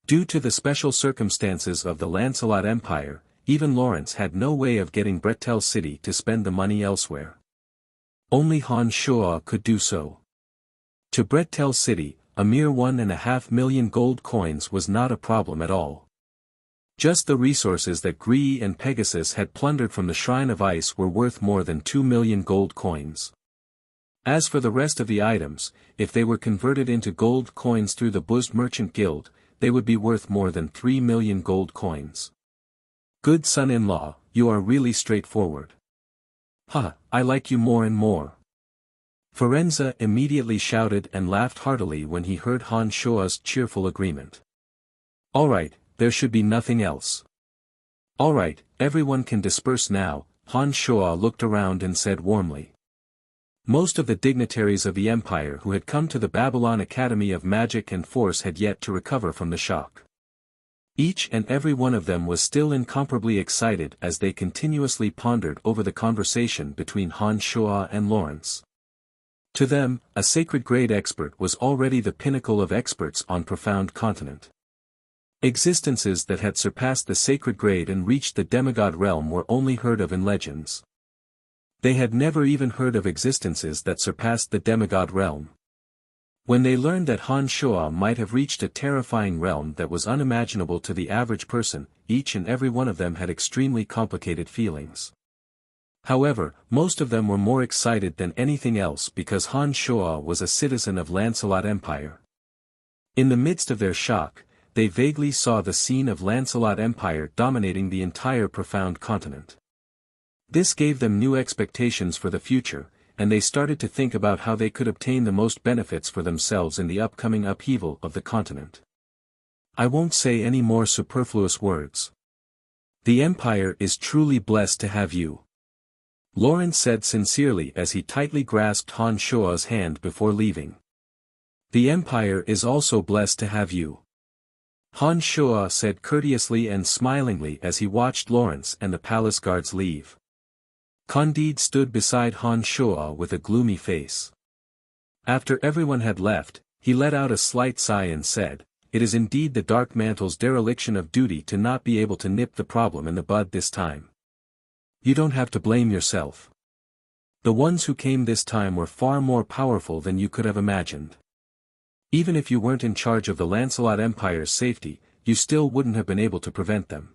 Due to the special circumstances of the Lancelot Empire, even Lawrence had no way of getting Bretel City to spend the money elsewhere. Only Han Shuo could do so. To Bretel City, a mere 1.5 million gold coins was not a problem at all. Just the resources that Gree and Pegasus had plundered from the Shrine of Ice were worth more than 2 million gold coins. As for the rest of the items, if they were converted into gold coins through the Buzzed Merchant Guild, they would be worth more than 3 million gold coins. Good son-in-law, you are really straightforward. I like you more and more. Firenze immediately shouted and laughed heartily when he heard Han Shuo's cheerful agreement. All right, there should be nothing else. All right, everyone can disperse now, Han Shuo looked around and said warmly. Most of the dignitaries of the empire who had come to the Babylon Academy of Magic and Force had yet to recover from the shock. Each and every one of them was still incomparably excited as they continuously pondered over the conversation between Han Shuo and Lawrence. To them, a sacred grade expert was already the pinnacle of experts on Profound Continent. Existences that had surpassed the sacred grade and reached the demigod realm were only heard of in legends. They had never even heard of existences that surpassed the demigod realm. When they learned that Han Shuo might have reached a terrifying realm that was unimaginable to the average person, each and every one of them had extremely complicated feelings. However, most of them were more excited than anything else because Han Shuo was a citizen of Lancelot Empire. In the midst of their shock, they vaguely saw the scene of Lancelot Empire dominating the entire Profound Continent. This gave them new expectations for the future, and they started to think about how they could obtain the most benefits for themselves in the upcoming upheaval of the continent. I won't say any more superfluous words. The Empire is truly blessed to have you. Lawrence said sincerely as he tightly grasped Han Shuo's hand before leaving. The Empire is also blessed to have you. Han Shuo said courteously and smilingly as he watched Lawrence and the palace guards leave. Candide stood beside Han Shuo with a gloomy face. After everyone had left, he let out a slight sigh and said, "It is indeed the Dark Mantle's dereliction of duty to not be able to nip the problem in the bud this time. You don't have to blame yourself. The ones who came this time were far more powerful than you could have imagined. Even if you weren't in charge of the Lancelot Empire's safety, you still wouldn't have been able to prevent them."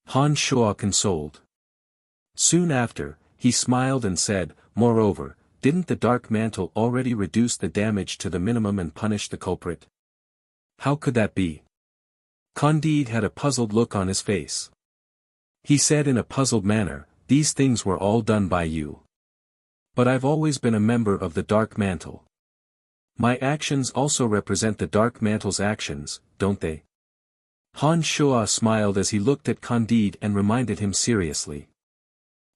Han Shuo consoled. Soon after, he smiled and said, "Moreover, didn't the Dark Mantle already reduce the damage to the minimum and punish the culprit?" "How could that be?" Candide had a puzzled look on his face. He said in a puzzled manner, "These things were all done by you. But I've always been a member of the Dark Mantle. My actions also represent the Dark Mantle's actions, don't they?" Han Shuo smiled as he looked at Candide and reminded him seriously.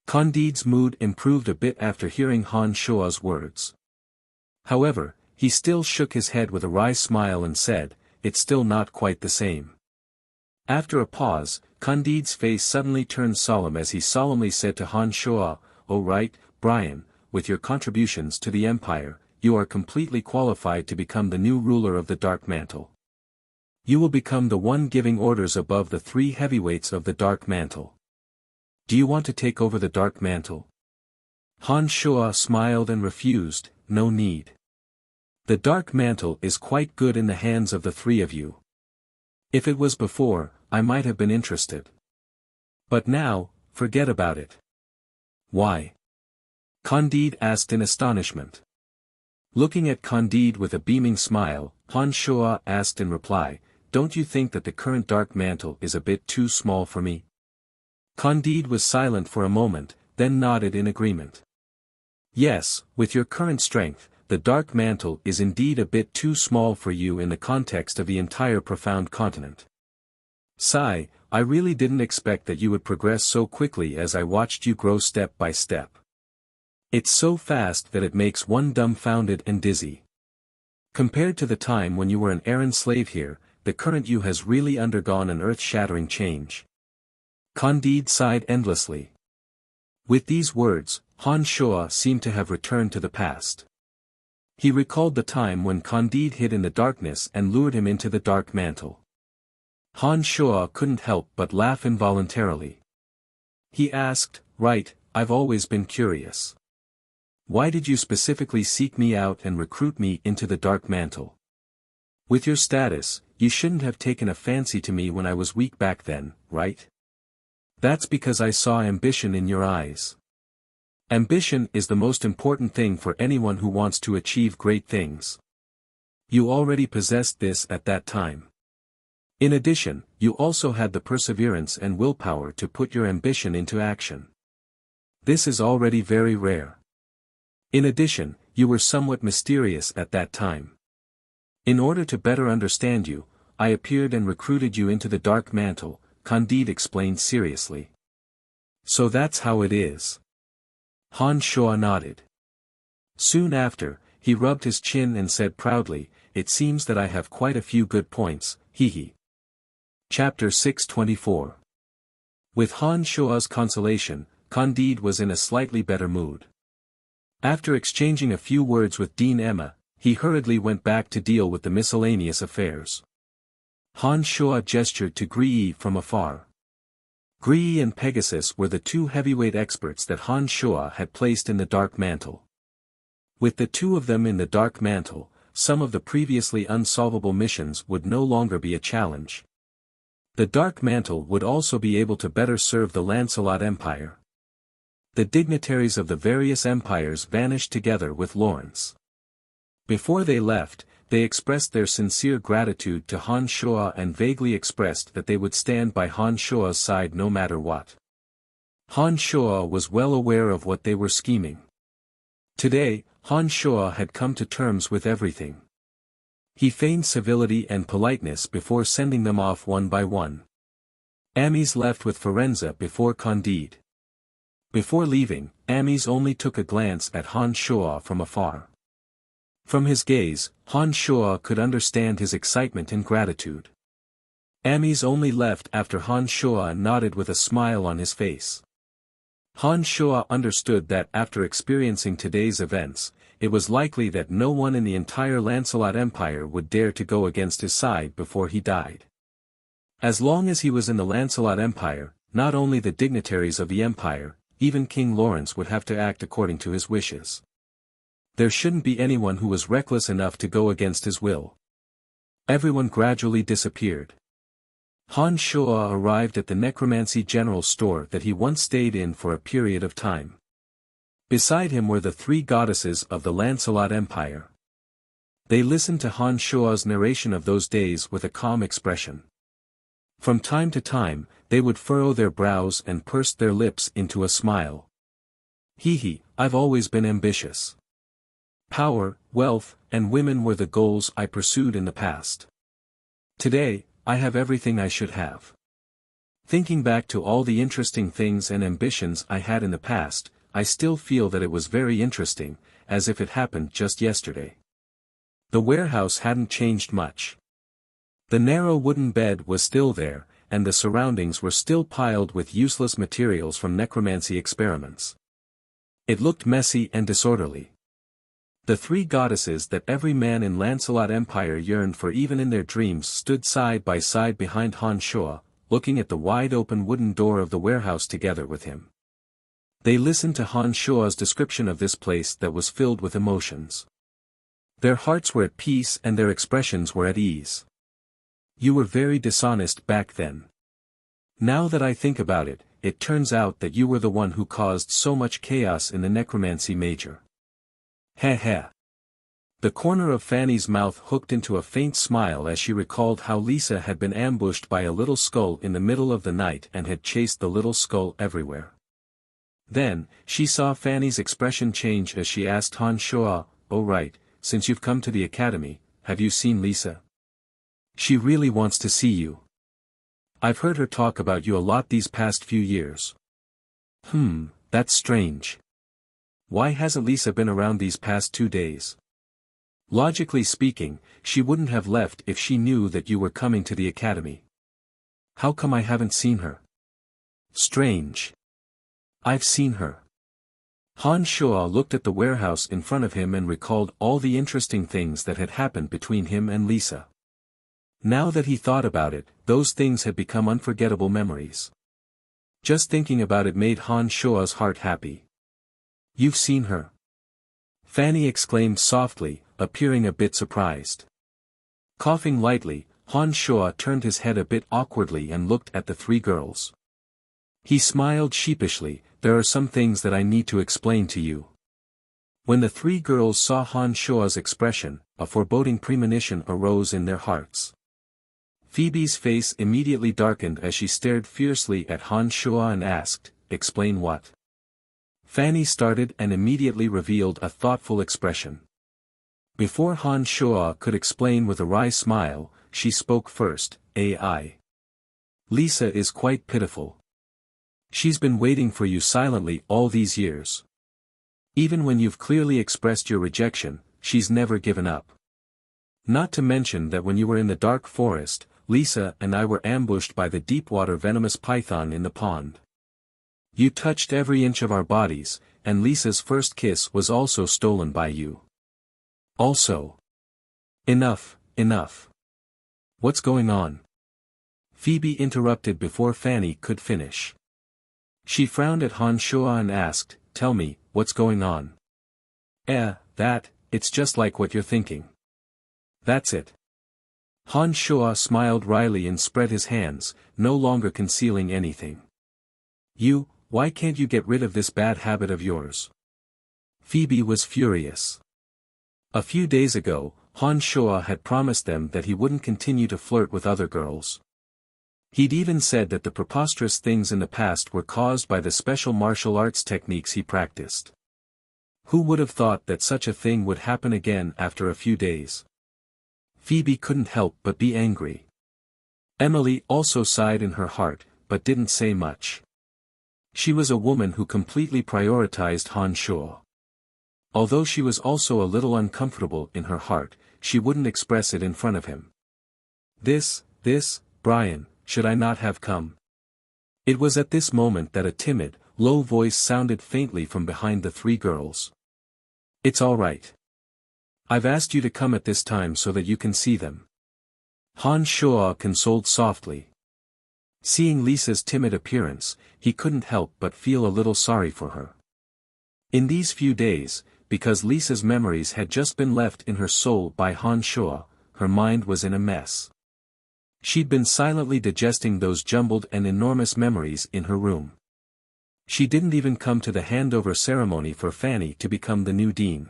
Candide's mood improved a bit after hearing Han Shuo's words. However, he still shook his head with a wry smile and said, "It's still not quite the same." After a pause, Candide's face suddenly turned solemn as he solemnly said to Han Shuo, "Oh right, Brian, with your contributions to the Empire, you are completely qualified to become the new ruler of the Dark Mantle. You will become the one giving orders above the 3 heavyweights of the Dark Mantle. Do you want to take over the Dark Mantle?" Han Shuo smiled and refused, "No need. The dark mantle is quite good in the hands of the three of you. If it was before, I might have been interested. But now, forget about it. Why? Candide asked in astonishment. Looking at Candide with a beaming smile, Han Shuo asked in reply, don't you think that the current dark mantle is a bit too small for me? Candide was silent for a moment, then nodded in agreement. Yes, with your current strength, the dark mantle is indeed a bit too small for you in the context of the entire profound continent. Sigh, I really didn't expect that you would progress so quickly as I watched you grow step by step. It's so fast that it makes one dumbfounded and dizzy. Compared to the time when you were an errand slave here, the current you has really undergone an earth-shattering change. Candide sighed endlessly. With these words, Han Shuo seemed to have returned to the past. He recalled the time when Candide hid in the darkness and lured him into the dark mantle. Han Shuo couldn't help but laugh involuntarily. He asked, right, I've always been curious. Why did you specifically seek me out and recruit me into the dark mantle? With your status, you shouldn't have taken a fancy to me when I was weak back then, right? That's because I saw ambition in your eyes. Ambition is the most important thing for anyone who wants to achieve great things. You already possessed this at that time. In addition, you also had the perseverance and willpower to put your ambition into action. This is already very rare. In addition, you were somewhat mysterious at that time. In order to better understand you, I appeared and recruited you into the dark mantle, Candide explained seriously. So that's how it is. Han Shuo nodded. Soon after, he rubbed his chin and said proudly, it seems that I have quite a few good points, hee. Chapter 624. With Han Shuo's consolation, Candide was in a slightly better mood. After exchanging a few words with Dean Emma, he hurriedly went back to deal with the miscellaneous affairs. Han Shuo gestured to Gree from afar. Gree and Pegasus were the two heavyweight experts that Han Shuo had placed in the dark mantle. With the two of them in the dark mantle, some of the previously unsolvable missions would no longer be a challenge. The dark mantle would also be able to better serve the Lancelot Empire. The dignitaries of the various empires vanished together with Lawrence. Before they left, they expressed their sincere gratitude to Han Shuo and vaguely expressed that they would stand by Han Shuo's side no matter what. Han Shuo was well aware of what they were scheming. Today, Han Shuo had come to terms with everything. He feigned civility and politeness before sending them off one by one. Amis left with Firenze before Candide. Before leaving, Amis only took a glance at Han Shuo from afar. From his gaze, Han Shuo could understand his excitement and gratitude. Amis only left after Han Shuo nodded with a smile on his face. Han Shuo understood that after experiencing today's events, it was likely that no one in the entire Lancelot Empire would dare to go against his side before he died. As long as he was in the Lancelot Empire, not only the dignitaries of the Empire, even King Lawrence would have to act according to his wishes. There shouldn't be anyone who was reckless enough to go against his will. Everyone gradually disappeared. Han Shuo arrived at the necromancy general store that he once stayed in for a period of time. Beside him were the three goddesses of the Lancelot Empire. They listened to Han Shuo's narration of those days with a calm expression. From time to time, they would furrow their brows and purse their lips into a smile. Hee, I've always been ambitious. Power, wealth, and women were the goals I pursued in the past. Today, I have everything I should have. Thinking back to all the interesting things and ambitions I had in the past, I still feel that it was very interesting, as if it happened just yesterday. The warehouse hadn't changed much. The narrow wooden bed was still there, and the surroundings were still piled with useless materials from necromancy experiments. It looked messy and disorderly. The three goddesses that every man in Lancelot Empire yearned for even in their dreams stood side by side behind Han Shuo, looking at the wide-open wooden door of the warehouse together with him. They listened to Han Shuo's description of this place that was filled with emotions. Their hearts were at peace and their expressions were at ease. You were very dishonest back then. Now that I think about it, it turns out that you were the one who caused so much chaos in the necromancy major. Heh heh. The corner of Fanny's mouth hooked into a faint smile as she recalled how Lisa had been ambushed by a little skull in the middle of the night and had chased the little skull everywhere. Then, she saw Fanny's expression change as she asked Han Shuo, "Oh right, since you've come to the academy, have you seen Lisa? She really wants to see you. I've heard her talk about you a lot these past few years." That's strange. Why hasn't Lisa been around these past 2 days? Logically speaking, she wouldn't have left if she knew that you were coming to the academy. How come I haven't seen her? Strange. I've seen her. Han Shuo looked at the warehouse in front of him and recalled all the interesting things that had happened between him and Lisa. Now that he thought about it, those things had become unforgettable memories. Just thinking about it made Han Shuo's heart happy. "You've seen her?" Fanny exclaimed softly, appearing a bit surprised. Coughing lightly, Han Shuo turned his head a bit awkwardly and looked at the 3 girls. He smiled sheepishly. "There are some things that I need to explain to you." When the 3 girls saw Han Shuo's expression, a foreboding premonition arose in their hearts. Phoebe's face immediately darkened as she stared fiercely at Han Shuo and asked, "Explain what?" Fanny started and immediately revealed a thoughtful expression. Before Han Shuo could explain with a wry smile, she spoke first, "AI. Lisa is quite pitiful. She's been waiting for you silently all these years. Even when you've clearly expressed your rejection, she's never given up. Not to mention that when you were in the dark forest, Lisa and I were ambushed by the deep-water venomous python in the pond. You touched every inch of our bodies, and Lisa's first kiss was also stolen by you. Also. Enough. What's going on?" Phoebe interrupted before Fanny could finish. She frowned at Han Shuo and asked, "Tell me, what's going on?" It's just like what you're thinking. That's it." Han Shuo smiled wryly and spread his hands, no longer concealing anything. Why can't you get rid of this bad habit of yours?" Phoebe was furious. A few days ago, Han Shuo had promised them that he wouldn't continue to flirt with other girls. He'd even said that the preposterous things in the past were caused by the special martial arts techniques he practiced. Who would have thought that such a thing would happen again after a few days? Phoebe couldn't help but be angry. Emily also sighed in her heart, but didn't say much. She was a woman who completely prioritized Han Shuo. Although she was also a little uncomfortable in her heart, she wouldn't express it in front of him. Brian, should I not have come?" It was at this moment that a timid, low voice sounded faintly from behind the 3 girls. "It's all right. I've asked you to come at this time so that you can see them." Han Shuo consoled softly. Seeing Lisa's timid appearance, he couldn't help but feel a little sorry for her. In these few days, because Lisa's memories had just been left in her soul by Han Shuo, her mind was in a mess. She'd been silently digesting those jumbled and enormous memories in her room. She didn't even come to the handover ceremony for Fanny to become the new dean.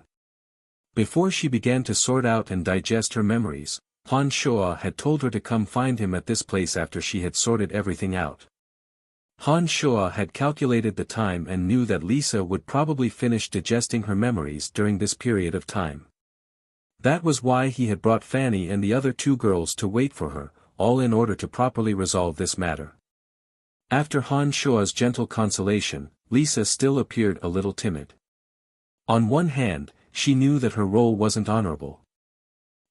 Before she began to sort out and digest her memories, Han Shuo had told her to come find him at this place after she had sorted everything out. Han Shuo had calculated the time and knew that Lisa would probably finish digesting her memories during this period of time. That was why he had brought Fanny and the other 2 girls to wait for her, all in order to properly resolve this matter. After Han Shuo's gentle consolation, Lisa still appeared a little timid. On one hand, she knew that her role wasn't honorable.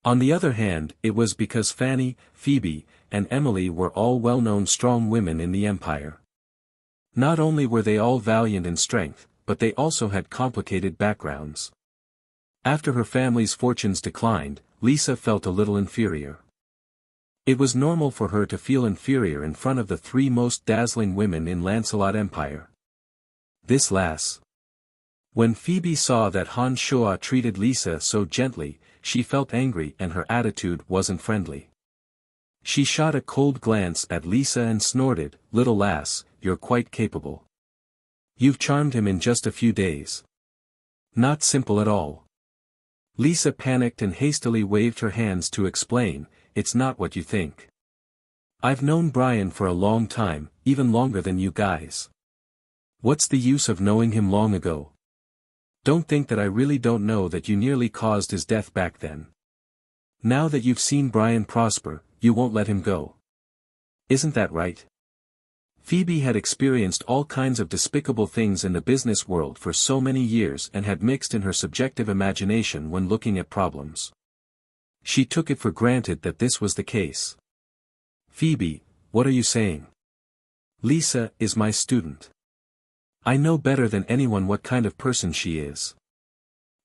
On the other hand, it was because Fanny, Phoebe, and Emily were all well-known strong women in the Empire. Not only were they all valiant in strength, but they also had complicated backgrounds. After her family's fortunes declined, Lisa felt a little inferior. It was normal for her to feel inferior in front of the 3 most dazzling women in Lancelot Empire. This lass. When Phoebe saw that Han Shuo treated Lisa so gently, she felt angry and her attitude wasn't friendly. She shot a cold glance at Lisa and snorted, "Little lass, you're quite capable. You've charmed him in just a few days. Not simple at all." Lisa panicked and hastily waved her hands to explain, "It's not what you think. I've known Brian for a long time, even longer than you guys. What's the use of knowing him long ago? Don't think that I really don't know that you nearly caused his death back then. Now that you've seen Brian prosper, you won't let him go. Isn't that right?" Phoebe had experienced all kinds of despicable things in the business world for so many years and had mixed in her subjective imagination when looking at problems. She took it for granted that this was the case. "Phoebe, what are you saying? Lisa is my student. I know better than anyone what kind of person she is.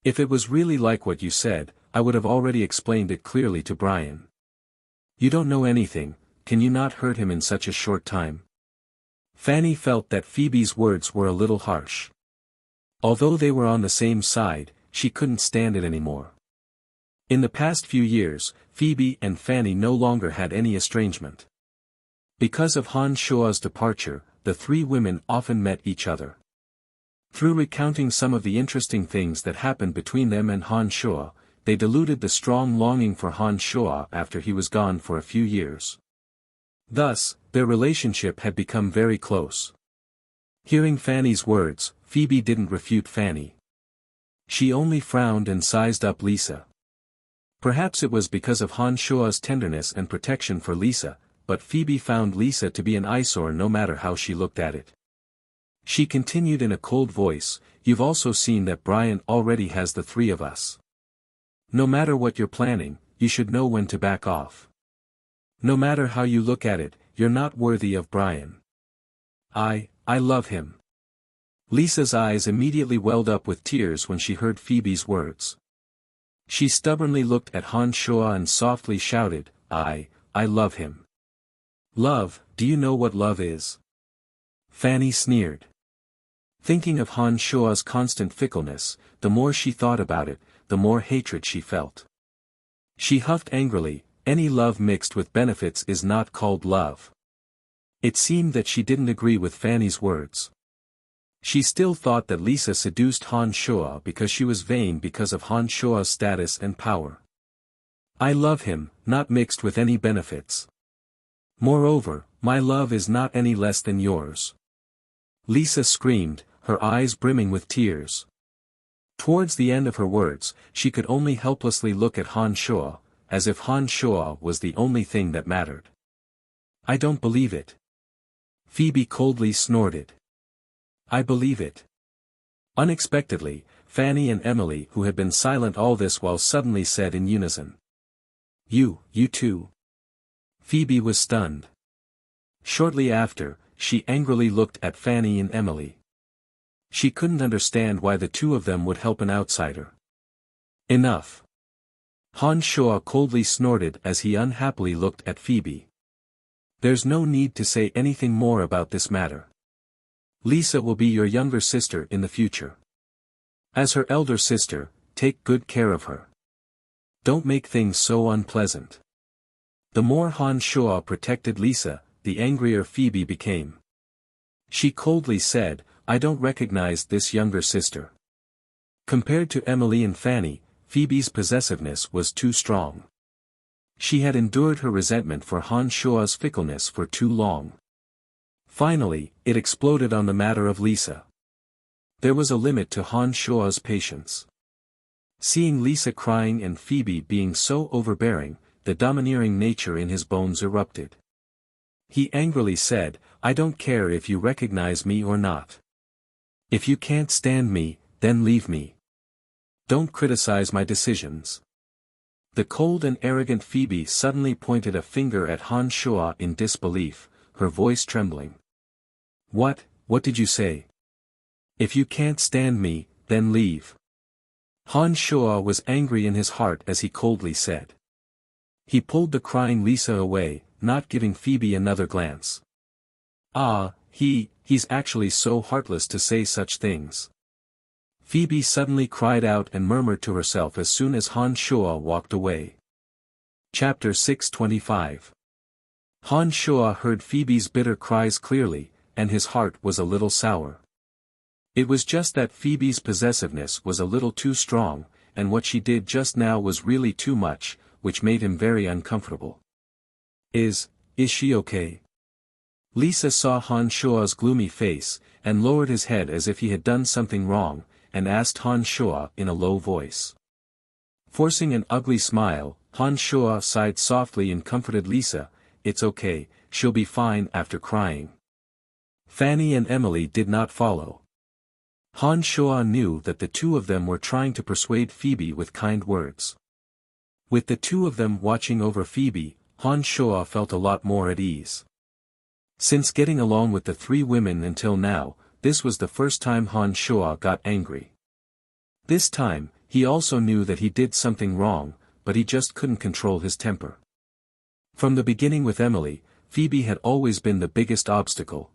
If it was really like what you said, I would have already explained it clearly to Brian. You don't know anything, can you not hurt him in such a short time?" Fanny felt that Phoebe's words were a little harsh. Although they were on the same side, she couldn't stand it anymore. In the past few years, Phoebe and Fanny no longer had any estrangement. Because of Han Shua's departure, the three women often met each other. Through recounting some of the interesting things that happened between them and Han Shua, they diluted the strong longing for Han Shua after he was gone for a few years. Thus, their relationship had become very close. Hearing Fanny's words, Phoebe didn't refute Fanny. She only frowned and sized up Lisa. Perhaps it was because of Han Shua's tenderness and protection for Lisa, but Phoebe found Lisa to be an eyesore no matter how she looked at it. She continued in a cold voice, "You've also seen that Brian already has the three of us. No matter what you're planning, you should know when to back off. No matter how you look at it, you're not worthy of Brian. I love him." Lisa's eyes immediately welled up with tears when she heard Phoebe's words. She stubbornly looked at Han Shua and softly shouted, I love him." "Love, do you know what love is?" Fanny sneered. Thinking of Han Shua's constant fickleness, the more she thought about it, the more hatred she felt. She huffed angrily, "Any love mixed with benefits is not called love." It seemed that she didn't agree with Fanny's words. She still thought that Lisa seduced Han Shua because she was vain because of Han Shua's status and power. "I love him, not mixed with any benefits. Moreover, my love is not any less than yours." Lisa screamed, her eyes brimming with tears. Towards the end of her words, she could only helplessly look at Han Shua, as if Han Shua was the only thing that mattered. "I don't believe it." Phoebe coldly snorted. "I believe it." Unexpectedly, Fanny and Emily, who had been silent all this while, suddenly said in unison, You too." Phoebe was stunned. Shortly after, she angrily looked at Fanny and Emily. She couldn't understand why the two of them would help an outsider. "Enough." Han Shua coldly snorted as he unhappily looked at Phoebe. "There's no need to say anything more about this matter. Lisa will be your younger sister in the future. As her elder sister, take good care of her. Don't make things so unpleasant." The more Han Shua protected Lisa, the angrier Phoebe became. She coldly said, "I don't recognize this younger sister." Compared to Emily and Fanny, Phoebe's possessiveness was too strong. She had endured her resentment for Han Shua's fickleness for too long. Finally, it exploded on the matter of Lisa. There was a limit to Han Shua's patience. Seeing Lisa crying and Phoebe being so overbearing, the domineering nature in his bones erupted. He angrily said, "I don't care if you recognize me or not. If you can't stand me, then leave me. Don't criticize my decisions." The cold and arrogant Phoebe suddenly pointed a finger at Han Shua in disbelief, her voice trembling. What did you say?" "If you can't stand me, then leave." Han Shua was angry in his heart as he coldly said. He pulled the crying Lisa away, not giving Phoebe another glance. "He's actually so heartless to say such things." Phoebe suddenly cried out and murmured to herself as soon as Han Shuo walked away. Chapter 625. Han Shuo heard Phoebe's bitter cries clearly, and his heart was a little sour. It was just that Phoebe's possessiveness was a little too strong, and what she did just now was really too much, which made him very uncomfortable. Is she okay? Lisa saw Han Shuo's gloomy face, and lowered his head as if he had done something wrong, and asked Han Shuo in a low voice. Forcing an ugly smile, Han Shuo sighed softly and comforted Lisa, "It's okay, she'll be fine," after crying. Fanny and Emily did not follow. Han Shuo knew that the two of them were trying to persuade Phoebe with kind words. With the two of them watching over Phoebe, Han Shuo felt a lot more at ease. Since getting along with the three women until now, this was the first time Han Shuo got angry. This time, he also knew that he did something wrong, but he just couldn't control his temper. From the beginning with Emily, Phoebe had always been the biggest obstacle.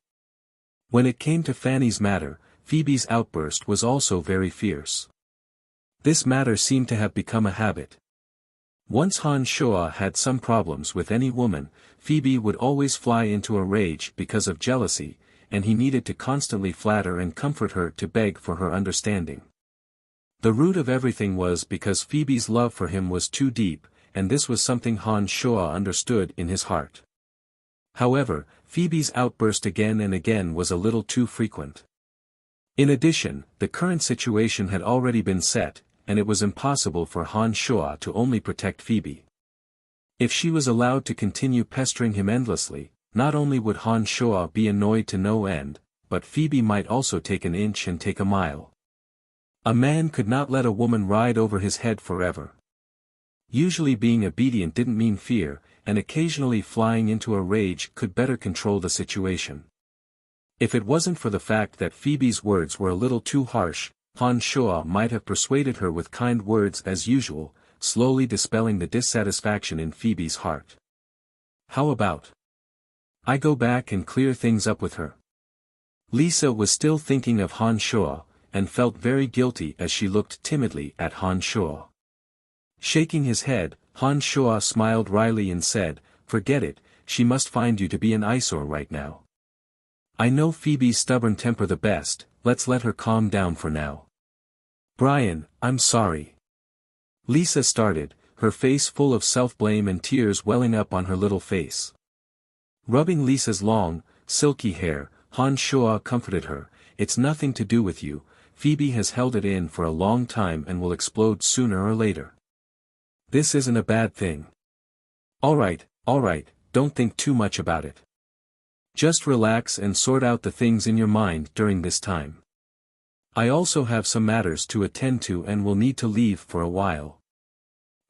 When it came to Fanny's matter, Phoebe's outburst was also very fierce. This matter seemed to have become a habit. Once Han Shuo had some problems with any woman, Phoebe would always fly into a rage because of jealousy, and he needed to constantly flatter and comfort her to beg for her understanding. The root of everything was because Phoebe's love for him was too deep, and this was something Han Shuo understood in his heart. However, Phoebe's outburst again and again was a little too frequent. In addition, the current situation had already been set, and it was impossible for Han Shuo to only protect Phoebe. If she was allowed to continue pestering him endlessly, not only would Han Shuo be annoyed to no end, but Phoebe might also take an inch and take a mile. A man could not let a woman ride over his head forever. Usually being obedient didn't mean fear, and occasionally flying into a rage could better control the situation. If it wasn't for the fact that Phoebe's words were a little too harsh, Han Shuo might have persuaded her with kind words as usual, slowly dispelling the dissatisfaction in Phoebe's heart. How about I go back and clear things up with her? Lisa was still thinking of Han Shuo, and felt very guilty as she looked timidly at Han Shuo. Shaking his head, Han Shuo smiled wryly and said, "Forget it, she must find you to be an eyesore right now. I know Phoebe's stubborn temper the best, let's let her calm down for now." "Brian, I'm sorry." Lisa started, her face full of self-blame and tears welling up on her little face. Rubbing Lisa's long, silky hair, Han Shuo comforted her, "It's nothing to do with you, Phoebe has held it in for a long time and will explode sooner or later. This isn't a bad thing. Alright, don't think too much about it. Just relax and sort out the things in your mind during this time. I also have some matters to attend to and will need to leave for a while.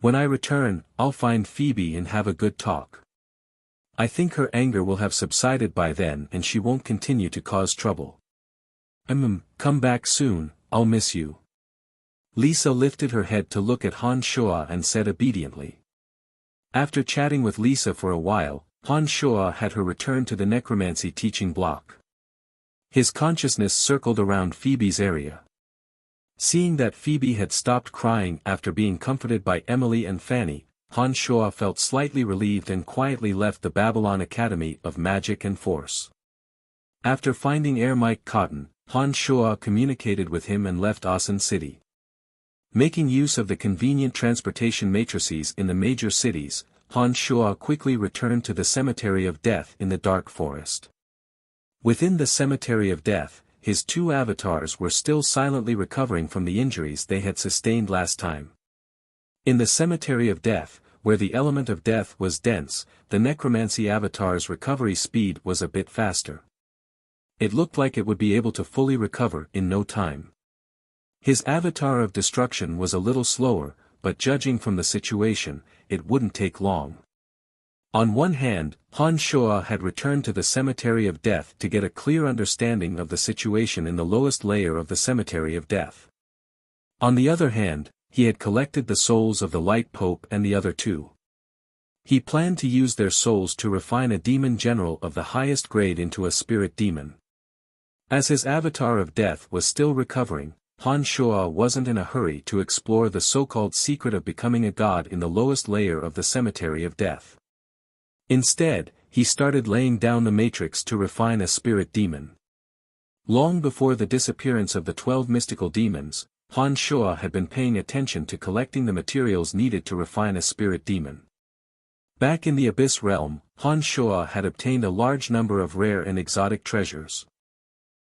When I return, I'll find Phoebe and have a good talk. I think her anger will have subsided by then and she won't continue to cause trouble. Come back soon, I'll miss you." Lisa lifted her head to look at Han Shuo and said obediently. After chatting with Lisa for a while, Han Shuo had her return to the necromancy teaching block. His consciousness circled around Phoebe's area. Seeing that Phoebe had stopped crying after being comforted by Emily and Fanny, Han Shuo felt slightly relieved and quietly left the Babylon Academy of Magic and Force. After finding Mike Cotton, Han Shuo communicated with him and left Asen City. Making use of the convenient transportation matrices in the major cities, Han Shuo quickly returned to the Cemetery of Death in the Dark Forest. Within the Cemetery of Death, his two avatars were still silently recovering from the injuries they had sustained last time. In the Cemetery of Death, where the element of death was dense, the necromancy avatar's recovery speed was a bit faster. It looked like it would be able to fully recover in no time. His avatar of destruction was a little slower, but judging from the situation, it wouldn't take long. On one hand, Han Shuo had returned to the Cemetery of Death to get a clear understanding of the situation in the lowest layer of the Cemetery of Death. On the other hand, he had collected the souls of the Light Pope and the other two. He planned to use their souls to refine a demon general of the highest grade into a spirit demon. As his avatar of death was still recovering, Han Shuo wasn't in a hurry to explore the so-called secret of becoming a god in the lowest layer of the cemetery of death. Instead, he started laying down the matrix to refine a spirit demon. Long before the disappearance of the 12 mystical demons, Han Shuo had been paying attention to collecting the materials needed to refine a spirit demon. Back in the Abyss realm, Han Shuo had obtained a large number of rare and exotic treasures.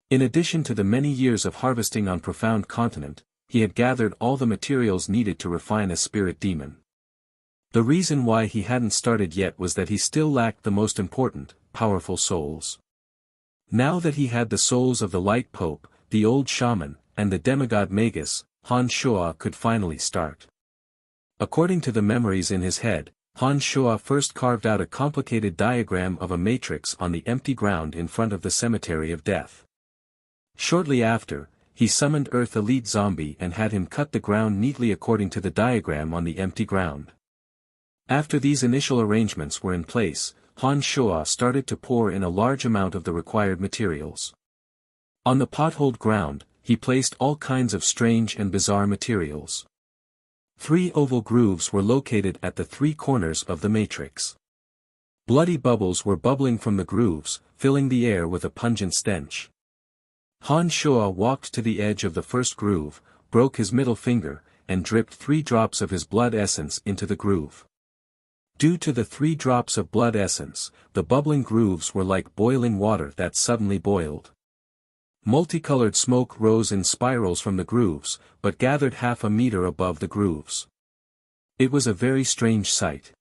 In addition to the many years of harvesting on Profound Continent, he had gathered all the materials needed to refine a spirit demon. The reason why he hadn't started yet was that he still lacked the most important, powerful souls. Now that he had the souls of the Light Pope, the Old Shaman, and the demigod Magus, Han Shuo could finally start. According to the memories in his head, Han Shuo first carved out a complicated diagram of a matrix on the empty ground in front of the Cemetery of Death. Shortly after, he summoned Earth Elite Zombie and had him cut the ground neatly according to the diagram on the empty ground. After these initial arrangements were in place, Han Shuo started to pour in a large amount of the required materials. On the potholed ground, he placed all kinds of strange and bizarre materials. 3 oval grooves were located at the 3 corners of the matrix. Bloody bubbles were bubbling from the grooves, filling the air with a pungent stench. Han Shuo walked to the edge of the first groove, broke his middle finger, and dripped 3 drops of his blood essence into the groove. Due to the 3 drops of blood essence, the bubbling grooves were like boiling water that suddenly boiled. Multicolored smoke rose in spirals from the grooves, but gathered half a meter above the grooves. It was a very strange sight.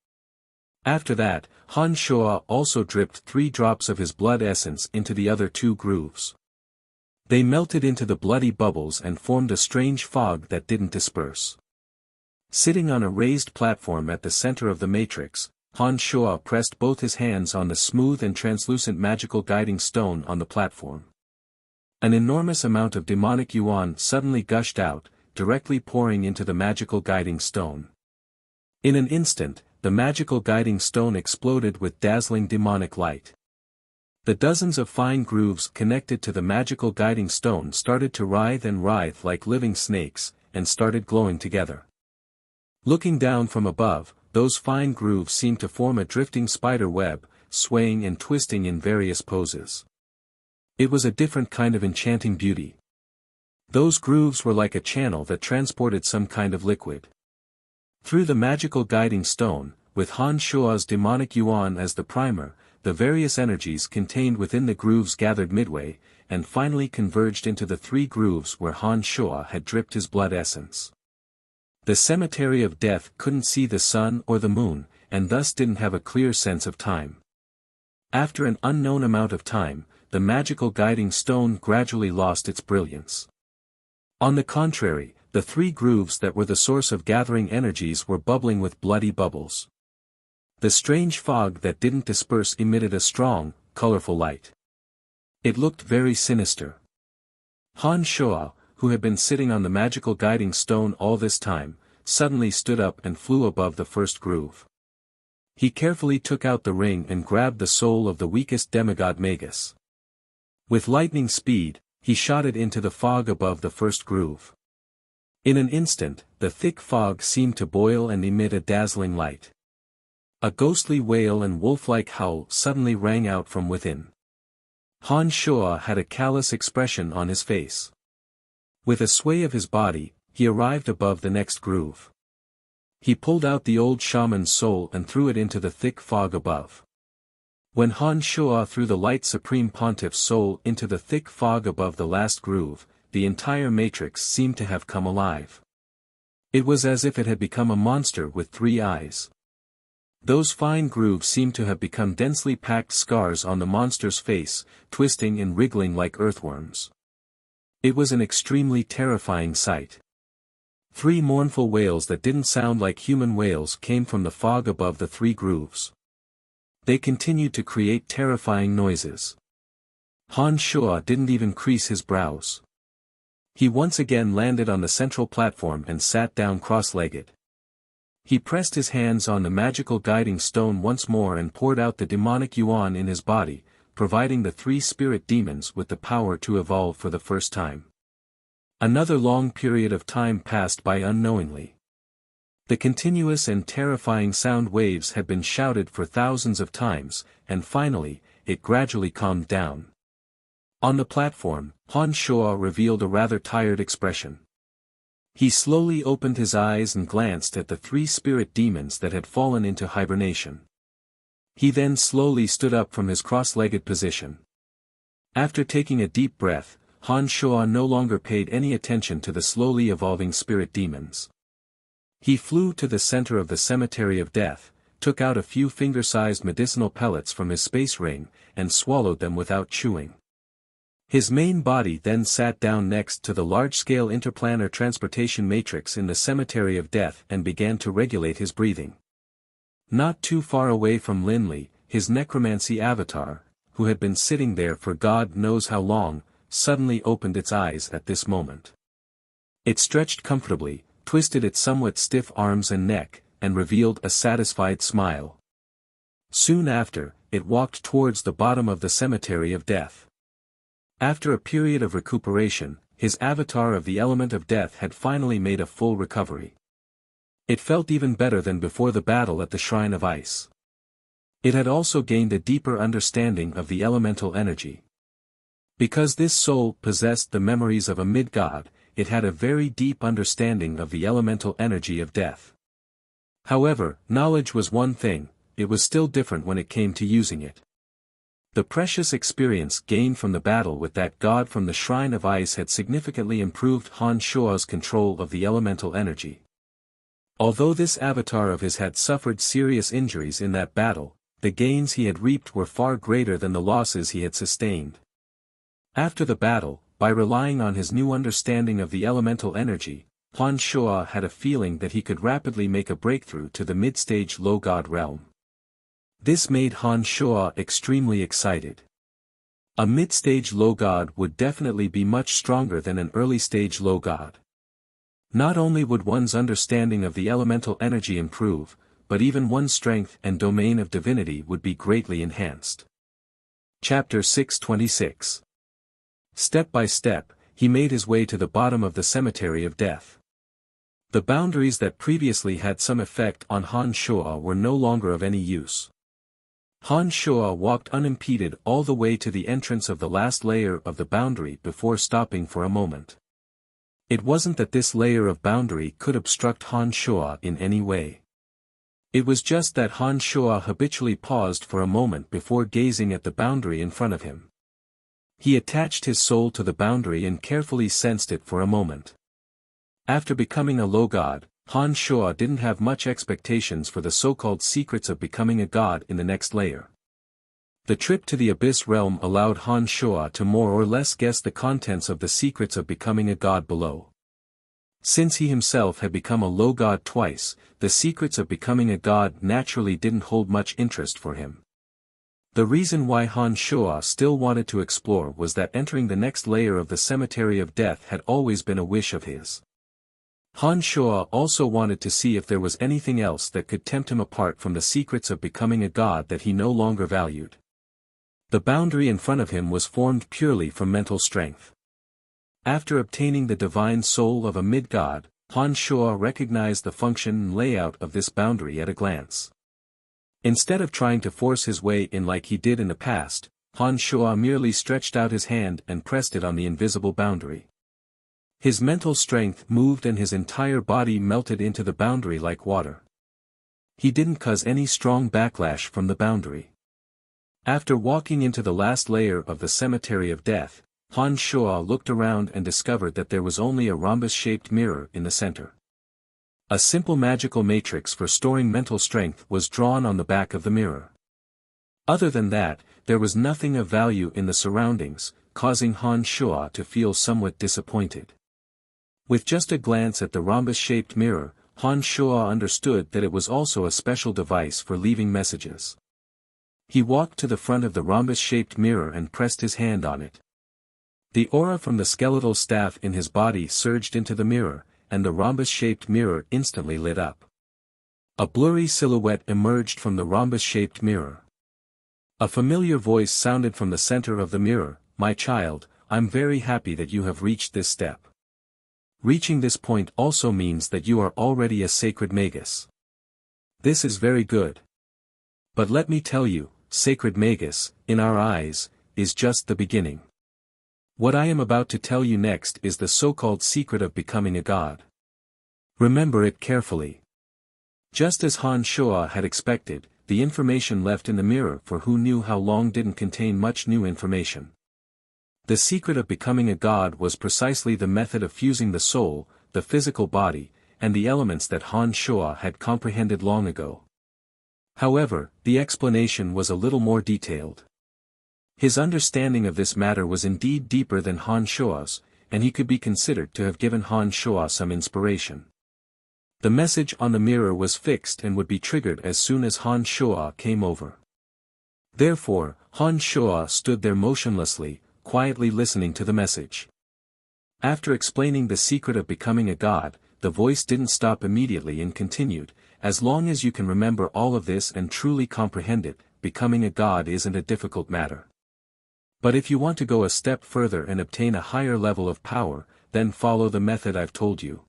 After that, Han Shuo also dripped 3 drops of his blood essence into the other 2 grooves. They melted into the bloody bubbles and formed a strange fog that didn't disperse. Sitting on a raised platform at the center of the matrix, Han Shuo pressed both his hands on the smooth and translucent magical guiding stone on the platform. An enormous amount of demonic yuan suddenly gushed out, directly pouring into the magical guiding stone. In an instant, the magical guiding stone exploded with dazzling demonic light. The dozens of fine grooves connected to the magical guiding stone started to writhe and writhe like living snakes, and started glowing together. Looking down from above, those fine grooves seemed to form a drifting spider web, swaying and twisting in various poses. It was a different kind of enchanting beauty. Those grooves were like a channel that transported some kind of liquid. Through the magical guiding stone, with Han Shuo's demonic yuan as the primer, the various energies contained within the grooves gathered midway, and finally converged into the 3 grooves where Han Shuo had dripped his blood essence. The Cemetery of Death couldn't see the sun or the moon, and thus didn't have a clear sense of time. After an unknown amount of time, the magical guiding stone gradually lost its brilliance. On the contrary, the 3 grooves that were the source of gathering energies were bubbling with bloody bubbles. The strange fog that didn't disperse emitted a strong, colorful light. It looked very sinister. Han Shuo, who had been sitting on the magical guiding stone all this time, suddenly stood up and flew above the first groove. He carefully took out the ring and grabbed the soul of the weakest demigod Magus. With lightning speed, he shot it into the fog above the first groove. In an instant, the thick fog seemed to boil and emit a dazzling light. A ghostly wail and wolf-like howl suddenly rang out from within. Han Shuo had a callous expression on his face. With a sway of his body, he arrived above the next groove. He pulled out the old shaman's soul and threw it into the thick fog above. When Han Shuo threw the light Supreme Pontiff's soul into the thick fog above the last groove, the entire matrix seemed to have come alive. It was as if it had become a monster with 3 eyes. Those fine grooves seemed to have become densely packed scars on the monster's face, twisting and wriggling like earthworms. It was an extremely terrifying sight. 3 mournful wails that didn't sound like human wails came from the fog above the 3 grooves. They continued to create terrifying noises. Han Shuo didn't even crease his brows. He once again landed on the central platform and sat down cross-legged. He pressed his hands on the magical guiding stone once more and poured out the demonic yuan in his body, providing the 3 spirit demons with the power to evolve for the first time. Another long period of time passed by unknowingly. The continuous and terrifying sound waves had been shouted for thousands of times, and finally, it gradually calmed down. On the platform, Han Shuo revealed a rather tired expression. He slowly opened his eyes and glanced at the 3 spirit demons that had fallen into hibernation. He then slowly stood up from his cross-legged position. After taking a deep breath, Han Shuo no longer paid any attention to the slowly evolving spirit demons. He flew to the center of the cemetery of death, took out a few finger-sized medicinal pellets from his space ring, and swallowed them without chewing. His main body then sat down next to the large-scale interplanar transportation matrix in the cemetery of death and began to regulate his breathing. Not too far away from Linley, his necromancy avatar, who had been sitting there for God knows how long, suddenly opened its eyes at this moment. It stretched comfortably, twisted its somewhat stiff arms and neck, and revealed a satisfied smile. Soon after, it walked towards the bottom of the cemetery of death. After a period of recuperation, his avatar of the element of death had finally made a full recovery. It felt even better than before the battle at the Shrine of Ice. It had also gained a deeper understanding of the elemental energy. Because this soul possessed the memories of a mid-god, it had a very deep understanding of the elemental energy of death. However, knowledge was one thing, it was still different when it came to using it. The precious experience gained from the battle with that god from the Shrine of Ice had significantly improved Han Shuo's control of the elemental energy. Although this avatar of his had suffered serious injuries in that battle, the gains he had reaped were far greater than the losses he had sustained. After the battle, by relying on his new understanding of the elemental energy, Han Shuo had a feeling that he could rapidly make a breakthrough to the mid-stage low-god realm. This made Han Shuo extremely excited. A mid-stage low-god would definitely be much stronger than an early-stage low-god. Not only would one's understanding of the elemental energy improve, but even one's strength and domain of divinity would be greatly enhanced. Chapter 626. Step by step, he made his way to the bottom of the cemetery of death. The boundaries that previously had some effect on Han Shuo were no longer of any use. Han Shuo walked unimpeded all the way to the entrance of the last layer of the boundary before stopping for a moment. It wasn't that this layer of boundary could obstruct Han Shuo in any way. It was just that Han Shuo habitually paused for a moment before gazing at the boundary in front of him. He attached his soul to the boundary and carefully sensed it for a moment. After becoming a low god, Han Shuo didn't have much expectations for the so-called secrets of becoming a god in the next layer. The trip to the Abyss realm allowed Han Shuo to more or less guess the contents of the secrets of becoming a god below. Since he himself had become a low god twice, the secrets of becoming a god naturally didn't hold much interest for him. The reason why Han Shuo still wanted to explore was that entering the next layer of the cemetery of death had always been a wish of his. Han Shuo also wanted to see if there was anything else that could tempt him apart from the secrets of becoming a god that he no longer valued. The boundary in front of him was formed purely from mental strength. After obtaining the divine soul of a mid-god, Han Shuo recognized the function and layout of this boundary at a glance. Instead of trying to force his way in like he did in the past, Han Shuo merely stretched out his hand and pressed it on the invisible boundary. His mental strength moved and his entire body melted into the boundary like water. He didn't cause any strong backlash from the boundary. After walking into the last layer of the cemetery of death, Han Shuo looked around and discovered that there was only a rhombus-shaped mirror in the center. A simple magical matrix for storing mental strength was drawn on the back of the mirror. Other than that, there was nothing of value in the surroundings, causing Han Shuo to feel somewhat disappointed. With just a glance at the rhombus-shaped mirror, Han Shuo understood that it was also a special device for leaving messages. He walked to the front of the rhombus-shaped mirror and pressed his hand on it. The aura from the skeletal staff in his body surged into the mirror, and the rhombus-shaped mirror instantly lit up. A blurry silhouette emerged from the rhombus-shaped mirror. A familiar voice sounded from the center of the mirror, "My child, I'm very happy that you have reached this step. Reaching this point also means that you are already a sacred magus. This is very good. But let me tell you, sacred magus, in our eyes, is just the beginning. What I am about to tell you next is the so-called secret of becoming a god. Remember it carefully. Just as Han Shoa had expected, the information left in the mirror for who knew how long didn't contain much new information. The secret of becoming a god was precisely the method of fusing the soul, the physical body, and the elements that Han Shoa had comprehended long ago. However, the explanation was a little more detailed. His understanding of this matter was indeed deeper than Han Shoa's, and he could be considered to have given Han Shoa some inspiration. The message on the mirror was fixed and would be triggered as soon as Han Shoa came over. Therefore, Han Shoa stood there motionlessly, quietly listening to the message. After explaining the secret of becoming a god, the voice didn't stop immediately and continued, "As long as you can remember all of this and truly comprehend it, becoming a god isn't a difficult matter. But if you want to go a step further and obtain a higher level of power, then follow the method I've told you.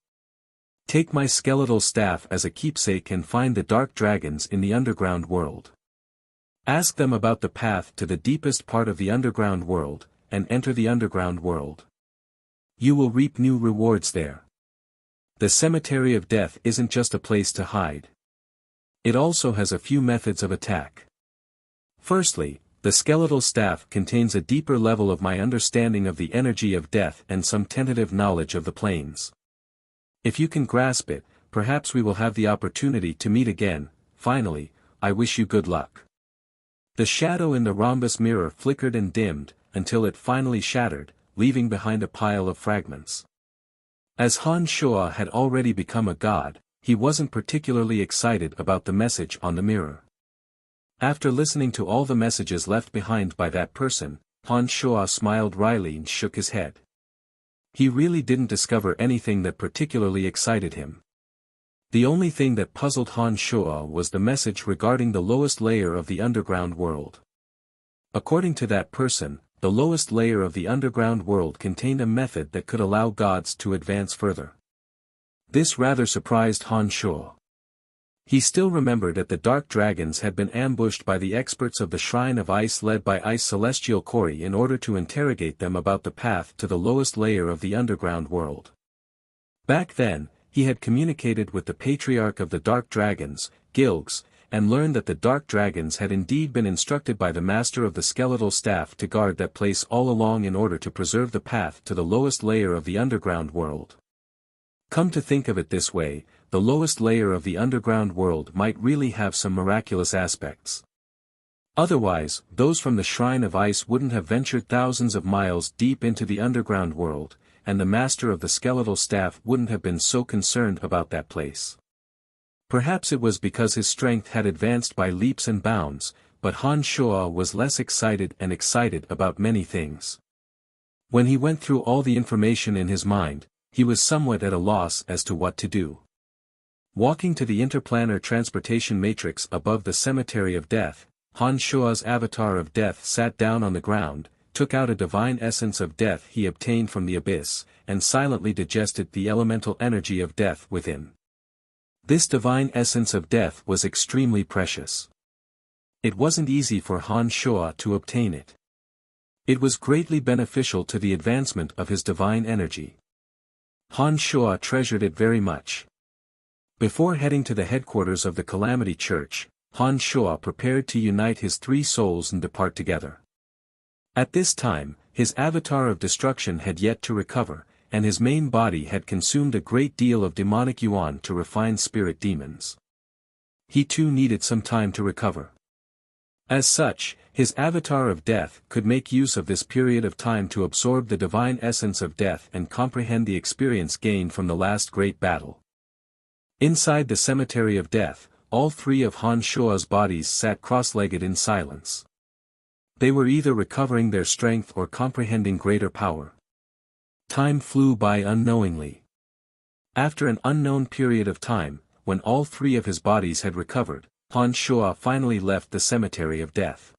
Take my skeletal staff as a keepsake and find the dark dragons in the underground world. Ask them about the path to the deepest part of the underground world, and enter the underground world. You will reap new rewards there. The cemetery of death isn't just a place to hide. It also has a few methods of attack. Firstly, the skeletal staff contains a deeper level of my understanding of the energy of death and some tentative knowledge of the planes. If you can grasp it, perhaps we will have the opportunity to meet again. Finally, I wish you good luck." The shadow in the rhombus mirror flickered and dimmed, until it finally shattered, leaving behind a pile of fragments. As Han Shoa had already become a god, he wasn't particularly excited about the message on the mirror. After listening to all the messages left behind by that person, Han Shoa smiled wryly and shook his head. He really didn't discover anything that particularly excited him. The only thing that puzzled Han Shoa was the message regarding the lowest layer of the underground world. According to that person, the lowest layer of the underground world contained a method that could allow gods to advance further. This rather surprised Han Shoa. He still remembered that the dark dragons had been ambushed by the experts of the Shrine of Ice led by Ice Celestial Kori in order to interrogate them about the path to the lowest layer of the underground world. Back then, he had communicated with the Patriarch of the Dark Dragons, Gilgs, and learned that the Dark Dragons had indeed been instructed by the Master of the Skeletal Staff to guard that place all along in order to preserve the path to the lowest layer of the underground world. Come to think of it this way, the lowest layer of the underground world might really have some miraculous aspects. Otherwise, those from the Shrine of Ice wouldn't have ventured thousands of miles deep into the underground world, and the Master of the Skeletal Staff wouldn't have been so concerned about that place. Perhaps it was because his strength had advanced by leaps and bounds, but Han Shoa was less excited about many things. When he went through all the information in his mind, he was somewhat at a loss as to what to do. Walking to the interplanar transportation matrix above the cemetery of death, Han Shoa's avatar of death sat down on the ground, took out a divine essence of death he obtained from the abyss, and silently digested the elemental energy of death within. This divine essence of death was extremely precious. It wasn't easy for Han Shoa to obtain it. It was greatly beneficial to the advancement of his divine energy. Han Shoa treasured it very much. Before heading to the headquarters of the Calamity Church, Han Shoa prepared to unite his three souls and depart together. At this time, his avatar of destruction had yet to recover, and his main body had consumed a great deal of demonic yuan to refine spirit demons. He too needed some time to recover. As such, his avatar of death could make use of this period of time to absorb the divine essence of death and comprehend the experience gained from the last great battle. Inside the cemetery of death, all three of Han Shoa's bodies sat cross-legged in silence. They were either recovering their strength or comprehending greater power. Time flew by unknowingly. After an unknown period of time, when all three of his bodies had recovered, Han Shoa finally left the cemetery of death.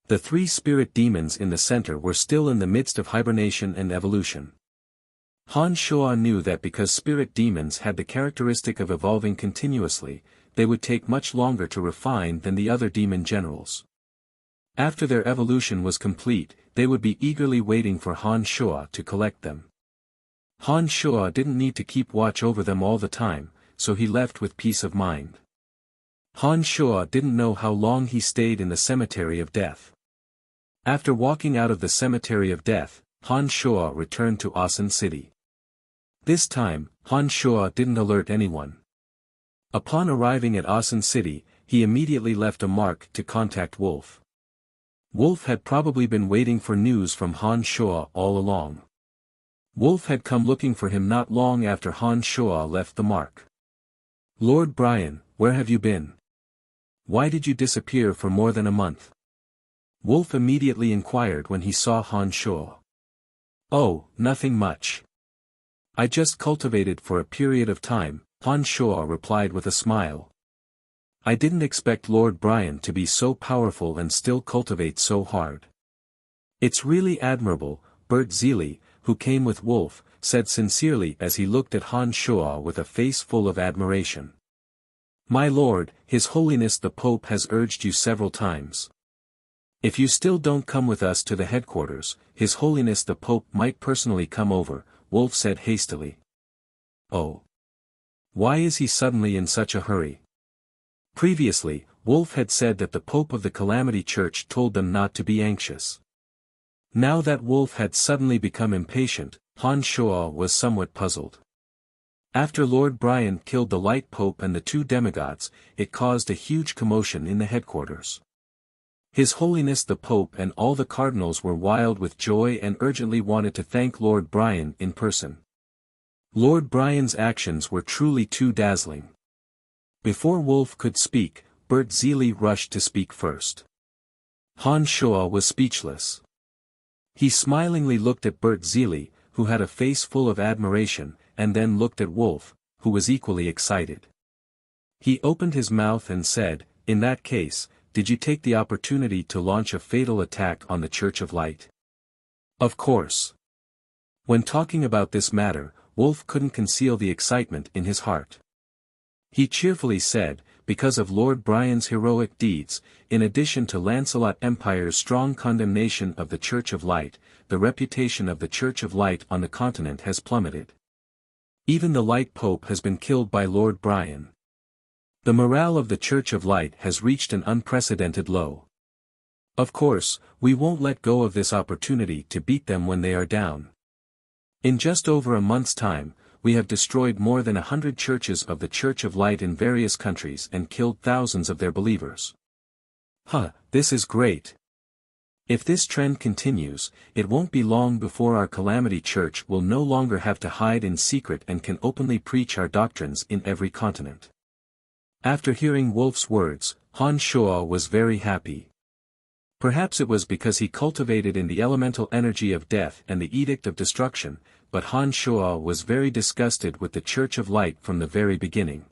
The three spirit demons in the center were still in the midst of hibernation and evolution. Han Shuo knew that because spirit demons had the characteristic of evolving continuously, they would take much longer to refine than the other demon generals. After their evolution was complete, they would be eagerly waiting for Han Shuo to collect them. Han Shuo didn't need to keep watch over them all the time, so he left with peace of mind. Han Shuo didn't know how long he stayed in the cemetery of death. After walking out of the cemetery of death, Han Shuo returned to Asan City. This time, Han Shuo didn't alert anyone. Upon arriving at Asan City, he immediately left a mark to contact Wolf. Wolf had probably been waiting for news from Han Shuo all along. Wolf had come looking for him not long after Han Shuo left the mark. "Lord Brian, where have you been? Why did you disappear for more than a month?" Wolf immediately inquired when he saw Han Shuo. "Oh, nothing much. I just cultivated for a period of time," Han Shuo replied with a smile. "I didn't expect Lord Brian to be so powerful and still cultivate so hard. It's really admirable," Bert Zeely, who came with Wolf, said sincerely as he looked at Han Shuo with a face full of admiration. "My lord, His Holiness the Pope has urged you several times. If you still don't come with us to the headquarters, His Holiness the Pope might personally come over," Wolf said hastily. "Oh. Why is he suddenly in such a hurry?" Previously, Wolf had said that the Pope of the Calamity Church told them not to be anxious. Now that Wolf had suddenly become impatient, Han Shuo was somewhat puzzled. After Lord Brian killed the Light Pope and the 2 demigods, it caused a huge commotion in the headquarters. His Holiness the Pope and all the cardinals were wild with joy and urgently wanted to thank Lord Brian in person. Lord Brian's actions were truly too dazzling. Before Wolf could speak, Bert Zeely rushed to speak first. Han Shuo was speechless. He smilingly looked at Bert Zeely, who had a face full of admiration, and then looked at Wolf, who was equally excited. He opened his mouth and said, "In that case, did you take the opportunity to launch a fatal attack on the Church of Light?" "Of course." When talking about this matter, Wolf couldn't conceal the excitement in his heart. He cheerfully said, "Because of Lord Brian's heroic deeds, in addition to Lancelot Empire's strong condemnation of the Church of Light, the reputation of the Church of Light on the continent has plummeted. Even the Light Pope has been killed by Lord Brian. The morale of the Church of Light has reached an unprecedented low. Of course, we won't let go of this opportunity to beat them when they are down. In just over a month's time, we have destroyed more than 100 churches of the Church of Light in various countries and killed thousands of their believers. This is great. If this trend continues, it won't be long before our Calamity Church will no longer have to hide in secret and can openly preach our doctrines in every continent." After hearing Wolf's words, Han Shuo was very happy. Perhaps it was because he cultivated in the elemental energy of death and the edict of destruction, but Han Shuo was very disgusted with the Church of Light from the very beginning.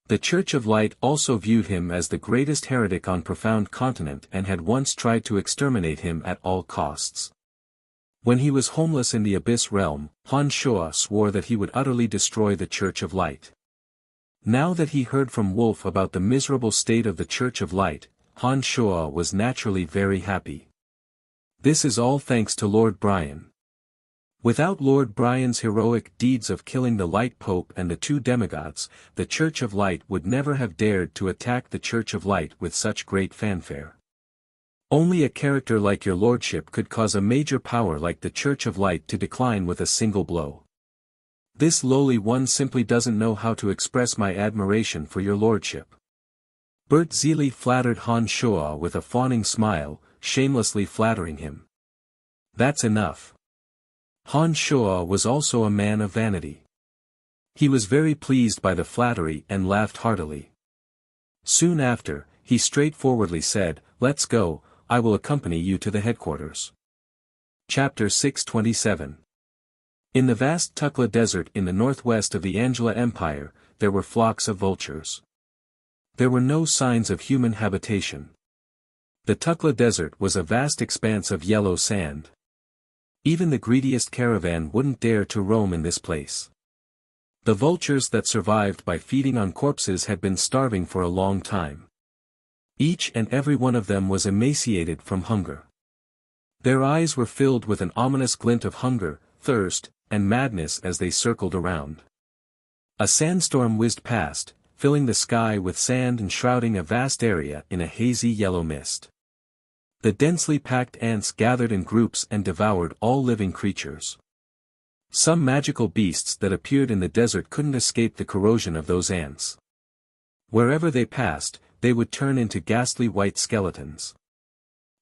The Church of Light also viewed him as the greatest heretic on Profound Continent and had once tried to exterminate him at all costs. When he was homeless in the Abyss Realm, Han Shuo swore that he would utterly destroy the Church of Light. Now that he heard from Wolf about the miserable state of the Church of Light, Han Shuo was naturally very happy. This is all thanks to Lord Brian. Without Lord Brian's heroic deeds of killing the Light Pope and the 2 demigods, the Church of Light would never have dared to attack the Church of Light with such great fanfare. Only a character like your lordship could cause a major power like the Church of Light to decline with a single blow. This lowly one simply doesn't know how to express my admiration for your lordship." Bert Zeely flattered Han Shuo with a fawning smile, shamelessly flattering him. "That's enough." Han Shuo was also a man of vanity. He was very pleased by the flattery and laughed heartily. Soon after, he straightforwardly said, "Let's go, I will accompany you to the headquarters." Chapter 627. In the vast Tukla Desert in the northwest of the Angela Empire, there were flocks of vultures. There were no signs of human habitation. The Tukla Desert was a vast expanse of yellow sand. Even the greediest caravan wouldn't dare to roam in this place. The vultures that survived by feeding on corpses had been starving for a long time. Each and every one of them was emaciated from hunger. Their eyes were filled with an ominous glint of hunger, thirst, and madness as they circled around. A sandstorm whizzed past, filling the sky with sand and shrouding a vast area in a hazy yellow mist. The densely packed ants gathered in groups and devoured all living creatures. Some magical beasts that appeared in the desert couldn't escape the corrosion of those ants. Wherever they passed, they would turn into ghastly white skeletons.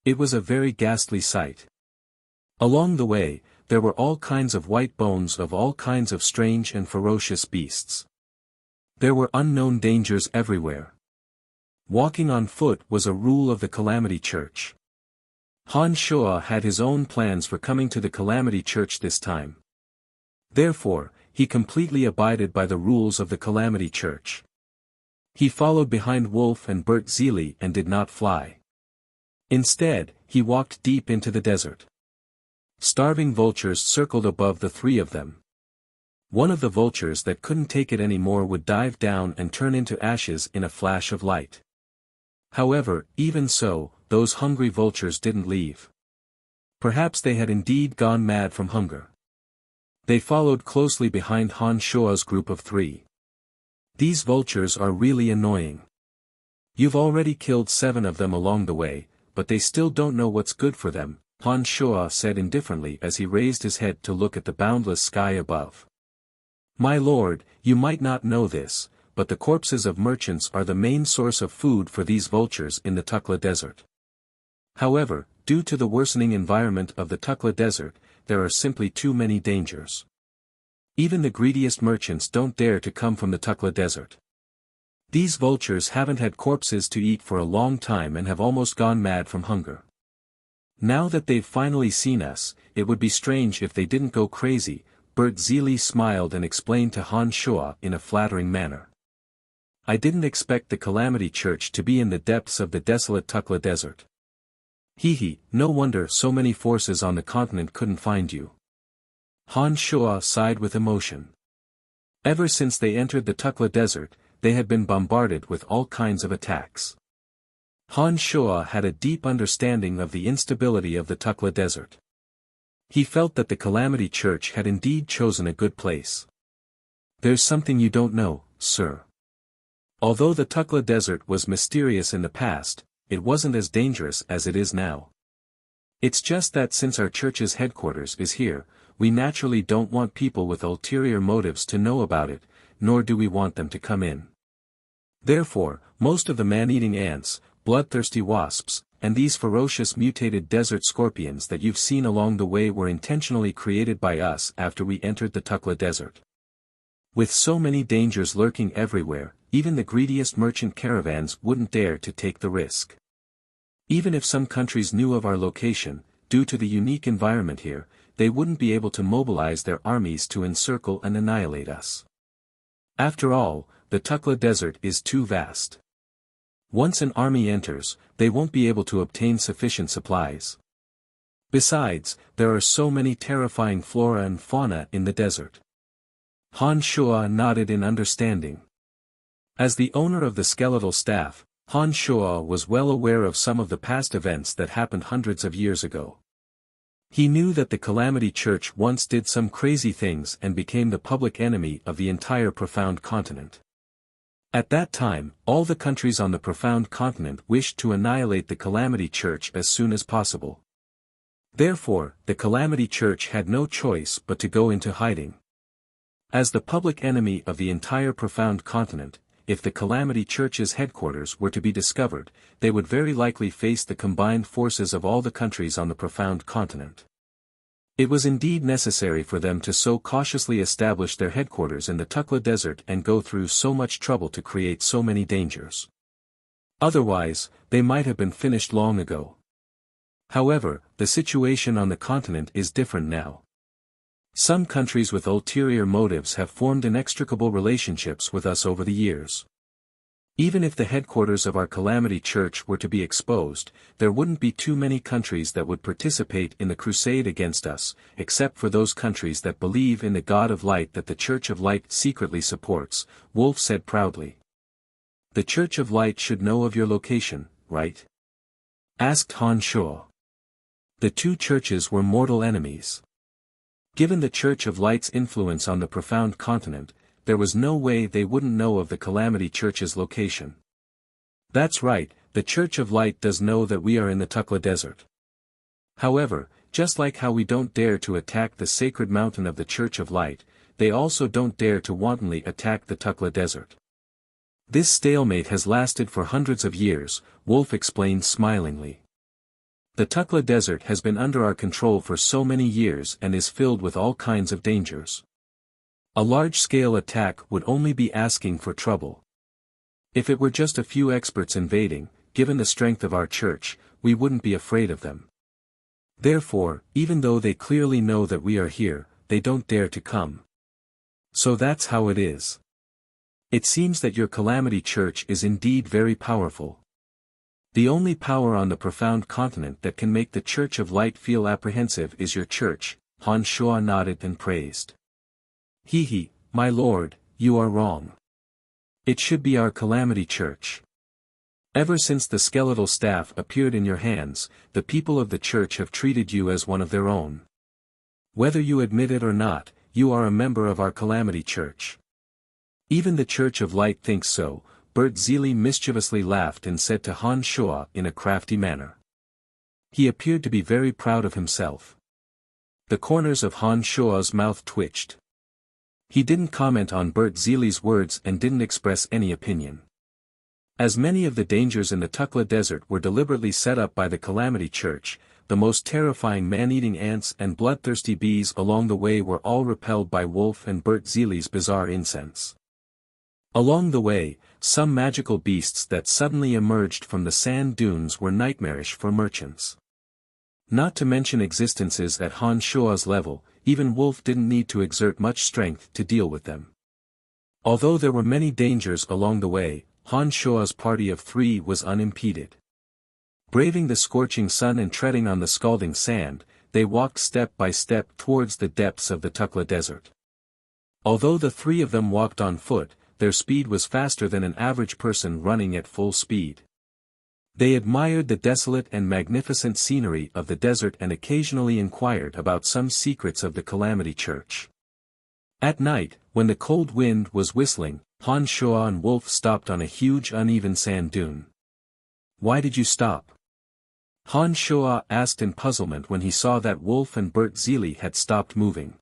It was a very ghastly sight. Along the way, there were all kinds of white bones of all kinds of strange and ferocious beasts. There were unknown dangers everywhere. Walking on foot was a rule of the Calamity Church. Han Shua had his own plans for coming to the Calamity Church this time. Therefore, he completely abided by the rules of the Calamity Church. He followed behind Wolf and Bert Zeely and did not fly. Instead, he walked deep into the desert. Starving vultures circled above the three of them. One of the vultures that couldn't take it anymore would dive down and turn into ashes in a flash of light. However, even so, those hungry vultures didn't leave. Perhaps they had indeed gone mad from hunger. They followed closely behind Han Shua's group of three. These vultures are really annoying. You've already killed 7 of them along the way, but they still don't know what's good for them, Han Shua said indifferently as he raised his head to look at the boundless sky above. My lord, you might not know this, but the corpses of merchants are the main source of food for these vultures in the Tukla Desert. However, due to the worsening environment of the Tukla Desert, there are simply too many dangers. Even the greediest merchants don't dare to come from the Tukla Desert. These vultures haven't had corpses to eat for a long time and have almost gone mad from hunger. Now that they've finally seen us, it would be strange if they didn't go crazy, Bert Zeely smiled and explained to Han Shua in a flattering manner. I didn't expect the Calamity Church to be in the depths of the desolate Tukla Desert. Hee, no wonder so many forces on the continent couldn't find you. Han Shua sighed with emotion. Ever since they entered the Tukla Desert, they had been bombarded with all kinds of attacks. Han Shua had a deep understanding of the instability of the Tukla Desert. He felt that the Calamity Church had indeed chosen a good place. There's something you don't know, sir. Although the Tukla Desert was mysterious in the past, it wasn't as dangerous as it is now. It's just that since our church's headquarters is here, we naturally don't want people with ulterior motives to know about it, nor do we want them to come in. Therefore, most of the man-eating ants, bloodthirsty wasps, and these ferocious mutated desert scorpions that you've seen along the way were intentionally created by us after we entered the Tukla Desert. With so many dangers lurking everywhere, even the greediest merchant caravans wouldn't dare to take the risk. Even if some countries knew of our location, due to the unique environment here, they wouldn't be able to mobilize their armies to encircle and annihilate us. After all, the Tukla Desert is too vast. Once an army enters, they won't be able to obtain sufficient supplies. Besides, there are so many terrifying flora and fauna in the desert. Han Shua nodded in understanding. As the owner of the skeletal staff, Han Shua was well aware of some of the past events that happened hundreds of years ago. He knew that the Calamity Church once did some crazy things and became the public enemy of the entire Profound Continent. At that time, all the countries on the Profound Continent wished to annihilate the Calamity Church as soon as possible. Therefore, the Calamity Church had no choice but to go into hiding. As the public enemy of the entire Profound Continent, if the Calamity Church's headquarters were to be discovered, they would very likely face the combined forces of all the countries on the Profound Continent. It was indeed necessary for them to so cautiously establish their headquarters in the Tukla Desert and go through so much trouble to create so many dangers. Otherwise, they might have been finished long ago. However, the situation on the continent is different now. Some countries with ulterior motives have formed inextricable relationships with us over the years. Even if the headquarters of our Calamity Church were to be exposed, there wouldn't be too many countries that would participate in the crusade against us, except for those countries that believe in the God of Light that the Church of Light secretly supports, Wolf said proudly. The Church of Light should know of your location, right? Asked Han Shuo. The two churches were mortal enemies. Given the Church of Light's influence on the profound continent, there was no way they wouldn't know of the Calamity Church's location. That's right, the Church of Light does know that we are in the Tukla Desert. However, just like how we don't dare to attack the sacred mountain of the Church of Light, they also don't dare to wantonly attack the Tukla Desert. This stalemate has lasted for hundreds of years, Wolf explained smilingly. The Tukla Desert has been under our control for so many years and is filled with all kinds of dangers. A large-scale attack would only be asking for trouble. If it were just a few experts invading, given the strength of our church, we wouldn't be afraid of them. Therefore, even though they clearly know that we are here, they don't dare to come. So that's how it is. It seems that your Calamity Church is indeed very powerful. The only power on the profound continent that can make the Church of Light feel apprehensive is your church, Han Shuo nodded and praised. He, my lord, you are wrong. It should be our Calamity Church. Ever since the skeletal staff appeared in your hands, the people of the church have treated you as one of their own. Whether you admit it or not, you are a member of our Calamity Church. Even the Church of Light thinks so, Bert Zeely mischievously laughed and said to Han Shuo in a crafty manner. He appeared to be very proud of himself. The corners of Han Shuo's mouth twitched. He didn't comment on Bert Zeely's words and didn't express any opinion. As many of the dangers in the Tukla Desert were deliberately set up by the Calamity Church, the most terrifying man-eating ants and bloodthirsty bees along the way were all repelled by Wolf and Bert Zeely's bizarre incense. Along the way, some magical beasts that suddenly emerged from the sand dunes were nightmarish for merchants. Not to mention existences at Han Shuo's level, even Wolf didn't need to exert much strength to deal with them. Although there were many dangers along the way, Han Shuo's party of 3 was unimpeded. Braving the scorching sun and treading on the scalding sand, they walked step by step towards the depths of the Tukla Desert. Although the 3 of them walked on foot, their speed was faster than an average person running at full speed. They admired the desolate and magnificent scenery of the desert and occasionally inquired about some secrets of the Calamity Church. At night, when the cold wind was whistling, Han Shuo and Wolf stopped on a huge uneven sand dune. Why did you stop? Han Shuo asked in puzzlement when he saw that Wolf and Bert Zeely had stopped moving.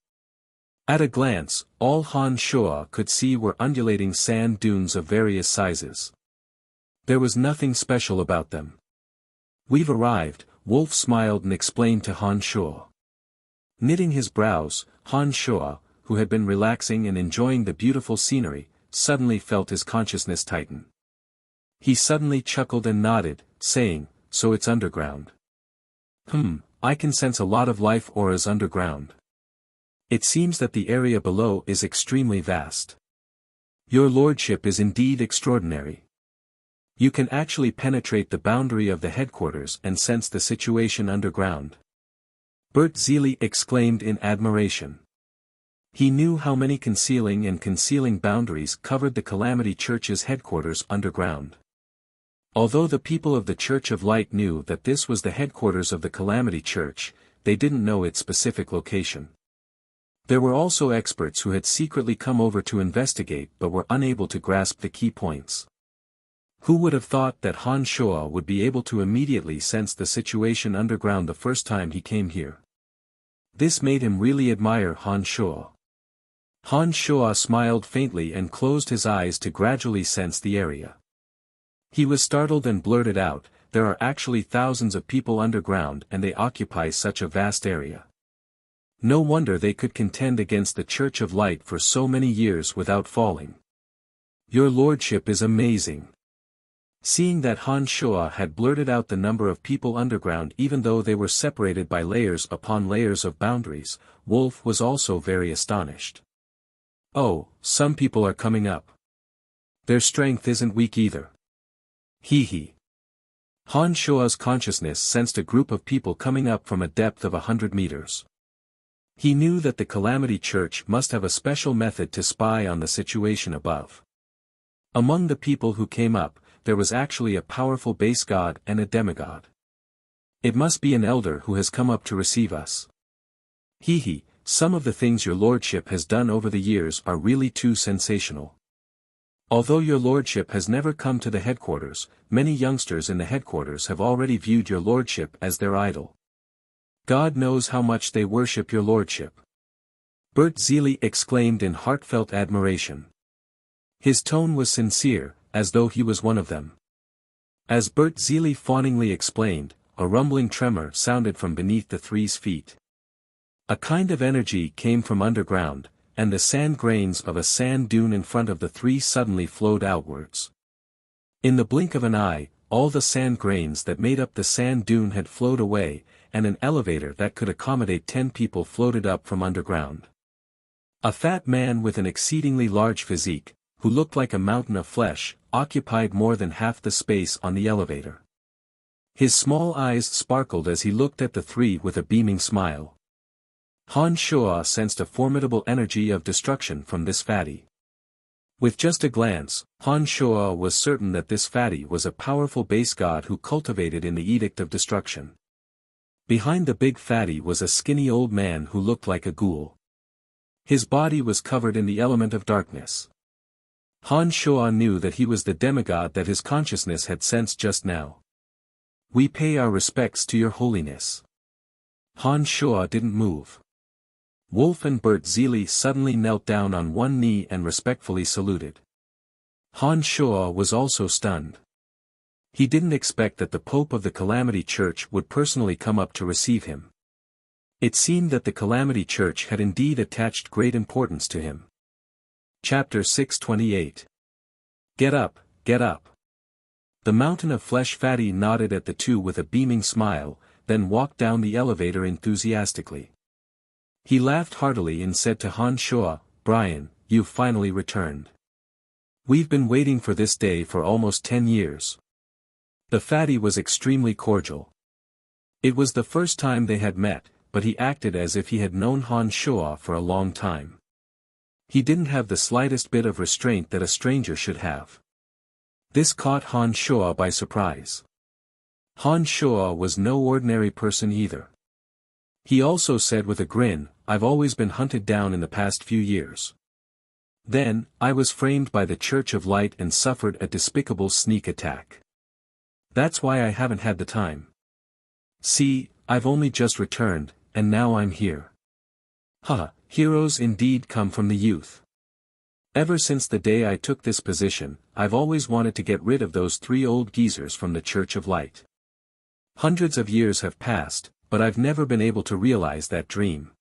At a glance, all Han Shuo could see were undulating sand dunes of various sizes. There was nothing special about them. We've arrived, Wolf smiled and explained to Han Shuo. Knitting his brows, Han Shuo, who had been relaxing and enjoying the beautiful scenery, suddenly felt his consciousness tighten. He suddenly chuckled and nodded, saying, "So it's underground. I can sense a lot of life auras underground. It seems that the area below is extremely vast. Your lordship is indeed extraordinary. You can actually penetrate the boundary of the headquarters and sense the situation underground." Bert Zeely exclaimed in admiration. He knew how many concealing boundaries covered the Calamity Church's headquarters underground. Although the people of the Church of Light knew that this was the headquarters of the Calamity Church, they didn't know its specific location. There were also experts who had secretly come over to investigate but were unable to grasp the key points. Who would have thought that Han Shuo would be able to immediately sense the situation underground the first time he came here? This made him really admire Han Shuo. Han Shuo smiled faintly and closed his eyes to gradually sense the area. He was startled and blurted out, "There are actually thousands of people underground and they occupy such a vast area. No wonder they could contend against the Church of Light for so many years without falling. Your lordship is amazing." Seeing that Han Shuo had blurted out the number of people underground even though they were separated by layers upon layers of boundaries, Wolf was also very astonished. "Oh, some people are coming up. Their strength isn't weak either. Hee. Han Shua's consciousness sensed a group of people coming up from a depth of 100 meters. He knew that the Calamity Church must have a special method to spy on the situation above. Among the people who came up, there was actually a powerful base god and a demigod. It must be an elder who has come up to receive us. Hee, some of the things your lordship has done over the years are really too sensational. Although your lordship has never come to the headquarters, many youngsters in the headquarters have already viewed your lordship as their idol. God knows how much they worship your lordship. Bert Zeely exclaimed in heartfelt admiration. His tone was sincere, as though he was one of them. As Bert Zeely fawningly explained, a rumbling tremor sounded from beneath the three's feet. A kind of energy came from underground, and the sand grains of a sand dune in front of the three suddenly flowed outwards. In the blink of an eye, all the sand grains that made up the sand dune had flowed away, and an elevator that could accommodate 10 people floated up from underground. A fat man with an exceedingly large physique, who looked like a mountain of flesh, occupied more than half the space on the elevator. His small eyes sparkled as he looked at the three with a beaming smile. Han Shua sensed a formidable energy of destruction from this fatty. With just a glance, Han Shua was certain that this fatty was a powerful base god who cultivated in the Edict of Destruction. Behind the big fatty was a skinny old man who looked like a ghoul. His body was covered in the element of darkness. Han Shua knew that he was the demigod that his consciousness had sensed just now. We pay our respects to your holiness. Han Shua didn't move. Wolf and Bert Zeely suddenly knelt down on one knee and respectfully saluted. Han Shua was also stunned. He didn't expect that the Pope of the Calamity Church would personally come up to receive him. It seemed that the Calamity Church had indeed attached great importance to him. Chapter 628. Get up, get up. The mountain of flesh fatty nodded at the two with a beaming smile, then walked down the elevator enthusiastically. He laughed heartily and said to Han Shua, "Brian, you've finally returned. We've been waiting for this day for almost 10 years. The fatty was extremely cordial. It was the first time they had met, but he acted as if he had known Han Shua for a long time. He didn't have the slightest bit of restraint that a stranger should have. This caught Han Shua by surprise. Han Shua was no ordinary person either. He also said with a grin, "I've always been hunted down in the past few years. Then, I was framed by the Church of Light and suffered a despicable sneak attack. That's why I haven't had the time. See, I've only just returned, and now I'm here." Heroes indeed come from the youth. Ever since the day I took this position, I've always wanted to get rid of those three old geezers from the Church of Light. Hundreds of years have passed, but I've never been able to realize that dream.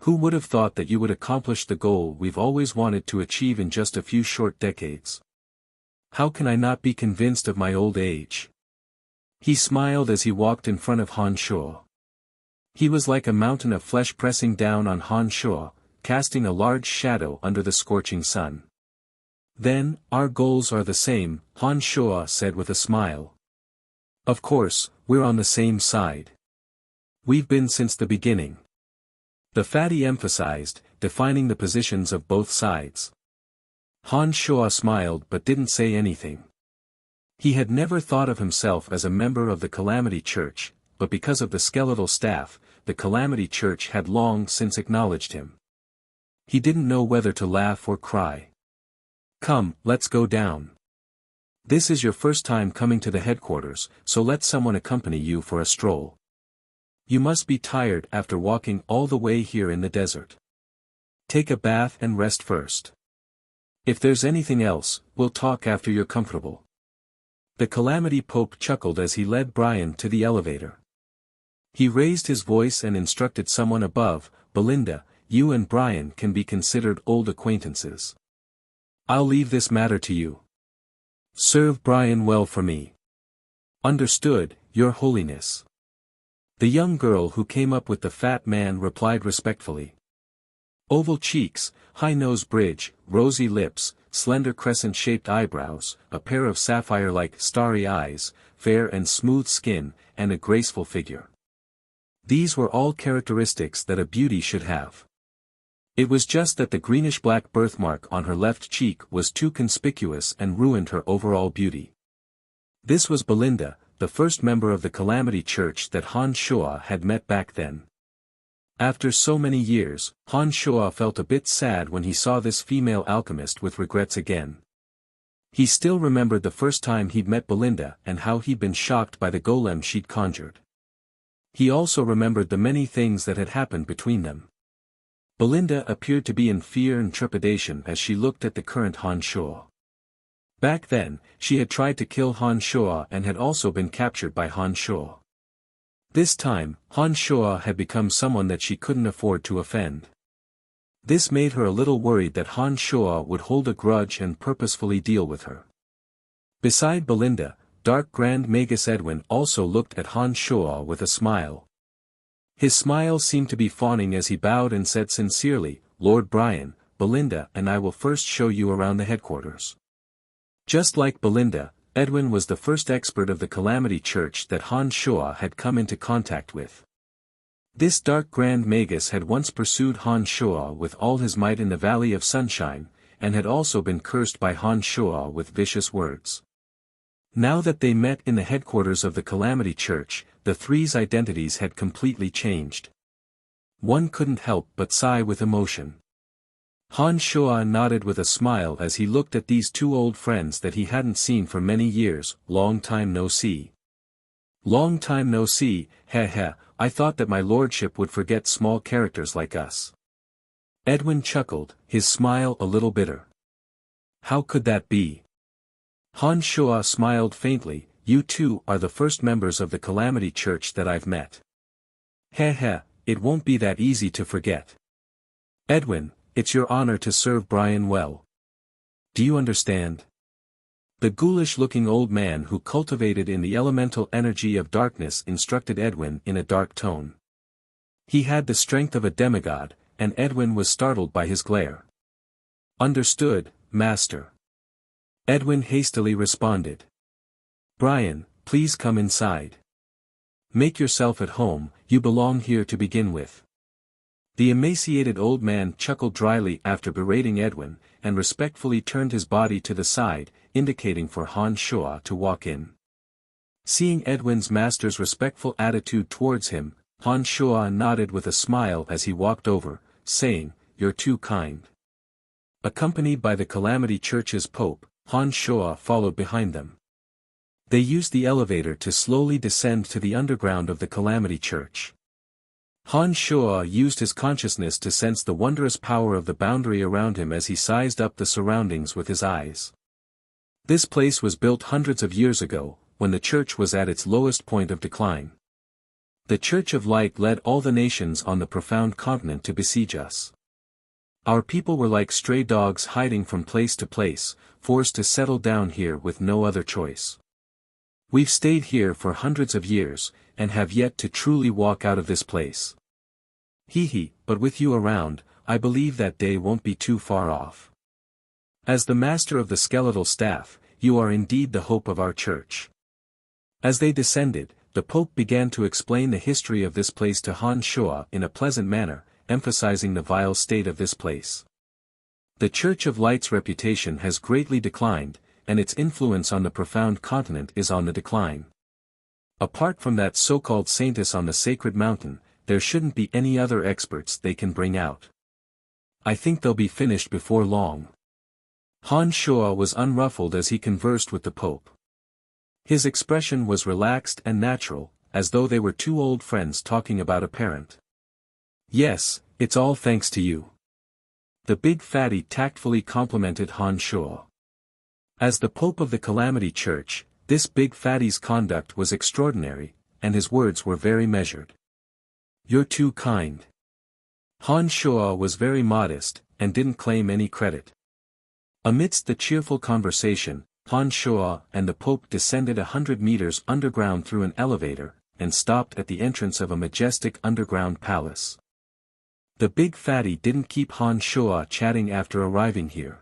Who would have thought that you would accomplish the goal we've always wanted to achieve in just a few short decades? How can I not be convinced of my old age? He smiled as he walked in front of Han Shua. He was like a mountain of flesh pressing down on Han Shua, casting a large shadow under the scorching sun. Then, our goals are the same, Han Shua said with a smile. Of course, we're on the same side. We've been since the beginning. The fatty emphasized, defining the positions of both sides. Han Shua smiled but didn't say anything. He had never thought of himself as a member of the Calamity Church, but because of the skeletal staff, the Calamity Church had long since acknowledged him. He didn't know whether to laugh or cry. Come, let's go down. This is your first time coming to the headquarters, so let someone accompany you for a stroll. You must be tired after walking all the way here in the desert. Take a bath and rest first. If there's anything else, we'll talk after you're comfortable. The Calamity Pope chuckled as he led Brian to the elevator. He raised his voice and instructed someone above, "Belinda, you and Brian can be considered old acquaintances. I'll leave this matter to you. Serve Brian well for me." "Understood, Your Holiness." The young girl who came up with the fat man replied respectfully. Oval cheeks, high nose bridge, rosy lips, slender crescent-shaped eyebrows, a pair of sapphire-like starry eyes, fair and smooth skin, and a graceful figure. These were all characteristics that a beauty should have. It was just that the greenish-black birthmark on her left cheek was too conspicuous and ruined her overall beauty. This was Belinda, the first member of the Calamity Church that Han Shuo had met back then. After so many years, Han Shuo felt a bit sad when he saw this female alchemist with regrets again. He still remembered the first time he'd met Belinda and how he'd been shocked by the golem she'd conjured. He also remembered the many things that had happened between them. Belinda appeared to be in fear and trepidation as she looked at the current Han Shuo. Back then, she had tried to kill Han Shuo and had also been captured by Han Shuo. This time, Han Shuo had become someone that she couldn't afford to offend. This made her a little worried that Han Shuo would hold a grudge and purposefully deal with her. Beside Belinda, Dark Grand Magus Edwin also looked at Han Shuo with a smile. His smile seemed to be fawning as he bowed and said sincerely, "Lord Brian, Belinda and I will first show you around the headquarters." Just like Belinda, Edwin was the first expert of the Calamity Church that Han Shuo had come into contact with. This Dark Grand Magus had once pursued Han Shuo with all his might in the Valley of Sunshine, and had also been cursed by Han Shuo with vicious words. Now that they met in the headquarters of the Calamity Church, the three's identities had completely changed. One couldn't help but sigh with emotion. Han Shuo nodded with a smile as he looked at these two old friends that he hadn't seen for many years. "Long time no see." "Long time no see, heh. I thought that my lordship would forget small characters like us." Edwin chuckled, his smile a little bitter. "How could that be?" Han Shuo smiled faintly. "You two are the first members of the Calamity Church that I've met. Heh, it won't be that easy to forget. Edwin, it's your honor to serve Brian well. Do you understand?" The ghoulish-looking old man who cultivated in the elemental energy of darkness instructed Edwin in a dark tone. He had the strength of a demigod, and Edwin was startled by his glare. "Understood, master." Edwin hastily responded. "Brian, please come inside. Make yourself at home, you belong here to begin with." The emaciated old man chuckled dryly after berating Edwin, and respectfully turned his body to the side, indicating for Han Shuo to walk in. Seeing Edwin's master's respectful attitude towards him, Han Shuo nodded with a smile as he walked over, saying, "You're too kind." Accompanied by the Calamity Church's Pope, Han Shuo followed behind them. They used the elevator to slowly descend to the underground of the Calamity Church. Han Shuo used his consciousness to sense the wondrous power of the boundary around him as he sized up the surroundings with his eyes. This place was built hundreds of years ago, when the church was at its lowest point of decline. The Church of Light led all the nations on the profound continent to besiege us. Our people were like stray dogs hiding from place to place, forced to settle down here with no other choice. We've stayed here for hundreds of years, and have yet to truly walk out of this place. But with you around, I believe that day won't be too far off. As the master of the skeletal staff, you are indeed the hope of our church." As they descended, the Pope began to explain the history of this place to Han Shuo in a pleasant manner, emphasizing the vile state of this place. The Church of Light's reputation has greatly declined, and its influence on the profound continent is on the decline. Apart from that so-called saintess on the sacred mountain, there shouldn't be any other experts they can bring out. I think they'll be finished before long. Han Shuo was unruffled as he conversed with the Pope. His expression was relaxed and natural, as though they were two old friends talking about a parent. "Yes, it's all thanks to you." The big fatty tactfully complimented Han Shuo. As the Pope of the Calamity Church, this big fatty's conduct was extraordinary, and his words were very measured. "You're too kind." Han Shuo was very modest, and didn't claim any credit. Amidst the cheerful conversation, Han Shuo and the Pope descended 100 meters underground through an elevator, and stopped at the entrance of a majestic underground palace. The big fatty didn't keep Han Shuo chatting after arriving here.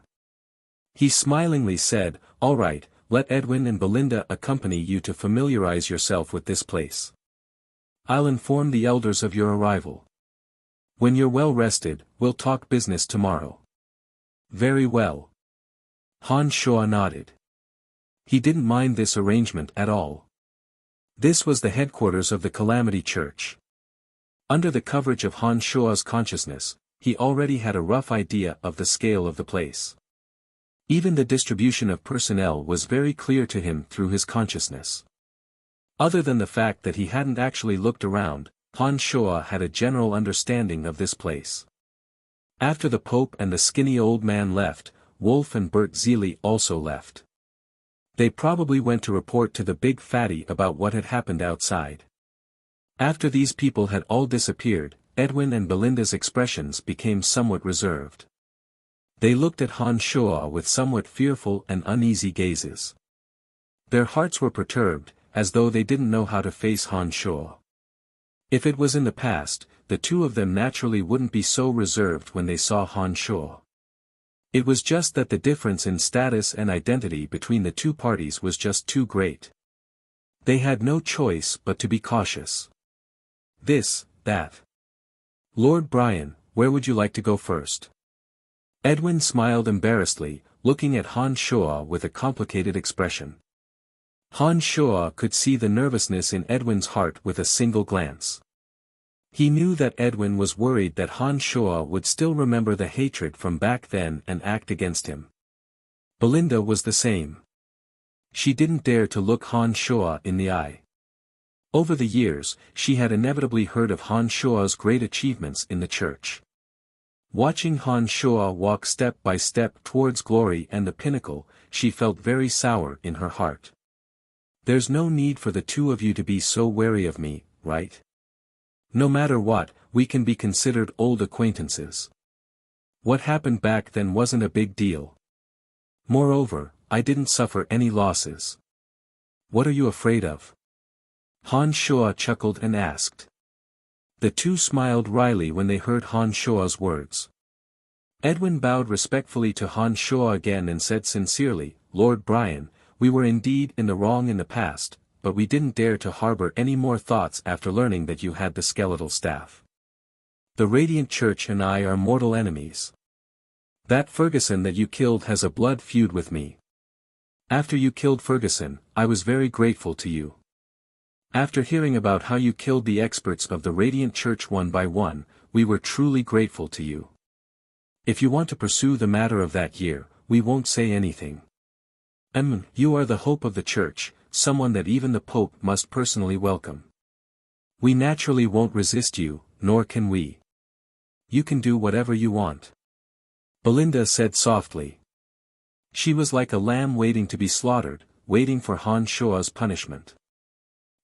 He smilingly said, "All right, let Edwin and Belinda accompany you to familiarize yourself with this place. I'll inform the elders of your arrival. When you're well rested, we'll talk business tomorrow." "Very well." Han Shuo nodded. He didn't mind this arrangement at all. This was the headquarters of the Calamity Church. Under the coverage of Han Shuo's consciousness, he already had a rough idea of the scale of the place. Even the distribution of personnel was very clear to him through his consciousness. Other than the fact that he hadn't actually looked around, Han Shuo had a general understanding of this place. After the Pope and the skinny old man left, Wolf and Bert Zeely also left. They probably went to report to the big fatty about what had happened outside. After these people had all disappeared, Edwin and Belinda's expressions became somewhat reserved. They looked at Han Shuo with somewhat fearful and uneasy gazes. Their hearts were perturbed, as though they didn't know how to face Han Shuo. If it was in the past, the two of them naturally wouldn't be so reserved when they saw Han Shuo. It was just that the difference in status and identity between the two parties was just too great. They had no choice but to be cautious. This, that. "Lord Brian, where would you like to go first?" Edwin smiled embarrassedly, looking at Han Shuo with a complicated expression. Han Shuo could see the nervousness in Edwin's heart with a single glance. He knew that Edwin was worried that Han Shuo would still remember the hatred from back then and act against him. Belinda was the same. She didn't dare to look Han Shuo in the eye. Over the years, she had inevitably heard of Han Shuo's great achievements in the church. Watching Han Shuo walk step by step towards glory and the pinnacle, she felt very sour in her heart. "There's no need for the two of you to be so wary of me, right? No matter what, we can be considered old acquaintances. What happened back then wasn't a big deal. Moreover, I didn't suffer any losses. What are you afraid of?" Han Shuo chuckled and asked. The two smiled wryly when they heard Han Shuo's words. Edwin bowed respectfully to Han Shuo again and said sincerely, "Lord Brian, we were indeed in the wrong in the past, but we didn't dare to harbor any more thoughts after learning that you had the skeletal staff. The Radiant Church and I are mortal enemies. That Ferguson that you killed has a blood feud with me. After you killed Ferguson, I was very grateful to you. After hearing about how you killed the experts of the Radiant Church one by one, we were truly grateful to you. If you want to pursue the matter of that year, we won't say anything. You are the hope of the church, someone that even the Pope must personally welcome. We naturally won't resist you, nor can we. You can do whatever you want." Belinda said softly. She was like a lamb waiting to be slaughtered, waiting for Han Shuo's punishment.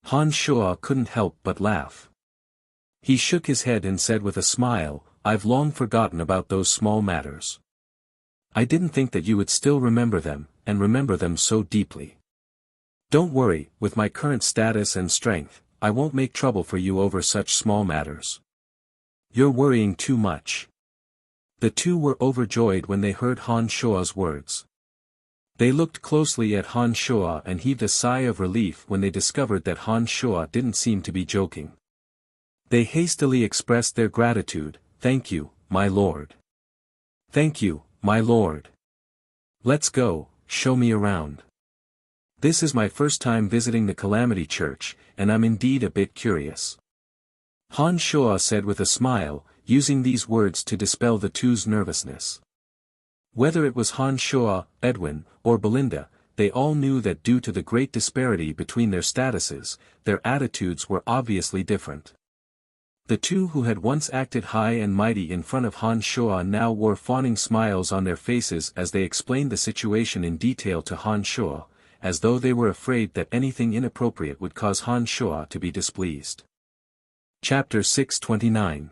Han Shuo couldn't help but laugh. He shook his head and said with a smile, "I've long forgotten about those small matters. I didn't think that you would still remember them, and remember them so deeply. Don't worry, with my current status and strength, I won't make trouble for you over such small matters. You're worrying too much." The two were overjoyed when they heard Han Shuo's words. They looked closely at Han Shuo and heaved a sigh of relief when they discovered that Han Shuo didn't seem to be joking. They hastily expressed their gratitude. "Thank you, my lord. Thank you, my lord. Let's go, show me around. This is my first time visiting the Calamity Church, and I'm indeed a bit curious." Han Shuo said with a smile, using these words to dispel the two's nervousness. Whether it was Han Shuo, Edwin, or Belinda, they all knew that due to the great disparity between their statuses, their attitudes were obviously different. The two who had once acted high and mighty in front of Han Shuo now wore fawning smiles on their faces as they explained the situation in detail to Han Shuo, as though they were afraid that anything inappropriate would cause Han Shuo to be displeased. Chapter 629.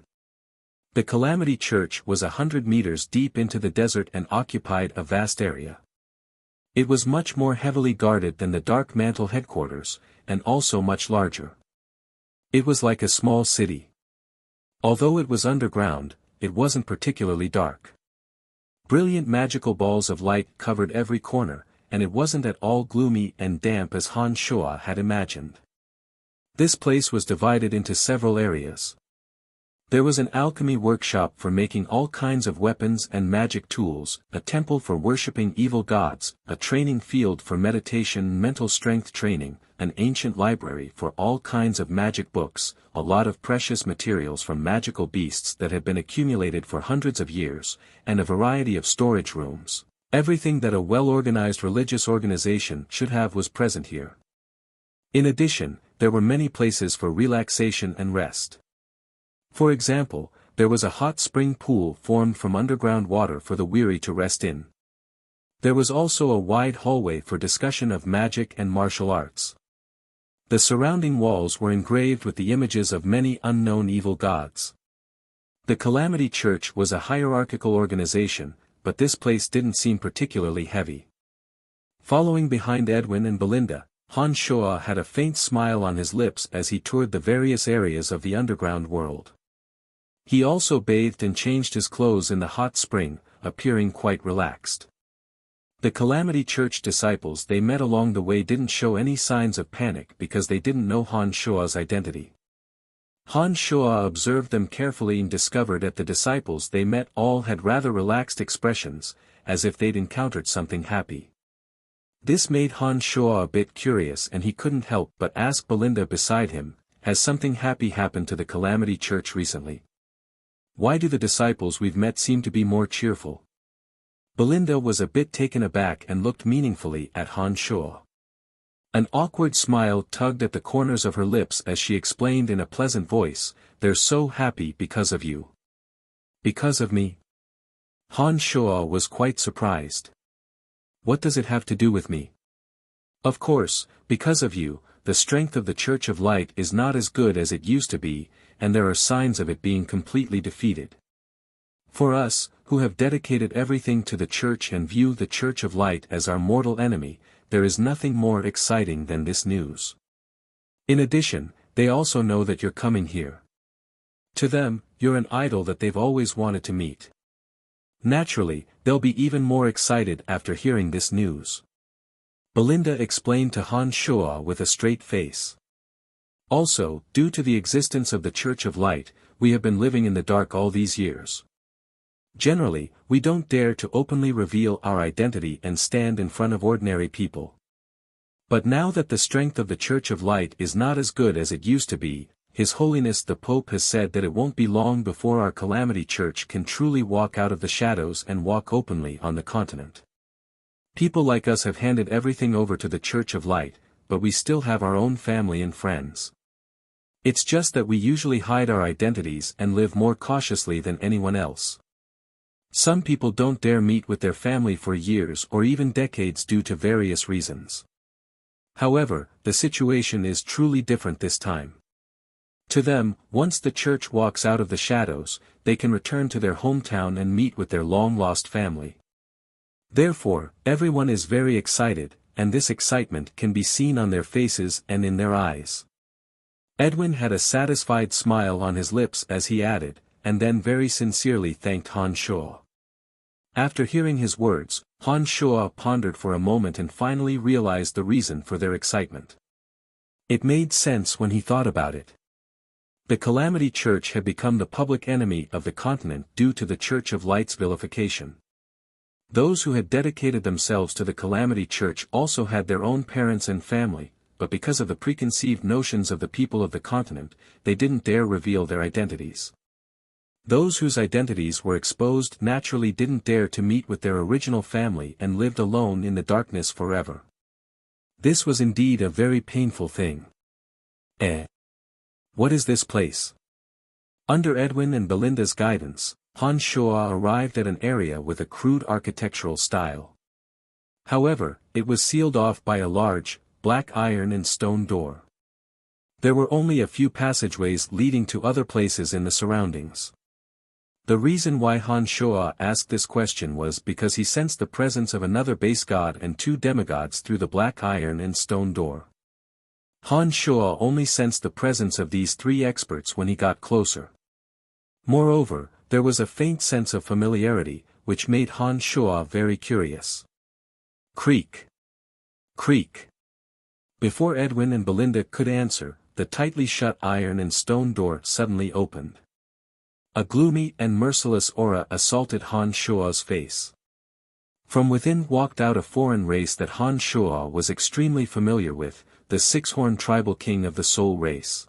The Calamity Church was 100 meters deep into the desert and occupied a vast area. It was much more heavily guarded than the Dark Mantle headquarters, and also much larger. It was like a small city. Although it was underground, it wasn't particularly dark. Brilliant magical balls of light covered every corner, and it wasn't at all gloomy and damp as Han Shuo had imagined. This place was divided into several areas. There was an alchemy workshop for making all kinds of weapons and magic tools, a temple for worshipping evil gods, a training field for meditation and mental strength training, an ancient library for all kinds of magic books, a lot of precious materials from magical beasts that had been accumulated for hundreds of years, and a variety of storage rooms. Everything that a well-organized religious organization should have was present here. In addition, there were many places for relaxation and rest. For example, there was a hot spring pool formed from underground water for the weary to rest in. There was also a wide hallway for discussion of magic and martial arts. The surrounding walls were engraved with the images of many unknown evil gods. The Calamity Church was a hierarchical organization, but this place didn't seem particularly heavy. Following behind Edwin and Belinda, Han Shuo had a faint smile on his lips as he toured the various areas of the underground world. He also bathed and changed his clothes in the hot spring, appearing quite relaxed. The Calamity Church disciples they met along the way didn't show any signs of panic because they didn't know Han Shuo's identity. Han Shuo observed them carefully and discovered that the disciples they met all had rather relaxed expressions, as if they'd encountered something happy. This made Han Shuo a bit curious and he couldn't help but ask Belinda beside him, "Has something happy happened to the Calamity Church recently? Why do the disciples we've met seem to be more cheerful?" Belinda was a bit taken aback and looked meaningfully at Han Shuo. An awkward smile tugged at the corners of her lips as she explained in a pleasant voice, "They're so happy because of you." "Because of me?" Han Shuo was quite surprised. "What does it have to do with me?" "Of course, because of you, the strength of the Church of Light is not as good as it used to be, and there are signs of it being completely defeated. For us, who have dedicated everything to the Church and view the Church of Light as our mortal enemy, there is nothing more exciting than this news. In addition, they also know that you're coming here. To them, you're an idol that they've always wanted to meet. Naturally, they'll be even more excited after hearing this news." Belinda explained to Han Shuo with a straight face. "Also, due to the existence of the Church of Light, we have been living in the dark all these years. Generally, we don't dare to openly reveal our identity and stand in front of ordinary people. But now that the strength of the Church of Light is not as good as it used to be, His Holiness the Pope has said that it won't be long before our Calamity Church can truly walk out of the shadows and walk openly on the continent. People like us have handed everything over to the Church of Light, but we still have our own family and friends. It's just that we usually hide our identities and live more cautiously than anyone else. Some people don't dare meet with their family for years or even decades due to various reasons. However, the situation is truly different this time. To them, once the Church walks out of the shadows, they can return to their hometown and meet with their long-lost family. Therefore, everyone is very excited, and this excitement can be seen on their faces and in their eyes." Edwin had a satisfied smile on his lips as he added, and then very sincerely thanked Han Shuo. After hearing his words, Han Shuo pondered for a moment and finally realized the reason for their excitement. It made sense when he thought about it. The Calamity Church had become the public enemy of the continent due to the Church of Light's vilification. Those who had dedicated themselves to the Calamity Church also had their own parents and family, but because of the preconceived notions of the people of the continent, they didn't dare reveal their identities. Those whose identities were exposed naturally didn't dare to meet with their original family and lived alone in the darkness forever. This was indeed a very painful thing. What is this place? Under Edwin and Belinda's guidance, Han Shuo arrived at an area with a crude architectural style. However, it was sealed off by a large, black iron and stone door. There were only a few passageways leading to other places in the surroundings. The reason why Han Shuo asked this question was because he sensed the presence of another base god and two demigods through the black iron and stone door. Han Shuo only sensed the presence of these three experts when he got closer. Moreover, there was a faint sense of familiarity, which made Han Shuo very curious. Creak. Creak. Before Edwin and Belinda could answer, the tightly shut iron and stone door suddenly opened. A gloomy and merciless aura assaulted Han Shuo's face. From within walked out a foreign race that Han Shuo was extremely familiar with, the six-horned tribal king of the Soul race.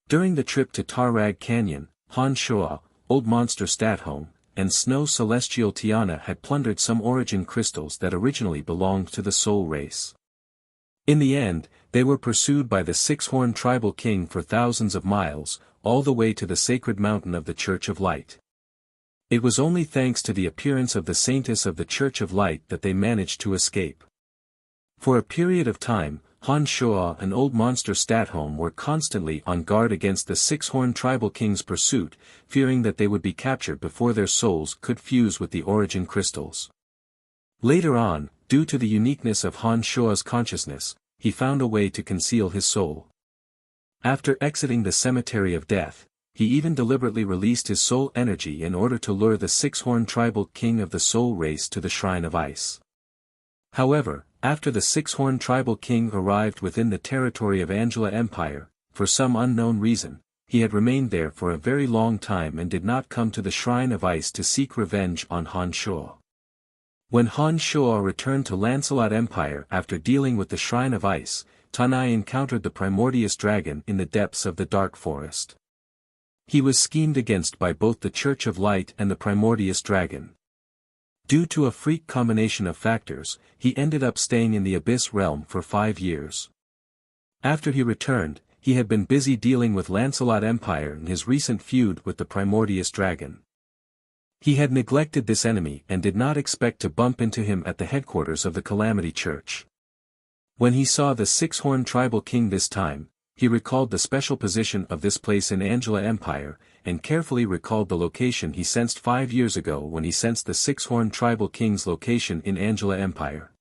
During the trip to Tarrag Canyon, Han Shuo, Old Monster Statholm, and Snow Celestial Tiana had plundered some origin crystals that originally belonged to the Soul race. In the end, they were pursued by the six-horned tribal king for thousands of miles, all the way to the sacred mountain of the Church of Light. It was only thanks to the appearance of the saintess of the Church of Light that they managed to escape. For a period of time, Han Shuo and Old Monster Statholm were constantly on guard against the six-horned tribal king's pursuit, fearing that they would be captured before their souls could fuse with the origin crystals. Later on, due to the uniqueness of Han Shuo's consciousness, he found a way to conceal his soul. After exiting the cemetery of death, he even deliberately released his soul energy in order to lure the six-horned tribal king of the Soul race to the Shrine of Ice. However, after the six-horned tribal king arrived within the territory of Angela Empire, for some unknown reason, he had remained there for a very long time and did not come to the Shrine of Ice to seek revenge on Han Shuo. When Han Shuo returned to Lancelot Empire after dealing with the Shrine of Ice, Tanai encountered the Primordius Dragon in the depths of the Dark Forest. He was schemed against by both the Church of Light and the Primordius Dragon. Due to a freak combination of factors, he ended up staying in the Abyss Realm for 5 years. After he returned, he had been busy dealing with Lancelot Empire and his recent feud with the Primordius Dragon. He had neglected this enemy and did not expect to bump into him at the headquarters of the Calamity Church. When he saw the six-horned tribal king this time, he recalled the special position of this place in Angela Empire, and carefully recalled the location he sensed 5 years ago when he sensed the six-horned tribal king's location in Angela Empire.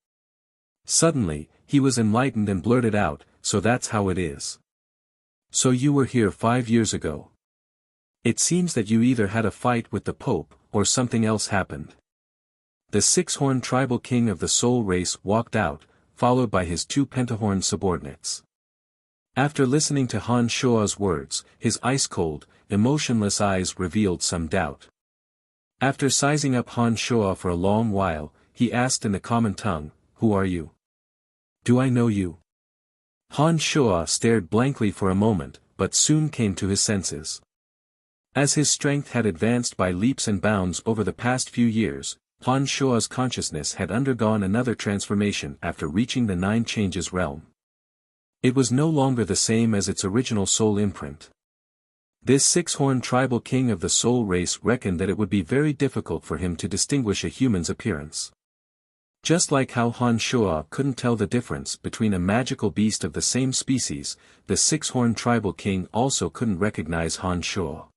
Suddenly, he was enlightened and blurted out, "So that's how it is. So you were here 5 years ago. It seems that you either had a fight with the Pope, or something else happened." The six-horned tribal king of the Soul race walked out, followed by his 2 pentahorned subordinates. After listening to Han Shuo's words, his ice-cold, emotionless eyes revealed some doubt. After sizing up Han Shuo for a long while, he asked in the common tongue, "Who are you? Do I know you?" Han Shuo stared blankly for a moment, but soon came to his senses. As his strength had advanced by leaps and bounds over the past few years, Han Shuo's consciousness had undergone another transformation after reaching the 9 Changes realm. It was no longer the same as its original soul imprint. This six-horned tribal king of the Soul race reckoned that it would be very difficult for him to distinguish a human's appearance. Just like how Han Shuo couldn't tell the difference between a magical beast of the same species, the six-horned tribal king also couldn't recognize Han Shuo.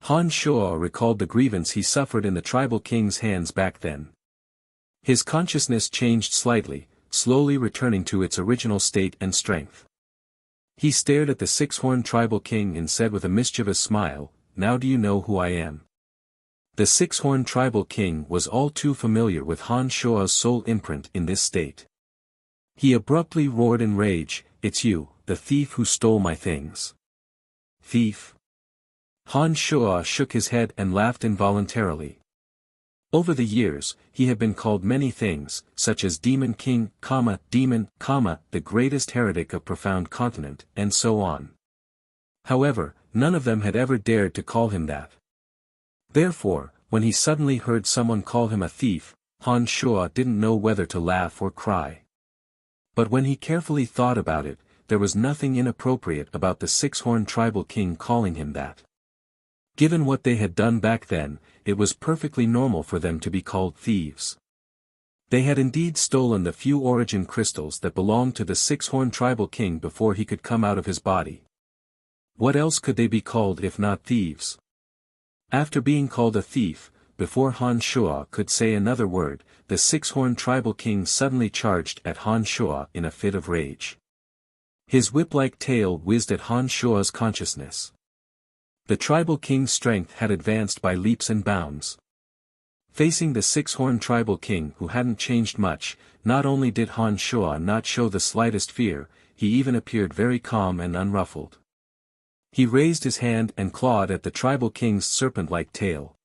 Han Shuo recalled the grievance he suffered in the tribal king's hands back then. His consciousness changed slightly, slowly returning to its original state and strength. He stared at the six-horned tribal king and said with a mischievous smile, "Now do you know who I am?" The six-horned tribal king was all too familiar with Han Shuo's soul imprint in this state. He abruptly roared in rage, "It's you, the thief who stole my things." "Thief?" Han Shuo shook his head and laughed involuntarily. Over the years, he had been called many things, such as Demon King, Demon, the greatest heretic of Profound Continent, and so on. However, none of them had ever dared to call him that. Therefore, when he suddenly heard someone call him a thief, Han Shuo didn't know whether to laugh or cry. But when he carefully thought about it, there was nothing inappropriate about the six-horned tribal king calling him that. Given what they had done back then, it was perfectly normal for them to be called thieves. They had indeed stolen the few origin crystals that belonged to the six-horned tribal king before he could come out of his body. What else could they be called if not thieves? After being called a thief, before Han Shuo could say another word, the six-horned tribal king suddenly charged at Han Shuo in a fit of rage. His whip-like tail whizzed at Han Shuo's consciousness. The tribal king's strength had advanced by leaps and bounds. Facing the six-horned tribal king who hadn't changed much, not only did Han Shuo not show the slightest fear, he even appeared very calm and unruffled. He raised his hand and clawed at the tribal king's serpent-like tail.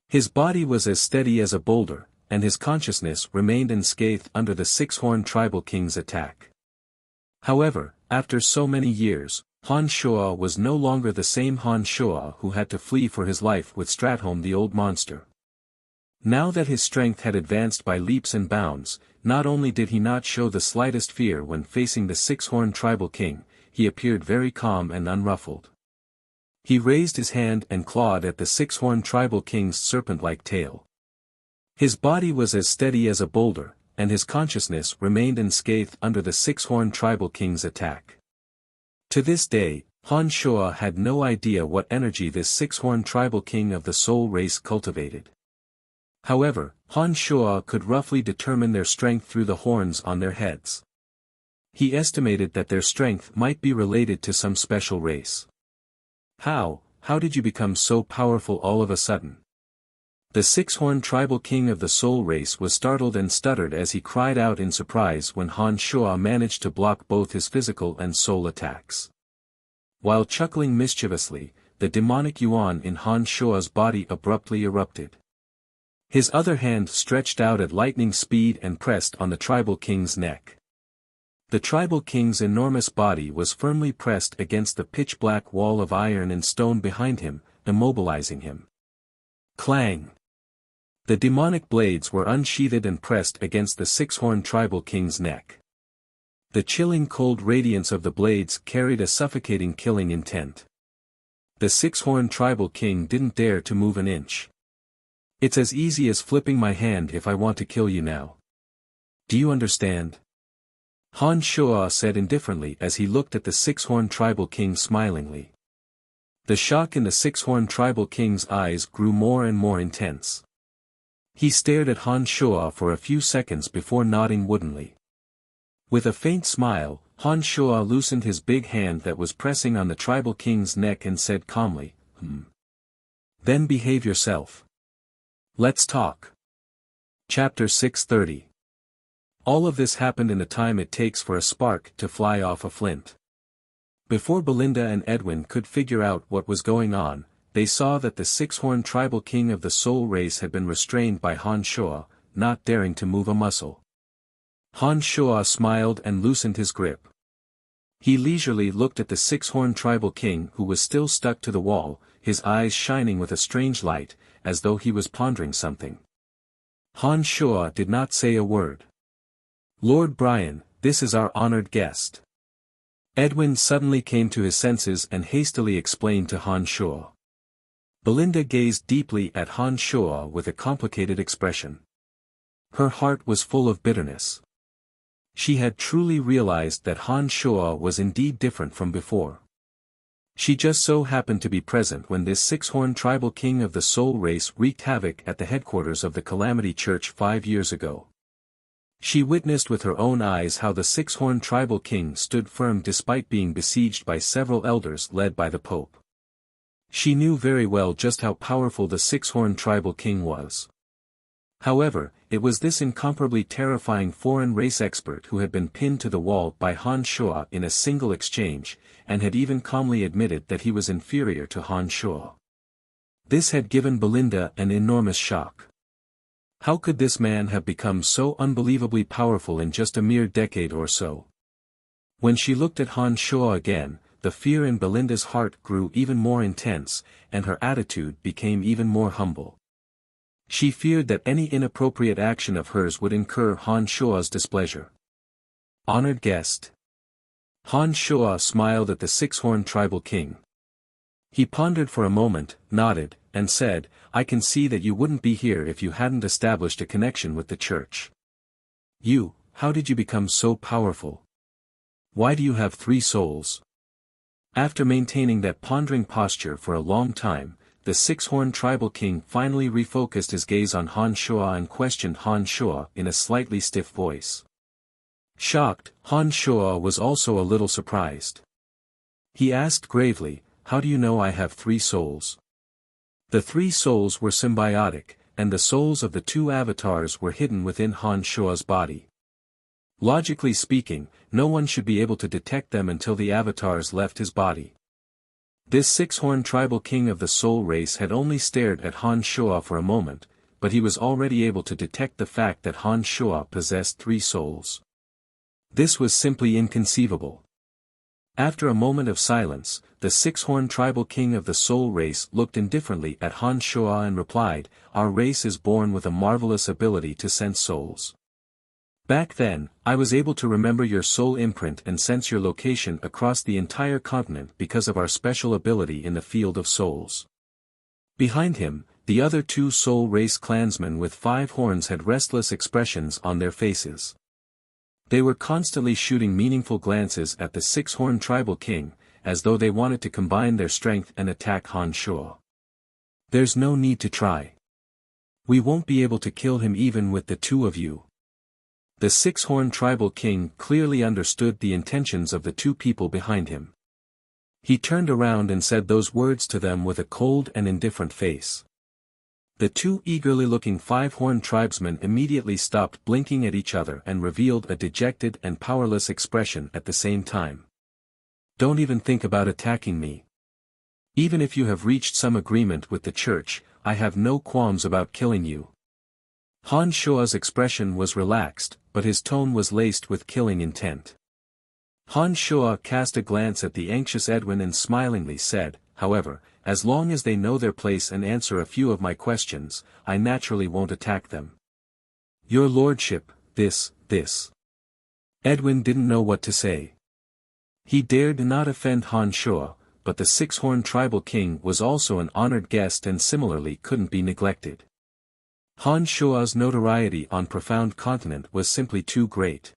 His body was as steady as a boulder, and his consciousness remained unscathed under the six-horned tribal king's attack. However, after so many years, Han Shuo was no longer the same Han Shuo who had to flee for his life with Stratholm the old monster. Now that his strength had advanced by leaps and bounds, not only did he not show the slightest fear when facing the six-horned tribal king, he appeared very calm and unruffled. He raised his hand and clawed at the six-horned tribal king's serpent-like tail. His body was as steady as a boulder, and his consciousness remained unscathed under the six-horned tribal king's attack. To this day, Han Shuo had no idea what energy this six-horned tribal king of the soul race cultivated. However, Han Shuo could roughly determine their strength through the horns on their heads. He estimated that their strength might be related to some special race. How did you become so powerful all of a sudden? The six-horned tribal king of the soul race was startled and stuttered as he cried out in surprise when Han Shuo managed to block both his physical and soul attacks. While chuckling mischievously, the demonic yuan in Han Shuo's body abruptly erupted. His other hand stretched out at lightning speed and pressed on the tribal king's neck. The tribal king's enormous body was firmly pressed against the pitch-black wall of iron and stone behind him, immobilizing him. Clang! The demonic blades were unsheathed and pressed against the six-horned tribal king's neck. The chilling cold radiance of the blades carried a suffocating killing intent. The six-horned tribal king didn't dare to move an inch. It's as easy as flipping my hand if I want to kill you now. Do you understand? Han Shuo said indifferently as he looked at the six-horned tribal king smilingly. The shock in the six-horned tribal king's eyes grew more and more intense. He stared at Han Shuo for a few seconds before nodding woodenly. With a faint smile, Han Shuo loosened his big hand that was pressing on the tribal king's neck and said calmly, Then behave yourself. Let's talk. Chapter 630. All of this happened in the time it takes for a spark to fly off a flint. Before Belinda and Edwin could figure out what was going on, they saw that the six-horned tribal king of the soul race had been restrained by Han Shuo, not daring to move a muscle. Han Shuo smiled and loosened his grip. He leisurely looked at the six-horned tribal king who was still stuck to the wall, his eyes shining with a strange light, as though he was pondering something. Han Shuo did not say a word. Lord Brian, this is our honored guest. Edwin suddenly came to his senses and hastily explained to Han Shuo. Belinda gazed deeply at Han Shuo with a complicated expression. Her heart was full of bitterness. She had truly realized that Han Shuo was indeed different from before. She just so happened to be present when this six-horned tribal king of the soul race wreaked havoc at the headquarters of the Calamity Church 5 years ago. She witnessed with her own eyes how the six-horned tribal king stood firm despite being besieged by several elders led by the Pope. She knew very well just how powerful the six-horned tribal king was. However, it was this incomparably terrifying foreign race expert who had been pinned to the wall by Han Shuo in a single exchange, and had even calmly admitted that he was inferior to Han Shuo. This had given Belinda an enormous shock. How could this man have become so unbelievably powerful in just a mere decade or so? When she looked at Han Shuo again, the fear in Belinda's heart grew even more intense, and her attitude became even more humble. She feared that any inappropriate action of hers would incur Han Shuo's displeasure. Honored guest. Han Shuo smiled at the six-horned tribal king. He pondered for a moment, nodded, and said, I can see that you wouldn't be here if you hadn't established a connection with the church. How did you become so powerful? Why do you have 3 souls? After maintaining that pondering posture for a long time, the six-horned tribal king finally refocused his gaze on Han Shuo and questioned Han Shuo in a slightly stiff voice. Shocked, Han Shuo was also a little surprised. He asked gravely, How do you know I have 3 souls? The 3 souls were symbiotic, and the souls of the two avatars were hidden within Han Shua's body. Logically speaking, no one should be able to detect them until the avatars left his body. This six-horned tribal king of the soul race had only stared at Han Shua for a moment, but he was already able to detect the fact that Han Shua possessed 3 souls. This was simply inconceivable. After a moment of silence, the six-horned tribal king of the soul race looked indifferently at Han Shua and replied, "Our race is born with a marvelous ability to sense souls. Back then, I was able to remember your soul imprint and sense your location across the entire continent because of our special ability in the field of souls." Behind him, the other 2 soul race clansmen with 5 horns had restless expressions on their faces. They were constantly shooting meaningful glances at the six-horned tribal king, as though they wanted to combine their strength and attack Han Shua. "There's no need to try. We won't be able to kill him even with the 2 of you." The six-horned tribal king clearly understood the intentions of the 2 people behind him. He turned around and said those words to them with a cold and indifferent face. The 2 eagerly looking 5-horned tribesmen immediately stopped blinking at each other and revealed a dejected and powerless expression at the same time. "Don't even think about attacking me. Even if you have reached some agreement with the church, I have no qualms about killing you." Han Shua's expression was relaxed, but his tone was laced with killing intent. Han Shua cast a glance at the anxious Edwin and smilingly said, "However, as long as they know their place and answer a few of my questions, I naturally won't attack them." "Your lordship, this. Edwin didn't know what to say. He dared not offend Han Shua, but the six-horned tribal king was also an honored guest and similarly couldn't be neglected. Han Shua's notoriety on Profound Continent was simply too great.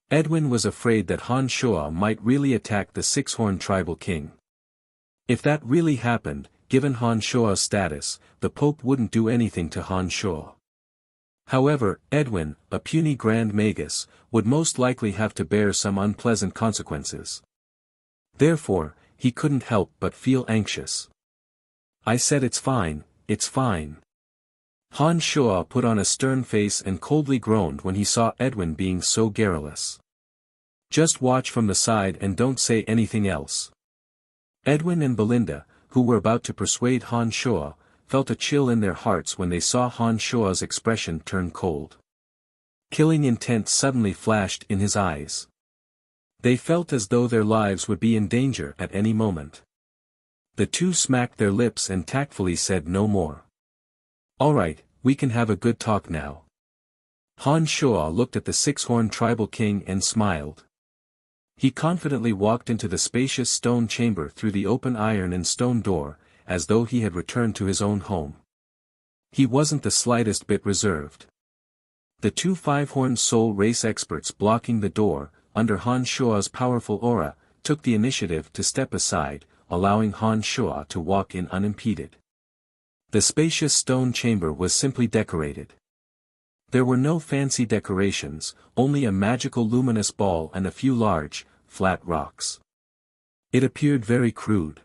Edwin was afraid that Han Shua might really attack the six-horned tribal king. If that really happened, given Han Shua's status, the Pope wouldn't do anything to Han Shua. However, Edwin, a puny Grand Magus, would most likely have to bear some unpleasant consequences. Therefore, he couldn't help but feel anxious. "I said it's fine, it's fine." Han Shua put on a stern face and coldly groaned when he saw Edwin being so garrulous. "Just watch from the side and don't say anything else." Edwin and Belinda, who were about to persuade Han Shua, felt a chill in their hearts when they saw Han Shua's expression turn cold. Killing intent suddenly flashed in his eyes. They felt as though their lives would be in danger at any moment. The 2 smacked their lips and tactfully said no more. "All right, we can have a good talk now." Han Shua looked at the six-horned tribal king and smiled. He confidently walked into the spacious stone chamber through the open iron and stone door, as though he had returned to his own home. He wasn't the slightest bit reserved. The 2 5-horned soul race experts blocking the door, under Han Shua's powerful aura, took the initiative to step aside, allowing Han Shua to walk in unimpeded. The spacious stone chamber was simply decorated. There were no fancy decorations, only a magical luminous ball and a few large, flat rocks. It appeared very crude.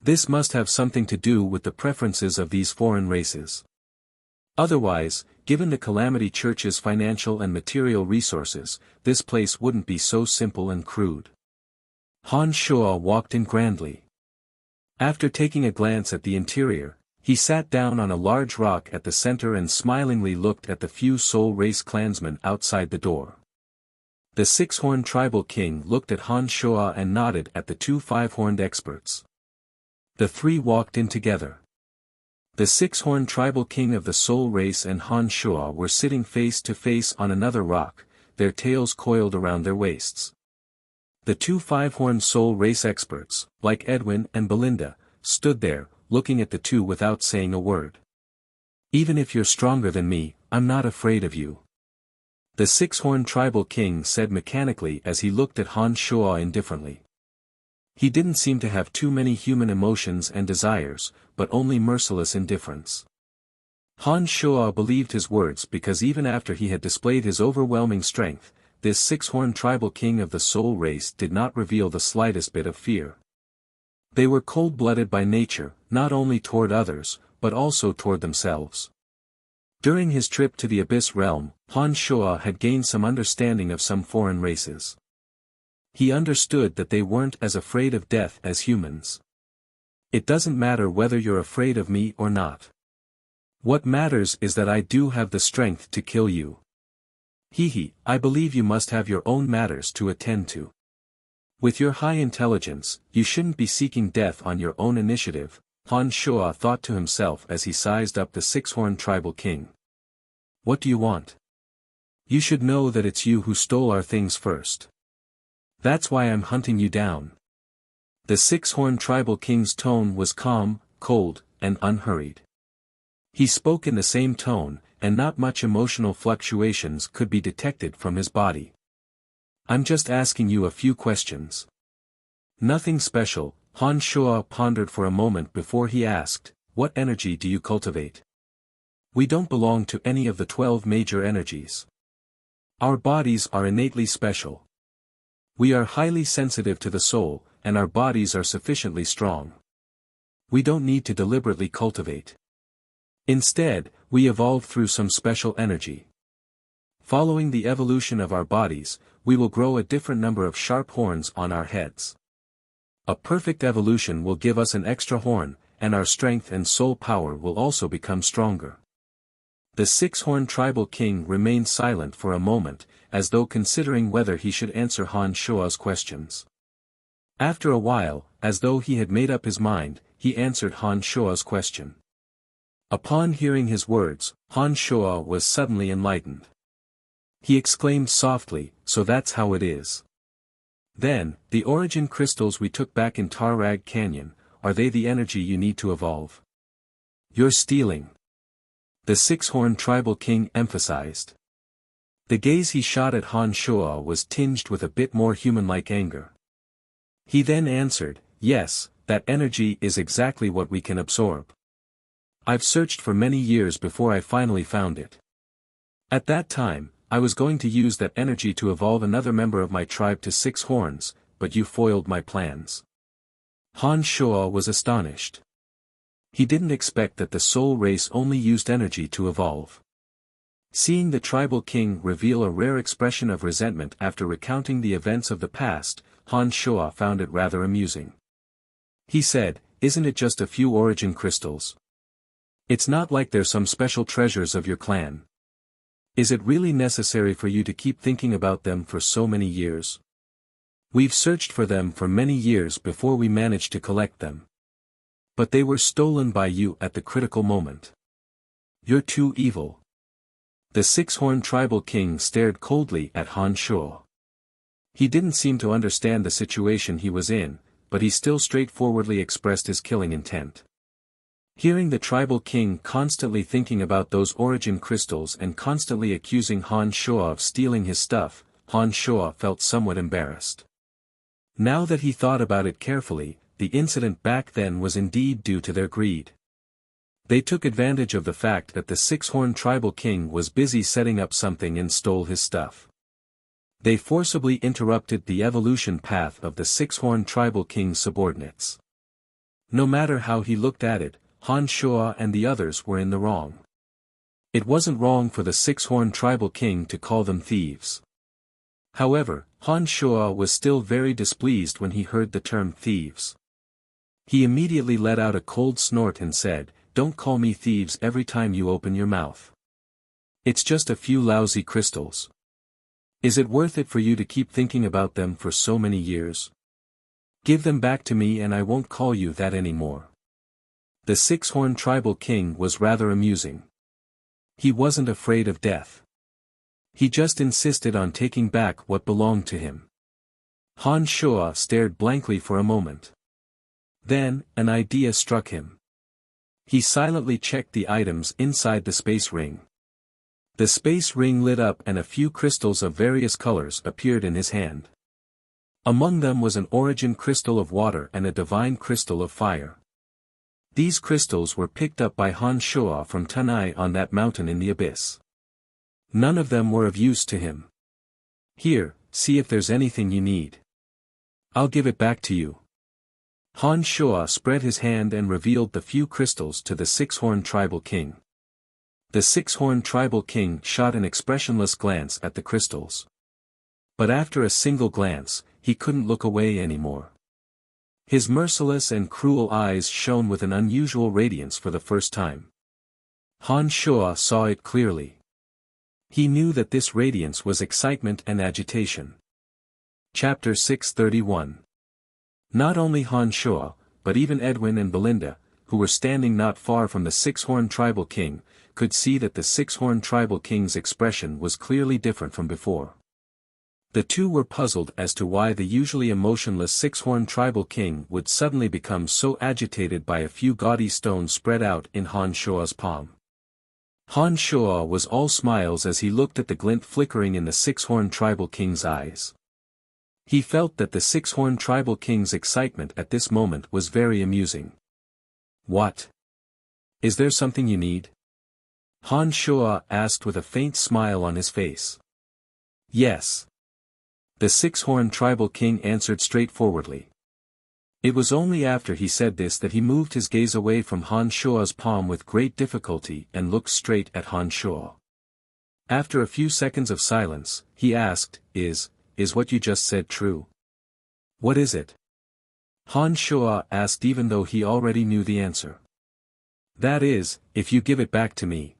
This must have something to do with the preferences of these foreign races. Otherwise, given the Calamity Church's financial and material resources, this place wouldn't be so simple and crude. Han Shua walked in grandly. After taking a glance at the interior, he sat down on a large rock at the center and smilingly looked at the few soul race clansmen outside the door. The six-horned tribal king looked at Han Shua and nodded at the 2 5-horned experts. The 3 walked in together. The six-horned tribal king of the soul race and Han Shua were sitting face to face on another rock, their tails coiled around their waists. The 2 5-horned soul race experts, like Edwin and Belinda, stood there, looking at the 2 without saying a word. "Even if you're stronger than me, I'm not afraid of you," the six-horned tribal king said mechanically as he looked at Han Shua indifferently. He didn't seem to have too many human emotions and desires, but only merciless indifference. Han Shua believed his words because even after he had displayed his overwhelming strength, this six-horned tribal king of the soul race did not reveal the slightest bit of fear. They were cold-blooded by nature, not only toward others, but also toward themselves. During his trip to the Abyss Realm, Han Shuo had gained some understanding of some foreign races. He understood that they weren't as afraid of death as humans. It doesn't matter whether you're afraid of me or not. What matters is that I do have the strength to kill you. I believe you must have your own matters to attend to. With your high intelligence, you shouldn't be seeking death on your own initiative, Han Shuo thought to himself as he sized up the six-horned tribal king. What do you want? You should know that it's you who stole our things first. That's why I'm hunting you down. The six-horned tribal king's tone was calm, cold, and unhurried. He spoke in the same tone, and not much emotional fluctuations could be detected from his body. I'm just asking you a few questions. Nothing special, Han Shuo pondered for a moment before he asked, what energy do you cultivate? We don't belong to any of the 12 major energies. Our bodies are innately special. We are highly sensitive to the soul, and our bodies are sufficiently strong. We don't need to deliberately cultivate. Instead, we evolved through some special energy. Following the evolution of our bodies, we will grow a different number of sharp horns on our heads. A perfect evolution will give us an extra horn, and our strength and soul power will also become stronger. The six-horned tribal king remained silent for a moment, as though considering whether he should answer Han Shuo's questions. After a while, as though he had made up his mind, he answered Han Shuo's question. Upon hearing his words, Han Shuo was suddenly enlightened. He exclaimed softly, so that's how it is. Then, the origin crystals we took back in Tarrag Canyon, are they the energy you need to evolve? You're stealing. The six-horned tribal king emphasized. The gaze he shot at Han Shuo was tinged with a bit more human-like anger. He then answered, yes, that energy is exactly what we can absorb. I've searched for many years before I finally found it. At that time, I was going to use that energy to evolve another member of my tribe to 6 horns, but you foiled my plans. Han Shuo was astonished. He didn't expect that the soul race only used energy to evolve. Seeing the tribal king reveal a rare expression of resentment after recounting the events of the past, Han Shuo found it rather amusing. He said, isn't it just a few origin crystals? It's not like they're some special treasures of your clan. Is it really necessary for you to keep thinking about them for so many years? We've searched for them for many years before we managed to collect them. But they were stolen by you at the critical moment. You're too evil. The six-horned tribal king stared coldly at Han Shuo. He didn't seem to understand the situation he was in, but he still straightforwardly expressed his killing intent. Hearing the tribal king constantly thinking about those origin crystals and constantly accusing Han Shuo of stealing his stuff, Han Shuo felt somewhat embarrassed. Now that he thought about it carefully, the incident back then was indeed due to their greed. They took advantage of the fact that the six-horned tribal king was busy setting up something and stole his stuff. They forcibly interrupted the evolution path of the six-horned tribal king's subordinates. No matter how he looked at it, Han Shuo and the others were in the wrong. It wasn't wrong for the six-horned tribal king to call them thieves. However, Han Shuo was still very displeased when he heard the term thieves. He immediately let out a cold snort and said, "Don't call me thieves every time you open your mouth. It's just a few lousy crystals. Is it worth it for you to keep thinking about them for so many years? Give them back to me and I won't call you that anymore." The six-horned tribal king was rather amusing. He wasn't afraid of death. He just insisted on taking back what belonged to him. Han Shuo stared blankly for a moment. Then, an idea struck him. He silently checked the items inside the space ring. The space ring lit up and a few crystals of various colors appeared in his hand. Among them was an origin crystal of water and a divine crystal of fire. These crystals were picked up by Han Shuo from Tanai on that mountain in the abyss. None of them were of use to him. "Here, see if there's anything you need. I'll give it back to you." Han Shua spread his hand and revealed the few crystals to the six-horned tribal king. The six-horned tribal king shot an expressionless glance at the crystals. But after a single glance, he couldn't look away anymore. His merciless and cruel eyes shone with an unusual radiance for the first time. Han Shua saw it clearly. He knew that this radiance was excitement and agitation. Chapter 631. Not only Han Shua, but even Edwin and Belinda, who were standing not far from the six-horned tribal king, could see that the six-horned tribal king's expression was clearly different from before. The two were puzzled as to why the usually emotionless six-horned tribal king would suddenly become so agitated by a few gaudy stones spread out in Han Shua's palm. Han Shua was all smiles as he looked at the glint flickering in the six-horned tribal king's eyes. He felt that the six-horned tribal king's excitement at this moment was very amusing. "What? Is there something you need?" Han Shua asked with a faint smile on his face. "Yes." The six-horned tribal king answered straightforwardly. It was only after he said this that he moved his gaze away from Han Shua's palm with great difficulty and looked straight at Han Shua. After a few seconds of silence, he asked, Is what you just said true?" "What is it?" Han Shua asked even though he already knew the answer. "That is, if you give it back to me."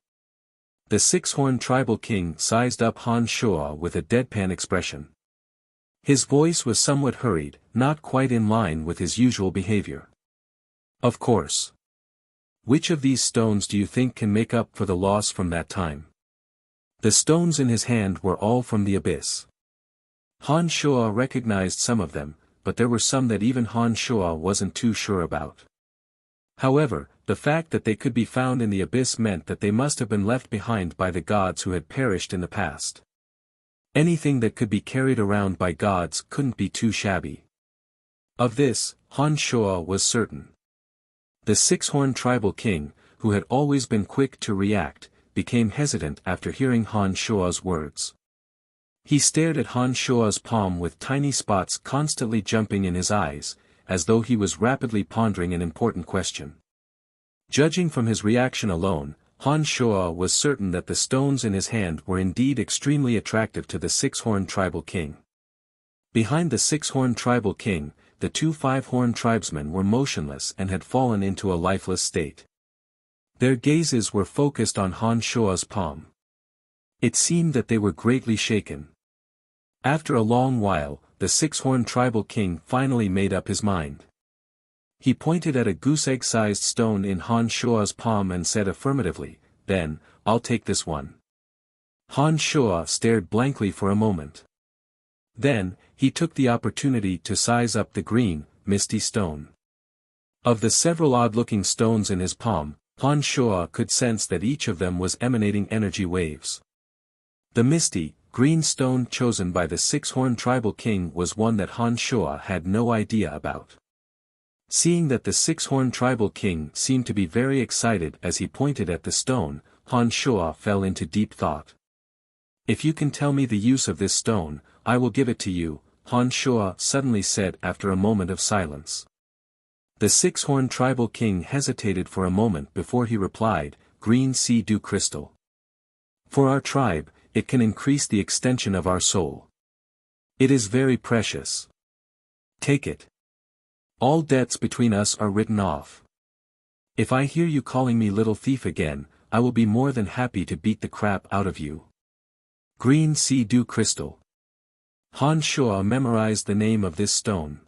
The six-horned tribal king sized up Han Shua with a deadpan expression. His voice was somewhat hurried, not quite in line with his usual behavior. "Of course. Which of these stones do you think can make up for the loss from that time?" The stones in his hand were all from the abyss. Han Shua recognized some of them, but there were some that even Han Shua wasn't too sure about. However, the fact that they could be found in the abyss meant that they must have been left behind by the gods who had perished in the past. Anything that could be carried around by gods couldn't be too shabby. Of this, Han Shua was certain. The six-horned tribal king, who had always been quick to react, became hesitant after hearing Han Shua's words. He stared at Han Shua's palm with tiny spots constantly jumping in his eyes, as though he was rapidly pondering an important question. Judging from his reaction alone, Han Shua was certain that the stones in his hand were indeed extremely attractive to the six-horned tribal king. Behind the six-horned tribal king, the two five-horned tribesmen were motionless and had fallen into a lifeless state. Their gazes were focused on Han Shua's palm. It seemed that they were greatly shaken. After a long while, the six-horned tribal king finally made up his mind. He pointed at a goose-egg-sized stone in Han Shua's palm and said affirmatively, "Then, I'll take this one." Han Shua stared blankly for a moment. Then, he took the opportunity to size up the green, misty stone. Of the several odd-looking stones in his palm, Han Shua could sense that each of them was emanating energy waves. The misty, green stone chosen by the six-horned tribal king was one that Han Shua had no idea about. Seeing that the six-horned tribal king seemed to be very excited as he pointed at the stone, Han Shua fell into deep thought. "If you can tell me the use of this stone, I will give it to you," Han Shua suddenly said after a moment of silence. The six-horned tribal king hesitated for a moment before he replied, "Green sea dew crystal. For our tribe, it can increase the extension of our soul. It is very precious. Take it. All debts between us are written off. If I hear you calling me little thief again, I will be more than happy to beat the crap out of you." Green sea dew crystal. Han Shua memorized the name of this stone.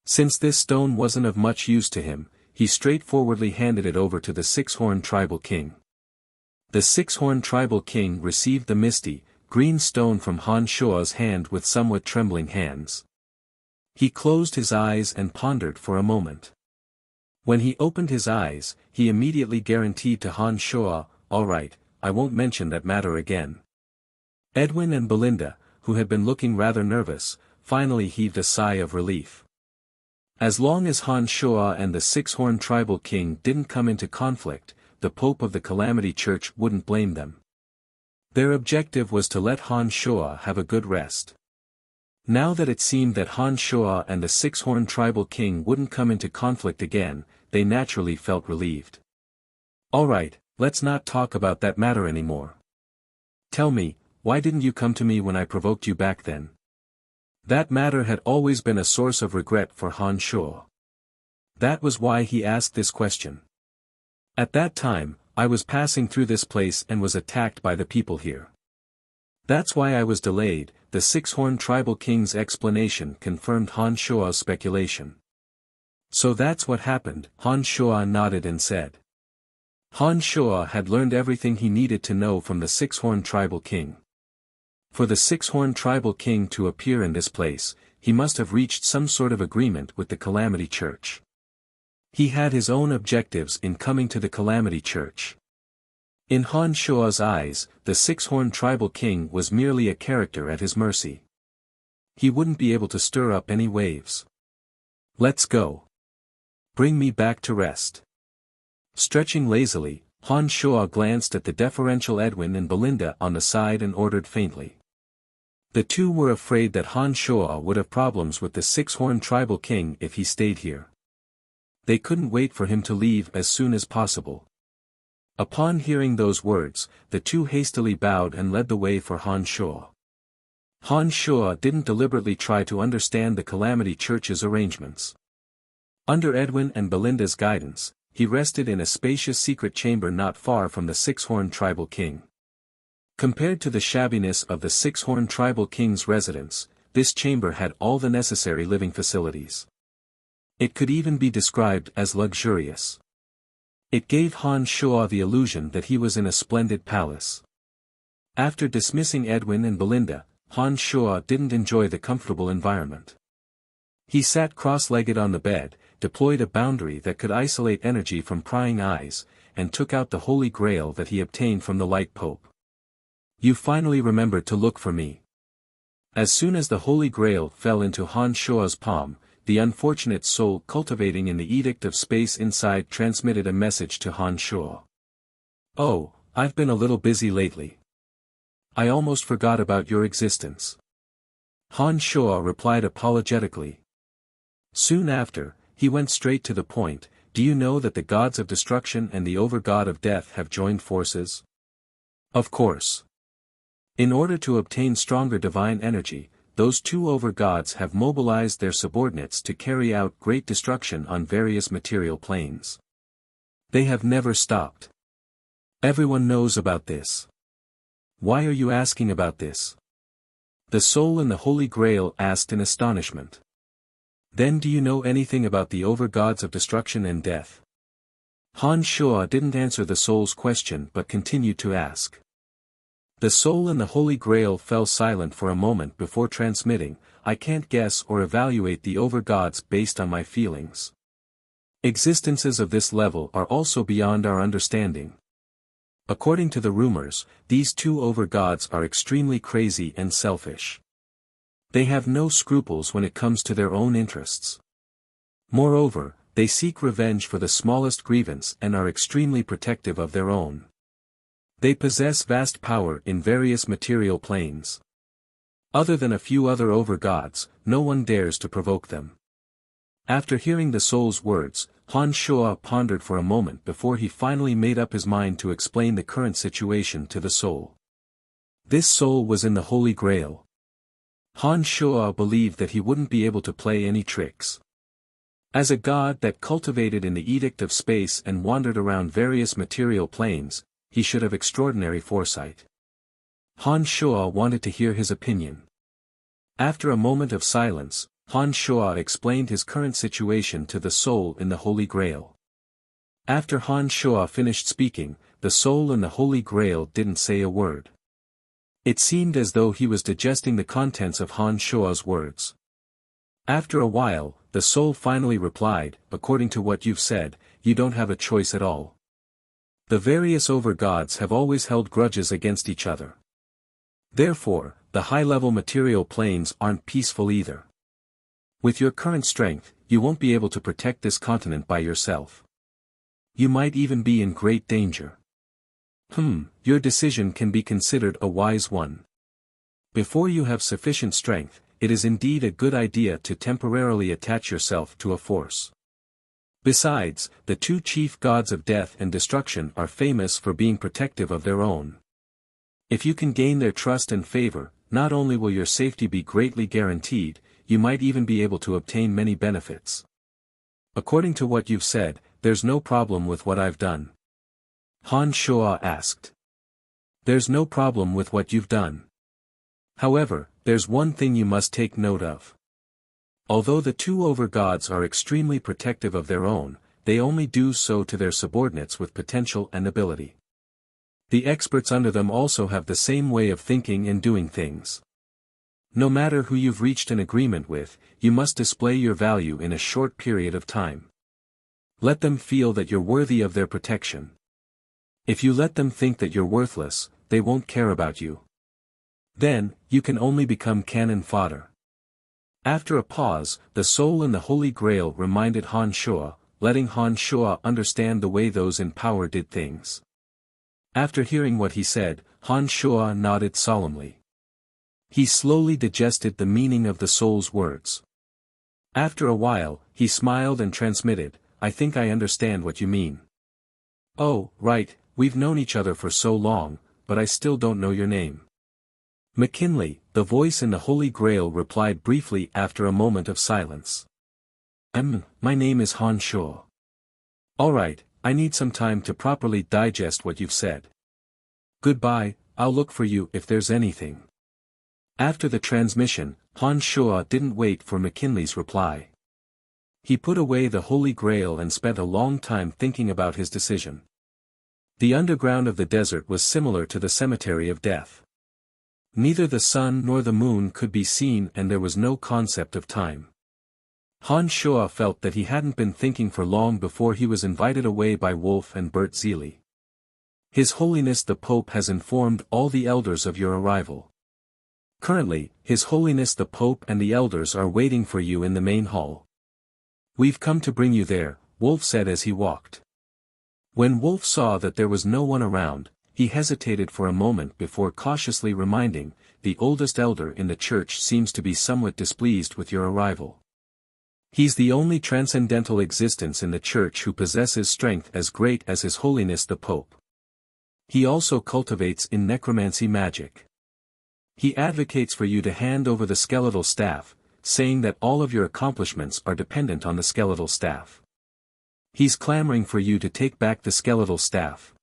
Since this stone wasn't of much use to him, he straightforwardly handed it over to the six-horned tribal king. The six-horned tribal king received the misty, green stone from Han Shua's hand with somewhat trembling hands. He closed his eyes and pondered for a moment. When he opened his eyes, he immediately guaranteed to Han Shua, "All right, I won't mention that matter again." Edwin and Belinda, who had been looking rather nervous, finally heaved a sigh of relief. As long as Han Shua and the six-horned tribal king didn't come into conflict, the Pope of the Calamity Church wouldn't blame them. Their objective was to let Han Shua have a good rest. Now that it seemed that Han Shuo and the six-horned tribal king wouldn't come into conflict again, they naturally felt relieved. Alright, let's not talk about that matter anymore. Tell me, why didn't you come to me when I provoked you back then? That matter had always been a source of regret for Han Shuo. That was why he asked this question. At that time, I was passing through this place and was attacked by the people here. That's why I was delayed. The six-horned tribal king's explanation confirmed Han Shuo's speculation. So that's what happened, Han Shuo nodded and said. Han Shuo had learned everything he needed to know from the six-horned tribal king. For the six-horned tribal king to appear in this place, he must have reached some sort of agreement with the Calamity Church. He had his own objectives in coming to the Calamity Church. In Han Shuo's eyes, the six-horned tribal king was merely a character at his mercy. He wouldn't be able to stir up any waves. Let's go. Bring me back to rest. Stretching lazily, Han Shuo glanced at the deferential Edwin and Belinda on the side and ordered faintly. The two were afraid that Han Shuo would have problems with the six-horned tribal king if he stayed here. They couldn't wait for him to leave as soon as possible. Upon hearing those words, the two hastily bowed and led the way for Han Shuo. Han Shuo didn't deliberately try to understand the Calamity Church's arrangements. Under Edwin and Belinda's guidance, he rested in a spacious secret chamber not far from the six-horned tribal king. Compared to the shabbiness of the six-horned tribal king's residence, this chamber had all the necessary living facilities. It could even be described as luxurious. It gave Han Shuo the illusion that he was in a splendid palace. After dismissing Edwin and Belinda, Han Shuo didn't enjoy the comfortable environment. He sat cross-legged on the bed, deployed a boundary that could isolate energy from prying eyes, and took out the Holy Grail that he obtained from the Light Pope. You finally remembered to look for me. As soon as the Holy Grail fell into Han Shuo's palm, the unfortunate soul cultivating in the Edict of Space inside transmitted a message to Han Shuo. Oh, I've been a little busy lately. I almost forgot about your existence. Han Shuo replied apologetically. Soon after, he went straight to the point. Do you know that the gods of destruction and the over-god of death have joined forces? Of course. In order to obtain stronger divine energy, those two over-gods have mobilized their subordinates to carry out great destruction on various material planes. They have never stopped. Everyone knows about this. Why are you asking about this? The soul in the Holy Grail asked in astonishment. Then do you know anything about the over-gods of destruction and death? Han Shuo didn't answer the soul's question but continued to ask. The soul in the Holy Grail fell silent for a moment before transmitting, I can't guess or evaluate the over-gods based on my feelings. Existences of this level are also beyond our understanding. According to the rumors, these two over-gods are extremely crazy and selfish. They have no scruples when it comes to their own interests. Moreover, they seek revenge for the smallest grievance and are extremely protective of their own. They possess vast power in various material planes. Other than a few other over-gods, no one dares to provoke them. After hearing the soul's words, Han Shuo pondered for a moment before he finally made up his mind to explain the current situation to the soul. This soul was in the Holy Grail. Han Shuo believed that he wouldn't be able to play any tricks. As a god that cultivated in the Edict of Space and wandered around various material planes, he should have extraordinary foresight. Han Shuo wanted to hear his opinion. After a moment of silence, Han Shuo explained his current situation to the soul in the Holy Grail. After Han Shuo finished speaking, the soul in the Holy Grail didn't say a word. It seemed as though he was digesting the contents of Han Shuo's words. After a while, the soul finally replied, according to what you've said, you don't have a choice at all. The various over-gods have always held grudges against each other. Therefore, the high-level material planes aren't peaceful either. With your current strength, you won't be able to protect this continent by yourself. You might even be in great danger. Your decision can be considered a wise one. Before you have sufficient strength, it is indeed a good idea to temporarily attach yourself to a force. Besides, the two chief gods of death and destruction are famous for being protective of their own. If you can gain their trust and favor, not only will your safety be greatly guaranteed, you might even be able to obtain many benefits. According to what you've said, there's no problem with what I've done? Han Shuo asked. There's no problem with what you've done. However, there's one thing you must take note of. Although the two over-gods are extremely protective of their own, they only do so to their subordinates with potential and ability. The experts under them also have the same way of thinking and doing things. No matter who you've reached an agreement with, you must display your value in a short period of time. Let them feel that you're worthy of their protection. If you let them think that you're worthless, they won't care about you. Then, you can only become cannon fodder. After a pause, the soul in the Holy Grail reminded Han Shuo, letting Han Shuo understand the way those in power did things. After hearing what he said, Han Shuo nodded solemnly. He slowly digested the meaning of the soul's words. After a while, he smiled and transmitted, I think I understand what you mean. Oh, right, we've known each other for so long, but I still don't know your name. McKinley, the voice in the Holy Grail replied briefly after a moment of silence. My name is Han Shuo. Alright, I need some time to properly digest what you've said. Goodbye, I'll look for you if there's anything. After the transmission, Han Shuo didn't wait for McKinley's reply. He put away the Holy Grail and spent a long time thinking about his decision. The underground of the desert was similar to the cemetery of death. Neither the sun nor the moon could be seen and there was no concept of time. Han Shuo felt that he hadn't been thinking for long before he was invited away by Wolf and Bert Zeely. His Holiness the Pope has informed all the elders of your arrival. Currently, His Holiness the Pope and the elders are waiting for you in the main hall. We've come to bring you there, Wolf said as he walked. When Wolf saw that there was no one around, he hesitated for a moment before cautiously reminding, the oldest elder in the church seems to be somewhat displeased with your arrival. He's the only transcendental existence in the church who possesses strength as great as His Holiness the Pope. He also cultivates in necromancy magic. He advocates for you to hand over the skeletal staff, saying that all of your accomplishments are dependent on the skeletal staff. He's clamoring for you to take back the skeletal staff.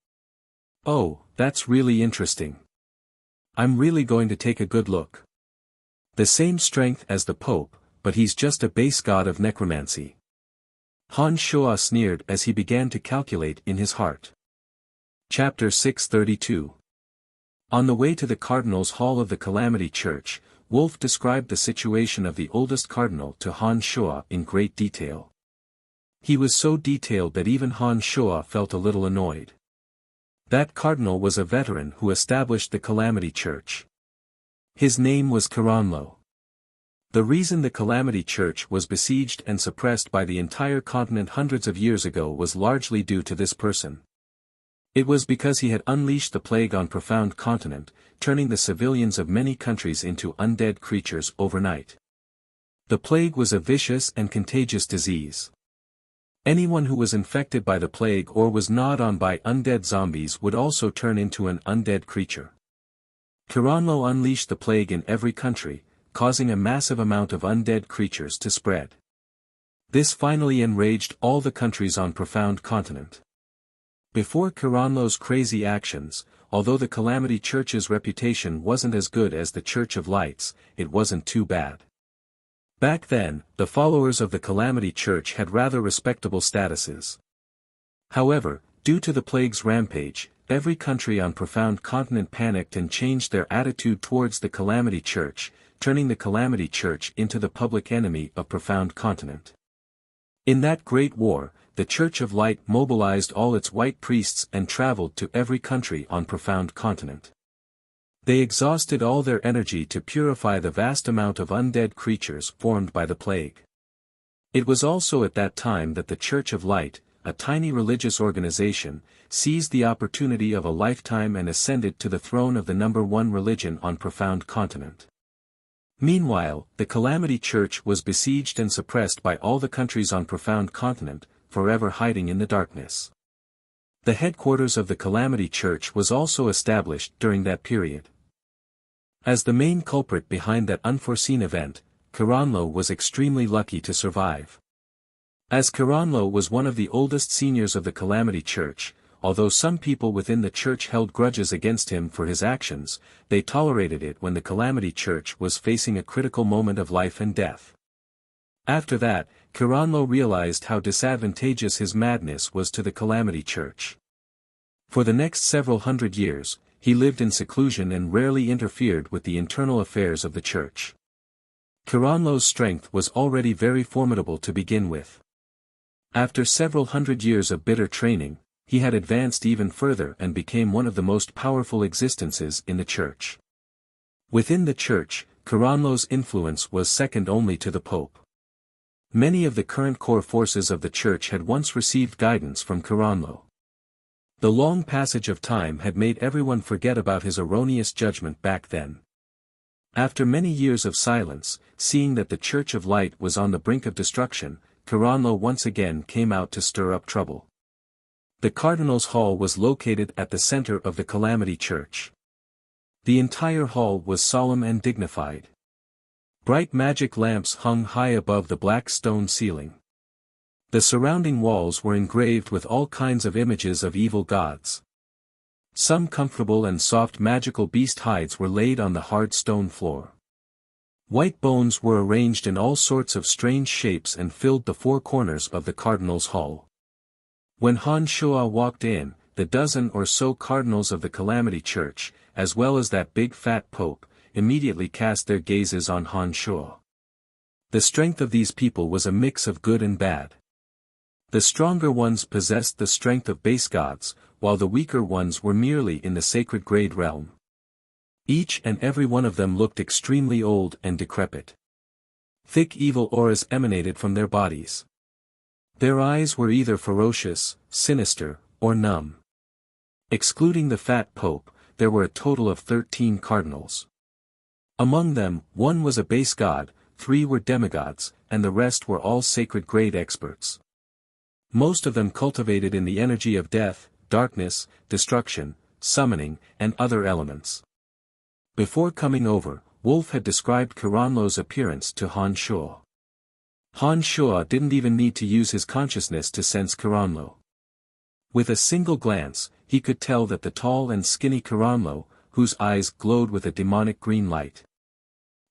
Oh, that's really interesting. I'm really going to take a good look. The same strength as the Pope, but he's just a base god of necromancy. Han Shuo sneered as he began to calculate in his heart. Chapter 632. On the way to the Cardinal's Hall of the Calamity Church, Wolf described the situation of the oldest cardinal to Han Shuo in great detail. He was so detailed that even Han Shuo felt a little annoyed. That cardinal was a veteran who established the Calamity Church. His name was Kiranlo. The reason the Calamity Church was besieged and suppressed by the entire continent hundreds of years ago was largely due to this person. It was because he had unleashed the plague on Profound Continent, turning the civilians of many countries into undead creatures overnight. The plague was a vicious and contagious disease. Anyone who was infected by the plague or was gnawed on by undead zombies would also turn into an undead creature. Kiranlo unleashed the plague in every country, causing a massive amount of undead creatures to spread. This finally enraged all the countries on Profound Continent. Before Kiranlo's crazy actions, although the Calamity Church's reputation wasn't as good as the Church of Lights, it wasn't too bad. Back then, the followers of the Calamity Church had rather respectable statuses. However, due to the plague's rampage, every country on Profound Continent panicked and changed their attitude towards the Calamity Church, turning the Calamity Church into the public enemy of Profound Continent. In that great war, the Church of Light mobilized all its white priests and traveled to every country on Profound Continent. They exhausted all their energy to purify the vast amount of undead creatures formed by the plague. It was also at that time that the Church of Light, a tiny religious organization, seized the opportunity of a lifetime and ascended to the throne of the #1 religion on Profound Continent. Meanwhile, the Calamity Church was besieged and suppressed by all the countries on Profound Continent, forever hiding in the darkness. The headquarters of the Calamity Church was also established during that period. As the main culprit behind that unforeseen event, Kiranlo was extremely lucky to survive. As Kiranlo was one of the oldest seniors of the Calamity Church, although some people within the church held grudges against him for his actions, they tolerated it when the Calamity Church was facing a critical moment of life and death. After that, Kiranlo realized how disadvantageous his madness was to the Calamity Church. For the next several hundred years, he lived in seclusion and rarely interfered with the internal affairs of the church. Kiranlo's strength was already very formidable to begin with. After several hundred years of bitter training, he had advanced even further and became one of the most powerful existences in the church. Within the church, Kiranlo's influence was second only to the Pope. Many of the current core forces of the church had once received guidance from Kiranlo. The long passage of time had made everyone forget about his erroneous judgment back then. After many years of silence, seeing that the Church of Light was on the brink of destruction, Kiranlo once again came out to stir up trouble. The Cardinal's Hall was located at the center of the Calamity Church. The entire hall was solemn and dignified. Bright magic lamps hung high above the black stone ceiling. The surrounding walls were engraved with all kinds of images of evil gods. Some comfortable and soft magical beast hides were laid on the hard stone floor. White bones were arranged in all sorts of strange shapes and filled the four corners of the Cardinal's Hall. When Han Shuo walked in, the dozen or so cardinals of the Calamity Church, as well as that big fat pope, immediately cast their gazes on Han Shuo. The strength of these people was a mix of good and bad. The stronger ones possessed the strength of base gods, while the weaker ones were merely in the sacred grade realm. Each and every one of them looked extremely old and decrepit. Thick evil auras emanated from their bodies. Their eyes were either ferocious, sinister, or numb. Excluding the fat pope, there were a total of 13 cardinals. Among them, one was a base god, 3 were demigods, and the rest were all sacred grade experts. Most of them cultivated in the energy of death, darkness, destruction, summoning, and other elements. Before coming over, Wolf had described Kiranlo's appearance to Han Shuo. Han Shuo didn't even need to use his consciousness to sense Kiranlo. With a single glance, he could tell that the tall and skinny Kiranlo, whose eyes glowed with a demonic green light.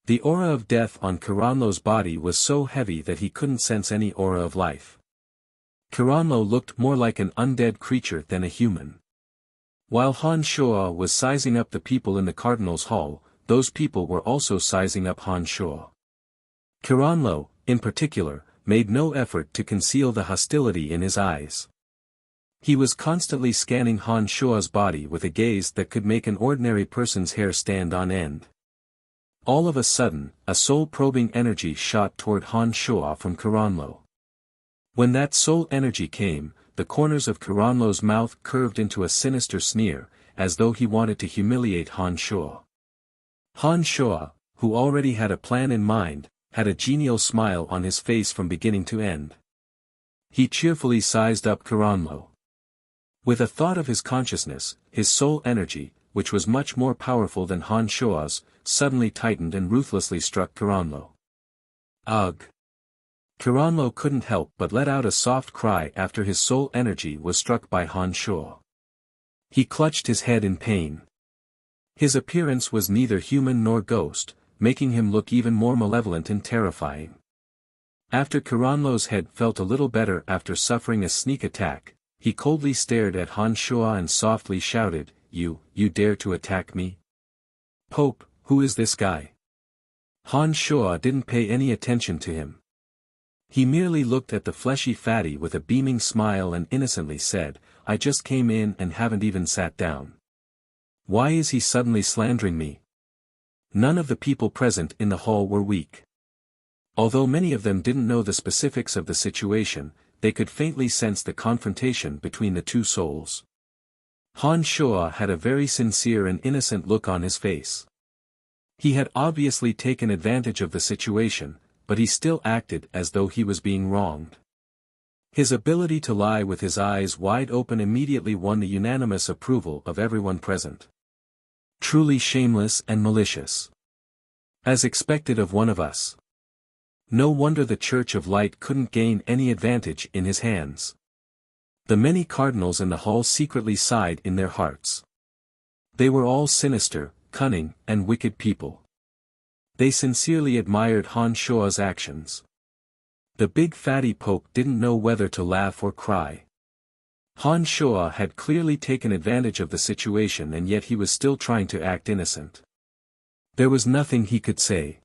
The aura of death on Kiranlo's body was so heavy that he couldn't sense any aura of life. Kiranlo looked more like an undead creature than a human. While Han Shuo was sizing up the people in the Cardinal's Hall, those people were also sizing up Han Shuo. Kiranlo, in particular, made no effort to conceal the hostility in his eyes. He was constantly scanning Han Shuo's body with a gaze that could make an ordinary person's hair stand on end. All of a sudden, a soul-probing energy shot toward Han Shuo from Kiranlo. When that soul energy came, the corners of Kiranlo's mouth curved into a sinister sneer, as though he wanted to humiliate Han Shuo. Han Shuo, who already had a plan in mind, had a genial smile on his face from beginning to end. He cheerfully sized up Kiranlo. With a thought of his consciousness, his soul energy, which was much more powerful than Han Shuo's, suddenly tightened and ruthlessly struck Kiranlo. Ugh! Kiranlo couldn't help but let out a soft cry after his soul energy was struck by Han Shuo. He clutched his head in pain. His appearance was neither human nor ghost, making him look even more malevolent and terrifying. After Kiranlo's head felt a little better after suffering a sneak attack, he coldly stared at Han Shuo and softly shouted, You dare to attack me? Pope, who is this guy? Han Shuo didn't pay any attention to him. He merely looked at the fleshy fatty with a beaming smile and innocently said, I just came in and haven't even sat down. Why is he suddenly slandering me? None of the people present in the hall were weak. Although many of them didn't know the specifics of the situation, they could faintly sense the confrontation between the two souls. Han Shuo had a very sincere and innocent look on his face. He had obviously taken advantage of the situation, but he still acted as though he was being wronged. His ability to lie with his eyes wide open immediately won the unanimous approval of everyone present. Truly shameless and malicious. As expected of one of us. No wonder the Church of Light couldn't gain any advantage in his hands. The many cardinals in the hall secretly sighed in their hearts. They were all sinister, cunning, and wicked people. They sincerely admired Han Shuo's actions. The big fatty Pope didn't know whether to laugh or cry. Han Shuo had clearly taken advantage of the situation, and yet he was still trying to act innocent. There was nothing he could say.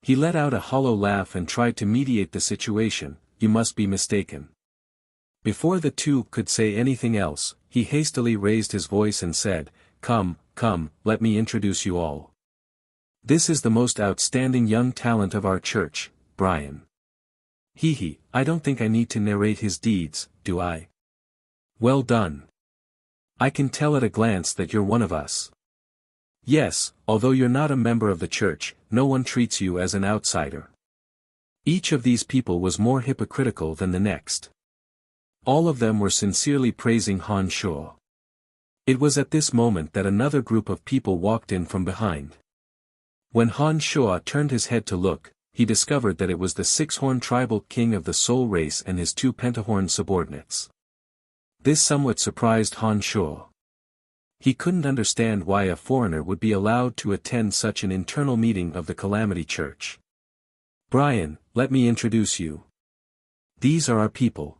He let out a hollow laugh and tried to mediate the situation. "You must be mistaken." Before the two could say anything else, he hastily raised his voice and said, "Come, come, let me introduce you all. This is the most outstanding young talent of our church, Brian. I don't think I need to narrate his deeds, do I? Well done. I can tell at a glance that you're one of us. Yes, although you're not a member of the church, no one treats you as an outsider." Each of these people was more hypocritical than the next. All of them were sincerely praising Han Shuo. It was at this moment that another group of people walked in from behind. When Han Shuo turned his head to look, he discovered that it was the six-horned tribal king of the soul race and his two pentahorned subordinates. This somewhat surprised Han Shuo. He couldn't understand why a foreigner would be allowed to attend such an internal meeting of the Calamity Church. "Brian, let me introduce you. These are our people.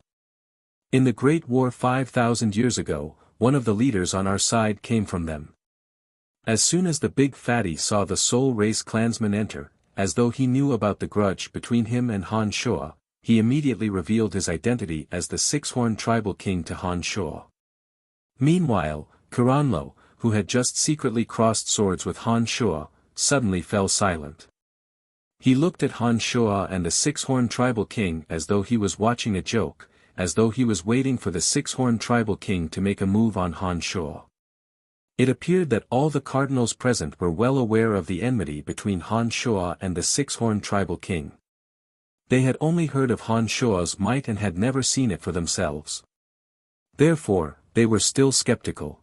In the Great War 5,000 years ago, one of the leaders on our side came from them." As soon as the big fatty saw the soul race clansman enter, as though he knew about the grudge between him and Han Shuo, he immediately revealed his identity as the six-horned tribal king to Han Shuo. Meanwhile, Qiranlo, who had just secretly crossed swords with Han Shuo, suddenly fell silent. He looked at Han Shuo and the six-horned tribal king as though he was watching a joke, as though he was waiting for the six-horned tribal king to make a move on Han Shuo. It appeared that all the cardinals present were well aware of the enmity between Han Shuo and the six-horned tribal king. They had only heard of Han Shuo's might and had never seen it for themselves. Therefore, they were still skeptical.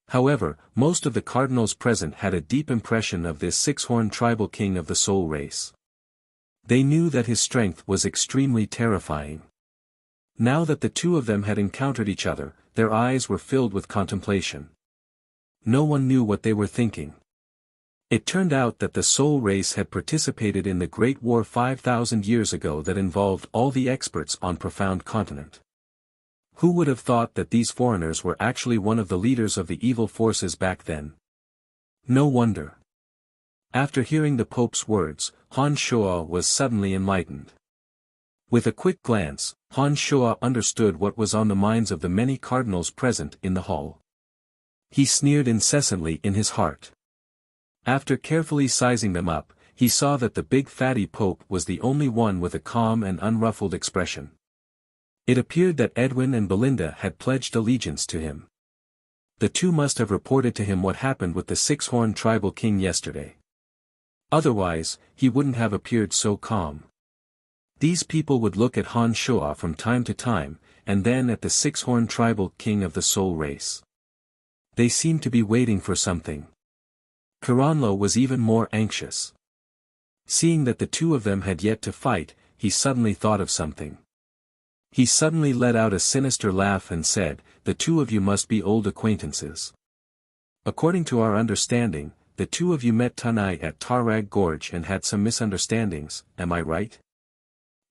However, most of the cardinals present had a deep impression of this six-horned tribal king of the soul race. They knew that his strength was extremely terrifying. Now that the two of them had encountered each other, their eyes were filled with contemplation. No one knew what they were thinking. It turned out that the soul race had participated in the Great War 5,000 years ago that involved all the experts on Profound Continent. Who would have thought that these foreigners were actually one of the leaders of the evil forces back then? No wonder. After hearing the Pope's words, Han Shuo was suddenly enlightened. With a quick glance, Han Shuo understood what was on the minds of the many cardinals present in the hall. He sneered incessantly in his heart. After carefully sizing them up, he saw that the big fatty Pope was the only one with a calm and unruffled expression. It appeared that Edwin and Belinda had pledged allegiance to him. The two must have reported to him what happened with the six-horned tribal king yesterday. Otherwise, he wouldn't have appeared so calm. These people would look at Han Shuo from time to time, and then at the six-horned tribal king of the soul race. They seemed to be waiting for something. Qiranlo was even more anxious. Seeing that the two of them had yet to fight, he suddenly thought of something. He suddenly let out a sinister laugh and said, "The two of you must be old acquaintances. According to our understanding, the two of you met tonight at Tarag Gorge and had some misunderstandings, am I right?"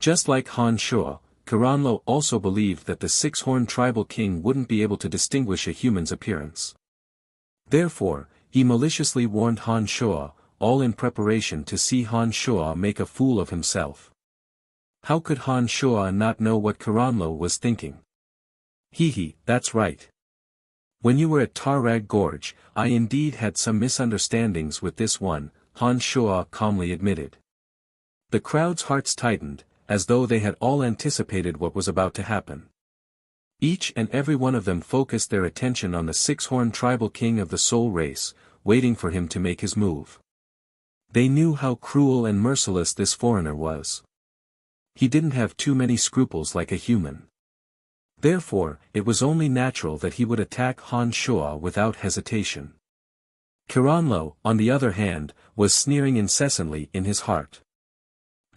Just like Han Shuo, Qiranlo also believed that the six-horned tribal king wouldn't be able to distinguish a human's appearance. Therefore, he maliciously warned Han Shuo, all in preparation to see Han Shuo make a fool of himself. How could Han Shuo not know what Qiranlo was thinking? That's right. When you were at Tarag Gorge, I indeed had some misunderstandings with this one, Han Shuo calmly admitted. The crowd's hearts tightened, as though they had all anticipated what was about to happen. Each and every one of them focused their attention on the six-horned tribal king of the soul race, waiting for him to make his move. They knew how cruel and merciless this foreigner was. He didn't have too many scruples like a human. Therefore, it was only natural that he would attack Han Shuo without hesitation. Qiranlo, on the other hand, was sneering incessantly in his heart.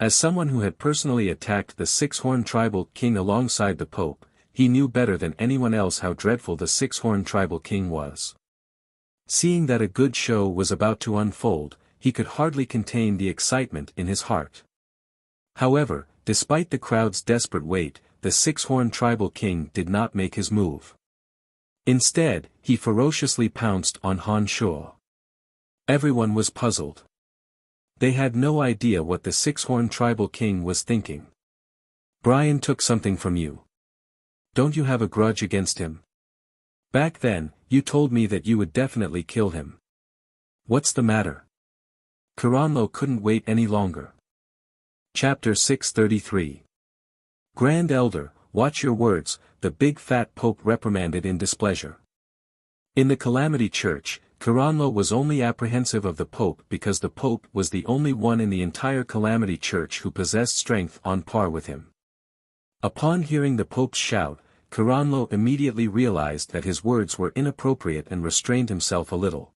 As someone who had personally attacked the six-horned tribal king alongside the Pope, he knew better than anyone else how dreadful the six-horned tribal king was. Seeing that a good show was about to unfold, he could hardly contain the excitement in his heart. However, despite the crowd's desperate wait, the six-horned tribal king did not make his move. Instead, he ferociously pounced on Han Shuo. Everyone was puzzled. They had no idea what the six-horned tribal king was thinking. Brian took something from you. Don't you have a grudge against him? Back then, you told me that you would definitely kill him. What's the matter? Qiranlo couldn't wait any longer. Chapter 633. Grand Elder, watch your words, the big fat Pope reprimanded in displeasure. In the Calamity Church, Qiranlo was only apprehensive of the Pope because the Pope was the only one in the entire Calamity Church who possessed strength on par with him. Upon hearing the Pope's shout, Qiranlo immediately realized that his words were inappropriate and restrained himself a little.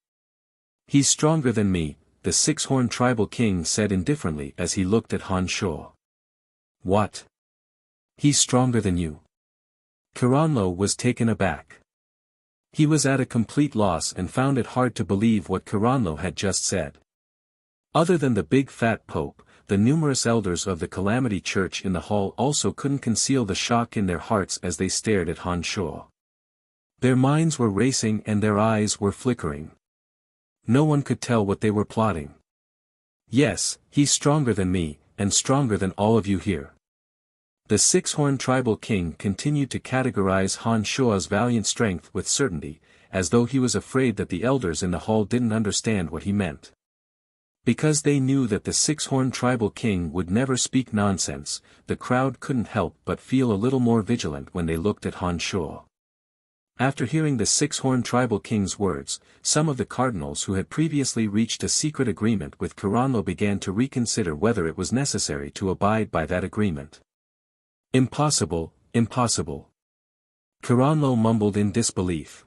He's stronger than me, the six-horned tribal king said indifferently as he looked at Han Shuo. What? He's stronger than you? Qiranlo was taken aback. He was at a complete loss and found it hard to believe what Qiranlo had just said. Other than the big fat Pope, the numerous elders of the Calamity Church in the hall also couldn't conceal the shock in their hearts as they stared at Han Shuo. Their minds were racing and their eyes were flickering. No one could tell what they were plotting. Yes, he's stronger than me, and stronger than all of you here. The six-horned tribal king continued to categorize Han Shuo's valiant strength with certainty, as though he was afraid that the elders in the hall didn't understand what he meant. Because they knew that the six-horned tribal king would never speak nonsense, the crowd couldn't help but feel a little more vigilant when they looked at Han Shuo. After hearing the six-horned tribal king's words, some of the cardinals who had previously reached a secret agreement with Qiranlo began to reconsider whether it was necessary to abide by that agreement. Impossible, impossible. Qiranlo mumbled in disbelief.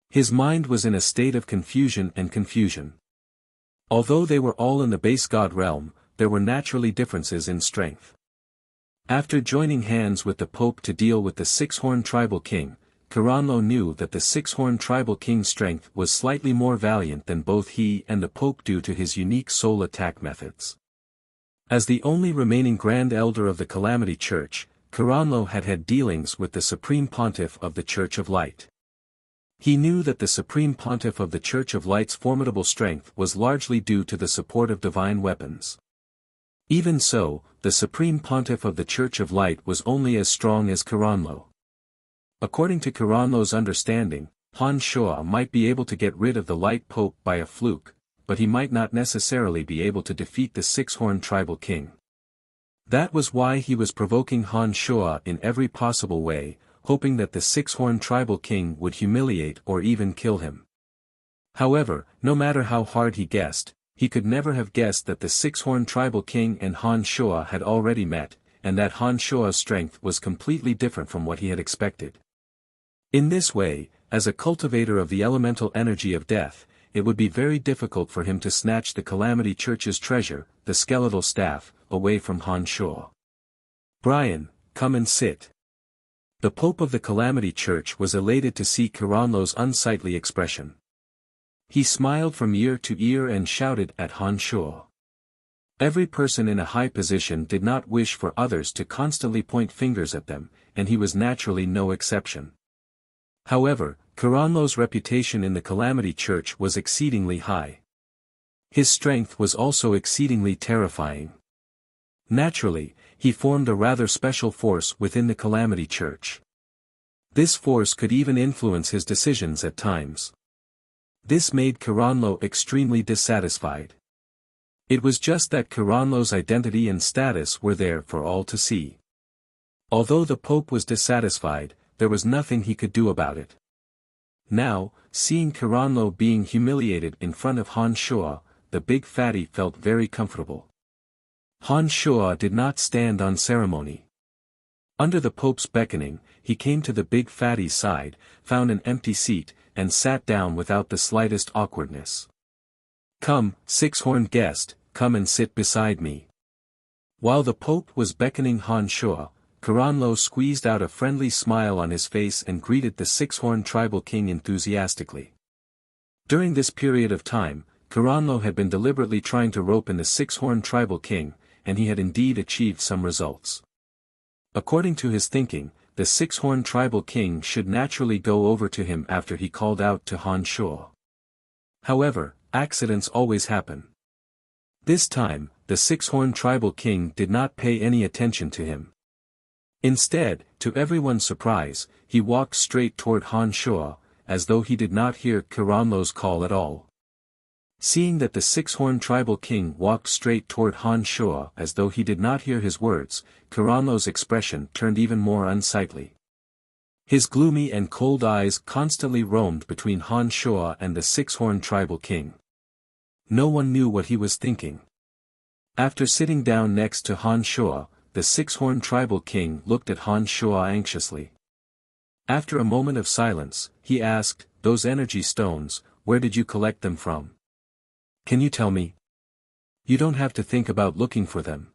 His mind was in a state of confusion and confusion. Although they were all in the base god realm, there were naturally differences in strength. After joining hands with the Pope to deal with the six-horned tribal king, Qiranlo knew that the six-horned tribal king's strength was slightly more valiant than both he and the Pope due to his unique soul attack methods. As the only remaining Grand Elder of the Calamity Church, Qiranlo had had dealings with the Supreme Pontiff of the Church of Light. He knew that the Supreme Pontiff of the Church of Light's formidable strength was largely due to the support of divine weapons. Even so, the Supreme Pontiff of the Church of Light was only as strong as Qiranlo. According to Qiranlo's understanding, Han Shuo might be able to get rid of the Light Pope by a fluke, but he might not necessarily be able to defeat the six-horned tribal king. That was why he was provoking Han Shuo in every possible way, hoping that the six-horned tribal king would humiliate or even kill him. However, no matter how hard he guessed, he could never have guessed that the six-horned tribal king and Han Shuo had already met, and that Han Shuo's strength was completely different from what he had expected. In this way, as a cultivator of the elemental energy of death, it would be very difficult for him to snatch the Calamity Church's treasure, the skeletal staff, away from Han Shuo. Brian, come and sit. The Pope of the Calamity Church was elated to see Qiranlo's unsightly expression. He smiled from ear to ear and shouted at Han Shuo. Every person in a high position did not wish for others to constantly point fingers at them, and he was naturally no exception. However, Qiranlo's reputation in the Calamity Church was exceedingly high. His strength was also exceedingly terrifying. Naturally, he formed a rather special force within the Calamity Church. This force could even influence his decisions at times. This made Qiranlo extremely dissatisfied. It was just that Qiranlo's identity and status were there for all to see. Although the Pope was dissatisfied, there was nothing he could do about it. Now, seeing Qiranlo being humiliated in front of Han Shuo, the big fatty felt very comfortable. Han Shuo did not stand on ceremony. Under the Pope's beckoning, he came to the big fatty's side, found an empty seat, and sat down without the slightest awkwardness. "Come, six-horned guest, come and sit beside me." While the Pope was beckoning Han Shuo, Karanlo squeezed out a friendly smile on his face and greeted the six-horned tribal king enthusiastically. During this period of time, Karanlo had been deliberately trying to rope in the six-horned tribal king, and he had indeed achieved some results. According to his thinking, the six-horned tribal king should naturally go over to him after he called out to Han Shuo. However, accidents always happen. This time, the six-horned tribal king did not pay any attention to him. Instead, to everyone's surprise, he walked straight toward Han Shuo, as though he did not hear Karanlo's call at all. Seeing that the six-horned tribal king walked straight toward Han Shuo as though he did not hear his words, Karanlo's expression turned even more unsightly. His gloomy and cold eyes constantly roamed between Han Shuo and the six-horned tribal king. No one knew what he was thinking. After sitting down next to Han Shuo, the six-horned tribal king looked at Han Shuo anxiously. After a moment of silence, he asked, "Those energy stones, where did you collect them from? Can you tell me?" "You don't have to think about looking for them.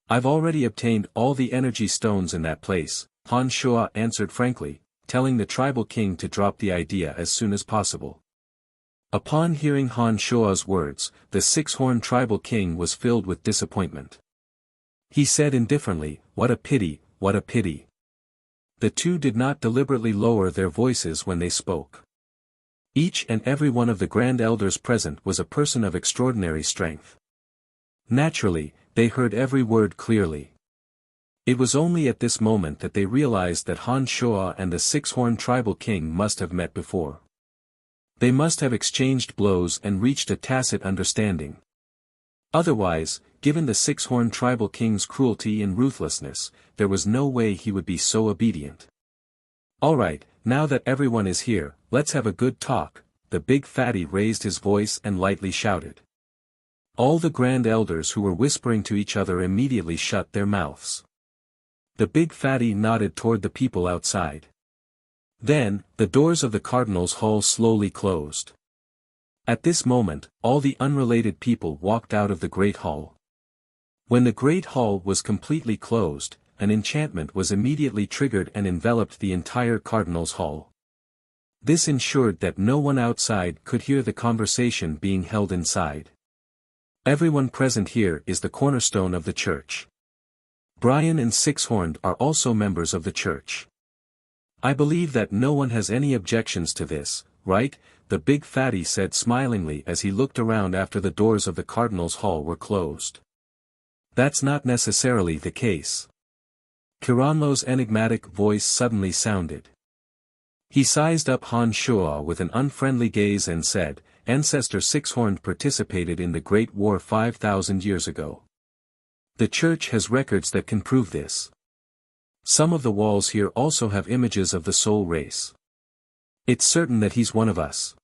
I've already obtained all the energy stones in that place," Han Shuo answered frankly, telling the tribal king to drop the idea as soon as possible. Upon hearing Han Shuo's words, the six-horned tribal king was filled with disappointment. He said indifferently, "What a pity, what a pity." The two did not deliberately lower their voices when they spoke. Each and every one of the grand elders present was a person of extraordinary strength. Naturally, they heard every word clearly. It was only at this moment that they realized that Han Shuo and the six-horned tribal king must have met before. They must have exchanged blows and reached a tacit understanding. Otherwise, given the six-horned tribal king's cruelty and ruthlessness, there was no way he would be so obedient. "All right, now that everyone is here, let's have a good talk," the big fatty raised his voice and lightly shouted. All the grand elders who were whispering to each other immediately shut their mouths. The big fatty nodded toward the people outside. Then, the doors of the cardinal's hall slowly closed. At this moment, all the unrelated people walked out of the great hall. When the great hall was completely closed, an enchantment was immediately triggered and enveloped the entire cardinal's hall. This ensured that no one outside could hear the conversation being held inside. Everyone present here is the cornerstone of the church. Brian and Sixhorned are also members of the church. I believe that no one has any objections to this, right? The big fatty said smilingly as he looked around after the doors of the cardinal's hall were closed. That's not necessarily the case. Kiranlo's enigmatic voice suddenly sounded. He sized up Han Shuo with an unfriendly gaze and said, "Ancestor Sixhorned participated in the Great War 5,000 years ago. The church has records that can prove this. Some of the walls here also have images of the soul race. It's certain that he's one of us."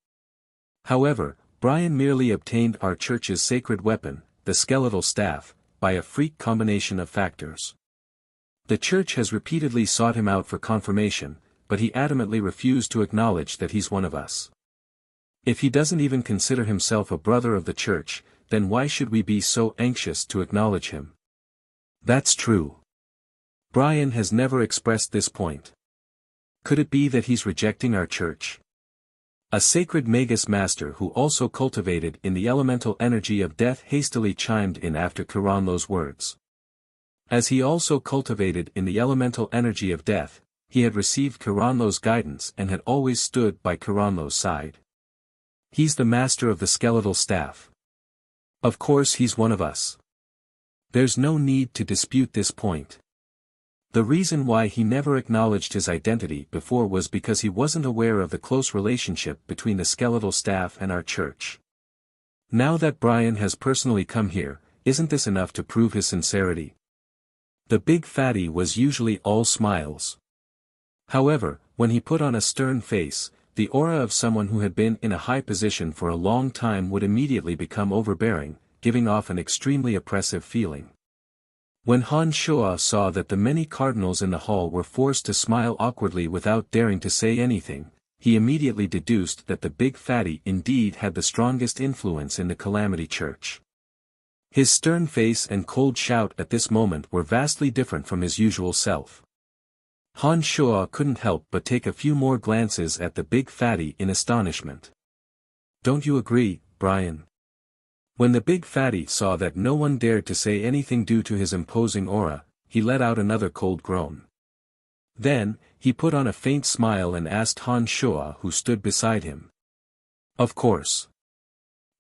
However, Brian merely obtained our church's sacred weapon, the skeletal staff, by a freak combination of factors. The church has repeatedly sought him out for confirmation, but he adamantly refused to acknowledge that he's one of us. If he doesn't even consider himself a brother of the church, then why should we be so anxious to acknowledge him? That's true. Brian has never expressed this point. Could it be that he's rejecting our church? A sacred Magus master who also cultivated in the elemental energy of death hastily chimed in after Kiranlo's words. As he also cultivated in the elemental energy of death, he had received Kiranlo's guidance and had always stood by Kiranlo's side. He's the master of the skeletal staff. Of course he's one of us. There's no need to dispute this point. The reason why he never acknowledged his identity before was because he wasn't aware of the close relationship between the skeletal staff and our church. Now that Brian has personally come here, isn't this enough to prove his sincerity? The big fatty was usually all smiles. However, when he put on a stern face, the aura of someone who had been in a high position for a long time would immediately become overbearing, giving off an extremely oppressive feeling. When Han Shuo saw that the many cardinals in the hall were forced to smile awkwardly without daring to say anything, he immediately deduced that the big fatty indeed had the strongest influence in the Calamity Church. His stern face and cold shout at this moment were vastly different from his usual self. Han Shuo couldn't help but take a few more glances at the big fatty in astonishment. "Don't you agree, Brian?" When the big fatty saw that no one dared to say anything due to his imposing aura, he let out another cold groan. Then, he put on a faint smile and asked Han Shuo who stood beside him. "Of course.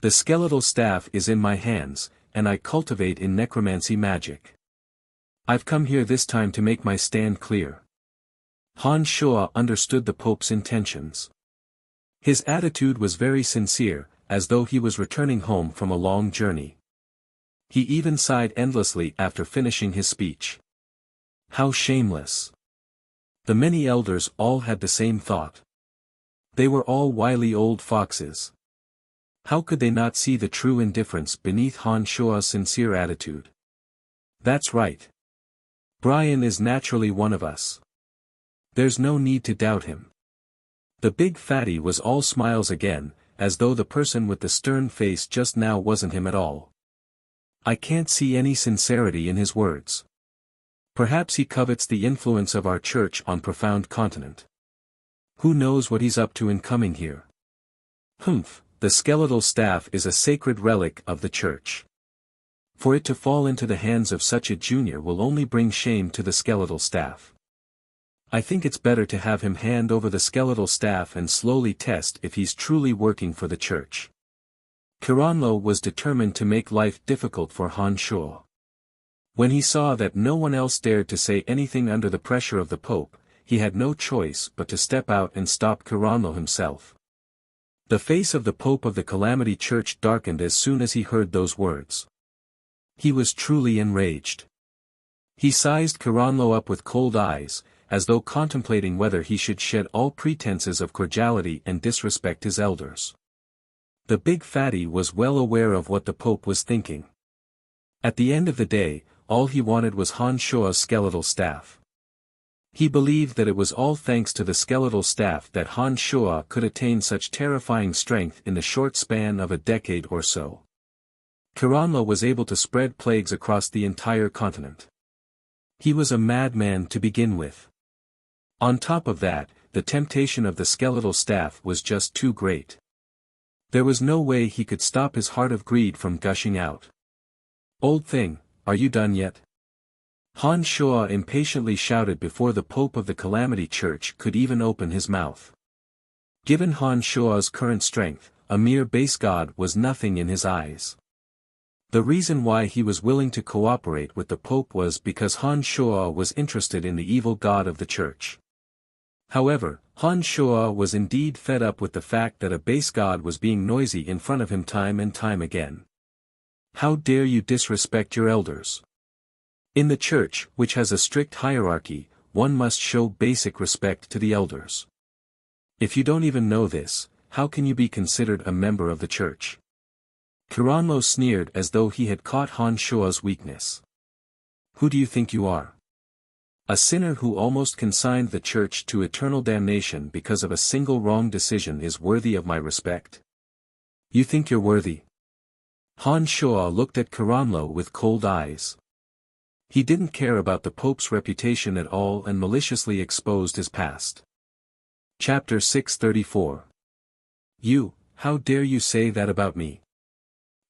The skeletal staff is in my hands, and I cultivate in necromancy magic. I've come here this time to make my stand clear." Han Shuo understood the Pope's intentions. His attitude was very sincere, as though he was returning home from a long journey. He even sighed endlessly after finishing his speech. How shameless! The many elders all had the same thought. They were all wily old foxes. How could they not see the true indifference beneath Han Shuo's sincere attitude? That's right. Brian is naturally one of us. There's no need to doubt him. The big fatty was all smiles again, as though the person with the stern face just now wasn't him at all. I can't see any sincerity in his words. Perhaps he covets the influence of our church on profound continent. Who knows what he's up to in coming here? Humph, the skeletal staff is a sacred relic of the church. For it to fall into the hands of such a junior will only bring shame to the skeletal staff. I think it's better to have him hand over the skeletal staff and slowly test if he's truly working for the church. Kiranlo was determined to make life difficult for Han Shuo. When he saw that no one else dared to say anything under the pressure of the Pope, he had no choice but to step out and stop Kiranlo himself. The face of the Pope of the Calamity Church darkened as soon as he heard those words. He was truly enraged. He sized Kiranlo up with cold eyes, as though contemplating whether he should shed all pretenses of cordiality and disrespect his elders. The big fatty was well aware of what the Pope was thinking. At the end of the day, all he wanted was Han Shuo's skeletal staff. He believed that it was all thanks to the skeletal staff that Han Shuo could attain such terrifying strength in the short span of a decade or so. Kiranlo was able to spread plagues across the entire continent. He was a madman to begin with. On top of that, the temptation of the skeletal staff was just too great. There was no way he could stop his heart of greed from gushing out. "Old thing, are you done yet?" Han Shuo impatiently shouted before the Pope of the Calamity Church could even open his mouth. Given Han Shuo's current strength, a mere base god was nothing in his eyes. The reason why he was willing to cooperate with the Pope was because Han Shuo was interested in the evil god of the church. However, Han Shuo was indeed fed up with the fact that a base god was being noisy in front of him time and time again. How dare you disrespect your elders? In the church, which has a strict hierarchy, one must show basic respect to the elders. If you don't even know this, how can you be considered a member of the church? Kiranlo sneered as though he had caught Han Shuo's weakness. Who do you think you are? A sinner who almost consigned the church to eternal damnation because of a single wrong decision is worthy of my respect? You think you're worthy? Han Shuo looked at Kiranlo with cold eyes. He didn't care about the Pope's reputation at all and maliciously exposed his past. Chapter 634. You, how dare you say that about me?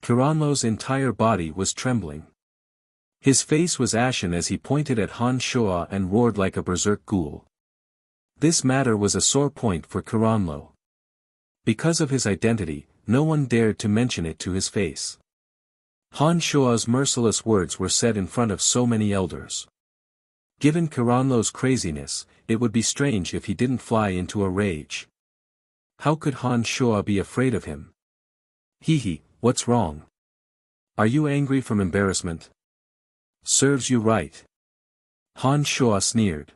Kiranlo's entire body was trembling. His face was ashen as he pointed at Han Shuo and roared like a berserk ghoul. This matter was a sore point for Kiranlo. Because of his identity, no one dared to mention it to his face. Han Shuo's merciless words were said in front of so many elders. Given Kiranlo's craziness, it would be strange if he didn't fly into a rage. How could Han Shuo be afraid of him? Hee, what's wrong? Are you angry from embarrassment? Serves you right. Han Shuo sneered.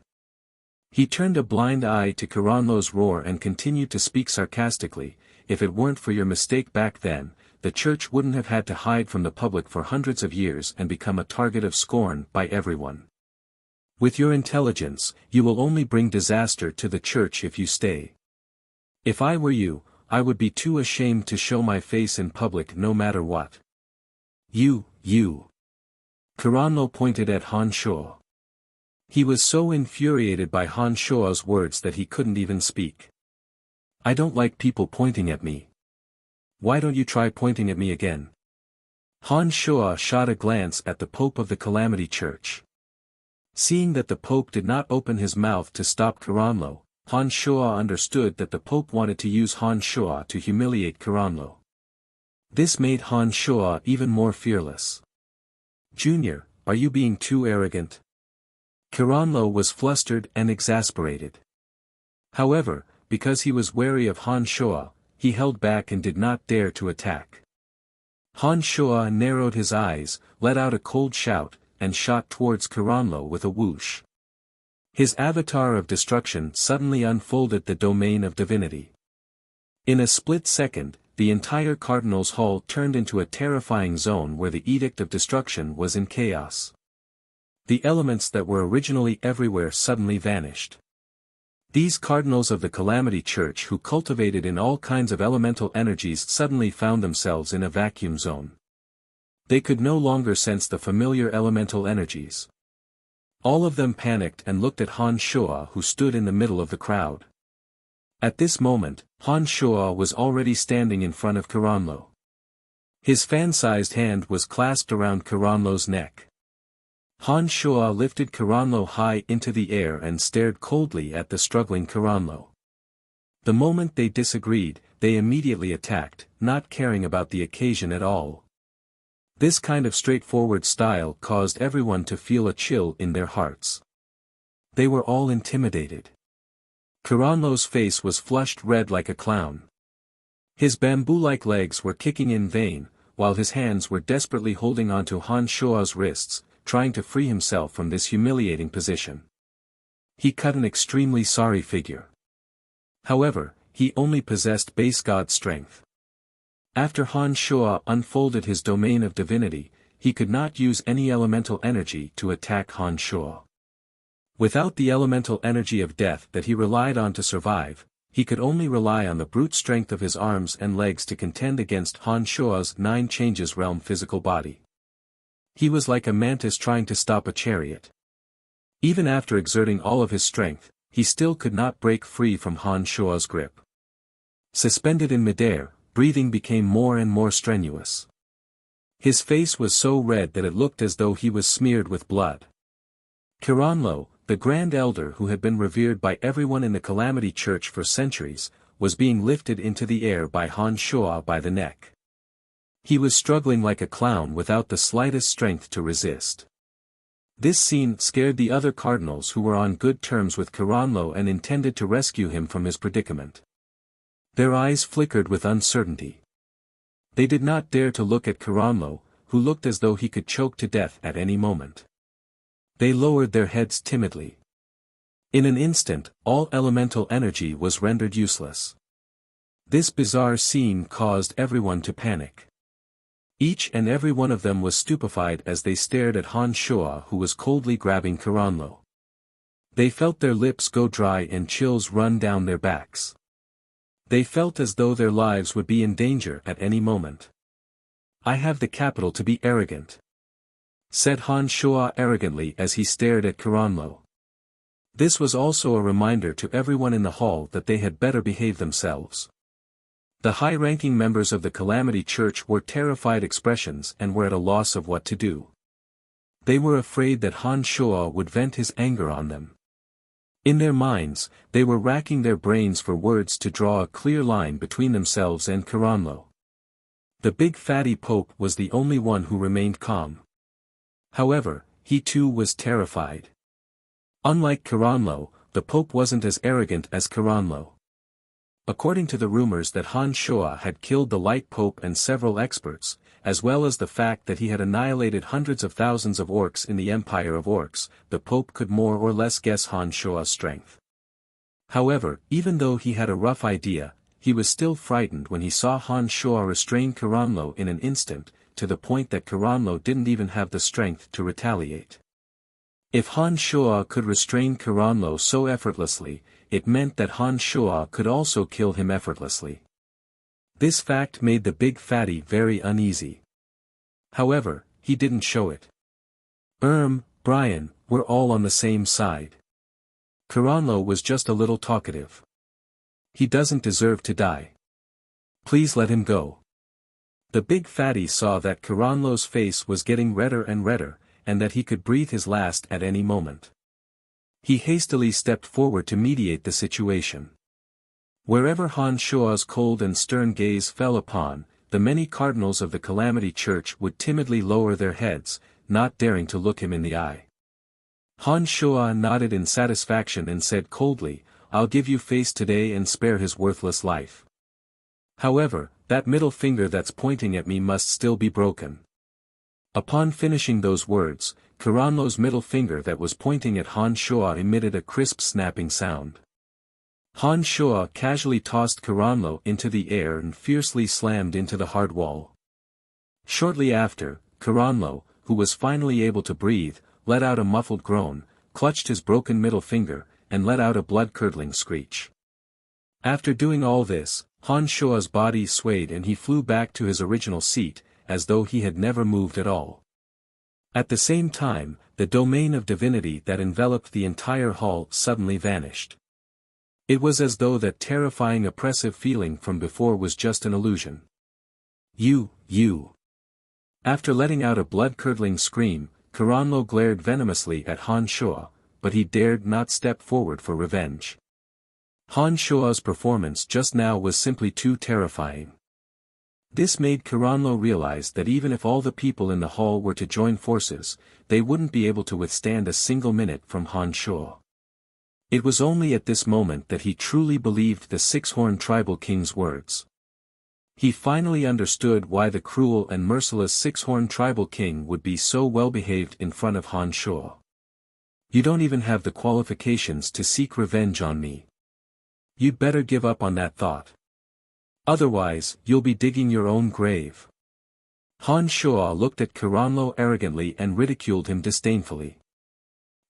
He turned a blind eye to Karanlo's roar and continued to speak sarcastically. If it weren't for your mistake back then, the church wouldn't have had to hide from the public for hundreds of years and become a target of scorn by everyone. With your intelligence, you will only bring disaster to the church if you stay. If I were you, I would be too ashamed to show my face in public no matter what. You. Karanlo pointed at Han Shuo. He was so infuriated by Han Shuo's words that he couldn't even speak. I don't like people pointing at me. Why don't you try pointing at me again? Han Shuo shot a glance at the Pope of the Calamity Church. Seeing that the Pope did not open his mouth to stop Karanlo, Han Shuo understood that the Pope wanted to use Han Shuo to humiliate Karanlo. This made Han Shuo even more fearless. Junior, are you being too arrogant? Karanlo was flustered and exasperated. However, because he was wary of Han Shuo, he held back and did not dare to attack. Han Shuo narrowed his eyes, let out a cold shout, and shot towards Karanlo with a whoosh. His avatar of destruction suddenly unfolded the domain of divinity. In a split second, the entire Cardinal's Hall turned into a terrifying zone where the edict of destruction was in chaos. The elements that were originally everywhere suddenly vanished. These cardinals of the Calamity Church who cultivated in all kinds of elemental energies suddenly found themselves in a vacuum zone. They could no longer sense the familiar elemental energies. All of them panicked and looked at Han Shuo who stood in the middle of the crowd. At this moment, Han Shuo was already standing in front of Karanlo. His fan-sized hand was clasped around Karanlo's neck. Han Shuo lifted Karanlo high into the air and stared coldly at the struggling Karanlo. The moment they disagreed, they immediately attacked, not caring about the occasion at all. This kind of straightforward style caused everyone to feel a chill in their hearts. They were all intimidated. Karanlo's face was flushed red like a clown. His bamboo-like legs were kicking in vain, while his hands were desperately holding onto Han Shuo's wrists, trying to free himself from this humiliating position. He cut an extremely sorry figure. However, he only possessed base god strength. After Han Shuo unfolded his domain of divinity, he could not use any elemental energy to attack Han Shuo. Without the elemental energy of death that he relied on to survive, he could only rely on the brute strength of his arms and legs to contend against Han Shuo's 9 changes realm physical body. He was like a mantis trying to stop a chariot. Even after exerting all of his strength, he still could not break free from Han Shuo's grip. Suspended in midair, breathing became more and more strenuous. His face was so red that it looked as though he was smeared with blood. Karanlo, the Grand Elder who had been revered by everyone in the Calamity Church for centuries, was being lifted into the air by Han Shuo by the neck. He was struggling like a clown without the slightest strength to resist. This scene scared the other cardinals who were on good terms with Karanlo and intended to rescue him from his predicament. Their eyes flickered with uncertainty. They did not dare to look at Karanlo, who looked as though he could choke to death at any moment. They lowered their heads timidly. In an instant, all elemental energy was rendered useless. This bizarre scene caused everyone to panic. Each and every one of them was stupefied as they stared at Han Shuo who was coldly grabbing Karanlo. They felt their lips go dry and chills run down their backs. They felt as though their lives would be in danger at any moment. "I have the capital to be arrogant," said Han Shuo arrogantly as he stared at Karanlo. This was also a reminder to everyone in the hall that they had better behave themselves. The high-ranking members of the Calamity Church wore terrified expressions and were at a loss of what to do. They were afraid that Han Shuo would vent his anger on them. In their minds, they were racking their brains for words to draw a clear line between themselves and Karanlo. The big fatty Pope was the only one who remained calm. However, he too was terrified. Unlike Karanlo, the Pope wasn't as arrogant as Karanlo. According to the rumors that Han Shuo had killed the Light Pope and several experts, as well as the fact that he had annihilated hundreds of thousands of orcs in the Empire of Orcs, the Pope could more or less guess Han Shuo's strength. However, even though he had a rough idea, he was still frightened when he saw Han Shuo restrain Caranlo in an instant, to the point that Caranlo didn't even have the strength to retaliate. If Han Shuo could restrain Caranlo so effortlessly, it meant that Han Shuo could also kill him effortlessly. This fact made the big fatty very uneasy. However, he didn't show it. Brian, we're all on the same side. Caranlo was just a little talkative. He doesn't deserve to die. Please let him go. The big fatty saw that Caranlo's face was getting redder and redder, and that he could breathe his last at any moment. He hastily stepped forward to mediate the situation. Wherever Han Shuo's cold and stern gaze fell upon, the many cardinals of the Calamity Church would timidly lower their heads, not daring to look him in the eye. Han Shuo nodded in satisfaction and said coldly, "I'll give you face today and spare his worthless life. However, that middle finger that's pointing at me must still be broken." Upon finishing those words, Caranlo's middle finger that was pointing at Han Shuo emitted a crisp snapping sound. Han Shuo casually tossed Caranlo into the air and fiercely slammed into the hard wall. Shortly after, Caranlo, who was finally able to breathe, let out a muffled groan, clutched his broken middle finger, and let out a blood-curdling screech. After doing all this, Han Shuo's body swayed and he flew back to his original seat, as though he had never moved at all. At the same time, the domain of divinity that enveloped the entire hall suddenly vanished. It was as though that terrifying oppressive feeling from before was just an illusion. You. After letting out a blood-curdling scream, Caranlo glared venomously at Han Shuo, but he dared not step forward for revenge. Han Shuo's performance just now was simply too terrifying. This made Caranlo realize that even if all the people in the hall were to join forces, they wouldn't be able to withstand a single minute from Han Shuo. It was only at this moment that he truly believed the six-horned tribal king's words. He finally understood why the cruel and merciless six-horned tribal king would be so well-behaved in front of Han Shuo. You don't even have the qualifications to seek revenge on me. You'd better give up on that thought. Otherwise, you'll be digging your own grave. Han Shuo looked at Caranlo arrogantly and ridiculed him disdainfully.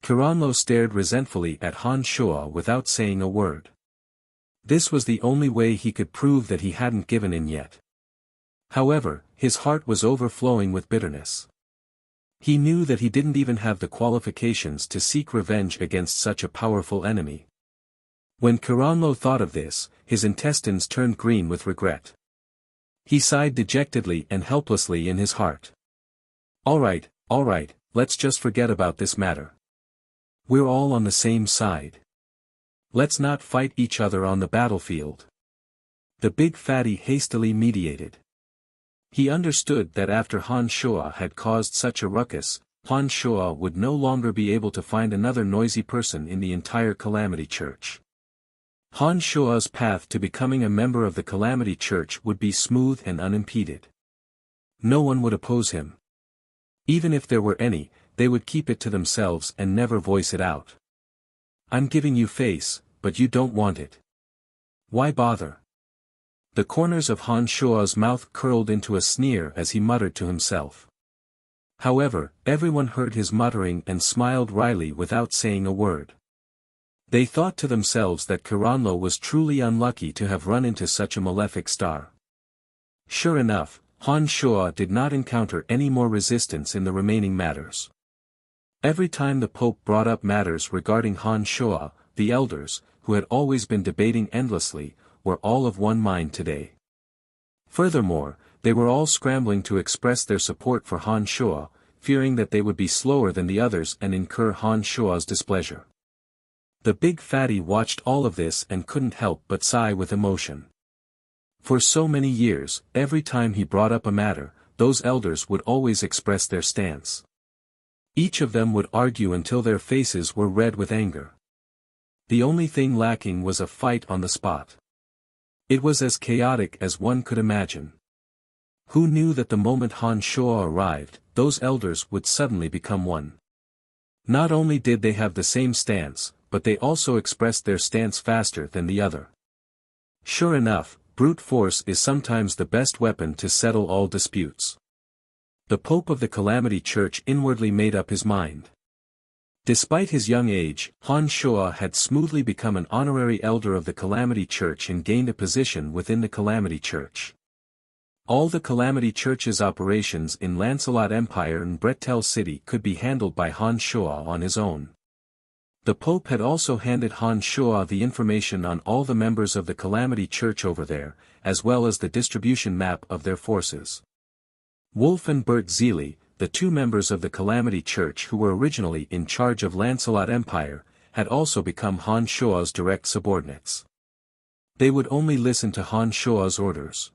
Caranlo stared resentfully at Han Shuo without saying a word. This was the only way he could prove that he hadn't given in yet. However, his heart was overflowing with bitterness. He knew that he didn't even have the qualifications to seek revenge against such a powerful enemy. When Caranlo thought of this, his intestines turned green with regret. He sighed dejectedly and helplessly in his heart. All right, let's just forget about this matter. We're all on the same side. Let's not fight each other on the battlefield. The big fatty hastily mediated. He understood that after Han Shuo had caused such a ruckus, Han Shuo would no longer be able to find another noisy person in the entire Calamity Church. Han Shuo's path to becoming a member of the Calamity Church would be smooth and unimpeded. No one would oppose him. Even if there were any, they would keep it to themselves and never voice it out. I'm giving you face, but you don't want it. Why bother? The corners of Han Shuo's mouth curled into a sneer as he muttered to himself. However, everyone heard his muttering and smiled wryly without saying a word. They thought to themselves that Caranlo was truly unlucky to have run into such a malefic star. Sure enough, Han Shuo did not encounter any more resistance in the remaining matters. Every time the Pope brought up matters regarding Han Shuo, the elders, who had always been debating endlessly, were all of one mind today. Furthermore, they were all scrambling to express their support for Han Shuo, fearing that they would be slower than the others and incur Han Shuo's displeasure. The big fatty watched all of this and couldn't help but sigh with emotion. For so many years, every time he brought up a matter, those elders would always express their stance. Each of them would argue until their faces were red with anger. The only thing lacking was a fight on the spot. It was as chaotic as one could imagine. Who knew that the moment Han Shuo arrived, those elders would suddenly become one? Not only did they have the same stance, but they also expressed their stance faster than the other. Sure enough, brute force is sometimes the best weapon to settle all disputes. The Pope of the Calamity Church inwardly made up his mind. Despite his young age, Han Shuo had smoothly become an honorary elder of the Calamity Church and gained a position within the Calamity Church. All the Calamity Church's operations in Lancelot Empire and Bretel City could be handled by Han Shuo on his own. The Pope had also handed Han Shuo the information on all the members of the Calamity Church over there, as well as the distribution map of their forces. Wolf and Bert Zeely, the two members of the Calamity Church who were originally in charge of Lancelot Empire, had also become Han Shuo's direct subordinates. They would only listen to Han Shuo's orders.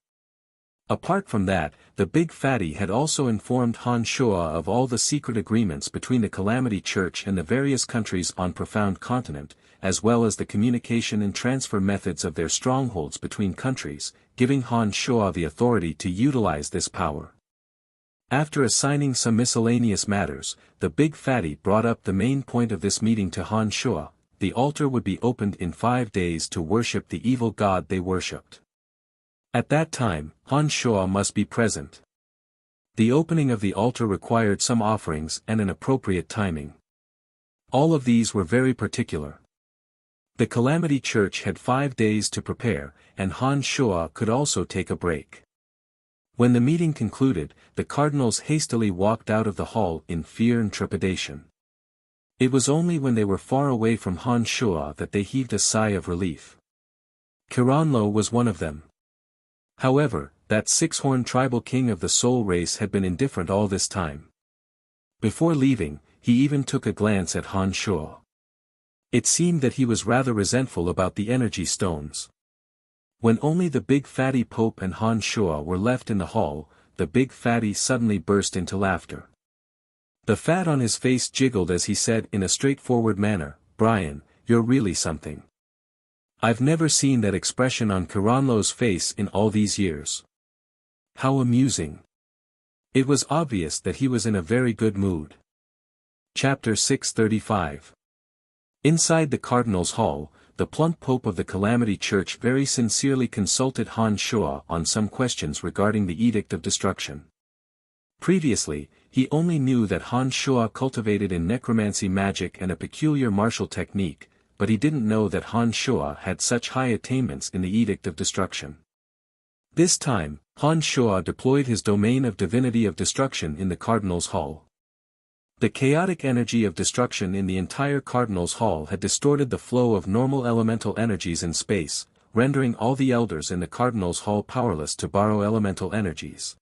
Apart from that, the big fatty had also informed Han Shuo of all the secret agreements between the Calamity Church and the various countries on Profound Continent, as well as the communication and transfer methods of their strongholds between countries, giving Han Shuo the authority to utilize this power. After assigning some miscellaneous matters, the big fatty brought up the main point of this meeting to Han Shuo: the altar would be opened in 5 days to worship the evil god they worshipped. At that time, Han Shuo must be present. The opening of the altar required some offerings and an appropriate timing. All of these were very particular. The Calamity Church had 5 days to prepare, and Han Shuo could also take a break. When the meeting concluded, the cardinals hastily walked out of the hall in fear and trepidation. It was only when they were far away from Han Shuo that they heaved a sigh of relief. Kiranlo was one of them. However, that six-horned tribal king of the soul race had been indifferent all this time. Before leaving, he even took a glance at Han Shuo. It seemed that he was rather resentful about the energy stones. When only the big fatty Pope and Han Shuo were left in the hall, the big fatty suddenly burst into laughter. The fat on his face jiggled as he said in a straightforward manner, "Brian, you're really something. I've never seen that expression on Kiranlo's face in all these years. How amusing." It was obvious that he was in a very good mood. Chapter 635. Inside the Cardinal's Hall, the plump Pope of the Calamity Church very sincerely consulted Han Shuo on some questions regarding the Edict of Destruction. Previously, he only knew that Han Shuo cultivated in necromancy magic and a peculiar martial technique, but he didn't know that Han Shuo had such high attainments in the Edict of Destruction. This time, Han Shuo deployed his domain of divinity of destruction in the Cardinal's Hall. The chaotic energy of destruction in the entire Cardinal's Hall had distorted the flow of normal elemental energies in space, rendering all the elders in the Cardinal's Hall powerless to borrow elemental energies.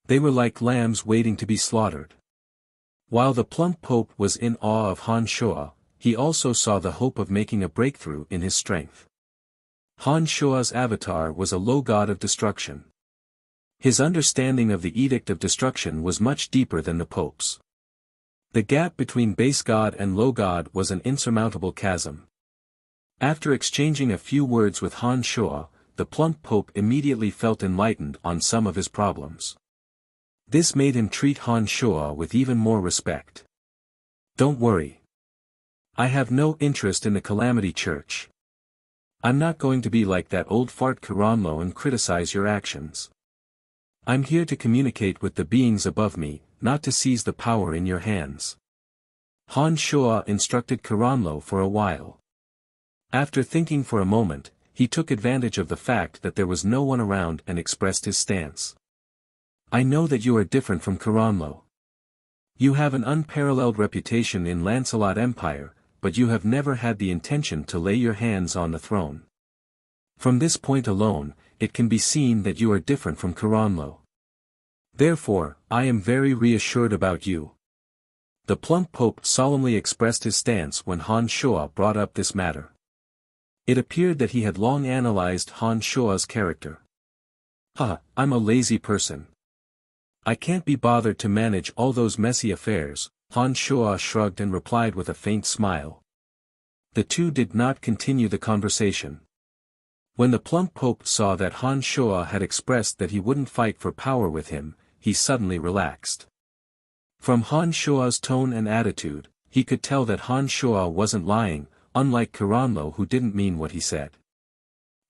They were like lambs waiting to be slaughtered. While the plump Pope was in awe of Han Shuo, he also saw the hope of making a breakthrough in his strength. Han Shuo's avatar was a low god of destruction. His understanding of the Edict of Destruction was much deeper than the Pope's. The gap between base god and low god was an insurmountable chasm. After exchanging a few words with Han Shuo, the plump Pope immediately felt enlightened on some of his problems. This made him treat Han Shuo with even more respect. "Don't worry. I have no interest in the Calamity Church. I'm not going to be like that old fart Kiranlo and criticize your actions. I'm here to communicate with the beings above me, not to seize the power in your hands." Han Shuo instructed Kiranlo for a while. After thinking for a moment, he took advantage of the fact that there was no one around and expressed his stance. "I know that you are different from Kiranlo. You have an unparalleled reputation in Lancelot Empire, but you have never had the intention to lay your hands on the throne. From this point alone, it can be seen that you are different from Kiranlo. Therefore, I am very reassured about you." The plump Pope solemnly expressed his stance when Han Shuo brought up this matter. It appeared that he had long analyzed Han Shuo's character. I'm a lazy person. I can't be bothered to manage all those messy affairs," Han Shuo shrugged and replied with a faint smile. The two did not continue the conversation. When the plump Pope saw that Han Shoa had expressed that he wouldn't fight for power with him, he suddenly relaxed. From Han Shoa's tone and attitude, he could tell that Han Shoa wasn't lying, unlike Kiranlo who didn't mean what he said.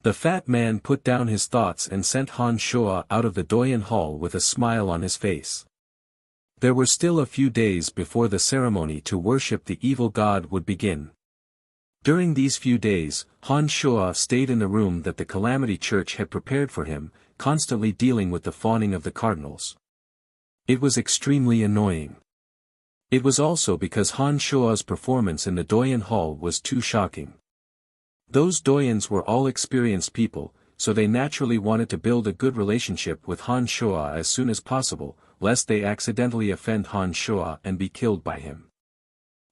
The fat man put down his thoughts and sent Han Shoa out of the Doyen Hall with a smile on his face. There were still a few days before the ceremony to worship the evil god would begin. During these few days, Han Shoa stayed in the room that the Calamity Church had prepared for him, constantly dealing with the fawning of the cardinals. It was extremely annoying. It was also because Han Shoa's performance in the Doyen Hall was too shocking. Those Doyens were all experienced people, so they naturally wanted to build a good relationship with Han Shoa as soon as possible, lest they accidentally offend Han Shoa and be killed by him.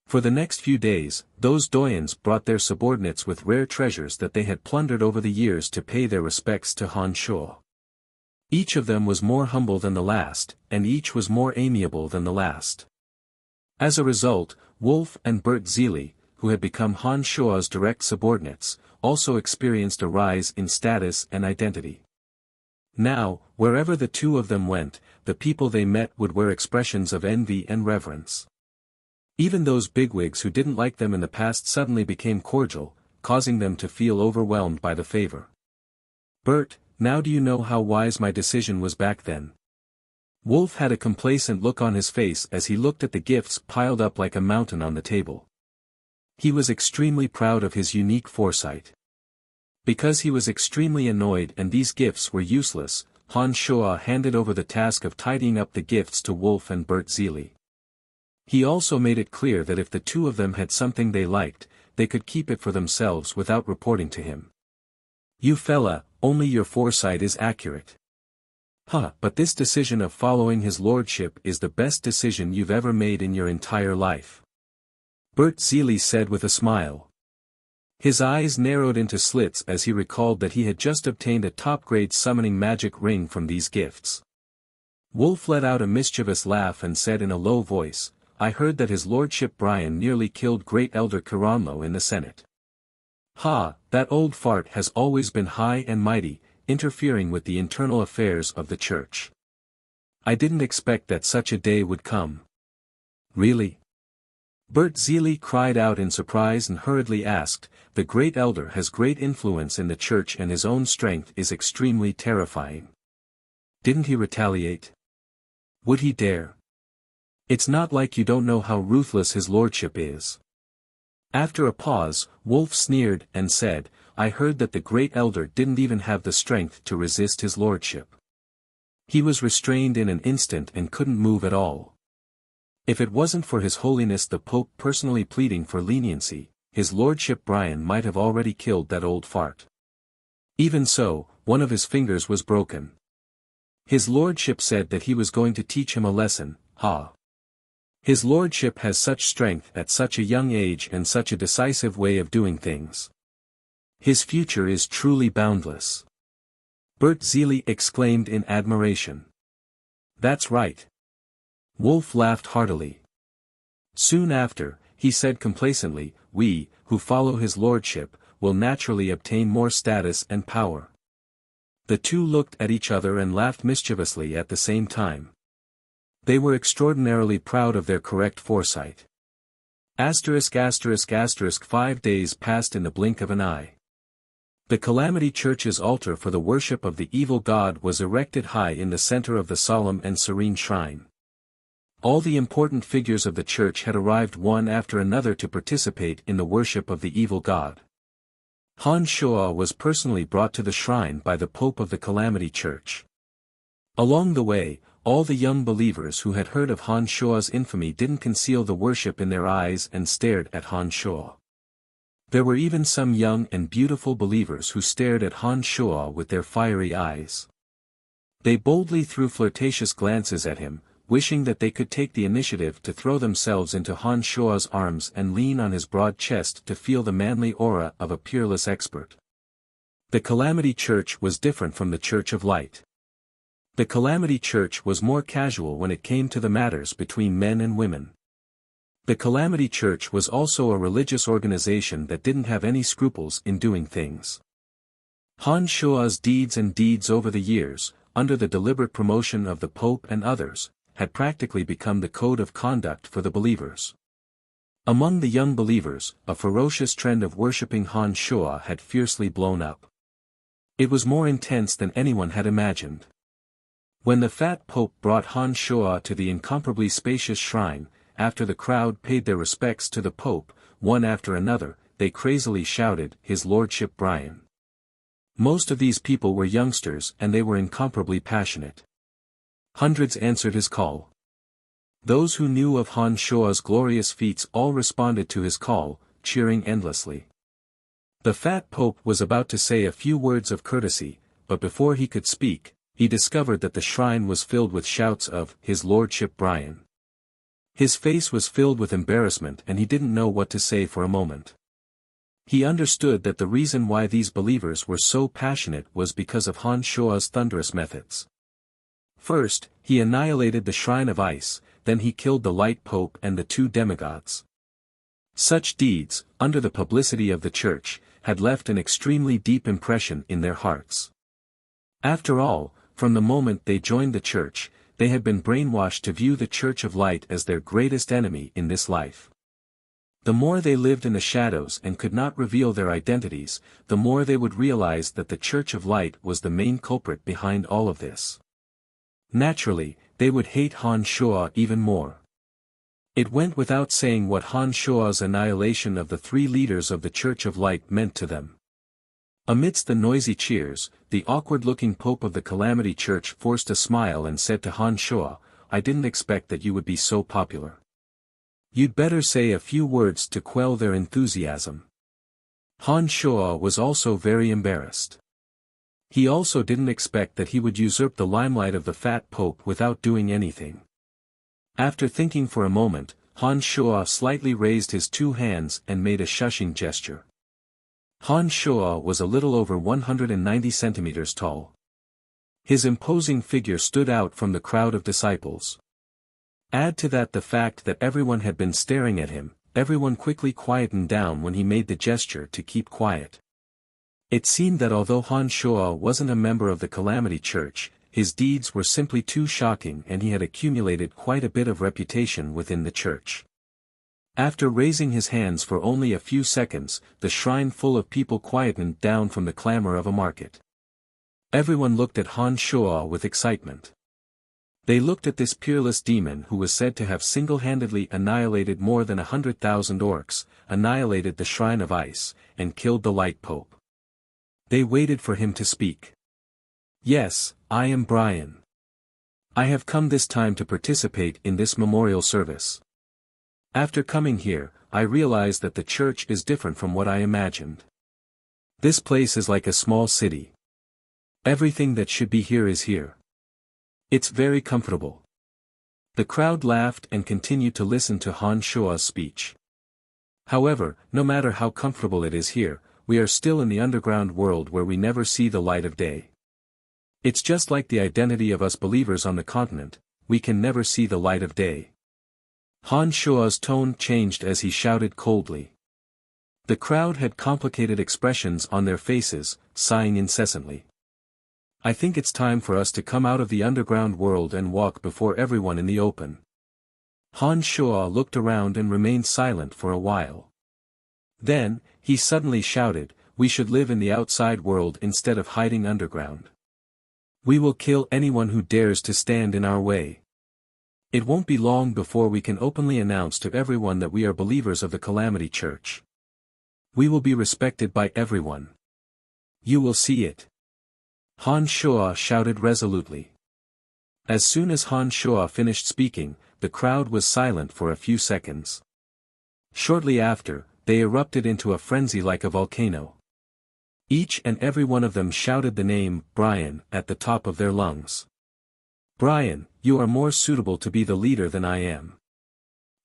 For the next few days, those Doyens brought their subordinates with rare treasures that they had plundered over the years to pay their respects to Han Shoa. Each of them was more humble than the last, and each was more amiable than the last. As a result, Wolf and Bert Zili, who had become Han Shoa's direct subordinates, also experienced a rise in status and identity. Now, wherever the two of them went, the people they met would wear expressions of envy and reverence. Even those bigwigs who didn't like them in the past suddenly became cordial, causing them to feel overwhelmed by the favor. Bert, now do you know how wise my decision was back then? Wolf had a complacent look on his face as he looked at the gifts piled up like a mountain on the table. He was extremely proud of his unique foresight. Because he was extremely annoyed and these gifts were useless, Han Shoa handed over the task of tidying up the gifts to Wolf and Bert Zili. He also made it clear that if the two of them had something they liked, they could keep it for themselves without reporting to him. You fella, only your foresight is accurate. But this decision of following his lordship is the best decision you've ever made in your entire life. Bert Zili said with a smile. His eyes narrowed into slits as he recalled that he had just obtained a top-grade summoning magic ring from these gifts. Wolf let out a mischievous laugh and said in a low voice, I heard that his lordship Brian nearly killed Great Elder Kiranlo in the Senate. That old fart has always been high and mighty, interfering with the internal affairs of the church. I didn't expect that such a day would come. Really? Bert Zili cried out in surprise and hurriedly asked, the Great Elder has great influence in the church and his own strength is extremely terrifying. Didn't he retaliate? Would he dare? It's not like you don't know how ruthless his lordship is. After a pause, Wolf sneered and said, I heard that the Great Elder didn't even have the strength to resist his lordship. He was restrained in an instant and couldn't move at all. If it wasn't for His Holiness the Pope personally pleading for leniency, his lordship Brian might have already killed that old fart. Even so, one of his fingers was broken. His lordship said that he was going to teach him a lesson. His lordship has such strength at such a young age and such a decisive way of doing things. His future is truly boundless. Bert Zili exclaimed in admiration. That's right. Wolf laughed heartily. Soon after, he said complacently, we, who follow his lordship, will naturally obtain more status and power. The two looked at each other and laughed mischievously at the same time. They were extraordinarily proud of their correct foresight. ******. 5 days passed in the blink of an eye. The Calamity Church's altar for the worship of the evil god was erected high in the center of the solemn and serene shrine. All the important figures of the church had arrived one after another to participate in the worship of the evil god. Han Shoa was personally brought to the shrine by the Pope of the Calamity Church. Along the way, all the young believers who had heard of Han Shoa's infamy didn't conceal the worship in their eyes and stared at Han Shoa. There were even some young and beautiful believers who stared at Han Shoa with their fiery eyes. They boldly threw flirtatious glances at him, wishing that they could take the initiative to throw themselves into Han Shoa's arms and lean on his broad chest to feel the manly aura of a peerless expert. The Calamity Church was different from the Church of Light. The Calamity Church was more casual when it came to the matters between men and women. The Calamity Church was also a religious organization that didn't have any scruples in doing things. Han Shua's deeds over the years, under the deliberate promotion of the Pope and others, had practically become the code of conduct for the believers. Among the young believers, a ferocious trend of worshipping Han Shua had fiercely blown up. It was more intense than anyone had imagined. When the fat Pope brought Han Shua to the incomparably spacious shrine, after the crowd paid their respects to the Pope, one after another, they crazily shouted, "His Lordship Brian." Most of these people were youngsters and they were incomparably passionate. Hundreds answered his call. Those who knew of Han Shua's glorious feats all responded to his call, cheering endlessly. The fat Pope was about to say a few words of courtesy, but before he could speak, he discovered that the shrine was filled with shouts of, "His Lordship Brian." His face was filled with embarrassment and he didn't know what to say for a moment. He understood that the reason why these believers were so passionate was because of Han Shua's thunderous methods. First, he annihilated the Shrine of Ice, then he killed the Light Pope and the two demigods. Such deeds, under the publicity of the Church, had left an extremely deep impression in their hearts. After all, from the moment they joined the Church, they had been brainwashed to view the Church of Light as their greatest enemy in this life. The more they lived in the shadows and could not reveal their identities, the more they would realize that the Church of Light was the main culprit behind all of this. Naturally, they would hate Han Shua even more. It went without saying what Han Shua's annihilation of the three leaders of the Church of Light meant to them. Amidst the noisy cheers, the awkward-looking Pope of the Calamity Church forced a smile and said to Han Shua, "I didn't expect that you would be so popular. You'd better say a few words to quell their enthusiasm." Han Shua was also very embarrassed. He also didn't expect that he would usurp the limelight of the fat Pope without doing anything. After thinking for a moment, Han Shua slightly raised his two hands and made a shushing gesture. Han Shua was a little over 190 centimeters tall. His imposing figure stood out from the crowd of disciples. Add to that the fact that everyone had been staring at him, everyone quickly quietened down when he made the gesture to keep quiet. It seemed that although Han Shua wasn't a member of the Calamity Church, his deeds were simply too shocking and he had accumulated quite a bit of reputation within the church. After raising his hands for only a few seconds, the shrine full of people quietened down from the clamor of a market. Everyone looked at Han Shua with excitement. They looked at this peerless demon who was said to have single-handedly annihilated more than 100,000 orcs, annihilated the Shrine of Ice, and killed the Light Pope. They waited for him to speak. "Yes, I am Brian. I have come this time to participate in this memorial service. After coming here, I realized that the church is different from what I imagined. This place is like a small city. Everything that should be here is here. It's very comfortable." The crowd laughed and continued to listen to Han Shua's speech. "However, no matter how comfortable it is here, we are still in the underground world where we never see the light of day. It's just like the identity of us believers on the continent, we can never see the light of day." Han Shua's tone changed as he shouted coldly. The crowd had complicated expressions on their faces, sighing incessantly. "I think it's time for us to come out of the underground world and walk before everyone in the open." Han Shua looked around and remained silent for a while. Then, he suddenly shouted, "We should live in the outside world instead of hiding underground. We will kill anyone who dares to stand in our way. It won't be long before we can openly announce to everyone that we are believers of the Calamity Church. We will be respected by everyone. You will see it." Han Shua shouted resolutely. As soon as Han Shua finished speaking, the crowd was silent for a few seconds. Shortly after, they erupted into a frenzy like a volcano. Each and every one of them shouted the name, Brian, at the top of their lungs. "Brian, you are more suitable to be the leader than I am.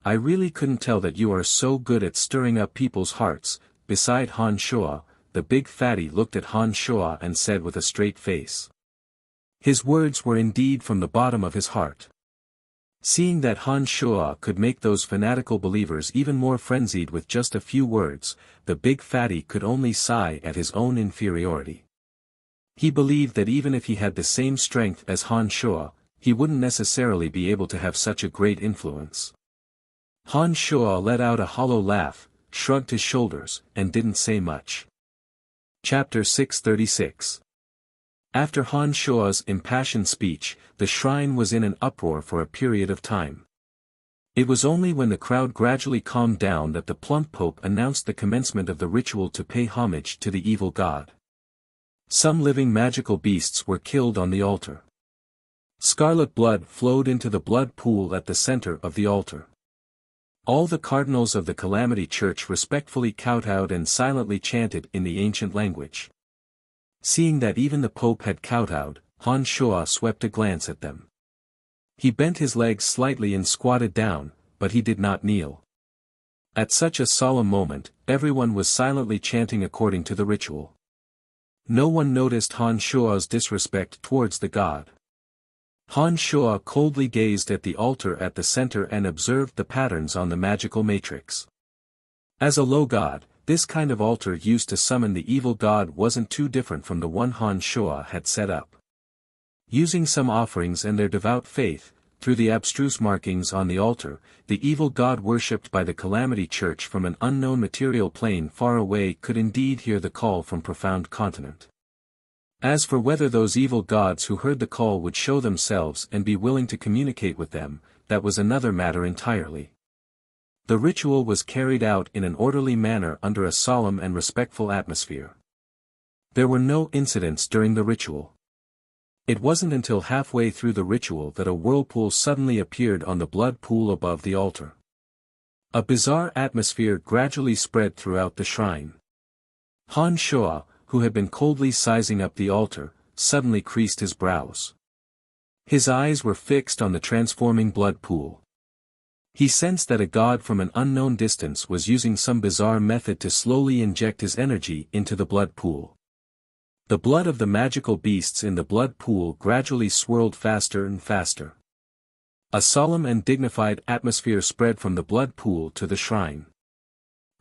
I really couldn't tell that you are so good at stirring up people's hearts." Beside Han Shua, the big fatty looked at Han Shua and said with a straight face. His words were indeed from the bottom of his heart. Seeing that Han Shua could make those fanatical believers even more frenzied with just a few words, the big fatty could only sigh at his own inferiority. He believed that even if he had the same strength as Han Shuo, he wouldn't necessarily be able to have such a great influence. Han Shuo let out a hollow laugh, shrugged his shoulders, and didn't say much. Chapter 636. After Han Shuo's impassioned speech, the shrine was in an uproar for a period of time. It was only when the crowd gradually calmed down that the plump pope announced the commencement of the ritual to pay homage to the evil god. Some living magical beasts were killed on the altar. Scarlet blood flowed into the blood pool at the center of the altar. All the cardinals of the Calamity Church respectfully kowtowed and silently chanted in the ancient language. Seeing that even the Pope had kowtowed, Han Shuo swept a glance at them. He bent his legs slightly and squatted down, but he did not kneel. At such a solemn moment, everyone was silently chanting according to the ritual. No one noticed Han Shuo's disrespect towards the god. Han Shuo coldly gazed at the altar at the center and observed the patterns on the magical matrix. As a low god, this kind of altar used to summon the evil god wasn't too different from the one Han Shuo had set up. Using some offerings and their devout faith, through the abstruse markings on the altar, the evil god worshipped by the Calamity Church from an unknown material plane far away could indeed hear the call from profound continent. As for whether those evil gods who heard the call would show themselves and be willing to communicate with them, that was another matter entirely. The ritual was carried out in an orderly manner under a solemn and respectful atmosphere. There were no incidents during the ritual. It wasn't until halfway through the ritual that a whirlpool suddenly appeared on the blood pool above the altar. A bizarre atmosphere gradually spread throughout the shrine. Han Shuo, who had been coldly sizing up the altar, suddenly creased his brows. His eyes were fixed on the transforming blood pool. He sensed that a god from an unknown distance was using some bizarre method to slowly inject his energy into the blood pool. The blood of the magical beasts in the blood pool gradually swirled faster and faster. A solemn and dignified atmosphere spread from the blood pool to the shrine.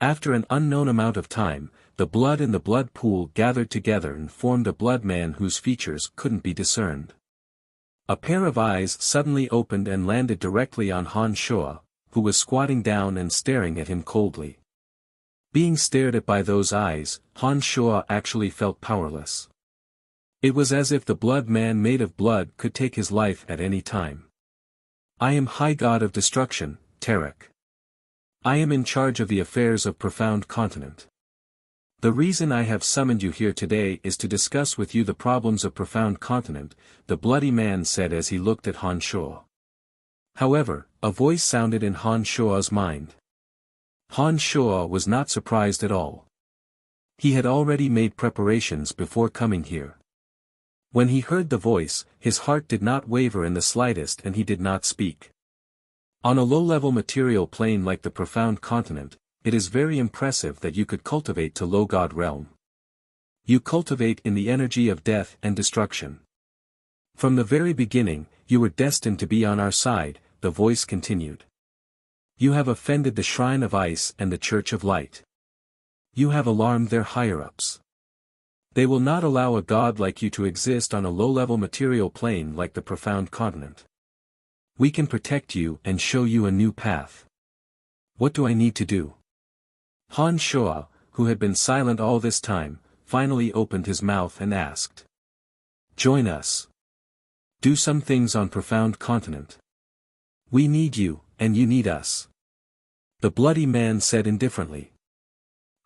After an unknown amount of time, the blood in the blood pool gathered together and formed a blood man whose features couldn't be discerned. A pair of eyes suddenly opened and landed directly on Han Shuo, who was squatting down and staring at him coldly. Being stared at by those eyes, Han Shuo actually felt powerless. It was as if the blood man made of blood could take his life at any time. I am High God of Destruction, Tarek. I am in charge of the affairs of Profound Continent. The reason I have summoned you here today is to discuss with you the problems of Profound Continent, the bloody man said as he looked at Han Shuo. However, a voice sounded in Han Shuo's mind. Han Shuo was not surprised at all. He had already made preparations before coming here. When he heard the voice, his heart did not waver in the slightest and he did not speak. On a low-level material plane like the Profound Continent, it is very impressive that you could cultivate to low god realm. You cultivate in the energy of death and destruction. From the very beginning, you were destined to be on our side, the voice continued. You have offended the Shrine of Ice and the Church of Light. You have alarmed their higher-ups. They will not allow a god like you to exist on a low-level material plane like the Profound Continent. We can protect you and show you a new path. What do I need to do? Han Shuo, who had been silent all this time, finally opened his mouth and asked. Join us. Do some things on Profound Continent. We need you, and you need us. The bloody man said indifferently.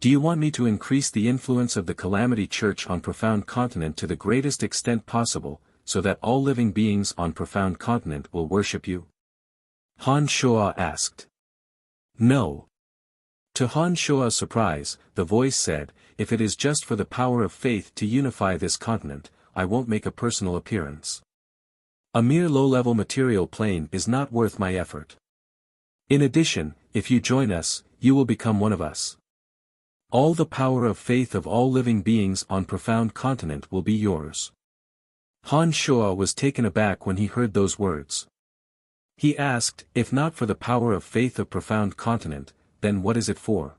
Do you want me to increase the influence of the Calamity Church on Profound Continent to the greatest extent possible, so that all living beings on Profound Continent will worship you? Han Shuo asked. No. To Han Shuo's surprise, the voice said, if it is just for the power of faith to unify this continent, I won't make a personal appearance. A mere low-level material plane is not worth my effort. In addition, if you join us, you will become one of us. All the power of faith of all living beings on Profound Continent will be yours. Han Shuo was taken aback when he heard those words. He asked, if not for the power of faith of Profound Continent, then what is it for?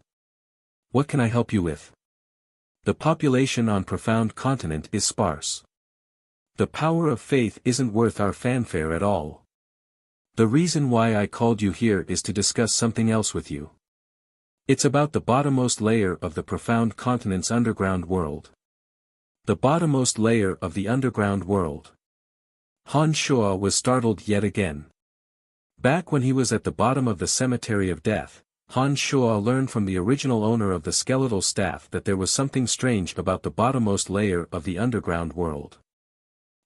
What can I help you with? The population on Profound Continent is sparse. The power of faith isn't worth our fanfare at all. The reason why I called you here is to discuss something else with you. It's about the bottommost layer of the Profound Continent's underground world. The bottommost layer of the underground world. Han Shuo was startled yet again. Back when he was at the bottom of the Cemetery of Death, Han Shuo learned from the original owner of the skeletal staff that there was something strange about the bottommost layer of the underground world.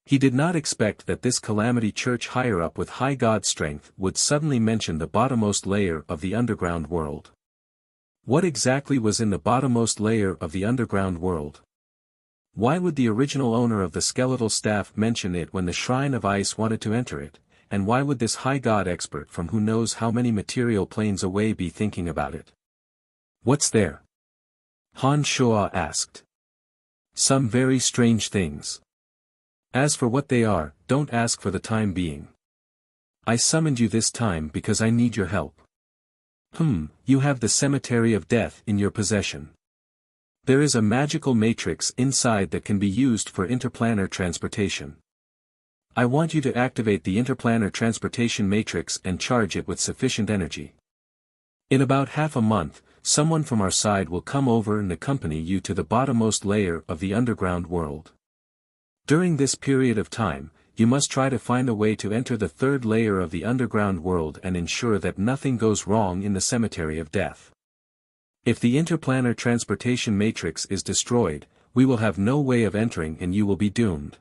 He did not expect that this Calamity Church higher-up with high god strength would suddenly mention the bottommost layer of the underground world. What exactly was in the bottommost layer of the underground world? Why would the original owner of the skeletal staff mention it when the Shrine of Ice wanted to enter it, and why would this high god expert from who knows how many material planes away be thinking about it? What's there? Han Shuo asked. Some very strange things. As for what they are, don't ask for the time being. I summoned you this time because I need your help. You have the Cemetery of Death in your possession. There is a magical matrix inside that can be used for interplanar transportation. I want you to activate the interplanar transportation matrix and charge it with sufficient energy. In about half a month, someone from our side will come over and accompany you to the bottommost layer of the underground world. During this period of time, you must try to find a way to enter the third layer of the underground world and ensure that nothing goes wrong in the Cemetery of Death. If the interplanar transportation matrix is destroyed, we will have no way of entering and you will be doomed.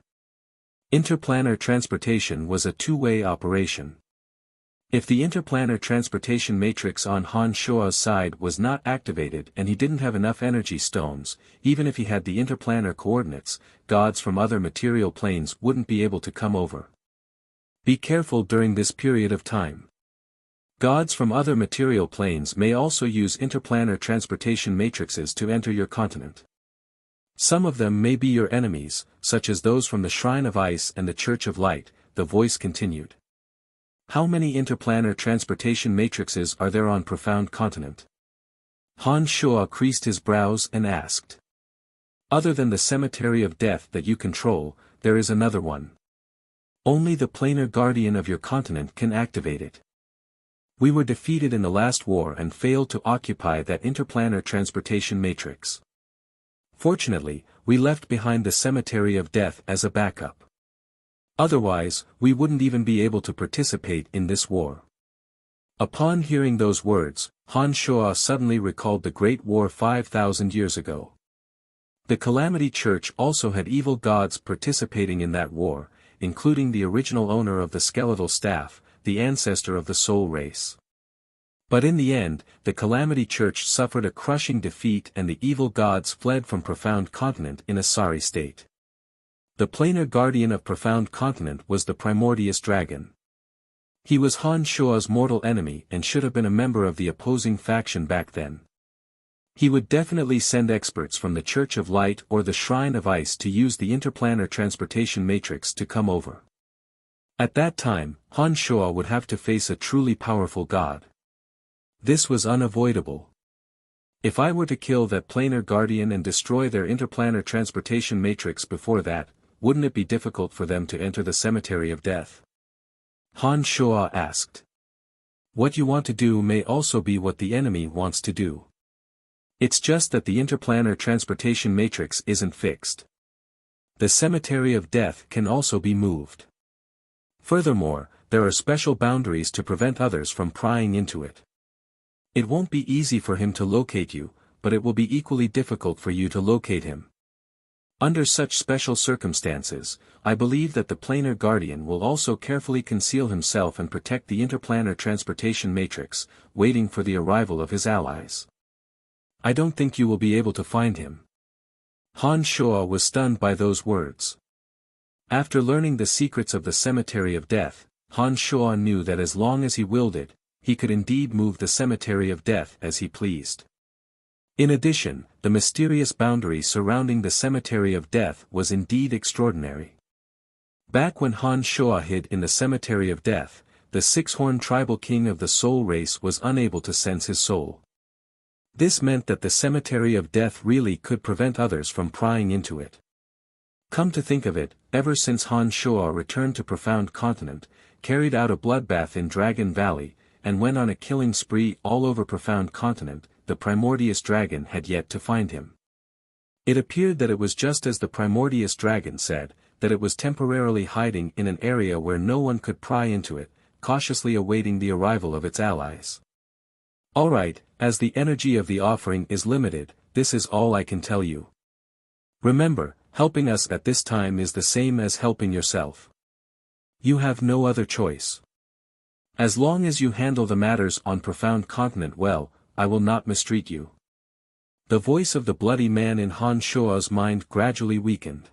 Interplanar transportation was a two-way operation. If the interplanar transportation matrix on Han Shuo's side was not activated and he didn't have enough energy stones, even if he had the interplanar coordinates, gods from other material planes wouldn't be able to come over. Be careful during this period of time. Gods from other material planes may also use interplanar transportation matrices to enter your continent. Some of them may be your enemies, such as those from the Shrine of Ice and the Church of Light, the voice continued. How many interplanar transportation matrices are there on Profound Continent? Han Shuo creased his brows and asked. Other than the Cemetery of Death that you control, there is another one. Only the planar guardian of your continent can activate it. We were defeated in the last war and failed to occupy that interplanar transportation matrix. Fortunately, we left behind the Cemetery of Death as a backup. Otherwise, we wouldn't even be able to participate in this war. Upon hearing those words, Han Shuo suddenly recalled the Great War 5,000 years ago. The Calamity Church also had evil gods participating in that war, including the original owner of the skeletal staff, the ancestor of the soul race. But in the end, the Calamity Church suffered a crushing defeat and the evil gods fled from Profound Continent in a sorry state. The planar guardian of Profound Continent was the Primordius Dragon. He was Han Shuo's mortal enemy and should have been a member of the opposing faction back then. He would definitely send experts from the Church of Light or the Shrine of Ice to use the interplanar transportation matrix to come over. At that time, Han Shuo would have to face a truly powerful god. This was unavoidable. If I were to kill that planar guardian and destroy their interplanar transportation matrix before that, wouldn't it be difficult for them to enter the Cemetery of Death? Han Shuo asked. What you want to do may also be what the enemy wants to do. It's just that the interplanar transportation matrix isn't fixed. The Cemetery of Death can also be moved. Furthermore, there are special boundaries to prevent others from prying into it. It won't be easy for him to locate you, but it will be equally difficult for you to locate him. Under such special circumstances, I believe that the planar guardian will also carefully conceal himself and protect the interplanar transportation matrix, waiting for the arrival of his allies. I don't think you will be able to find him. Han Shuo was stunned by those words. After learning the secrets of the Cemetery of Death, Han Shuo knew that as long as he willed it, he could indeed move the Cemetery of Death as he pleased. In addition, the mysterious boundary surrounding the Cemetery of Death was indeed extraordinary. Back when Han Shuo hid in the Cemetery of Death, the six-horned tribal king of the soul race was unable to sense his soul. This meant that the cemetery of death really could prevent others from prying into it. Come to think of it, ever since Han Shuo returned to Profound Continent, carried out a bloodbath in Dragon Valley, and went on a killing spree all over Profound Continent, the Primordius Dragon had yet to find him. It appeared that it was just as the Primordius Dragon said, that it was temporarily hiding in an area where no one could pry into it, cautiously awaiting the arrival of its allies. Alright, as the energy of the offering is limited, this is all I can tell you. Remember, helping us at this time is the same as helping yourself. You have no other choice. As long as you handle the matters on Profound Continent well, I will not mistreat you. The voice of the bloody man in Han Shuo's mind gradually weakened.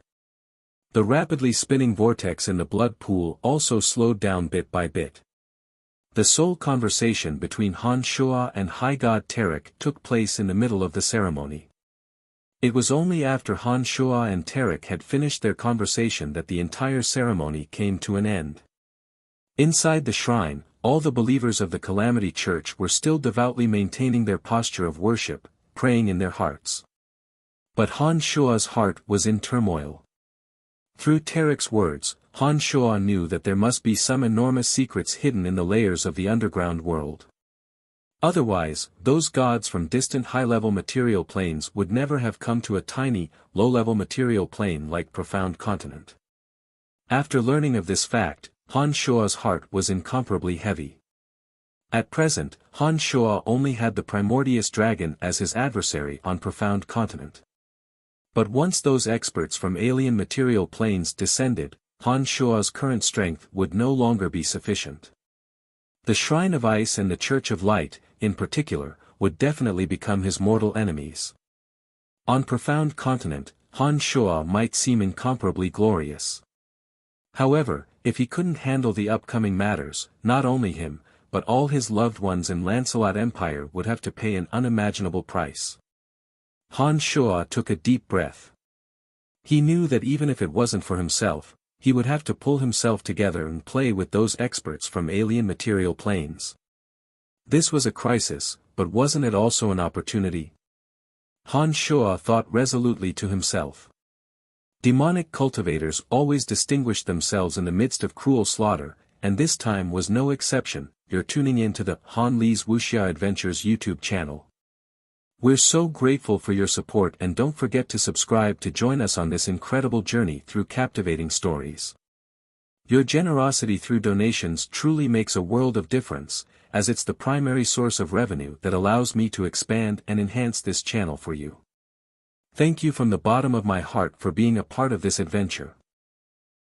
The rapidly spinning vortex in the blood pool also slowed down bit by bit. The sole conversation between Han Shuo and High God Tarek took place in the middle of the ceremony. It was only after Han Shuo and Tarek had finished their conversation that the entire ceremony came to an end. Inside the shrine, all the believers of the Calamity Church were still devoutly maintaining their posture of worship, praying in their hearts. But Han Shuo's heart was in turmoil. Through Tarek's words, Han Shuo knew that there must be some enormous secrets hidden in the layers of the underground world. Otherwise, those gods from distant high-level material planes would never have come to a tiny, low-level material plane like Profound Continent. After learning of this fact, Han Shuo's heart was incomparably heavy. At present, Han Shuo only had the Primordius Dragon as his adversary on Profound Continent. But once those experts from alien material planes descended, Han Shuo's current strength would no longer be sufficient. The Shrine of Ice and the Church of Light, in particular, would definitely become his mortal enemies. On Profound Continent, Han Shuo might seem incomparably glorious. However, if he couldn't handle the upcoming matters, not only him, but all his loved ones in Lancelot Empire would have to pay an unimaginable price. Han Shuo took a deep breath. He knew that even if it wasn't for himself, he would have to pull himself together and play with those experts from alien material planes. This was a crisis, but wasn't it also an opportunity? Han Shuo thought resolutely to himself. Demonic cultivators always distinguished themselves in the midst of cruel slaughter, and this time was no exception. You're tuning in to the Han Lee's Wuxia Adventures YouTube channel. We're so grateful for your support, and don't forget to subscribe to join us on this incredible journey through captivating stories. Your generosity through donations truly makes a world of difference, as it's the primary source of revenue that allows me to expand and enhance this channel for you. Thank you from the bottom of my heart for being a part of this adventure.